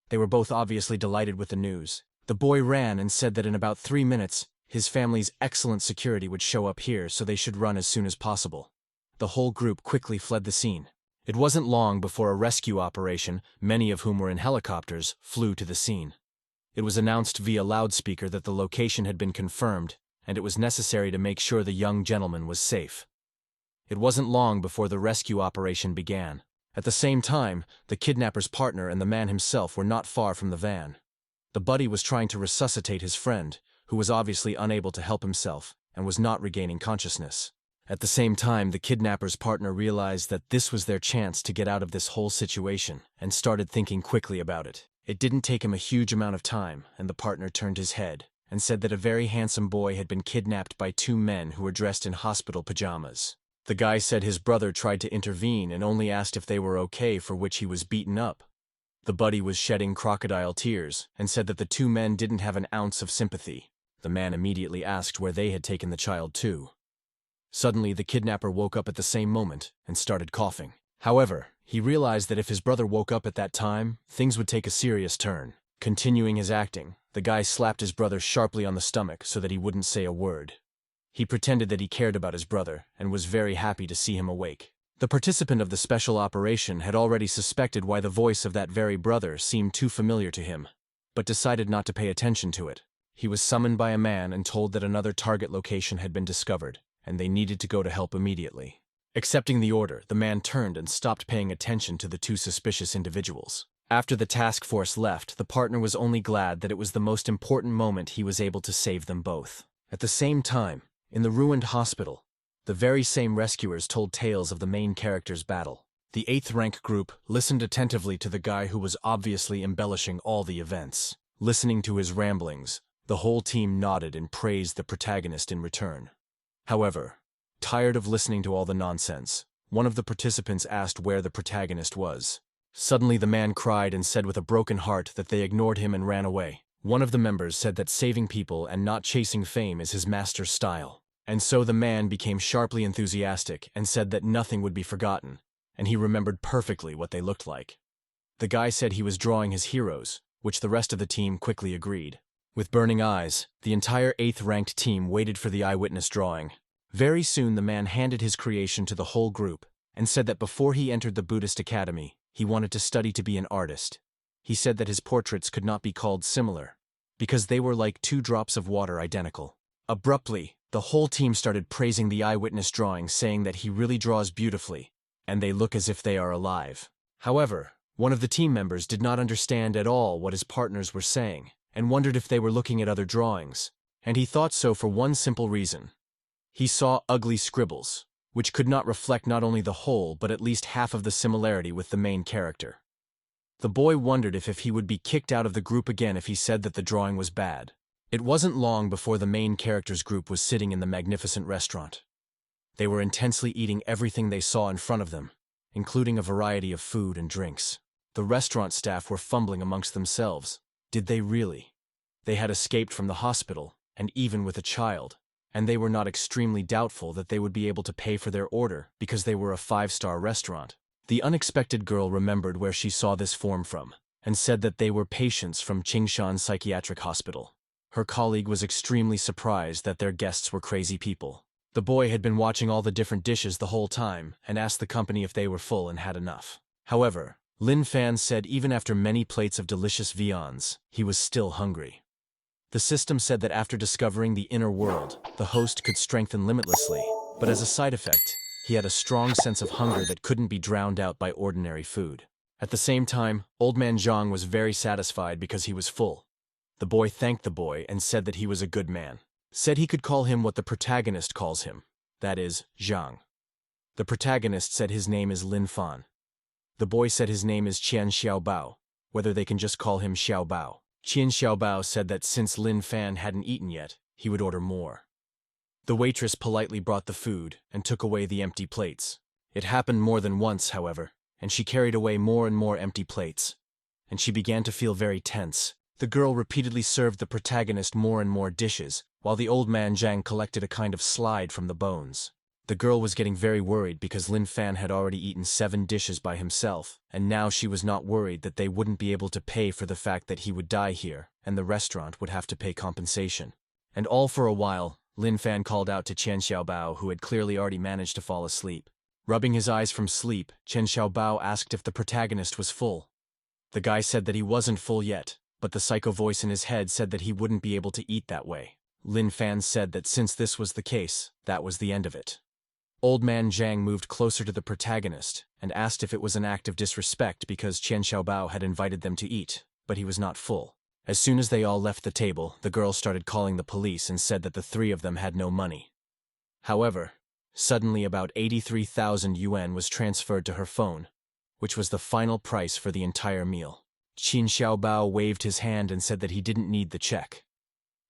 Speaker 1: They were both obviously delighted with the news. The boy ran and said that in about 3 minutes, his family's excellent security would show up here, so they should run as soon as possible. The whole group quickly fled the scene. It wasn't long before a rescue operation, many of whom were in helicopters, flew to the scene. It was announced via loudspeaker that the location had been confirmed, and it was necessary to make sure the young gentleman was safe. It wasn't long before the rescue operation began. At the same time, the kidnapper's partner and the man himself were not far from the van. The buddy was trying to resuscitate his friend, who was obviously unable to help himself and was not regaining consciousness. At the same time, the kidnapper's partner realized that this was their chance to get out of this whole situation and started thinking quickly about it. It didn't take him a huge amount of time, and the partner turned his head and said that a very handsome boy had been kidnapped by 2 men who were dressed in hospital pajamas. The guy said his brother tried to intervene and only asked if they were okay, for which he was beaten up. The buddy was shedding crocodile tears and said that the 2 men didn't have an ounce of sympathy. The man immediately asked where they had taken the child to. Suddenly, the kidnapper woke up at the same moment and started coughing. However, he realized that if his brother woke up at that time, things would take a serious turn. Continuing his acting, the guy slapped his brother sharply on the stomach so that he wouldn't say a word. He pretended that he cared about his brother and was very happy to see him awake. The participant of the special operation had already suspected why the voice of that very brother seemed too familiar to him, but decided not to pay attention to it. He was summoned by a man and told that another target location had been discovered, and they needed to go to help immediately. Accepting the order, the man turned and stopped paying attention to the 2 suspicious individuals. After the task force left, the partner was only glad that it was the most important moment he was able to save them both. At the same time, in the ruined hospital, the very same rescuers told tales of the main character's battle. The 8th rank group listened attentively to the guy who was obviously embellishing all the events. Listening to his ramblings, the whole team nodded and praised the protagonist in return. However, tired of listening to all the nonsense, one of the participants asked where the protagonist was. Suddenly the man cried and said with a broken heart that they ignored him and ran away. One of the members said that saving people and not chasing fame is his master's style. And so the man became sharply enthusiastic and said that nothing would be forgotten, and he remembered perfectly what they looked like. The guy said he was drawing his heroes, which the rest of the team quickly agreed. With burning eyes, the entire 8th ranked team waited for the eyewitness drawing. Very soon the man handed his creation to the whole group and said that before he entered the Buddhist academy, he wanted to study to be an artist. He said that his portraits could not be called similar, because they were like 2 drops of water identical. Abruptly, the whole team started praising the eyewitness drawing, saying that he really draws beautifully, and they look as if they are alive. However, one of the team members did not understand at all what his partners were saying, and wondered if they were looking at other drawings, and he thought so for one simple reason. He saw ugly scribbles, which could not reflect not only the whole but at least half of the similarity with the main character. The boy wondered if he would be kicked out of the group again if he said that the drawing was bad. It wasn't long before the main character's group was sitting in the magnificent restaurant. They were intensely eating everything they saw in front of them, including a variety of food and drinks. The restaurant staff were fumbling amongst themselves. Did they really? They had escaped from the hospital, and even with a child, and they were not extremely doubtful that they would be able to pay for their order because they were a 5-star restaurant. The unexpected girl remembered where she saw this form from, and said that they were patients from Qingshan Psychiatric Hospital. Her colleague was extremely surprised that their guests were crazy people. The boy had been watching all the different dishes the whole time and asked the company if they were full and had enough. However, Lynn Fan said even after many plates of delicious viands, he was still hungry. The system said that after discovering the inner world, the host could strengthen limitlessly, but as a side effect, he had a strong sense of hunger that couldn't be drowned out by ordinary food. At the same time, Old Man Zhang was very satisfied because he was full. The boy thanked the boy and said that he was a good man. Said he could call him what the protagonist calls him, that is, Zhang. The protagonist said his name is Lin Fan. The boy said his name is Qian Xiaobao, whether they can just call him Xiaobao. Qian Xiaobao said that since Lin Fan hadn't eaten yet, he would order more. The waitress politely brought the food and took away the empty plates. It happened more than once, however, and she carried away more and more empty plates, and she began to feel very tense, The girl repeatedly served the protagonist more and more dishes, while the old man Zhang collected a kind of slide from the bones. The girl was getting very worried because Lin Fan had already eaten 7 dishes by himself, and now she was not worried that they wouldn't be able to pay for the fact that he would die here, and the restaurant would have to pay compensation. And all for a while, Lin Fan called out to Chen Xiaobao, who had clearly already managed to fall asleep. Rubbing his eyes from sleep, Chen Xiaobao asked if the protagonist was full. The guy said that he wasn't full yet, but the psycho voice in his head said that he wouldn't be able to eat that way. Lin Fan said that since this was the case, that was the end of it. Old man Zhang moved closer to the protagonist and asked if it was an act of disrespect because Chen Xiaobao had invited them to eat, but he was not full. As soon as they all left the table, the girl started calling the police and said that the 3 of them had no money. However, suddenly about 83,000 yuan was transferred to her phone, which was the final price for the entire meal. Qin Xiaobao waved his hand and said that he didn't need the check.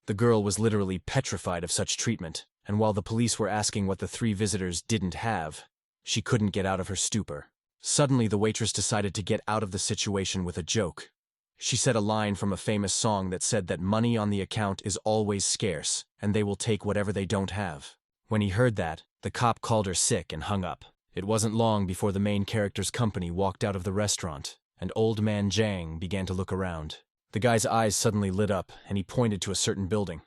Speaker 1: The girl was literally petrified of such treatment, and while the police were asking what the 3 visitors didn't have, she couldn't get out of her stupor. Suddenly the waitress decided to get out of the situation with a joke. She said a line from a famous song that said that money on the account is always scarce, and they will take whatever they don't have. When he heard that, the cop called her sick and hung up. It wasn't long before the main character's company walked out of the restaurant, and old man Zhang began to look around. The guy's eyes suddenly lit up, and he pointed to a certain building.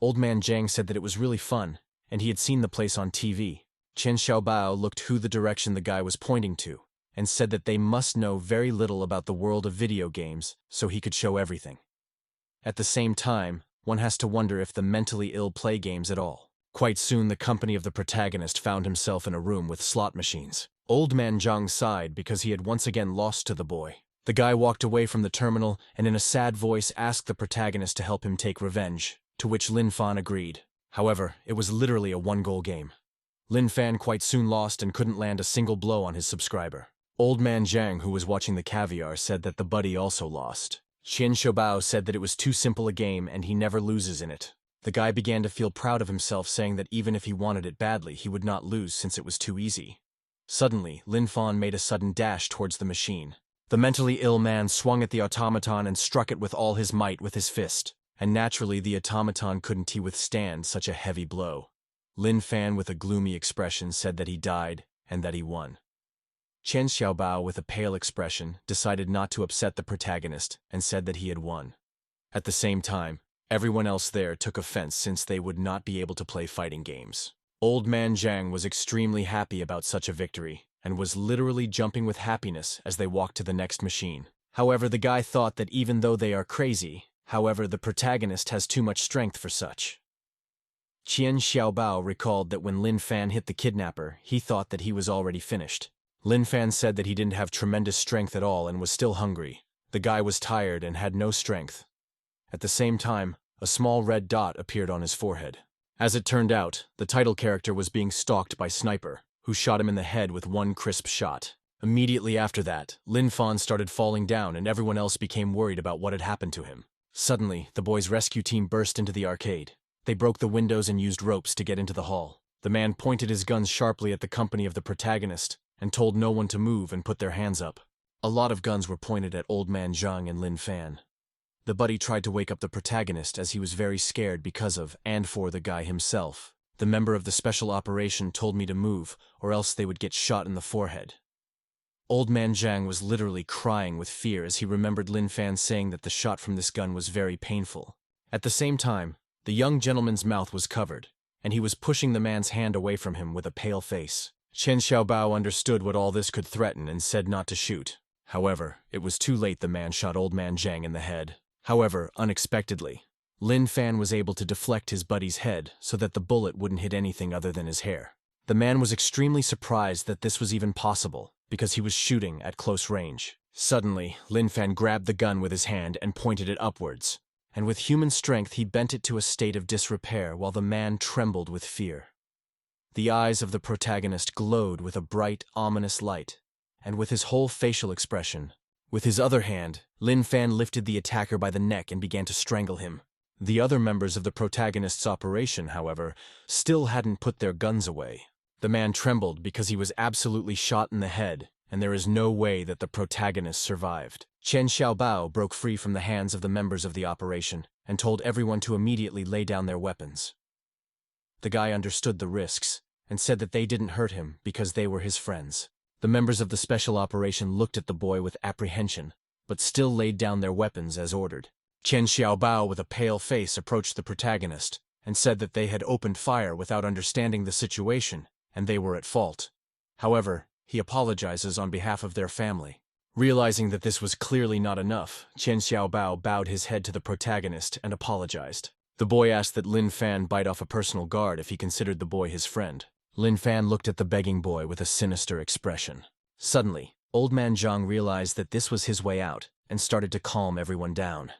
Speaker 1: Old man Zhang said that it was really fun, and he had seen the place on TV. Chen Xiaobao looked who the direction the guy was pointing to, and said that they must know very little about the world of video games, so he could show everything. At the same time, one has to wonder if the mentally ill play games at all. Quite soon the company of the protagonist found himself in a room with slot machines. Old man Zhang sighed because he had once again lost to the boy. The guy walked away from the terminal and in a sad voice asked the protagonist to help him take revenge, to which Lin Fan agreed. However, it was literally a 1-goal game. Lin Fan quite soon lost and couldn't land a single blow on his subscriber. Old man Zhang, who was watching the caviar, said that the buddy also lost. Qian Shoubao said that it was too simple a game and he never loses in it. The guy began to feel proud of himself, saying that even if he wanted it badly, he would not lose since it was too easy. Suddenly, Lin Fan made a sudden dash towards the machine. The mentally ill man swung at the automaton and struck it with all his might with his fist, and naturally the automaton couldn't withstand such a heavy blow. Lin Fan, with a gloomy expression, said that he died and that he won. Chen Xiaobao, with a pale expression, decided not to upset the protagonist and said that he had won. At the same time, everyone else there took offense since they would not be able to play fighting games. Old man Zhang was extremely happy about such a victory, and was literally jumping with happiness as they walked to the next machine. However, the guy thought that even though they are crazy, the protagonist has too much strength for such. Qian Xiaobao recalled that when Lin Fan hit the kidnapper, he thought that he was already finished. Lin Fan said that he didn't have tremendous strength at all and was still hungry. The guy was tired and had no strength. At the same time, a small red dot appeared on his forehead. As it turned out, the title character was being stalked by Sniper, who shot him in the head with 1 crisp shot. Immediately after that, Lin Fan started falling down and everyone else became worried about what had happened to him. Suddenly, the boys' rescue team burst into the arcade. They broke the windows and used ropes to get into the hall. The man pointed his guns sharply at the company of the protagonist and told no one to move and put their hands up. A lot of guns were pointed at Old Man Zhang and Lin Fan. The buddy tried to wake up the protagonist as he was very scared because of and for the guy himself. The member of the special operation told me to move, or else they would get shot in the forehead. Old Man Zhang was literally crying with fear as he remembered Lin Fan saying that the shot from this gun was very painful. At the same time, the young gentleman's mouth was covered, and he was pushing the man's hand away from him with a pale face. Chen Xiaobao understood what all this could threaten and said not to shoot. However, it was too late. The man shot Old Man Zhang in the head. However, unexpectedly, Lin Fan was able to deflect his buddy's head so that the bullet wouldn't hit anything other than his hair. The man was extremely surprised that this was even possible, because he was shooting at close range. Suddenly, Lin Fan grabbed the gun with his hand and pointed it upwards, and with human strength he bent it to a state of disrepair while the man trembled with fear. The eyes of the protagonist glowed with a bright, ominous light, and with his whole facial expression. With his other hand, Lin Fan lifted the attacker by the neck and began to strangle him. The other members of the protagonist's operation, however, still hadn't put their guns away. The man trembled because he was absolutely shot in the head, and there is no way that the protagonist survived. Chen Xiaobao broke free from the hands of the members of the operation and told everyone to immediately lay down their weapons. The guy understood the risks and said that they didn't hurt him because they were his friends. The members of the special operation looked at the boy with apprehension, but still laid down their weapons as ordered. Chen Xiaobao, with a pale face, approached the protagonist and said that they had opened fire without understanding the situation and they were at fault. However, he apologizes on behalf of their family. Realizing that this was clearly not enough, Chen Xiaobao bowed his head to the protagonist and apologized. The boy asked that Lin Fan bite off a personal guard if he considered the boy his friend. Lin Fan looked at the begging boy with a sinister expression. Suddenly, Old Man Zhang realized that this was his way out and started to calm everyone down.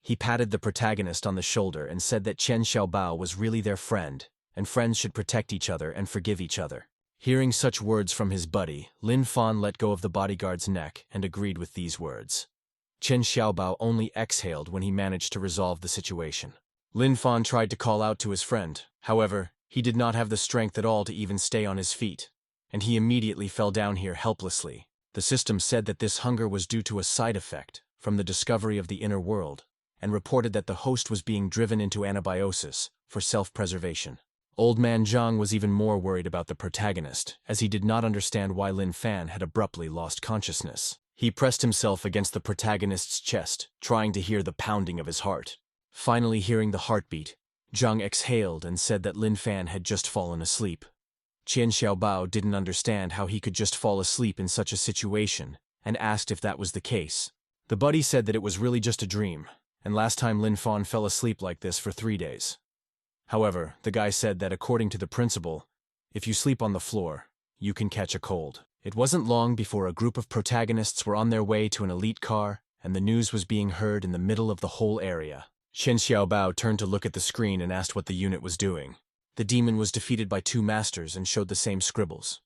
Speaker 1: He patted the protagonist on the shoulder and said that Chen Xiaobao was really their friend, and friends should protect each other and forgive each other. Hearing such words from his buddy, Lin Fan let go of the bodyguard's neck and agreed with these words. Chen Xiaobao only exhaled when he managed to resolve the situation. Lin Fan tried to call out to his friend. However, he did not have the strength at all to even stay on his feet, and he immediately fell down here helplessly. The system said that this hunger was due to a side effect from the discovery of the inner world, and reported that the host was being driven into anabiosis for self-preservation. Old Man Zhang was even more worried about the protagonist, as he did not understand why Lin Fan had abruptly lost consciousness. He pressed himself against the protagonist's chest, trying to hear the pounding of his heart. Finally hearing the heartbeat, Zhang exhaled and said that Lin Fan had just fallen asleep. Chen Xiaobao didn't understand how he could just fall asleep in such a situation, and asked if that was the case. The buddy said that it was really just a dream, and last time Lin Fan fell asleep like this for 3 days. However, the guy said that according to the principle, if you sleep on the floor, you can catch a cold. It wasn't long before a group of protagonists were on their way to an elite car, and the news was being heard in the middle of the whole area. Chen Xiaobao turned to look at the screen and asked what the unit was doing. The demon was defeated by 2 masters and showed the same scribbles.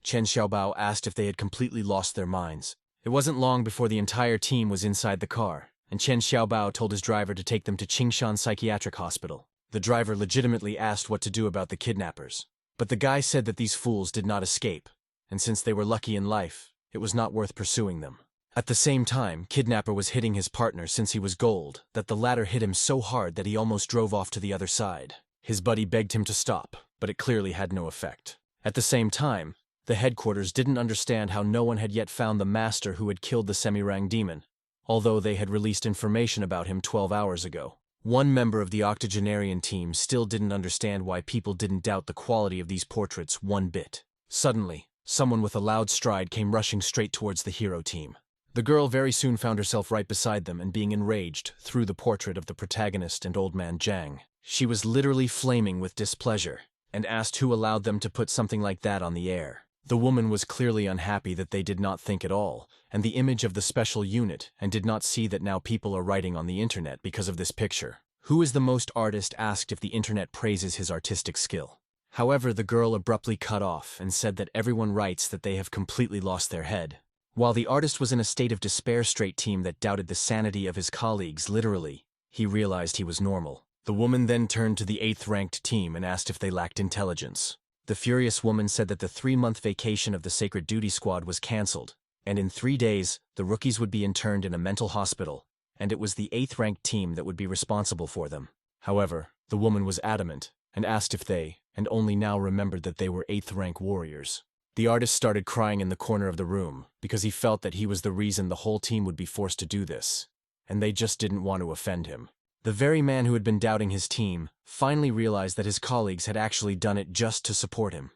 Speaker 1: Chen Xiaobao asked if they had completely lost their minds. It wasn't long before the entire team was inside the car, and Chen Xiaobao told his driver to take them to Qingshan Psychiatric Hospital. The driver legitimately asked what to do about the kidnappers, but the guy said that these fools did not escape, and since they were lucky in life, it was not worth pursuing them. At the same time, Kidnapper was hitting his partner since he was gold, that the latter hit him so hard that he almost drove off to the other side. His buddy begged him to stop, but it clearly had no effect. At the same time, the headquarters didn't understand how no one had yet found the master who had killed the Semirang demon, although they had released information about him 12 hours ago. One member of the octogenarian team still didn't understand why people didn't doubt the quality of these portraits one bit. Suddenly, someone with a loud stride came rushing straight towards the hero team. The girl very soon found herself right beside them and being enraged through the portrait of the protagonist and Old Man Zhang. She was literally flaming with displeasure, and asked who allowed them to put something like that on the air. The woman was clearly unhappy that they did not think at all, and the image of the special unit, and did not see that now people are writing on the internet because of this picture. Who is the most artist asked if the internet praises his artistic skill. However, the girl abruptly cut off and said that everyone writes that they have completely lost their head. While the artist was in a state of despair, straight team that doubted the sanity of his colleagues literally, he realized he was normal. The woman then turned to the 8th-ranked team and asked if they lacked intelligence. The furious woman said that the 3-month vacation of the Sacred Duty Squad was cancelled, and in 3 days, the rookies would be interned in a mental hospital, and it was the 8th-ranked team that would be responsible for them. However, the woman was adamant, and asked if they, and only now remembered that they were 8th-rank warriors. The artist started crying in the corner of the room, because he felt that he was the reason the whole team would be forced to do this, and they just didn't want to offend him. The very man who had been doubting his team finally realized that his colleagues had actually done it just to support him.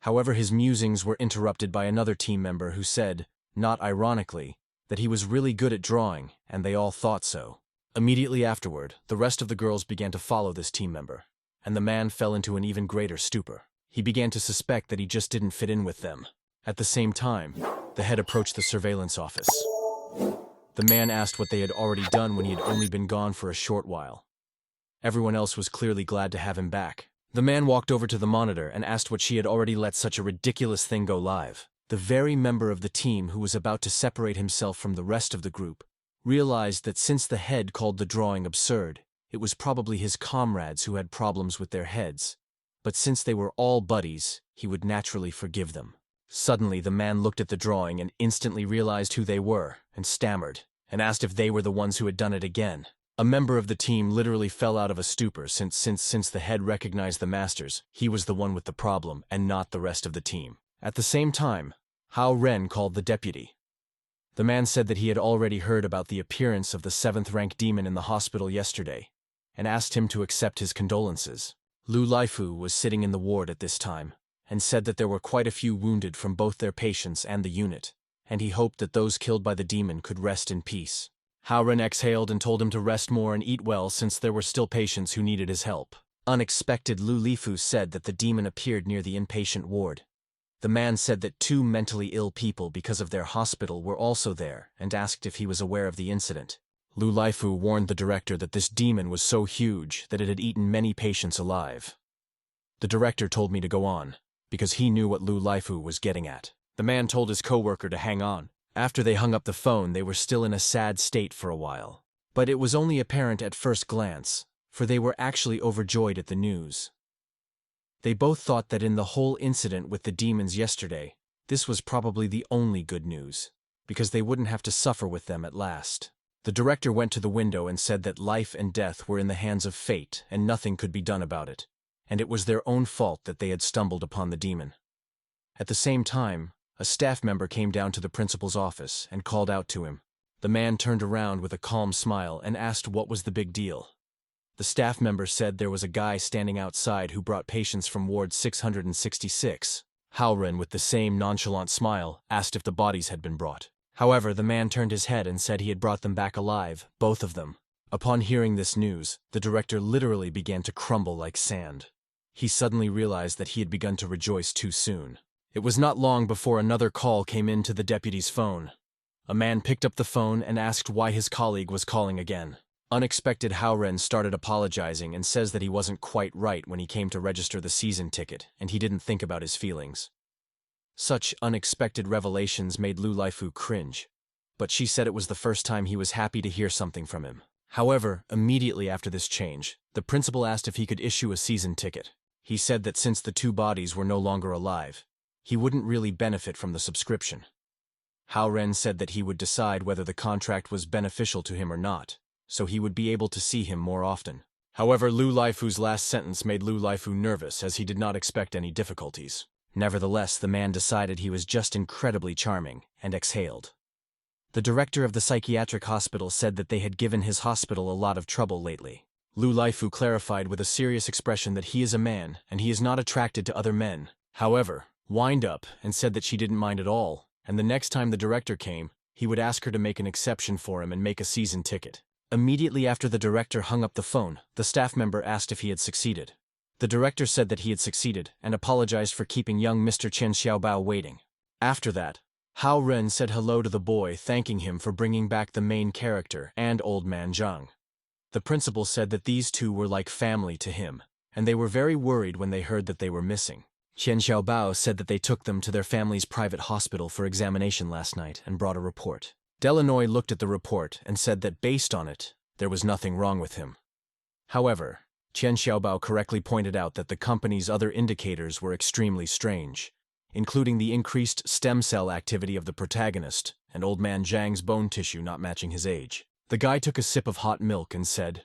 Speaker 1: However, his musings were interrupted by another team member who said, not ironically, that he was really good at drawing, and they all thought so. Immediately afterward, the rest of the girls began to follow this team member, and the man fell into an even greater stupor. He began to suspect that he just didn't fit in with them. At the same time, the head approached the surveillance office. The man asked what they had already done when he had only been gone for a short while. Everyone else was clearly glad to have him back. The man walked over to the monitor and asked what she had already let such a ridiculous thing go live. The very member of the team who was about to separate himself from the rest of the group realized that since the head called the drawing absurd, it was probably his comrades who had problems with their heads. But since they were all buddies, he would naturally forgive them. Suddenly, the man looked at the drawing and instantly realized who they were, and stammered, and asked if they were the ones who had done it again. A member of the team literally fell out of a stupor since the head recognized the masters. He was the one with the problem, and not the rest of the team. At the same time, Hao Ren called the deputy. The man said that he had already heard about the appearance of the 7th-rank demon in the hospital yesterday, and asked him to accept his condolences. Lu Laifu was sitting in the ward at this time, and said that there were quite a few wounded from both their patients and the unit, and he hoped that those killed by the demon could rest in peace. Hao Ren exhaled and told him to rest more and eat well since there were still patients who needed his help. Unexpected, Lu Lifu said that the demon appeared near the inpatient ward. The man said that 2 mentally ill people because of their hospital were also there and asked if he was aware of the incident. Lu Lifu warned the director that this demon was so huge that it had eaten many patients alive. The director told me to go on, because he knew what Lu Lifu was getting at. The man told his coworker to hang on. After they hung up the phone, they were still in a sad state for a while. But it was only apparent at first glance, for they were actually overjoyed at the news. They both thought that in the whole incident with the demons yesterday, this was probably the only good news, because they wouldn't have to suffer with them at last. The director went to the window and said that life and death were in the hands of fate and nothing could be done about it, and it was their own fault that they had stumbled upon the demon. At the same time, a staff member came down to the principal's office and called out to him. The man turned around with a calm smile and asked what was the big deal. The staff member said there was a guy standing outside who brought patients from ward 666. Hao Ren, with the same nonchalant smile, asked if the bodies had been brought. However, the man turned his head and said he had brought them back alive, both of them. Upon hearing this news, the director literally began to crumble like sand. He suddenly realized that he had begun to rejoice too soon. It was not long before another call came in to the deputy's phone. A man picked up the phone and asked why his colleague was calling again. Unexpected, Hao Ren started apologizing and says that he wasn't quite right when he came to register the season ticket, and he didn't think about his feelings. Such unexpected revelations made Lu Laifu cringe, but she said it was the first time he was happy to hear something from him. However, immediately after this change, the principal asked if he could issue a season ticket. He said that since the 2 bodies were no longer alive, he wouldn't really benefit from the subscription. Hao Ren said that he would decide whether the contract was beneficial to him or not, so he would be able to see him more often. However, Lu Laifu's last sentence made Lu Laifu nervous as he did not expect any difficulties. Nevertheless, the man decided he was just incredibly charming and exhaled. The director of the psychiatric hospital said that they had given his hospital a lot of trouble lately. Lu Laifu clarified with a serious expression that he is a man and he is not attracted to other men. However, wind up and said that she didn't mind at all, and the next time the director came, he would ask her to make an exception for him and make a season ticket. Immediately after the director hung up the phone, the staff member asked if he had succeeded. The director said that he had succeeded and apologized for keeping young Mr. Chen Xiaobao waiting. After that, Hao Ren said hello to the boy, thanking him for bringing back the main character and Old Man Zhang. The principal said that these 2 were like family to him, and they were very worried when they heard that they were missing. Chen Xiaobao said that they took them to their family's private hospital for examination last night and brought a report. Delanoy looked at the report and said that based on it, there was nothing wrong with him. However, Chen Xiaobao correctly pointed out that the company's other indicators were extremely strange, including the increased stem cell activity of the protagonist and Old Man Zhang's bone tissue not matching his age. The guy took a sip of hot milk and said,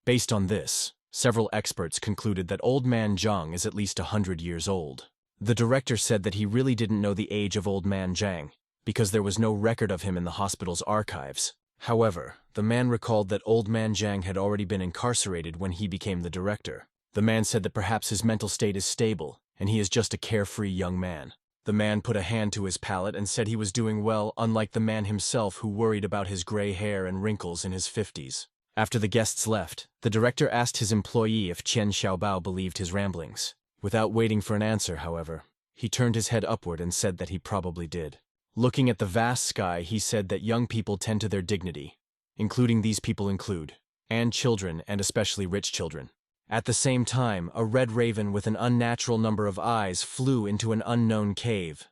Speaker 1: based on this, several experts concluded that Old Man Zhang is at least 100 years old. The director said that he really didn't know the age of Old Man Zhang, because there was no record of him in the hospital's archives. However, the man recalled that Old Man Zhang had already been incarcerated when he became the director. The man said that perhaps his mental state is stable, and he is just a carefree young man. The man put a hand to his palate and said he was doing well, unlike the man himself who worried about his gray hair and wrinkles in his 50s. After the guests left, the director asked his employee if Chen Xiaobao believed his ramblings. Without waiting for an answer, however, he turned his head upward and said that he probably did. Looking at the vast sky, he said that young people tend to their dignity, including these people include, and children, and especially rich children. At the same time, a red raven with an unnatural number of eyes flew into an unknown cave.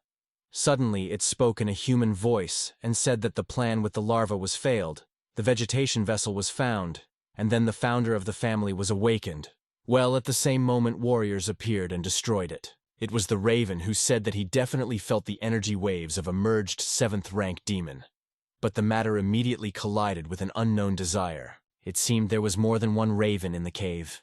Speaker 1: Suddenly, it spoke in a human voice and said that the plan with the larva was failed, the vegetation vessel was found, and then the founder of the family was awakened. Well, at the same moment, warriors appeared and destroyed it. It was the Raven who said that he definitely felt the energy waves of a merged 7th-rank demon. But the matter immediately collided with an unknown desire. It seemed there was more than one Raven in the cave.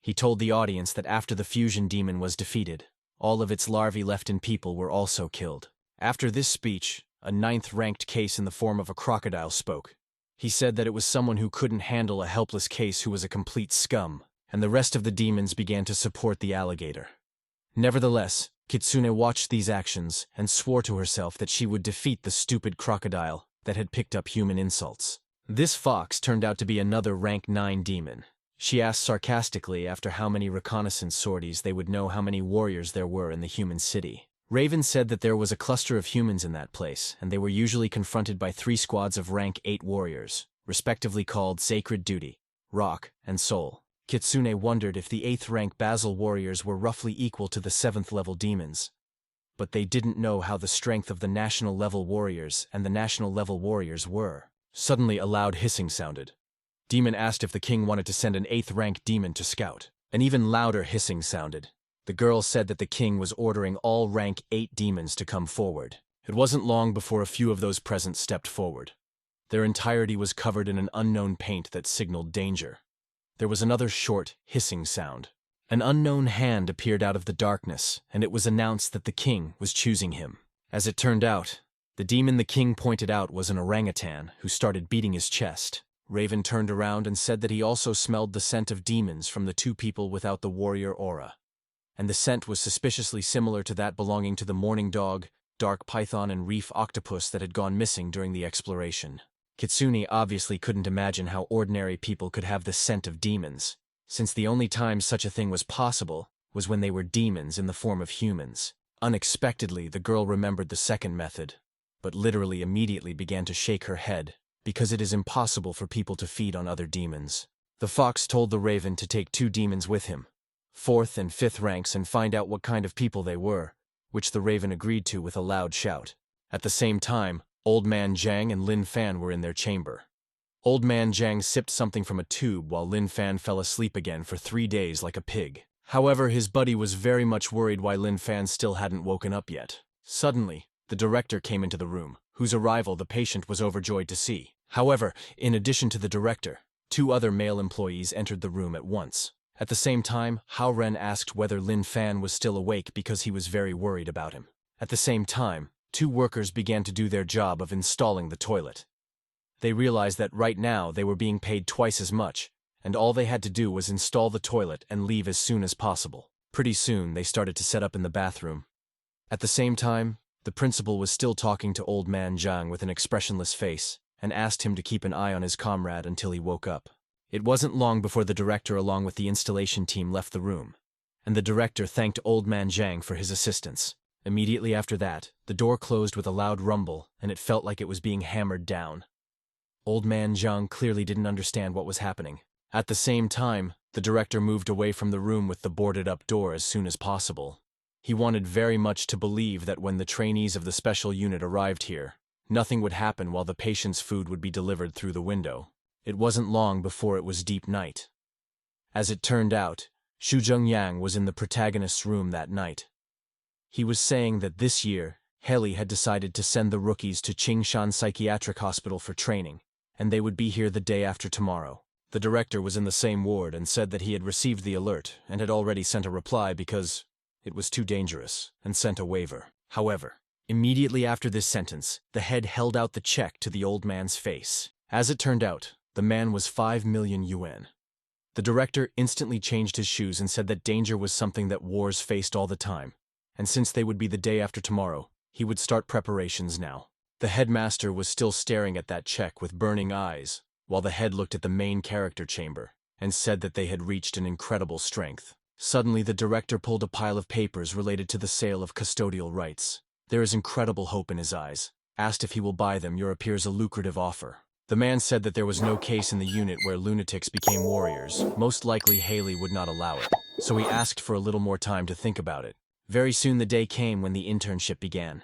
Speaker 1: He told the audience that after the fusion demon was defeated, all of its larvae left in people were also killed. After this speech, a 9th-ranked case in the form of a crocodile spoke. He said that it was someone who couldn't handle a helpless case who was a complete scum, and the rest of the demons began to support the alligator. Nevertheless, Kitsune watched these actions and swore to herself that she would defeat the stupid crocodile that had picked up human insults. This fox turned out to be another rank 9 demon. She asked sarcastically after how many reconnaissance sorties they would know how many warriors there were in the human city. Raven said that there was a cluster of humans in that place, and they were usually confronted by 3 squads of rank 8 warriors, respectively called Sacred Duty, Rock, and Soul. Kitsune wondered if the 8th-rank Basil warriors were roughly equal to the 7th-level demons. But they didn't know how the strength of the national-level warriors and the national-level warriors were. Suddenly a loud hissing sounded. Demon asked if the king wanted to send an 8th-rank demon to scout. An even louder hissing sounded. The girl said that the king was ordering all rank 8 demons to come forward. It wasn't long before a few of those present stepped forward. Their entirety was covered in an unknown paint that signaled danger. There was another short, hissing sound. An unknown hand appeared out of the darkness, and it was announced that the king was choosing him. As it turned out, the demon the king pointed out was an orangutan who started beating his chest. Raven turned around and said that he also smelled the scent of demons from the 2 people without the warrior aura. And the scent was suspiciously similar to that belonging to the morning dog, dark python, and reef octopus that had gone missing during the exploration. Kitsune obviously couldn't imagine how ordinary people could have the scent of demons, since the only time such a thing was possible was when they were demons in the form of humans. Unexpectedly, the girl remembered the second method, but literally immediately began to shake her head, because it is impossible for people to feed on other demons. The fox told the Raven to take 2 demons with him, 4th and 5th ranks, and find out what kind of people they were, which the Raven agreed to with a loud shout. At the same time, Old Man Jiang and Lin Fan were in their chamber. Old Man Jiang sipped something from a tube while Lin Fan fell asleep again for 3 days like a pig. However, his buddy was very much worried why Lin Fan still hadn't woken up yet. Suddenly, the director came into the room, whose arrival the patient was overjoyed to see. However, in addition to the director, 2 other male employees entered the room at once. At the same time, Hao Ren asked whether Lin Fan was still awake because he was very worried about him. At the same time, 2 workers began to do their job of installing the toilet. They realized that right now they were being paid twice as much, and all they had to do was install the toilet and leave as soon as possible. Pretty soon, they started to set up in the bathroom. At the same time, the principal was still talking to Old Man Jiang with an expressionless face, and asked him to keep an eye on his comrade until he woke up. It wasn't long before the director along with the installation team left the room, and the director thanked Old Man Jiang for his assistance. Immediately after that, the door closed with a loud rumble, and it felt like it was being hammered down. Old Man Jiang clearly didn't understand what was happening. At the same time, the director moved away from the room with the boarded-up door as soon as possible. He wanted very much to believe that when the trainees of the special unit arrived here, nothing would happen while the patient's food would be delivered through the window. It wasn't long before it was deep night. As it turned out, Xu Zhengyang was in the protagonist's room that night. He was saying that this year, Heli had decided to send the rookies to Qingshan Psychiatric Hospital for training, and they would be here the day after tomorrow. The director was in the same ward and said that he had received the alert and had already sent a reply because it was too dangerous, and sent a waiver. However, immediately after this sentence, the head held out the check to the old man's face. As it turned out, the man was 5 million yuan. The director instantly changed his shoes and said that danger was something that wars faced all the time, and since they would be the day after tomorrow, he would start preparations now. The headmaster was still staring at that check with burning eyes, while the head looked at the main character chamber, and said that they had reached an incredible strength. Suddenly, the director pulled a pile of papers related to the sale of custodial rights. There is incredible hope in his eyes. Asked if he will buy them, appears a lucrative offer. The man said that there was no case in the unit where lunatics became warriors. Most likely Haley would not allow it, so he asked for a little more time to think about it. Very soon the day came when the internship began.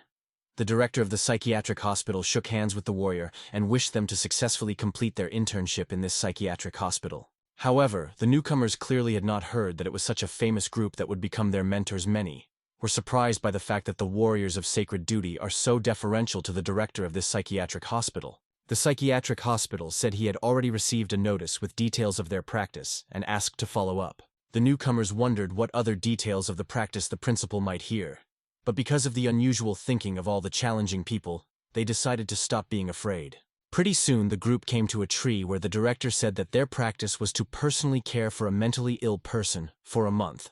Speaker 1: The director of the psychiatric hospital shook hands with the warrior and wished them to successfully complete their internship in this psychiatric hospital. However, the newcomers clearly had not heard that it was such a famous group that would become their mentors. Many were surprised by the fact that the warriors of sacred duty are so deferential to the director of this psychiatric hospital. The psychiatric hospital said he had already received a notice with details of their practice and asked to follow up. The newcomers wondered what other details of the practice the principal might hear. But because of the unusual thinking of all the challenging people, they decided to stop being afraid. Pretty soon the group came to a tree where the director said that their practice was to personally care for a mentally ill person for a month,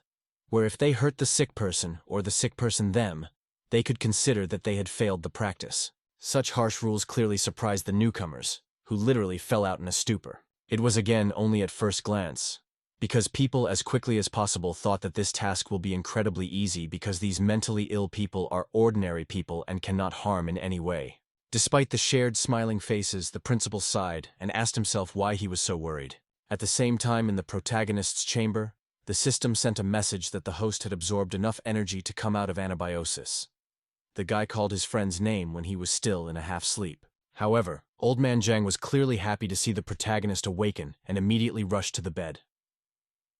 Speaker 1: where if they hurt the sick person or the sick person them, they could consider that they had failed the practice. Such harsh rules clearly surprised the newcomers, who literally fell out in a stupor. It was again only at first glance, because people as quickly as possible thought that this task will be incredibly easy because these mentally ill people are ordinary people and cannot harm in any way. Despite the shared smiling faces, the principal sighed and asked himself why he was so worried. At the same time, in the protagonist's chamber, the system sent a message that the host had absorbed enough energy to come out of anabiosis. The guy called his friend's name when he was still in a half-sleep. However, Old Man Zhang was clearly happy to see the protagonist awaken and immediately rushed to the bed.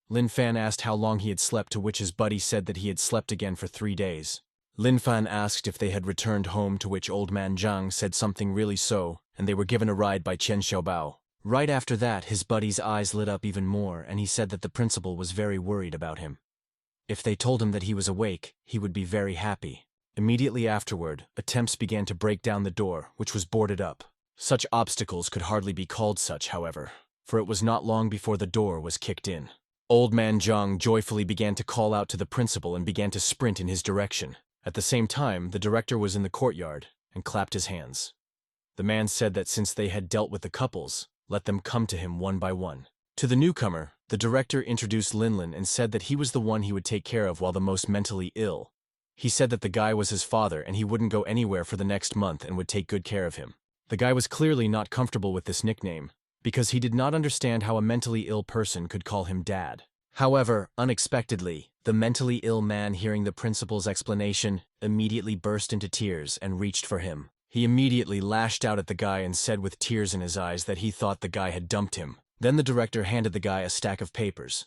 Speaker 1: Lin Fan asked how long he had slept, to which his buddy said that he had slept again for 3 days. Lin Fan asked if they had returned home, to which Old Man Zhang said something really so, and they were given a ride by Chen Xiaobao. Right after that, his buddy's eyes lit up even more, and he said that the principal was very worried about him. If they told him that he was awake, he would be very happy. Immediately afterward, attempts began to break down the door, which was boarded up. Such obstacles could hardly be called such, however, for it was not long before the door was kicked in. Old Man Zhang joyfully began to call out to the principal and began to sprint in his direction. At the same time, the director was in the courtyard and clapped his hands. The man said that since they had dealt with the couples, let them come to him one by one. To the newcomer, the director introduced Lin and said that he was the one he would take care of while the most mentally ill. He said that the guy was his father and he wouldn't go anywhere for the next month and would take good care of him. The guy was clearly not comfortable with this nickname, because he did not understand how a mentally ill person could call him dad. However, unexpectedly, the mentally ill man, hearing the principal's explanation, immediately burst into tears and reached for him. He immediately lashed out at the guy and said with tears in his eyes that he thought the guy had dumped him. Then the director handed the guy a stack of papers.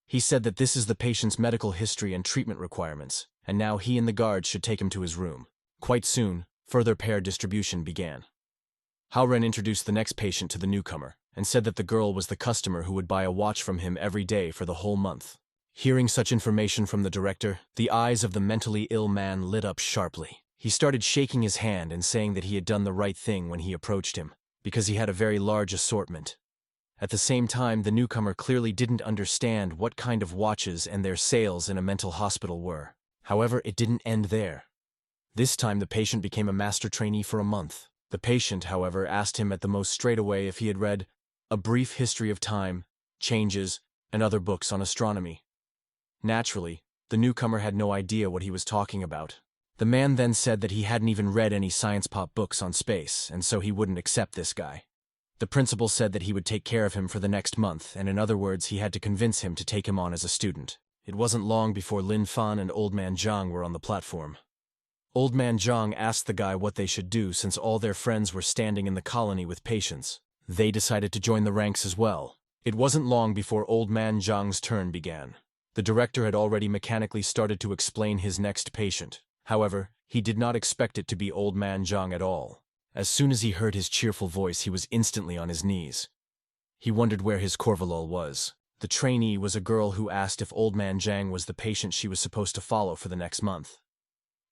Speaker 1: He said that this is the patient's medical history and treatment requirements, and now he and the guards should take him to his room. Quite soon, further pair distribution began. Hao Ren introduced the next patient to the newcomer, and said that the girl was the customer who would buy a watch from him every day for the whole month. Hearing such information from the director, the eyes of the mentally ill man lit up sharply. He started shaking his hand and saying that he had done the right thing when he approached him, because he had a very large assortment. At the same time, the newcomer clearly didn't understand what kind of watches and their sales in a mental hospital were. However, it didn't end there. This time the patient became a master trainee for a month. The patient, however, asked him at the most straight away if he had read A Brief History of Time, Changes, and other books on astronomy. Naturally, the newcomer had no idea what he was talking about. The man then said that he hadn't even read any science pop books on space, and so he wouldn't accept this guy. The principal said that he would take care of him for the next month, and in other words, he had to convince him to take him on as a student. It wasn't long before Lin Fan and Old Man Zhang were on the platform. Old Man Zhang asked the guy what they should do since all their friends were standing in the colony with patients. They decided to join the ranks as well. It wasn't long before Old Man Zhang's turn began. The director had already mechanically started to explain his next patient. However, he did not expect it to be Old Man Zhang at all. As soon as he heard his cheerful voice, he was instantly on his knees. He wondered where his Corvalol was. The trainee was a girl who asked if Old Man Zhang was the patient she was supposed to follow for the next month.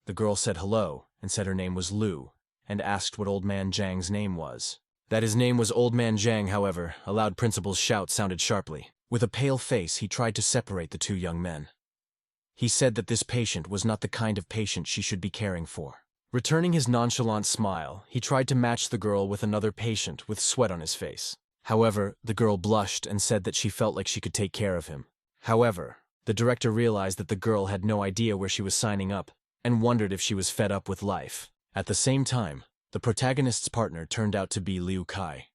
Speaker 1: The girl said hello, and said her name was Lu, and asked what Old Man Zhang's name was. That his name was Old Man Zhang, however, a loud principal's shout sounded sharply. With a pale face, he tried to separate the two young men. He said that this patient was not the kind of patient she should be caring for. Returning his nonchalant smile, he tried to match the girl with another patient with sweat on his face. However, the girl blushed and said that she felt like she could take care of him. However, the director realized that the girl had no idea where she was signing up, and wondered if she was fed up with life. At the same time, the protagonist's partner turned out to be Liu Kai.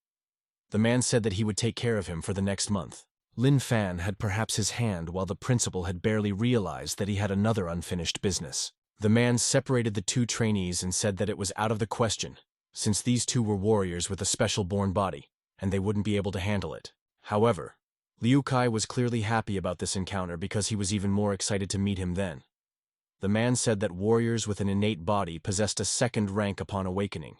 Speaker 1: The man said that he would take care of him for the next month. Lin Fan had perhaps his hand, while the principal had barely realized that he had another unfinished business. The man separated the two trainees and said that it was out of the question, since these two were warriors with a special born body, and they wouldn't be able to handle it. However, Liu Kai was clearly happy about this encounter because he was even more excited to meet him then. The man said that warriors with an innate body possessed a second rank upon awakening,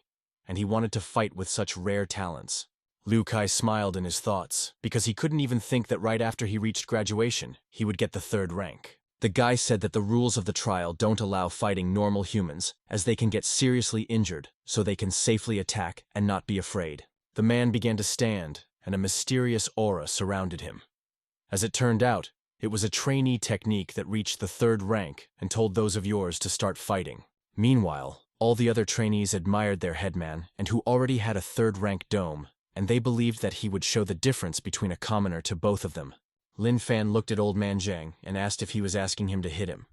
Speaker 1: and he wanted to fight with such rare talents. Liu Kai smiled in his thoughts, because he couldn't even think that right after he reached graduation, he would get the third rank. The guy said that the rules of the trial don't allow fighting normal humans, as they can get seriously injured, so they can safely attack and not be afraid. The man began to stand, and a mysterious aura surrounded him. As it turned out, it was a trainee technique that reached the third rank and told those of yours to start fighting. Meanwhile, all the other trainees admired their headman, and who already had a third-rank dome, and they believed that he would show the difference between a commoner to both of them. Lin Fan looked at Old Man Zhang and asked if he was asking him to hit him.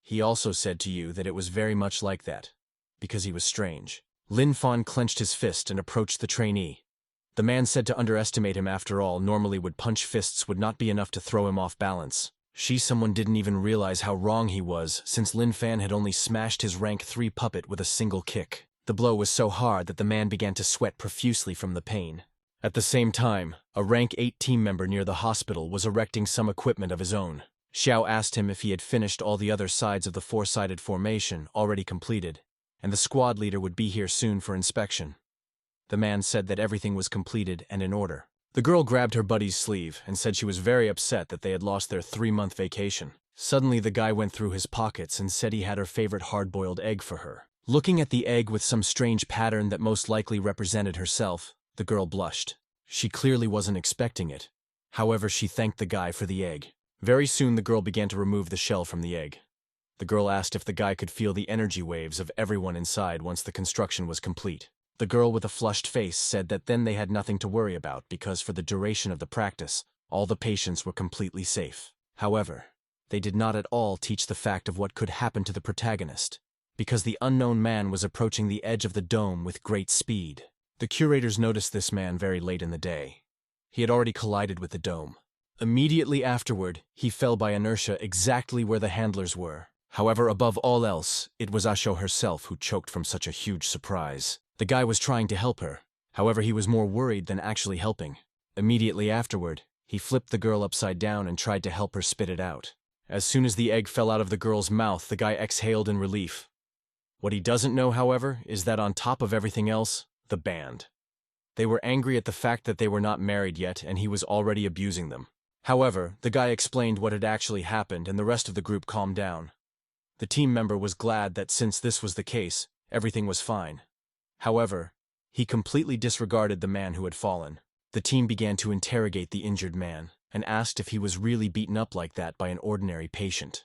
Speaker 1: He also said to you that it was very much like that, because he was strange. Lin Fan clenched his fist and approached the trainee. The man said to underestimate him after all normally would punch fists would not be enough to throw him off balance. Someone didn't even realize how wrong he was, since Lin Fan had only smashed his rank 3 puppet with a single kick. The blow was so hard that the man began to sweat profusely from the pain. At the same time, a rank 8 team member near the hospital was erecting some equipment of his own. Xiao asked him if he had finished all the other sides of the 4-sided formation already completed, and the squad leader would be here soon for inspection. The man said that everything was completed and in order. The girl grabbed her buddy's sleeve and said she was very upset that they had lost their 3-month vacation. Suddenly the guy went through his pockets and said he had her favorite hard-boiled egg for her. Looking at the egg with some strange pattern that most likely represented herself, the girl blushed. She clearly wasn't expecting it. However, she thanked the guy for the egg. Very soon the girl began to remove the shell from the egg. The girl asked if the guy could feel the energy waves of everyone inside once the construction was complete. The girl with a flushed face said that then they had nothing to worry about because for the duration of the practice, all the patients were completely safe. However, they did not at all teach the fact of what could happen to the protagonist, because the unknown man was approaching the edge of the dome with great speed. The curators noticed this man very late in the day. He had already collided with the dome. Immediately afterward, he fell by inertia exactly where the handlers were. However, above all else, it was Asho herself who choked from such a huge surprise. The guy was trying to help her. However, he was more worried than actually helping. Immediately afterward, he flipped the girl upside down and tried to help her spit it out. As soon as the egg fell out of the girl's mouth, the guy exhaled in relief. What he doesn't know, however, is that on top of everything else, the band. They were angry at the fact that they were not married yet and he was already abusing them. However, the guy explained what had actually happened and the rest of the group calmed down. The team member was glad that since this was the case, everything was fine. However, he completely disregarded the man who had fallen. The team began to interrogate the injured man and asked if he was really beaten up like that by an ordinary patient.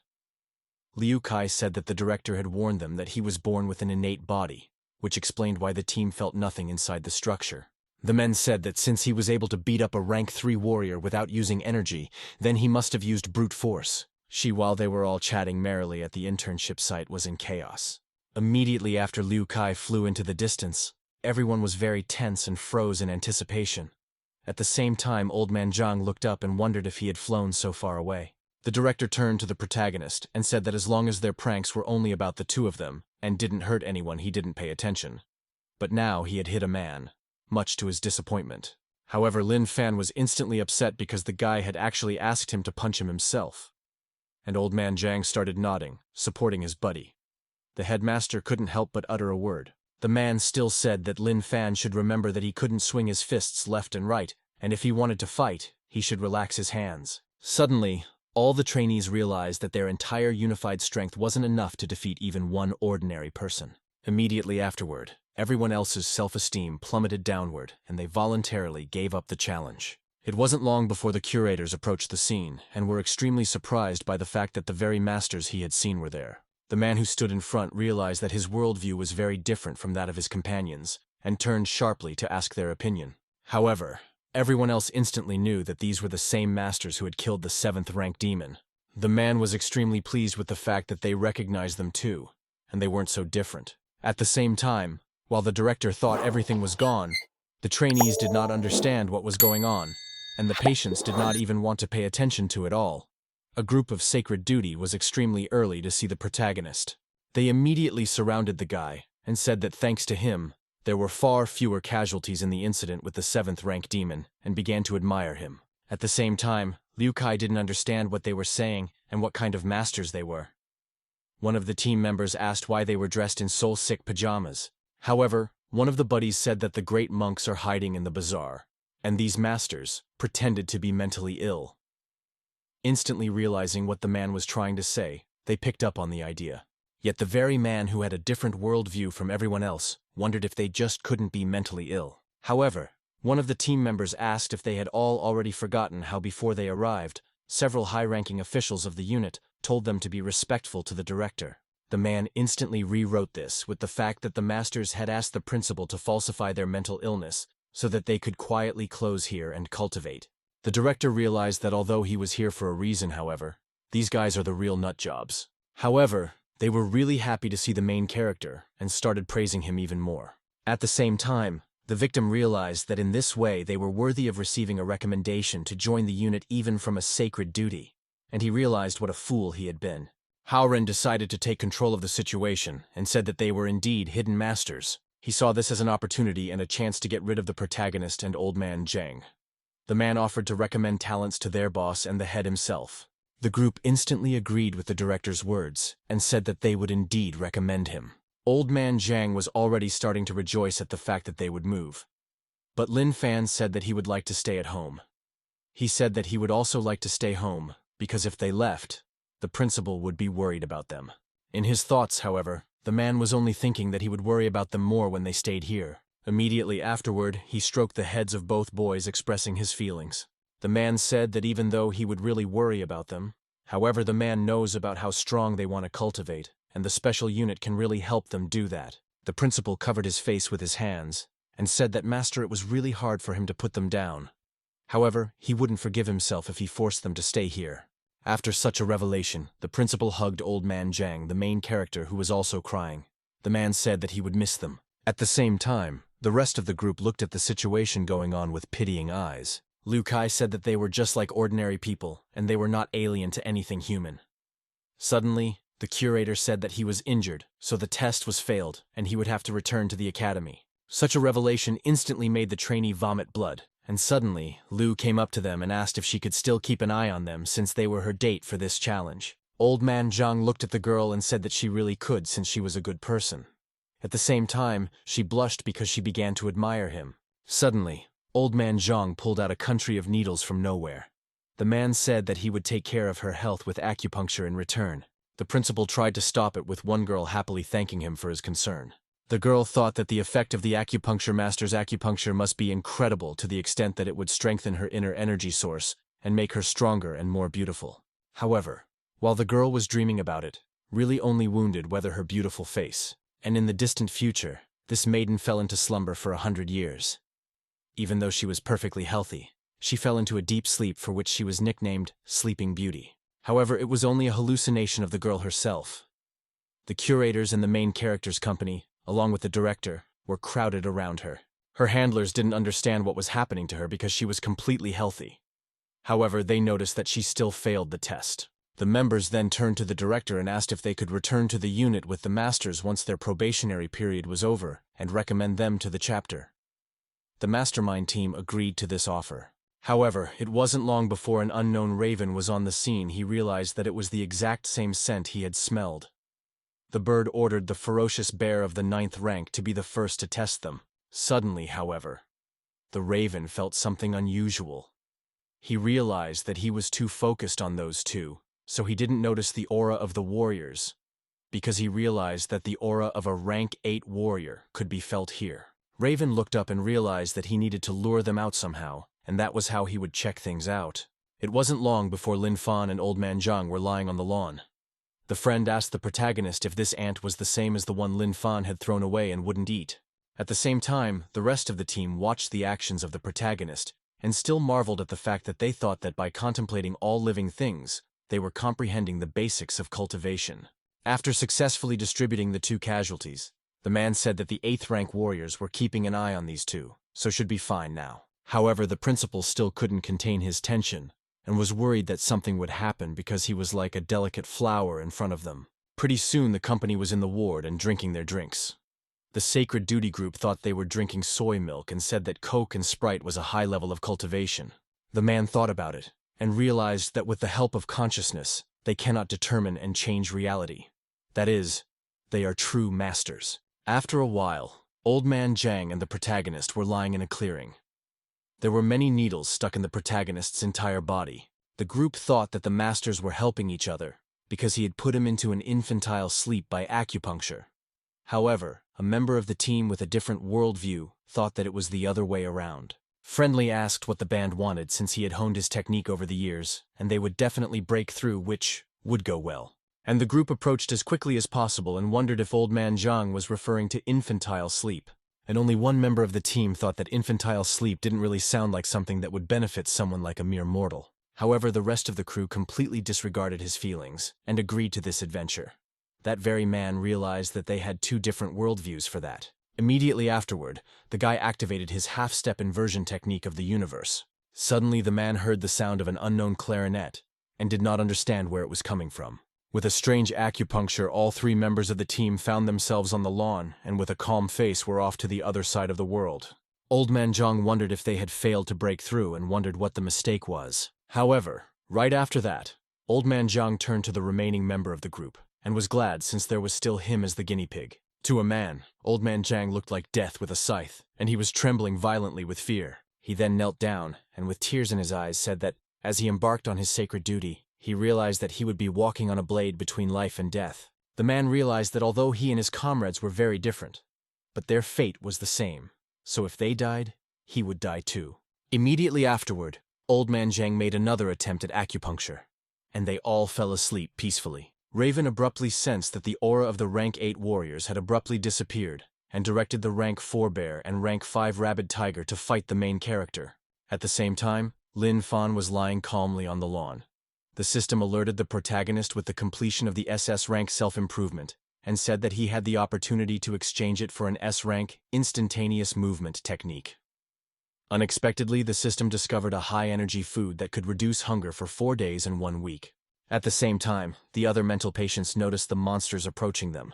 Speaker 1: Liu Kai said that the director had warned them that he was born with an innate body, which explained why the team felt nothing inside the structure. The men said that since he was able to beat up a rank 3 warrior without using energy, then he must have used brute force. While they were all chatting merrily at the internship site, was in chaos. Immediately after Liu Kai flew into the distance, everyone was very tense and froze in anticipation. At the same time, Old Man Zhang looked up and wondered if he had flown so far away. The director turned to the protagonist and said that as long as their pranks were only about the two of them and didn't hurt anyone, he didn't pay attention. But now he had hit a man, much to his disappointment. However, Lin Fan was instantly upset because the guy had actually asked him to punch him himself. And Old Man Zhang started nodding, supporting his buddy. The headmaster couldn't help but utter a word. The man still said that Lin Fan should remember that he couldn't swing his fists left and right, and if he wanted to fight, he should relax his hands. Suddenly, all the trainees realized that their entire unified strength wasn't enough to defeat even one ordinary person. Immediately afterward, everyone else's self-esteem plummeted downward, and they voluntarily gave up the challenge. It wasn't long before the curators approached the scene, and were extremely surprised by the fact that the very masters he had seen were there. The man who stood in front realized that his worldview was very different from that of his companions, and turned sharply to ask their opinion. However, everyone else instantly knew that these were the same masters who had killed the 7th-rank demon. The man was extremely pleased with the fact that they recognized them too, and they weren't so different. At the same time, while the director thought everything was gone, the trainees did not understand what was going on, and the patients did not even want to pay attention to it all. A group of Sacred Duty was extremely early to see the protagonist. They immediately surrounded the guy and said that thanks to him, there were far fewer casualties in the incident with the 7th-rank demon, and began to admire him. At the same time, Liu Kai didn't understand what they were saying and what kind of masters they were. One of the team members asked why they were dressed in soul-sick pajamas. However, one of the buddies said that the great monks are hiding in the bazaar, and these masters pretended to be mentally ill. Instantly realizing what the man was trying to say, they picked up on the idea. Yet the very man who had a different worldview from everyone else wondered if they just couldn't be mentally ill. However, one of the team members asked if they had all already forgotten how before they arrived, several high-ranking officials of the unit told them to be respectful to the director. The man instantly rewrote this with the fact that the masters had asked the principal to falsify their mental illness so that they could quietly close here and cultivate. The director realized that although he was here for a reason, however, these guys are the real nutjobs. However, they were really happy to see the main character and started praising him even more. At the same time, the victim realized that in this way they were worthy of receiving a recommendation to join the unit even from a sacred duty, and he realized what a fool he had been. Howren decided to take control of the situation and said that they were indeed hidden masters. He saw this as an opportunity and a chance to get rid of the protagonist and Old Man Zhang. The man offered to recommend talents to their boss and the head himself. The group instantly agreed with the director's words and said that they would indeed recommend him. Old Man Zhang was already starting to rejoice at the fact that they would move. But Lin Fan said that he would like to stay at home. He said that he would also like to stay home because if they left, the principal would be worried about them. In his thoughts, however, the man was only thinking that he would worry about them more when they stayed here. Immediately afterward, he stroked the heads of both boys, expressing his feelings. The man said that even though he would really worry about them, however, the man knows about how strong they want to cultivate, and the special unit can really help them do that. The principal covered his face with his hands and said that Master, it was really hard for him to put them down. However, he wouldn't forgive himself if he forced them to stay here. After such a revelation, the principal hugged Old Man Zhang, the main character, who was also crying. The man said that he would miss them. At the same time, the rest of the group looked at the situation going on with pitying eyes. Liu Kai said that they were just like ordinary people, and they were not alien to anything human. Suddenly, the curator said that he was injured, so the test was failed, and he would have to return to the academy. Such a revelation instantly made the trainee vomit blood, and suddenly, Liu came up to them and asked if she could still keep an eye on them since they were her date for this challenge. Old Man Zhang looked at the girl and said that she really could since she was a good person. At the same time, she blushed because she began to admire him. Suddenly, Old Man Zhang pulled out a country of needles from nowhere. The man said that he would take care of her health with acupuncture in return. The principal tried to stop it with one girl happily thanking him for his concern. The girl thought that the effect of the acupuncture master's acupuncture must be incredible to the extent that it would strengthen her inner energy source and make her stronger and more beautiful. However, while the girl was dreaming about it, really only wounded whether her beautiful face, and in the distant future, this maiden fell into slumber for 100 years. Even though she was perfectly healthy, she fell into a deep sleep for which she was nicknamed Sleeping Beauty. However, it was only a hallucination of the girl herself. The curators and the main character's company, along with the director, were crowded around her. Her handlers didn't understand what was happening to her because she was completely healthy. However, they noticed that she still failed the test. The members then turned to the director and asked if they could return to the unit with the masters once their probationary period was over and recommend them to the chapter. The mastermind team agreed to this offer. However, it wasn't long before an unknown raven was on the scene. He realized that it was the exact same scent he had smelled. The bird ordered the ferocious bear of the 9th rank to be the first to test them. Suddenly, however, the raven felt something unusual. He realized that he was too focused on those two, so he didn't notice the aura of the warriors, because he realized that the aura of a rank 8 warrior could be felt here. Raven looked up and realized that he needed to lure them out somehow, and that was how he would check things out. It wasn't long before Lin Fan and Old Man Zhang were lying on the lawn. The friend asked the protagonist if this ant was the same as the one Lin Fan had thrown away and wouldn't eat. At the same time, the rest of the team watched the actions of the protagonist and still marveled at the fact that they thought that by contemplating all living things, they were comprehending the basics of cultivation. After successfully distributing the 2 casualties, the man said that the 8th rank warriors were keeping an eye on these 2, so should be fine now. However, the principal still couldn't contain his tension and was worried that something would happen because he was like a delicate flower in front of them. Pretty soon the company was in the ward and drinking their drinks. The Sacred Duty group thought they were drinking soy milk and said that Coke and Sprite was a high level of cultivation. The man thought about it and realized that with the help of consciousness, they cannot determine and change reality. That is, they are true masters. After a while, Old Man Jang and the protagonist were lying in a clearing. There were many needles stuck in the protagonist's entire body. The group thought that the masters were helping each other because he had put him into an infantile sleep by acupuncture. However, a member of the team with a different worldview thought that it was the other way around. Friendly asked what the band wanted since he had honed his technique over the years, and they would definitely break through, which would go well. And the group approached as quickly as possible and wondered if Old Man Zhang was referring to infantile sleep. And only one member of the team thought that infantile sleep didn't really sound like something that would benefit someone like a mere mortal. However, the rest of the crew completely disregarded his feelings and agreed to this adventure. That very man realized that they had two different worldviews for that. Immediately afterward, the guy activated his half-step inversion technique of the universe. Suddenly, the man heard the sound of an unknown clarinet and did not understand where it was coming from. With a strange acupuncture, all three members of the team found themselves on the lawn and with a calm face were off to the other side of the world. Old Man Zhang wondered if they had failed to break through and wondered what the mistake was. However, right after that, Old Man Zhang turned to the remaining member of the group and was glad since there was still him as the guinea pig. To a man, Old Man Zhang looked like death with a scythe, and he was trembling violently with fear. He then knelt down and with tears in his eyes said that, as he embarked on his sacred duty, he realized that he would be walking on a blade between life and death. The man realized that although he and his comrades were very different, but their fate was the same. So if they died, he would die too. Immediately afterward, Old Man Zhang made another attempt at acupuncture, and they all fell asleep peacefully. Raven abruptly sensed that the aura of the rank 8 warriors had abruptly disappeared and directed the rank 4 bear and rank 5 rabid tiger to fight the main character. At the same time, Lin Fan was lying calmly on the lawn. The system alerted the protagonist with the completion of the SS rank self-improvement and said that he had the opportunity to exchange it for an S rank instantaneous movement technique. Unexpectedly, the system discovered a high-energy food that could reduce hunger for 4 days and 1 week. At the same time, the other mental patients noticed the monsters approaching them.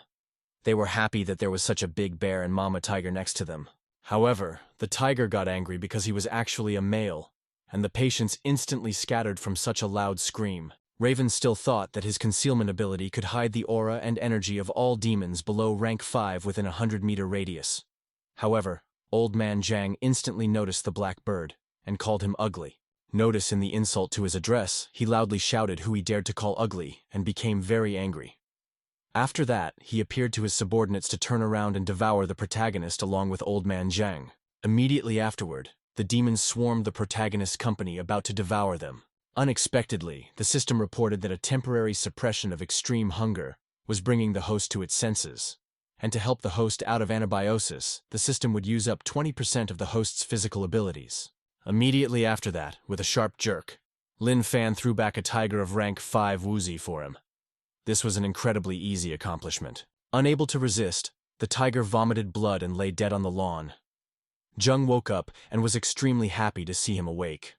Speaker 1: They were happy that there was such a big bear and mama tiger next to them. However, the tiger got angry because he was actually a male, and the patients instantly scattered from such a loud scream. Raven still thought that his concealment ability could hide the aura and energy of all demons below rank 5 within a 100-meter radius. However, Old Man Zhang instantly noticed the black bird and called him ugly. Notice in the insult to his address, he loudly shouted who he dared to call ugly and became very angry. After that, he appeared to his subordinates to turn around and devour the protagonist along with Old Man Zhang. Immediately afterward, the demons swarmed the protagonist's company about to devour them. Unexpectedly, the system reported that a temporary suppression of extreme hunger was bringing the host to its senses. And to help the host out of anabiosis, the system would use up 20% of the host's physical abilities. Immediately after that, with a sharp jerk, Lin Fan threw back a tiger of rank 5 woozy for him. This was an incredibly easy accomplishment. Unable to resist, the tiger vomited blood and lay dead on the lawn. Jung woke up and was extremely happy to see him awake.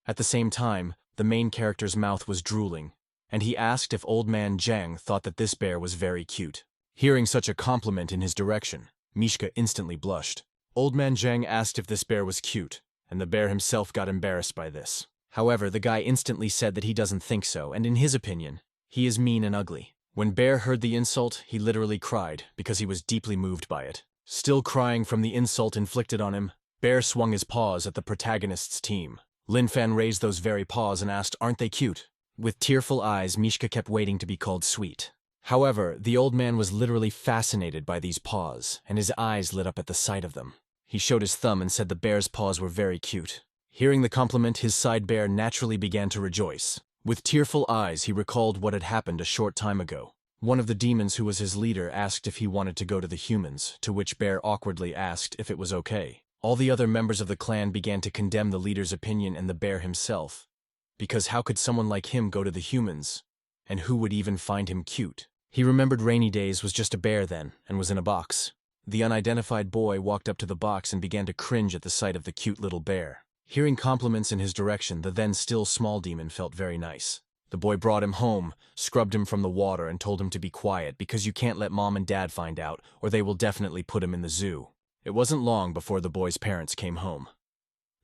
Speaker 1: At the same time, the main character's mouth was drooling, and he asked if Old Man Zhang thought that this bear was very cute. Hearing such a compliment in his direction, Mishka instantly blushed. Old Man Zhang asked if this bear was cute, and the bear himself got embarrassed by this. However, the guy instantly said that he doesn't think so, and in his opinion, he is mean and ugly. When Bear heard the insult, he literally cried because he was deeply moved by it. Still crying from the insult inflicted on him, Bear swung his paws at the protagonist's team. Lin Fan raised those very paws and asked, "Aren't they cute?" With tearful eyes, Mishka kept waiting to be called sweet. However, the old man was literally fascinated by these paws, and his eyes lit up at the sight of them. He showed his thumb and said the bear's paws were very cute. Hearing the compliment, his side bear naturally began to rejoice. With tearful eyes, he recalled what had happened a short time ago. One of the demons who was his leader asked if he wanted to go to the humans, to which Bear awkwardly asked if it was okay. All the other members of the clan began to condemn the leader's opinion and the bear himself, because how could someone like him go to the humans, and who would even find him cute? He remembered Rainy Days was just a bear then, and was in a box. The unidentified boy walked up to the box and began to cringe at the sight of the cute little bear. Hearing compliments in his direction, the then still small demon felt very nice. The boy brought him home, scrubbed him from the water, and told him to be quiet because you can't let mom and dad find out, or they will definitely put him in the zoo. It wasn't long before the boy's parents came home.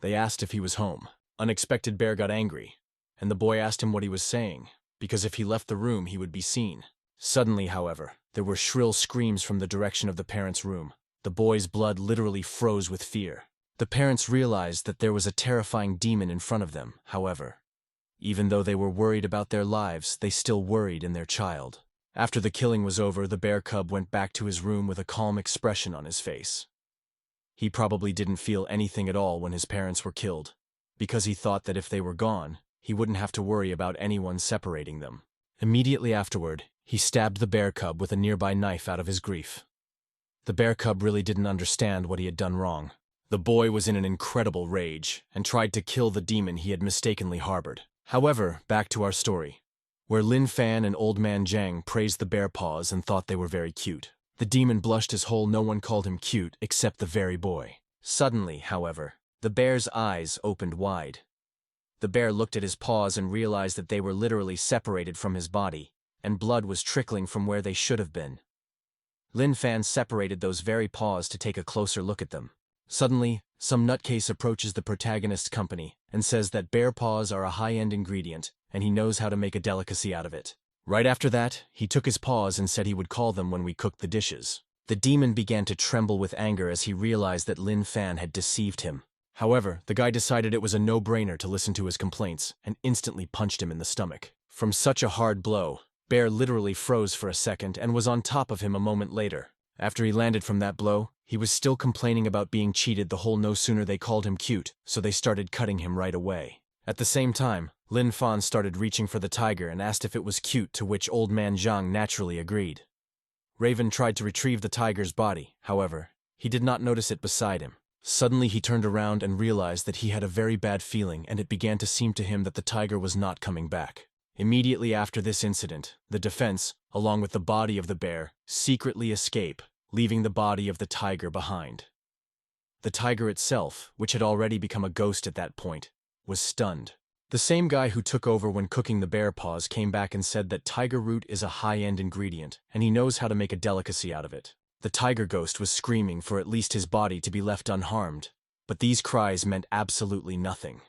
Speaker 1: They asked if he was home. Unexpected Bear got angry, and the boy asked him what he was saying, because if he left the room he would be seen. Suddenly, however, there were shrill screams from the direction of the parents' room. The boy's blood literally froze with fear. The parents realized that there was a terrifying demon in front of them, however. Even though they were worried about their lives, they still worried in their child. After the killing was over, the bear cub went back to his room with a calm expression on his face. He probably didn't feel anything at all when his parents were killed, because he thought that if they were gone, he wouldn't have to worry about anyone separating them. Immediately afterward, he stabbed the bear cub with a nearby knife out of his grief. The bear cub really didn't understand what he had done wrong. The boy was in an incredible rage and tried to kill the demon he had mistakenly harbored. However, back to our story, where Lin Fan and Old Man Zhang praised the bear paws and thought they were very cute. The demon blushed his whole no one called him cute except the very boy. Suddenly, however, the bear's eyes opened wide. The bear looked at his paws and realized that they were literally separated from his body, and blood was trickling from where they should have been. Lin Fan separated those very paws to take a closer look at them. Suddenly, some nutcase approaches the protagonist's company and says that bear paws are a high-end ingredient, and he knows how to make a delicacy out of it. Right after that, he took his paws and said he would call them when we cooked the dishes. The demon began to tremble with anger as he realized that Lin Fan had deceived him. However, the guy decided it was a no-brainer to listen to his complaints and instantly punched him in the stomach. From such a hard blow, Bear literally froze for a second and was on top of him a moment later. After he landed from that blow, he was still complaining about being cheated the whole no sooner they called him cute, so they started cutting him right away. At the same time, Lin Fan started reaching for the tiger and asked if it was cute, to which Old Man Zhang naturally agreed. Raven tried to retrieve the tiger's body, however, he did not notice it beside him. Suddenly he turned around and realized that he had a very bad feeling, and it began to seem to him that the tiger was not coming back. Immediately after this incident, the defense, along with the body of the bear, secretly escape, leaving the body of the tiger behind. The tiger itself, which had already become a ghost at that point, was stunned. The same guy who took over when cooking the bear paws came back and said that tiger root is a high-end ingredient, and he knows how to make a delicacy out of it. The tiger ghost was screaming for at least his body to be left unharmed, but these cries meant absolutely nothing.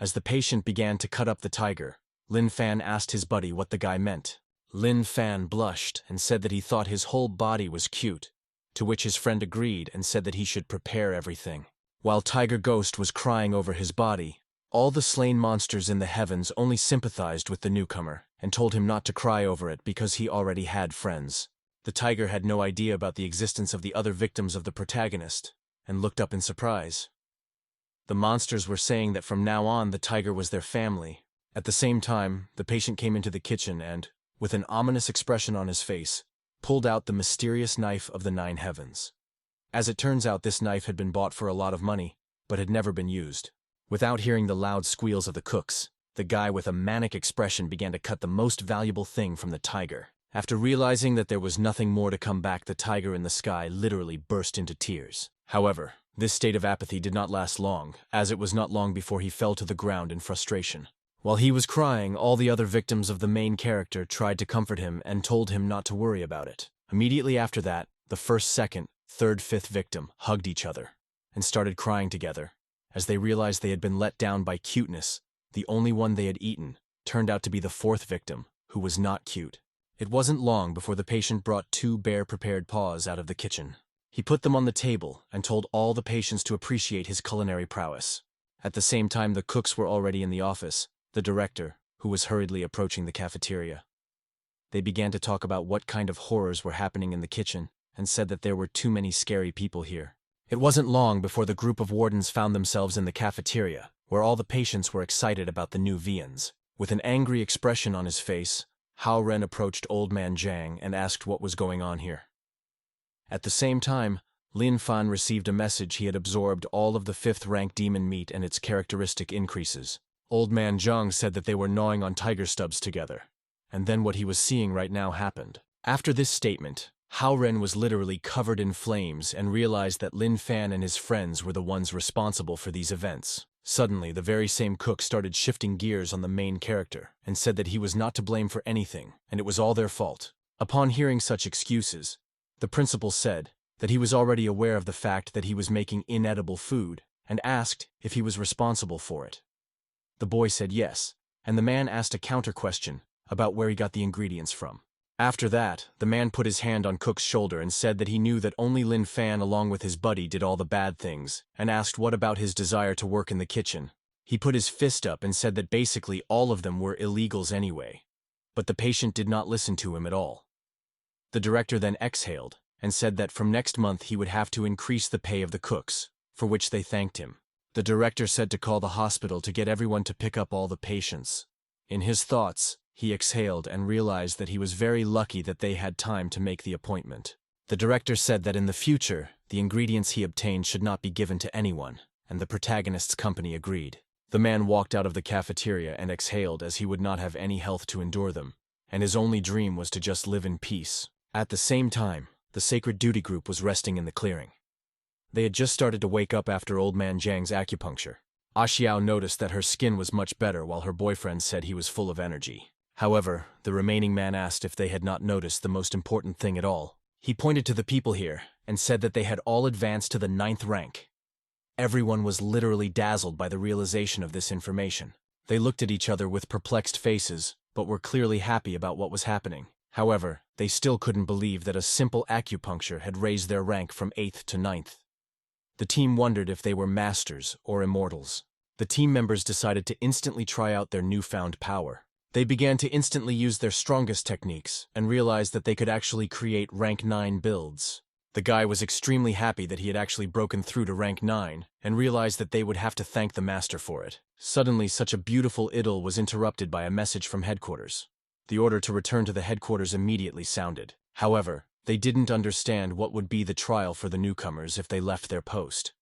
Speaker 1: As the patient began to cut up the tiger, Lin Fan asked his buddy what the guy meant. Lin Fan blushed and said that he thought his whole body was cute, to which his friend agreed and said that he should prepare everything. While Tiger Ghost was crying over his body, all the slain monsters in the heavens only sympathized with the newcomer and told him not to cry over it because he already had friends. The tiger had no idea about the existence of the other victims of the protagonist and looked up in surprise. The monsters were saying that from now on the tiger was their family. At the same time, the patient came into the kitchen and, with an ominous expression on his face, pulled out the mysterious knife of the 9 heavens. As it turns out, this knife had been bought for a lot of money, but had never been used. Without hearing the loud squeals of the cooks, the guy with a manic expression began to cut the most valuable thing from the tiger. After realizing that there was nothing more to come back, the tiger in the sky literally burst into tears. However, this state of apathy did not last long, as it was not long before he fell to the ground in frustration. While he was crying, all the other victims of the main character tried to comfort him and told him not to worry about it. Immediately after that, the first, second, third, fifth victim hugged each other and started crying together, as they realized they had been let down by cuteness. The only one they had eaten turned out to be the 4th victim, who was not cute. It wasn't long before the patient brought 2 bear-prepared paws out of the kitchen. He put them on the table and told all the patients to appreciate his culinary prowess. At the same time, the cooks were already in the office, the director, who was hurriedly approaching the cafeteria. They began to talk about what kind of horrors were happening in the kitchen and said that there were too many scary people here. It wasn't long before the group of wardens found themselves in the cafeteria, where all the patients were excited about the new viands. With an angry expression on his face, Hao Ren approached Old Man Zhang and asked what was going on here. At the same time, Lin Fan received a message he had absorbed all of the 5th-rank demon meat and its characteristic increases. Old Man Zhang said that they were gnawing on tiger stubs together, and then what he was seeing right now happened. After this statement, Hao Ren was literally covered in flames and realized that Lin Fan and his friends were the ones responsible for these events. Suddenly, the very same cook started shifting gears on the main character and said that he was not to blame for anything, and it was all their fault. Upon hearing such excuses, the principal said that he was already aware of the fact that he was making inedible food and asked if he was responsible for it. The boy said yes, and the man asked a counter question about where he got the ingredients from. After that, the man put his hand on Cook's shoulder and said that he knew that only Lin Fan along with his buddy did all the bad things, and asked what about his desire to work in the kitchen. He put his fist up and said that basically all of them were illegals anyway. But the patient did not listen to him at all. The director then exhaled and said that from next month he would have to increase the pay of the cooks, for which they thanked him. The director said to call the hospital to get everyone to pick up all the patients. In his thoughts, he exhaled and realized that he was very lucky that they had time to make the appointment. The director said that in the future, the ingredients he obtained should not be given to anyone, and the protagonist's company agreed. The man walked out of the cafeteria and exhaled as he would not have any health to endure them, and his only dream was to just live in peace. At the same time, the Sacred Duty group was resting in the clearing. They had just started to wake up after Old Man Zhang's acupuncture. Xiao noticed that her skin was much better while her boyfriend said he was full of energy. However, the remaining man asked if they had not noticed the most important thing at all. He pointed to the people here and said that they had all advanced to the 9th rank. Everyone was literally dazzled by the realization of this information. They looked at each other with perplexed faces, but were clearly happy about what was happening. However, they still couldn't believe that a simple acupuncture had raised their rank from 8th to 9th. The team wondered if they were masters or immortals. The team members decided to instantly try out their newfound power. They began to instantly use their strongest techniques and realized that they could actually create rank 9 builds. The guy was extremely happy that he had actually broken through to rank 9 and realized that they would have to thank the master for it. Suddenly, such a beautiful idyll was interrupted by a message from headquarters. The order to return to the headquarters immediately sounded. However, they didn't understand what would be the trial for the newcomers if they left their post.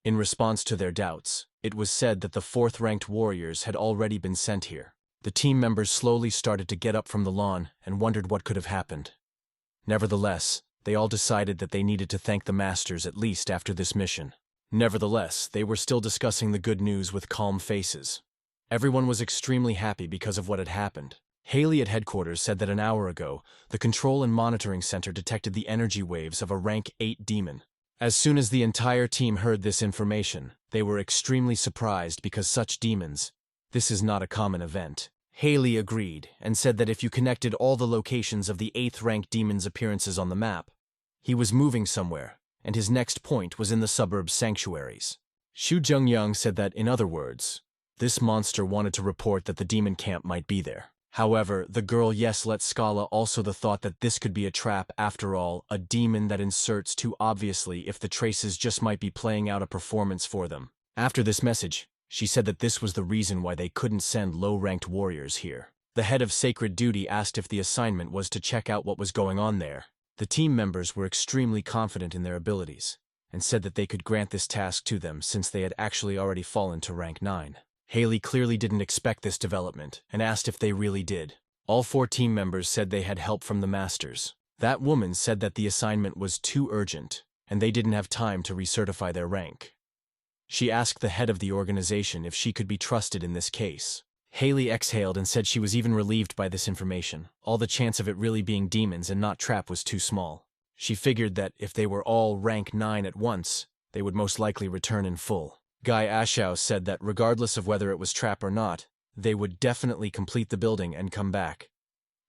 Speaker 1: In response to their doubts, it was said that the 4th-ranked warriors had already been sent here. The team members slowly started to get up from the lawn and wondered what could have happened. Nevertheless, they all decided that they needed to thank the masters at least after this mission. Nevertheless, they were still discussing the good news with calm faces. Everyone was extremely happy because of what had happened. Haley at headquarters said that an hour ago, the control and monitoring center detected the energy waves of a rank 8 demon. As soon as the entire team heard this information, they were extremely surprised because such demons, this is not a common event. Haley agreed and said that if you connected all the locations of the 8th-ranked demon's appearances on the map, he was moving somewhere, and his next point was in the suburb's sanctuaries. Xu Zhengyang said that, in other words, this monster wanted to report that the demon camp might be there. However, the girl let Scala also the thought that this could be a trap after all, a demon that inserts too obviously if the traces just might be playing out a performance for them. After this message, she said that this was the reason why they couldn't send low-ranked warriors here. The head of Sacred Duty asked if the assignment was to check out what was going on there. The team members were extremely confident in their abilities, and said that they could grant this task to them since they had actually already fallen to rank 9. Haley clearly didn't expect this development, and asked if they really did. All 4 team members said they had help from the masters. That woman said that the assignment was too urgent, and they didn't have time to recertify their rank. She asked the head of the organization if she could be trusted in this case. Haley exhaled and said she was even relieved by this information. All the chance of it really being demons and not trap was too small. She figured that if they were all rank 9 at once, they would most likely return in full. Guy Ashao said that regardless of whether it was trap or not, they would definitely complete the building and come back.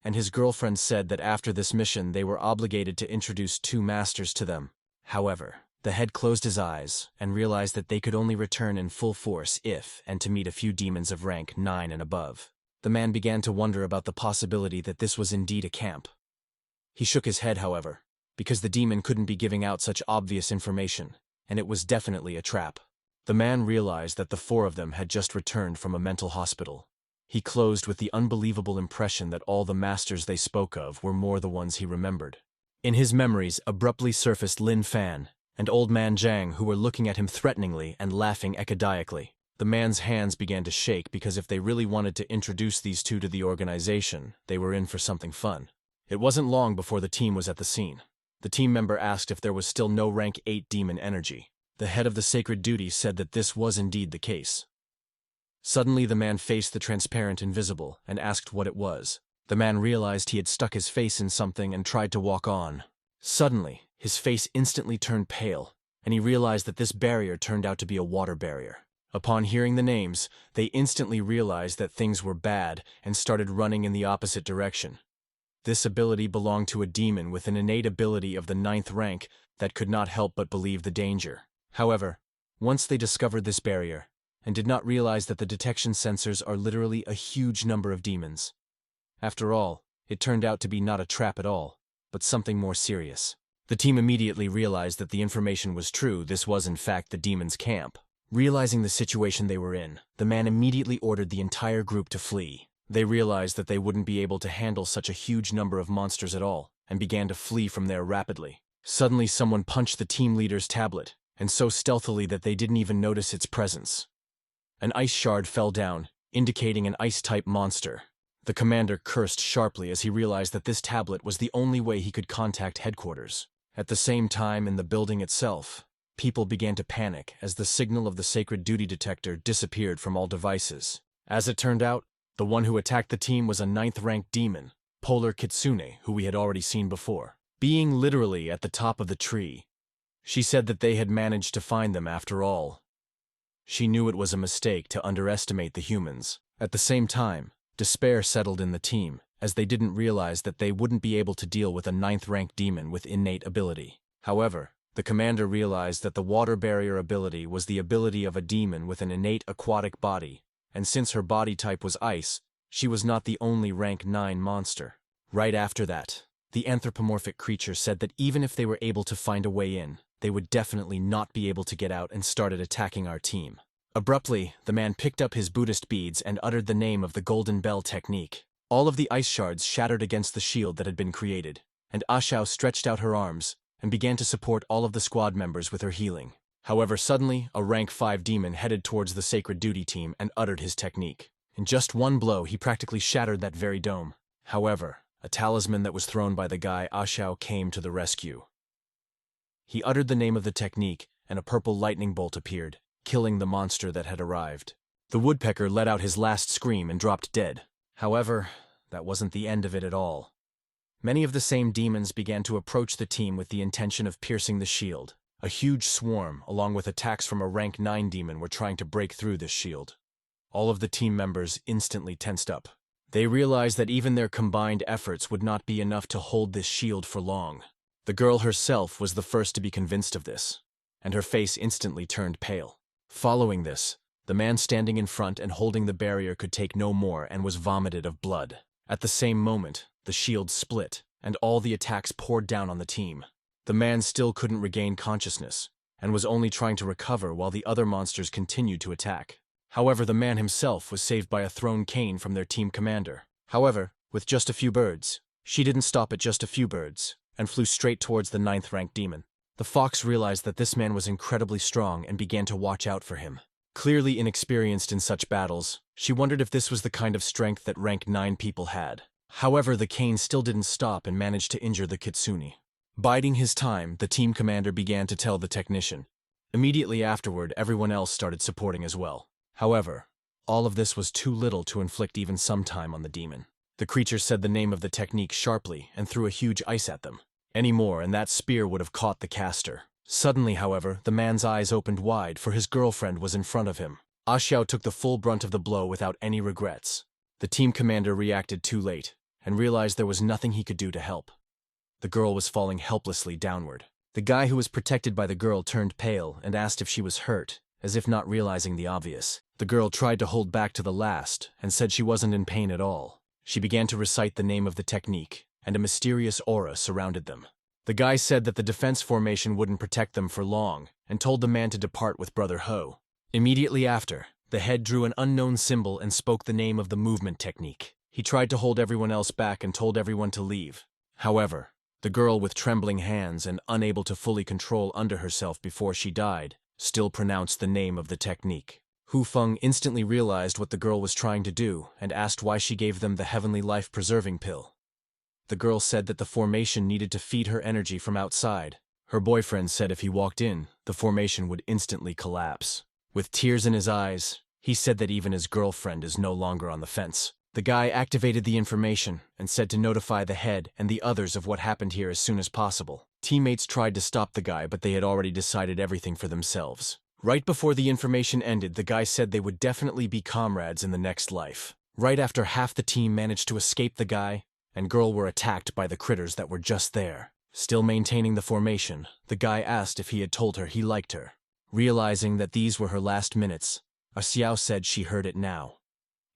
Speaker 1: And his girlfriend said that after this mission they were obligated to introduce 2 masters to them. However, the head closed his eyes and realized that they could only return in full force if and to meet a few demons of rank 9 and above. The man began to wonder about the possibility that this was indeed a camp. He shook his head, however, because the demon couldn't be giving out such obvious information, and it was definitely a trap. The man realized that the 4 of them had just returned from a mental hospital. He closed with the unbelievable impression that all the masters they spoke of were more the ones he remembered. In his memories abruptly surfaced Lin Fan and Old Man Zhang, who were looking at him threateningly and laughing ecodiacally. The man's hands began to shake because if they really wanted to introduce these 2 to the organization, they were in for something fun. It wasn't long before the team was at the scene. The team member asked if there was still no rank 8 demon energy. The head of the Sacred Duty said that this was indeed the case. Suddenly the man faced the transparent invisible and asked what it was. The man realized he had stuck his face in something and tried to walk on. Suddenly, his face instantly turned pale, and he realized that this barrier turned out to be a water barrier. Upon hearing the names, they instantly realized that things were bad and started running in the opposite direction. This ability belonged to a demon with an innate ability of the 9th rank that could not help but believe the danger. However, once they discovered this barrier, and did not realize that the detection sensors are literally a huge number of demons. After all, it turned out to be not a trap at all, but something more serious. The team immediately realized that the information was true. This was in fact the demon's camp. Realizing the situation they were in, the man immediately ordered the entire group to flee. They realized that they wouldn't be able to handle such a huge number of monsters at all, and began to flee from there rapidly. Suddenly someone punched the team leader's tablet, and so stealthily that they didn't even notice its presence. An ice shard fell down, indicating an ice-type monster. The commander cursed sharply as he realized that this tablet was the only way he could contact headquarters. At the same time, in the building itself, people began to panic as the signal of the sacred duty detector disappeared from all devices. As it turned out, the one who attacked the team was a 9th-ranked demon, Polar Kitsune, who we had already seen before. Being literally at the top of the tree, she said that they had managed to find them after all. She knew it was a mistake to underestimate the humans. At the same time, despair settled in the team, as they didn't realize that they wouldn't be able to deal with a 9th-ranked demon with innate ability. However, the commander realized that the water barrier ability was the ability of a demon with an innate aquatic body, and since her body type was ice, she was not the only rank 9 monster. Right after that, the anthropomorphic creature said that even if they were able to find a way in, they would definitely not be able to get out and started attacking our team. Abruptly, the man picked up his Buddhist beads and uttered the name of the Golden Bell technique. All of the ice shards shattered against the shield that had been created, and Ashao stretched out her arms and began to support all of the squad members with her healing. However, suddenly, a rank 5 demon headed towards the sacred duty team and uttered his technique. In just one blow, he practically shattered that very dome. However, a talisman that was thrown by the guy Ashao came to the rescue. He uttered the name of the technique, and a purple lightning bolt appeared, killing the monster that had arrived. The woodpecker let out his last scream and dropped dead. However, that wasn't the end of it at all. Many of the same demons began to approach the team with the intention of piercing the shield. A huge swarm, along with attacks from a rank 9 demon, were trying to break through this shield. All of the team members instantly tensed up. They realized that even their combined efforts would not be enough to hold this shield for long. The girl herself was the first to be convinced of this, and her face instantly turned pale. Following this, the man standing in front and holding the barrier could take no more and was vomited of blood. At the same moment, the shield split, and all the attacks poured down on the team. The man still couldn't regain consciousness, and was only trying to recover while the other monsters continued to attack. However, the man himself was saved by a thrown cane from their team commander. However, with just a few birds, she didn't stop at just a few birds, and flew straight towards the 9th-ranked demon. The fox realized that this man was incredibly strong and began to watch out for him. Clearly inexperienced in such battles, she wondered if this was the kind of strength that rank 9 people had. However, the cane still didn't stop and managed to injure the kitsune. Biding his time, the team commander began to tell the technician. Immediately afterward, everyone else started supporting as well. However, all of this was too little to inflict even some time on the demon. The creature said the name of the technique sharply and threw a huge ice at them. Any more, and that spear would have caught the caster. Suddenly, however, the man's eyes opened wide, for his girlfriend was in front of him. Ashao took the full brunt of the blow without any regrets. The team commander reacted too late, and realized there was nothing he could do to help. The girl was falling helplessly downward. The guy who was protected by the girl turned pale and asked if she was hurt, as if not realizing the obvious. The girl tried to hold back to the last, and said she wasn't in pain at all. She began to recite the name of the technique, and a mysterious aura surrounded them. The guy said that the defense formation wouldn't protect them for long, and told the man to depart with Brother Ho. Immediately after, the head drew an unknown symbol and spoke the name of the movement technique. He tried to hold everyone else back and told everyone to leave. However, the girl with trembling hands and unable to fully control under herself before she died, still pronounced the name of the technique. Hu Feng instantly realized what the girl was trying to do and asked why she gave them the heavenly life-preserving pill. The girl said that the formation needed to feed her energy from outside. Her boyfriend said if he walked in, the formation would instantly collapse. With tears in his eyes, he said that even his girlfriend is no longer on the fence. The guy activated the information and said to notify the head and the others of what happened here as soon as possible. Teammates tried to stop the guy, but they had already decided everything for themselves. Right before the information ended, the guy said they would definitely be comrades in the next life. Right after half the team managed to escape the guy, and girl were attacked by the critters that were just there. Still maintaining the formation, the guy asked if he had told her he liked her. Realizing that these were her last minutes, Xiao said she heard it now.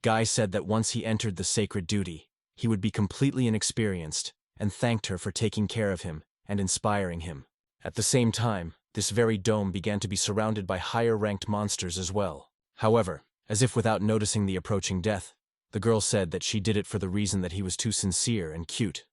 Speaker 1: Guy said that once he entered the sacred duty, he would be completely inexperienced, and thanked her for taking care of him and inspiring him. At the same time, this very dome began to be surrounded by higher-ranked monsters as well. However, as if without noticing the approaching death, the girl said that she did it for the reason that he was too sincere and cute.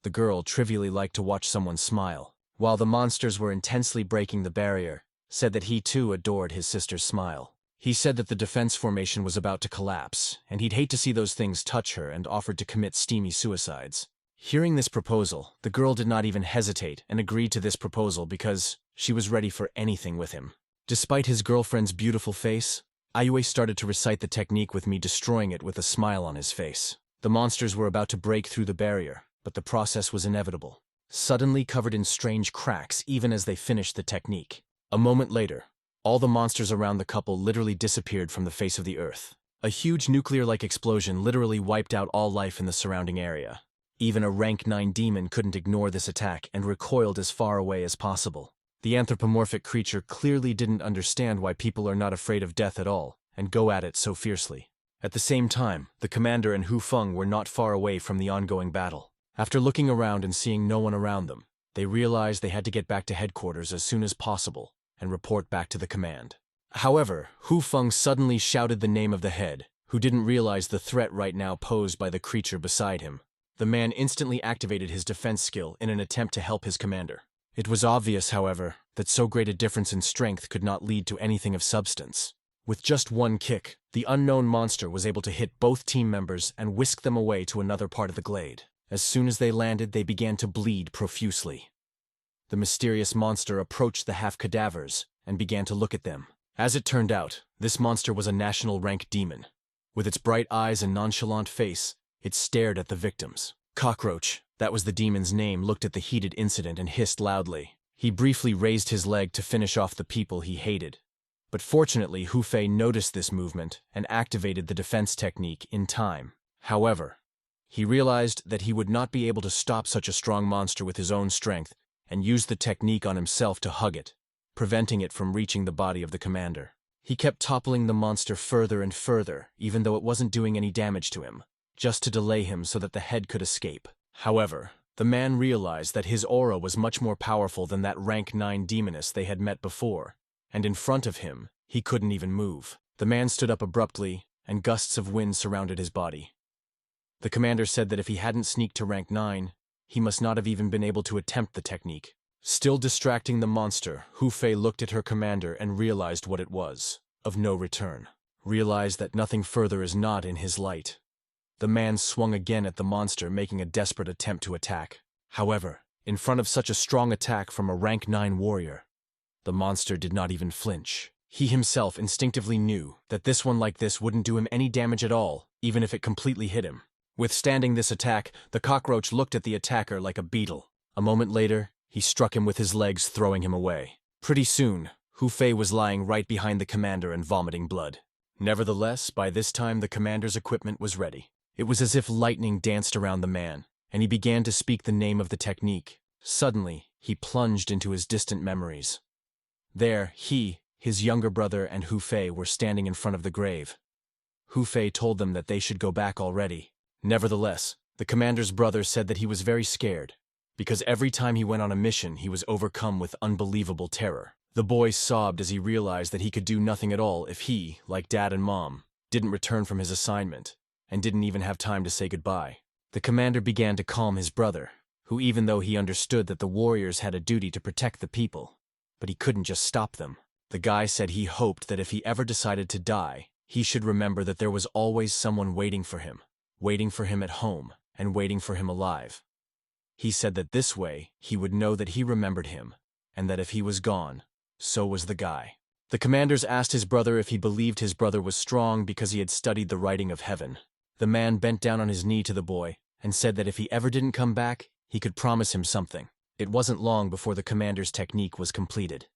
Speaker 1: The girl trivially liked to watch someone smile, while the monsters were intensely breaking the barrier, said that he too adored his sister's smile. He said that the defense formation was about to collapse, and he'd hate to see those things touch her, and offered to commit steamy suicides. Hearing this proposal, the girl did not even hesitate and agreed to this proposal because she was ready for anything with him. Despite his girlfriend's beautiful face, Ayue started to recite the technique with me destroying it with a smile on his face. The monsters were about to break through the barrier, but the process was inevitable. Suddenly covered in strange cracks even as they finished the technique. A moment later, all the monsters around the couple literally disappeared from the face of the earth. A huge nuclear-like explosion literally wiped out all life in the surrounding area. Even a rank 9 demon couldn't ignore this attack and recoiled as far away as possible. The anthropomorphic creature clearly didn't understand why people are not afraid of death at all, and go at it so fiercely. At the same time, the commander and Hu Feng were not far away from the ongoing battle. After looking around and seeing no one around them, they realized they had to get back to headquarters as soon as possible and report back to the command. However, Hu Feng suddenly shouted the name of the head, who didn't realize the threat right now posed by the creature beside him. The man instantly activated his defense skill in an attempt to help his commander. It was obvious, however, that so great a difference in strength could not lead to anything of substance. With just one kick, the unknown monster was able to hit both team members and whisk them away to another part of the glade. As soon as they landed, they began to bleed profusely. The mysterious monster approached the half-cadavers and began to look at them. As it turned out, this monster was a national rank demon. With its bright eyes and nonchalant face, it stared at the victims. Cockroach, that was the demon's name, looked at the heated incident and hissed loudly. He briefly raised his leg to finish off the people he hated. But fortunately, Hu Fei noticed this movement and activated the defense technique in time. However, he realized that he would not be able to stop such a strong monster with his own strength and used the technique on himself to hug it, preventing it from reaching the body of the commander. He kept toppling the monster further and further, even though it wasn't doing any damage to him, just to delay him so that the head could escape. However, the man realized that his aura was much more powerful than that rank 9 demoness they had met before, and in front of him, he couldn't even move. The man stood up abruptly, and gusts of wind surrounded his body. The commander said that if he hadn't sneaked to rank 9, he must not have even been able to attempt the technique. Still distracting the monster, Hu Fei looked at her commander and realized what it was. Of no return. Realized that nothing further is not in his light. The man swung again at the monster, making a desperate attempt to attack. However, in front of such a strong attack from a rank 9 warrior, the monster did not even flinch. He himself instinctively knew that this one like this wouldn't do him any damage at all, even if it completely hit him. Withstanding this attack, the cockroach looked at the attacker like a beetle. A moment later, he struck him with his legs, throwing him away. Pretty soon, Hu Fei was lying right behind the commander and vomiting blood. Nevertheless, by this time the commander's equipment was ready. It was as if lightning danced around the man, and he began to speak the name of the technique. Suddenly, he plunged into his distant memories. There, he, his younger brother, and Hu Fei were standing in front of the grave. Hu Fei told them that they should go back already. Nevertheless, the commander's brother said that he was very scared, because every time he went on a mission he was overcome with unbelievable terror. The boy sobbed as he realized that he could do nothing at all if he, like Dad and Mom, didn't return from his assignment, and didn't even have time to say goodbye. The commander began to calm his brother, who, even though he understood that the warriors had a duty to protect the people, but he couldn't just stop them. The guy said he hoped that if he ever decided to die, he should remember that there was always someone waiting for him at home, and waiting for him alive. He said that this way he would know that he remembered him, and that if he was gone, so was the guy. The commanders asked his brother if he believed his brother was strong because he had studied the writing of heaven. The man bent down on his knee to the boy and said that if he ever didn't come back, he could promise him something. It wasn't long before the commander's technique was completed.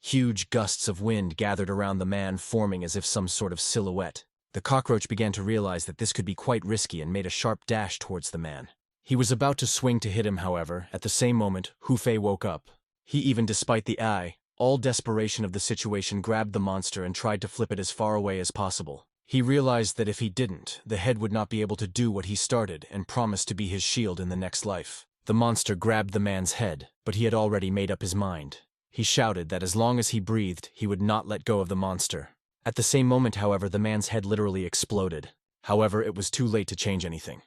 Speaker 1: Huge gusts of wind gathered around the man, forming as if some sort of silhouette. The cockroach began to realize that this could be quite risky and made a sharp dash towards the man. He was about to swing to hit him, however. At the same moment, Hu Fei woke up. He, even despite the all desperation of the situation, grabbed the monster and tried to flip it as far away as possible. He realized that if he didn't, the head would not be able to do what he started and promised to be his shield in the next life. The monster grabbed the man's head, but he had already made up his mind. He shouted that as long as he breathed, he would not let go of the monster. At the same moment, however, the man's head literally exploded. However, it was too late to change anything.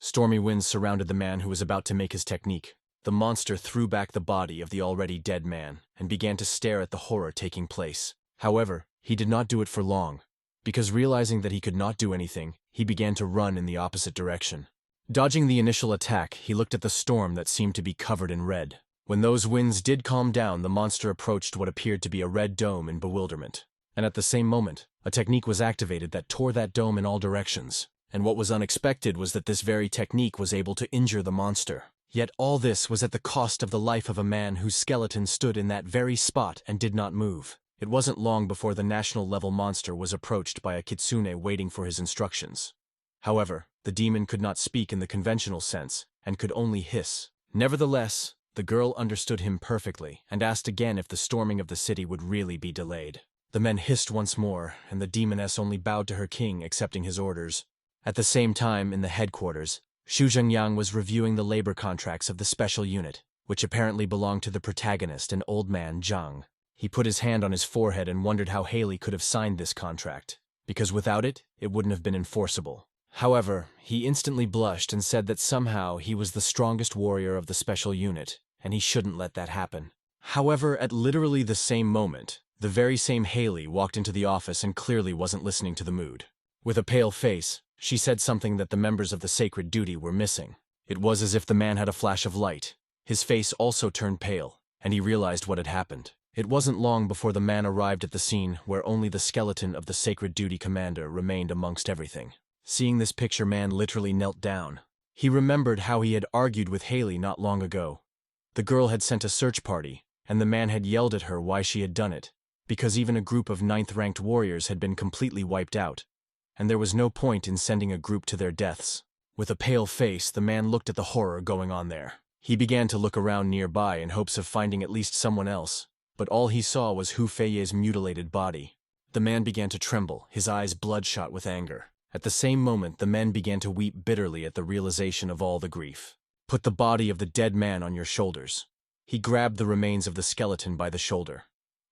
Speaker 1: Stormy winds surrounded the man who was about to make his technique. The monster threw back the body of the already dead man and began to stare at the horror taking place. However, he did not do it for long, because realizing that he could not do anything, he began to run in the opposite direction. Dodging the initial attack, he looked at the storm that seemed to be covered in red. When those winds did calm down, the monster approached what appeared to be a red dome in bewilderment. And at the same moment, a technique was activated that tore that dome in all directions. And what was unexpected was that this very technique was able to injure the monster. Yet all this was at the cost of the life of a man whose skeleton stood in that very spot and did not move. It wasn't long before the national-level monster was approached by a kitsune waiting for his instructions. However, the demon could not speak in the conventional sense and could only hiss. Nevertheless, the girl understood him perfectly and asked again if the storming of the city would really be delayed. The men hissed once more, and the demoness only bowed to her king, accepting his orders. At the same time, in the headquarters, Xu Zhengyang was reviewing the labor contracts of the special unit, which apparently belonged to the protagonist, an old man, Zhang. He put his hand on his forehead and wondered how Haley could have signed this contract, because without it, it wouldn't have been enforceable. However, he instantly blushed and said that somehow he was the strongest warrior of the special unit, and he shouldn't let that happen. However, at literally the same moment, the very same Haley walked into the office and clearly wasn't listening to the mood. With a pale face, she said something that the members of the sacred duty were missing. It was as if the man had a flash of light. His face also turned pale, and he realized what had happened. It wasn't long before the man arrived at the scene where only the skeleton of the sacred duty commander remained amongst everything. Seeing this picture, man literally knelt down. He remembered how he had argued with Haley not long ago. The girl had sent a search party, and the man had yelled at her why she had done it, because even a group of 9th-ranked warriors had been completely wiped out, and there was no point in sending a group to their deaths. With a pale face, the man looked at the horror going on there. He began to look around nearby in hopes of finding at least someone else, but all he saw was Hu Fei's mutilated body. The man began to tremble, his eyes bloodshot with anger. At the same moment, the men began to weep bitterly at the realization of all the grief. Put the body of the dead man on your shoulders. He grabbed the remains of the skeleton by the shoulder.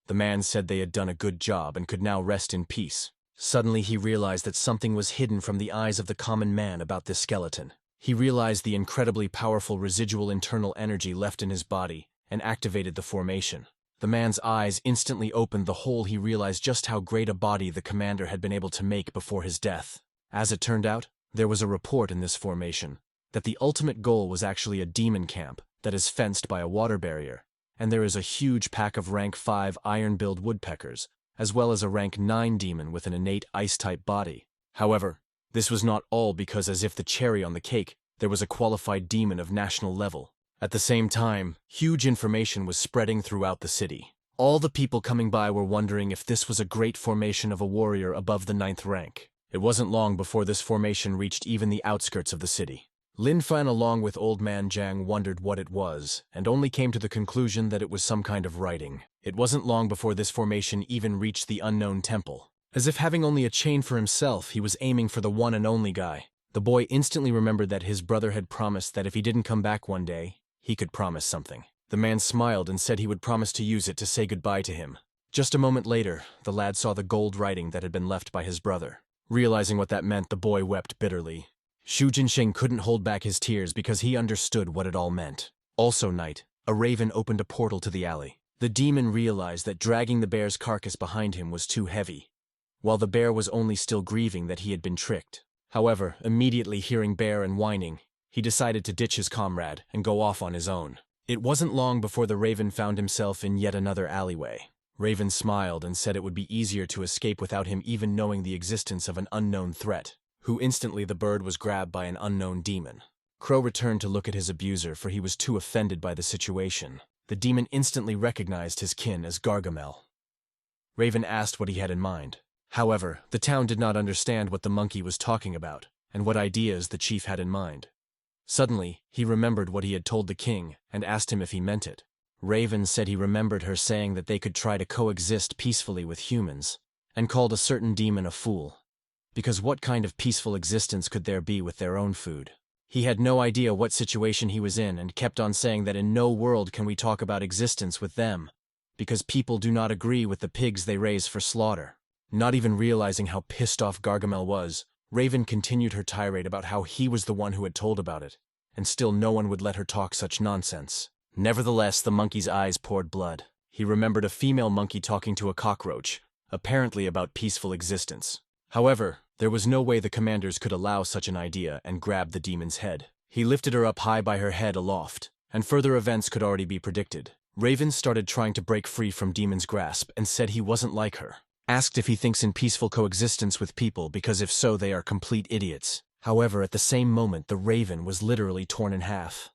Speaker 1: The man said they had done a good job and could now rest in peace. Suddenly he realized that something was hidden from the eyes of the common man about this skeleton. He realized the incredibly powerful residual internal energy left in his body and activated the formation. The man's eyes instantly opened the hole. He realized just how great a body the commander had been able to make before his death. As it turned out, there was a report in this formation that the ultimate goal was actually a demon camp that is fenced by a water barrier, and there is a huge pack of rank 5 iron-billed woodpeckers, as well as a rank 9 demon with an innate ice-type body. However, this was not all, because as if the cherry on the cake, there was a qualified demon of national level. At the same time, huge information was spreading throughout the city. All the people coming by were wondering if this was a great formation of a warrior above the 9th rank. It wasn't long before this formation reached even the outskirts of the city. Lin Fan, along with old man Zhang, wondered what it was, and only came to the conclusion that it was some kind of writing. It wasn't long before this formation even reached the unknown temple. As if having only a chain for himself, he was aiming for the one and only guy. The boy instantly remembered that his brother had promised that if he didn't come back one day, he could promise something. The man smiled and said he would promise to use it to say goodbye to him. Just a moment later, the lad saw the gold writing that had been left by his brother. Realizing what that meant, the boy wept bitterly. Xu Jinxing couldn't hold back his tears because he understood what it all meant. Also night, a raven opened a portal to the alley. The demon realized that dragging the bear's carcass behind him was too heavy, while the bear was only still grieving that he had been tricked. However, immediately hearing bear and whining, he decided to ditch his comrade and go off on his own. It wasn't long before the raven found himself in yet another alleyway. Raven smiled and said it would be easier to escape without him even knowing the existence of an unknown threat. Who instantly the bird was grabbed by an unknown demon. Crow returned to look at his abuser, for he was too offended by the situation. The demon instantly recognized his kin as Gargamel. Raven asked what he had in mind. However, the town did not understand what the monkey was talking about, and what ideas the chief had in mind. Suddenly, he remembered what he had told the king and asked him if he meant it. Raven said he remembered her saying that they could try to coexist peacefully with humans, and called a certain demon a fool. Because what kind of peaceful existence could there be with their own food? He had no idea what situation he was in and kept on saying that in no world can we talk about existence with them, because people do not agree with the pigs they raise for slaughter. Not even realizing how pissed off Gargamel was, Raven continued her tirade about how he was the one who had told about it, and still no one would let her talk such nonsense. Nevertheless, the monkey's eyes poured blood. He remembered a female monkey talking to a cockroach, apparently about peaceful existence. However, there was no way the commanders could allow such an idea and grabbed the demon's head. He lifted her up high by her head aloft, and further events could already be predicted. Raven started trying to break free from Demon's grasp and said he wasn't like her. Asked if he thinks in peaceful coexistence with people because if so they are complete idiots. However, at the same moment the Raven was literally torn in half.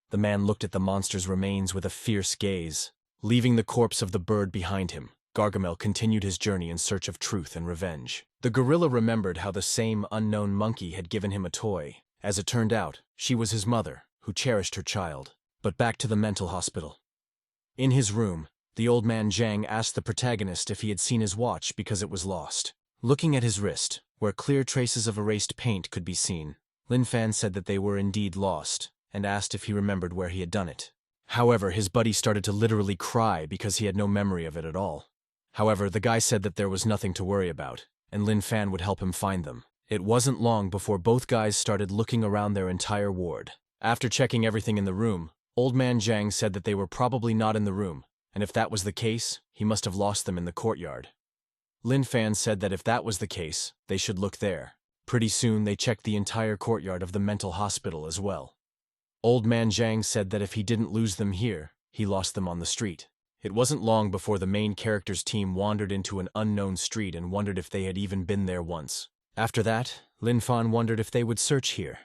Speaker 1: The man looked at the monster's remains with a fierce gaze. Leaving the corpse of the bird behind him, Gargamel continued his journey in search of truth and revenge. The gorilla remembered how the same unknown monkey had given him a toy. As it turned out, she was his mother, who cherished her child. But back to the mental hospital. In his room, the old man Zhang asked the protagonist if he had seen his watch because it was lost. Looking at his wrist, where clear traces of erased paint could be seen, Lin Fan said that they were indeed lost, and asked if he remembered where he had done it. However, his buddy started to literally cry because he had no memory of it at all. However, the guy said that there was nothing to worry about, and Lin Fan would help him find them. It wasn't long before both guys started looking around their entire ward. After checking everything in the room, Old Man Zhang said that they were probably not in the room, and if that was the case, he must have lost them in the courtyard. Lin Fan said that if that was the case, they should look there. Pretty soon they checked the entire courtyard of the mental hospital as well. Old Man Zhang said that if he didn't lose them here, he lost them on the street. It wasn't long before the main character's team wandered into an unknown street and wondered if they had even been there once. After that, Lin Fan wondered if they would search here.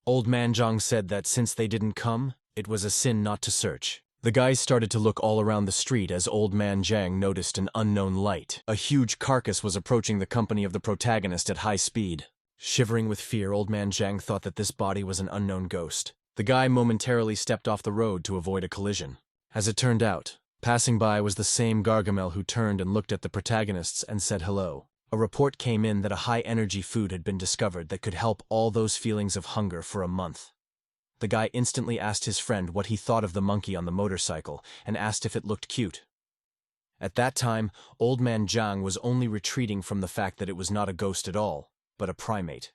Speaker 1: Old Man Zhang said that since they didn't come, it was a sin not to search. The guys started to look all around the street as Old Man Zhang noticed an unknown light. A huge carcass was approaching the company of the protagonist at high speed. Shivering with fear, Old Man Zhang thought that this body was an unknown ghost. The guy momentarily stepped off the road to avoid a collision. As it turned out, passing by was the same Gargamel who turned and looked at the protagonists and said hello. A report came in that a high-energy food had been discovered that could help all those feelings of hunger for a month. The guy instantly asked his friend what he thought of the monkey on the motorcycle and asked if it looked cute. At that time, Old Man Zhang was only retreating from the fact that it was not a ghost at all, but a primate.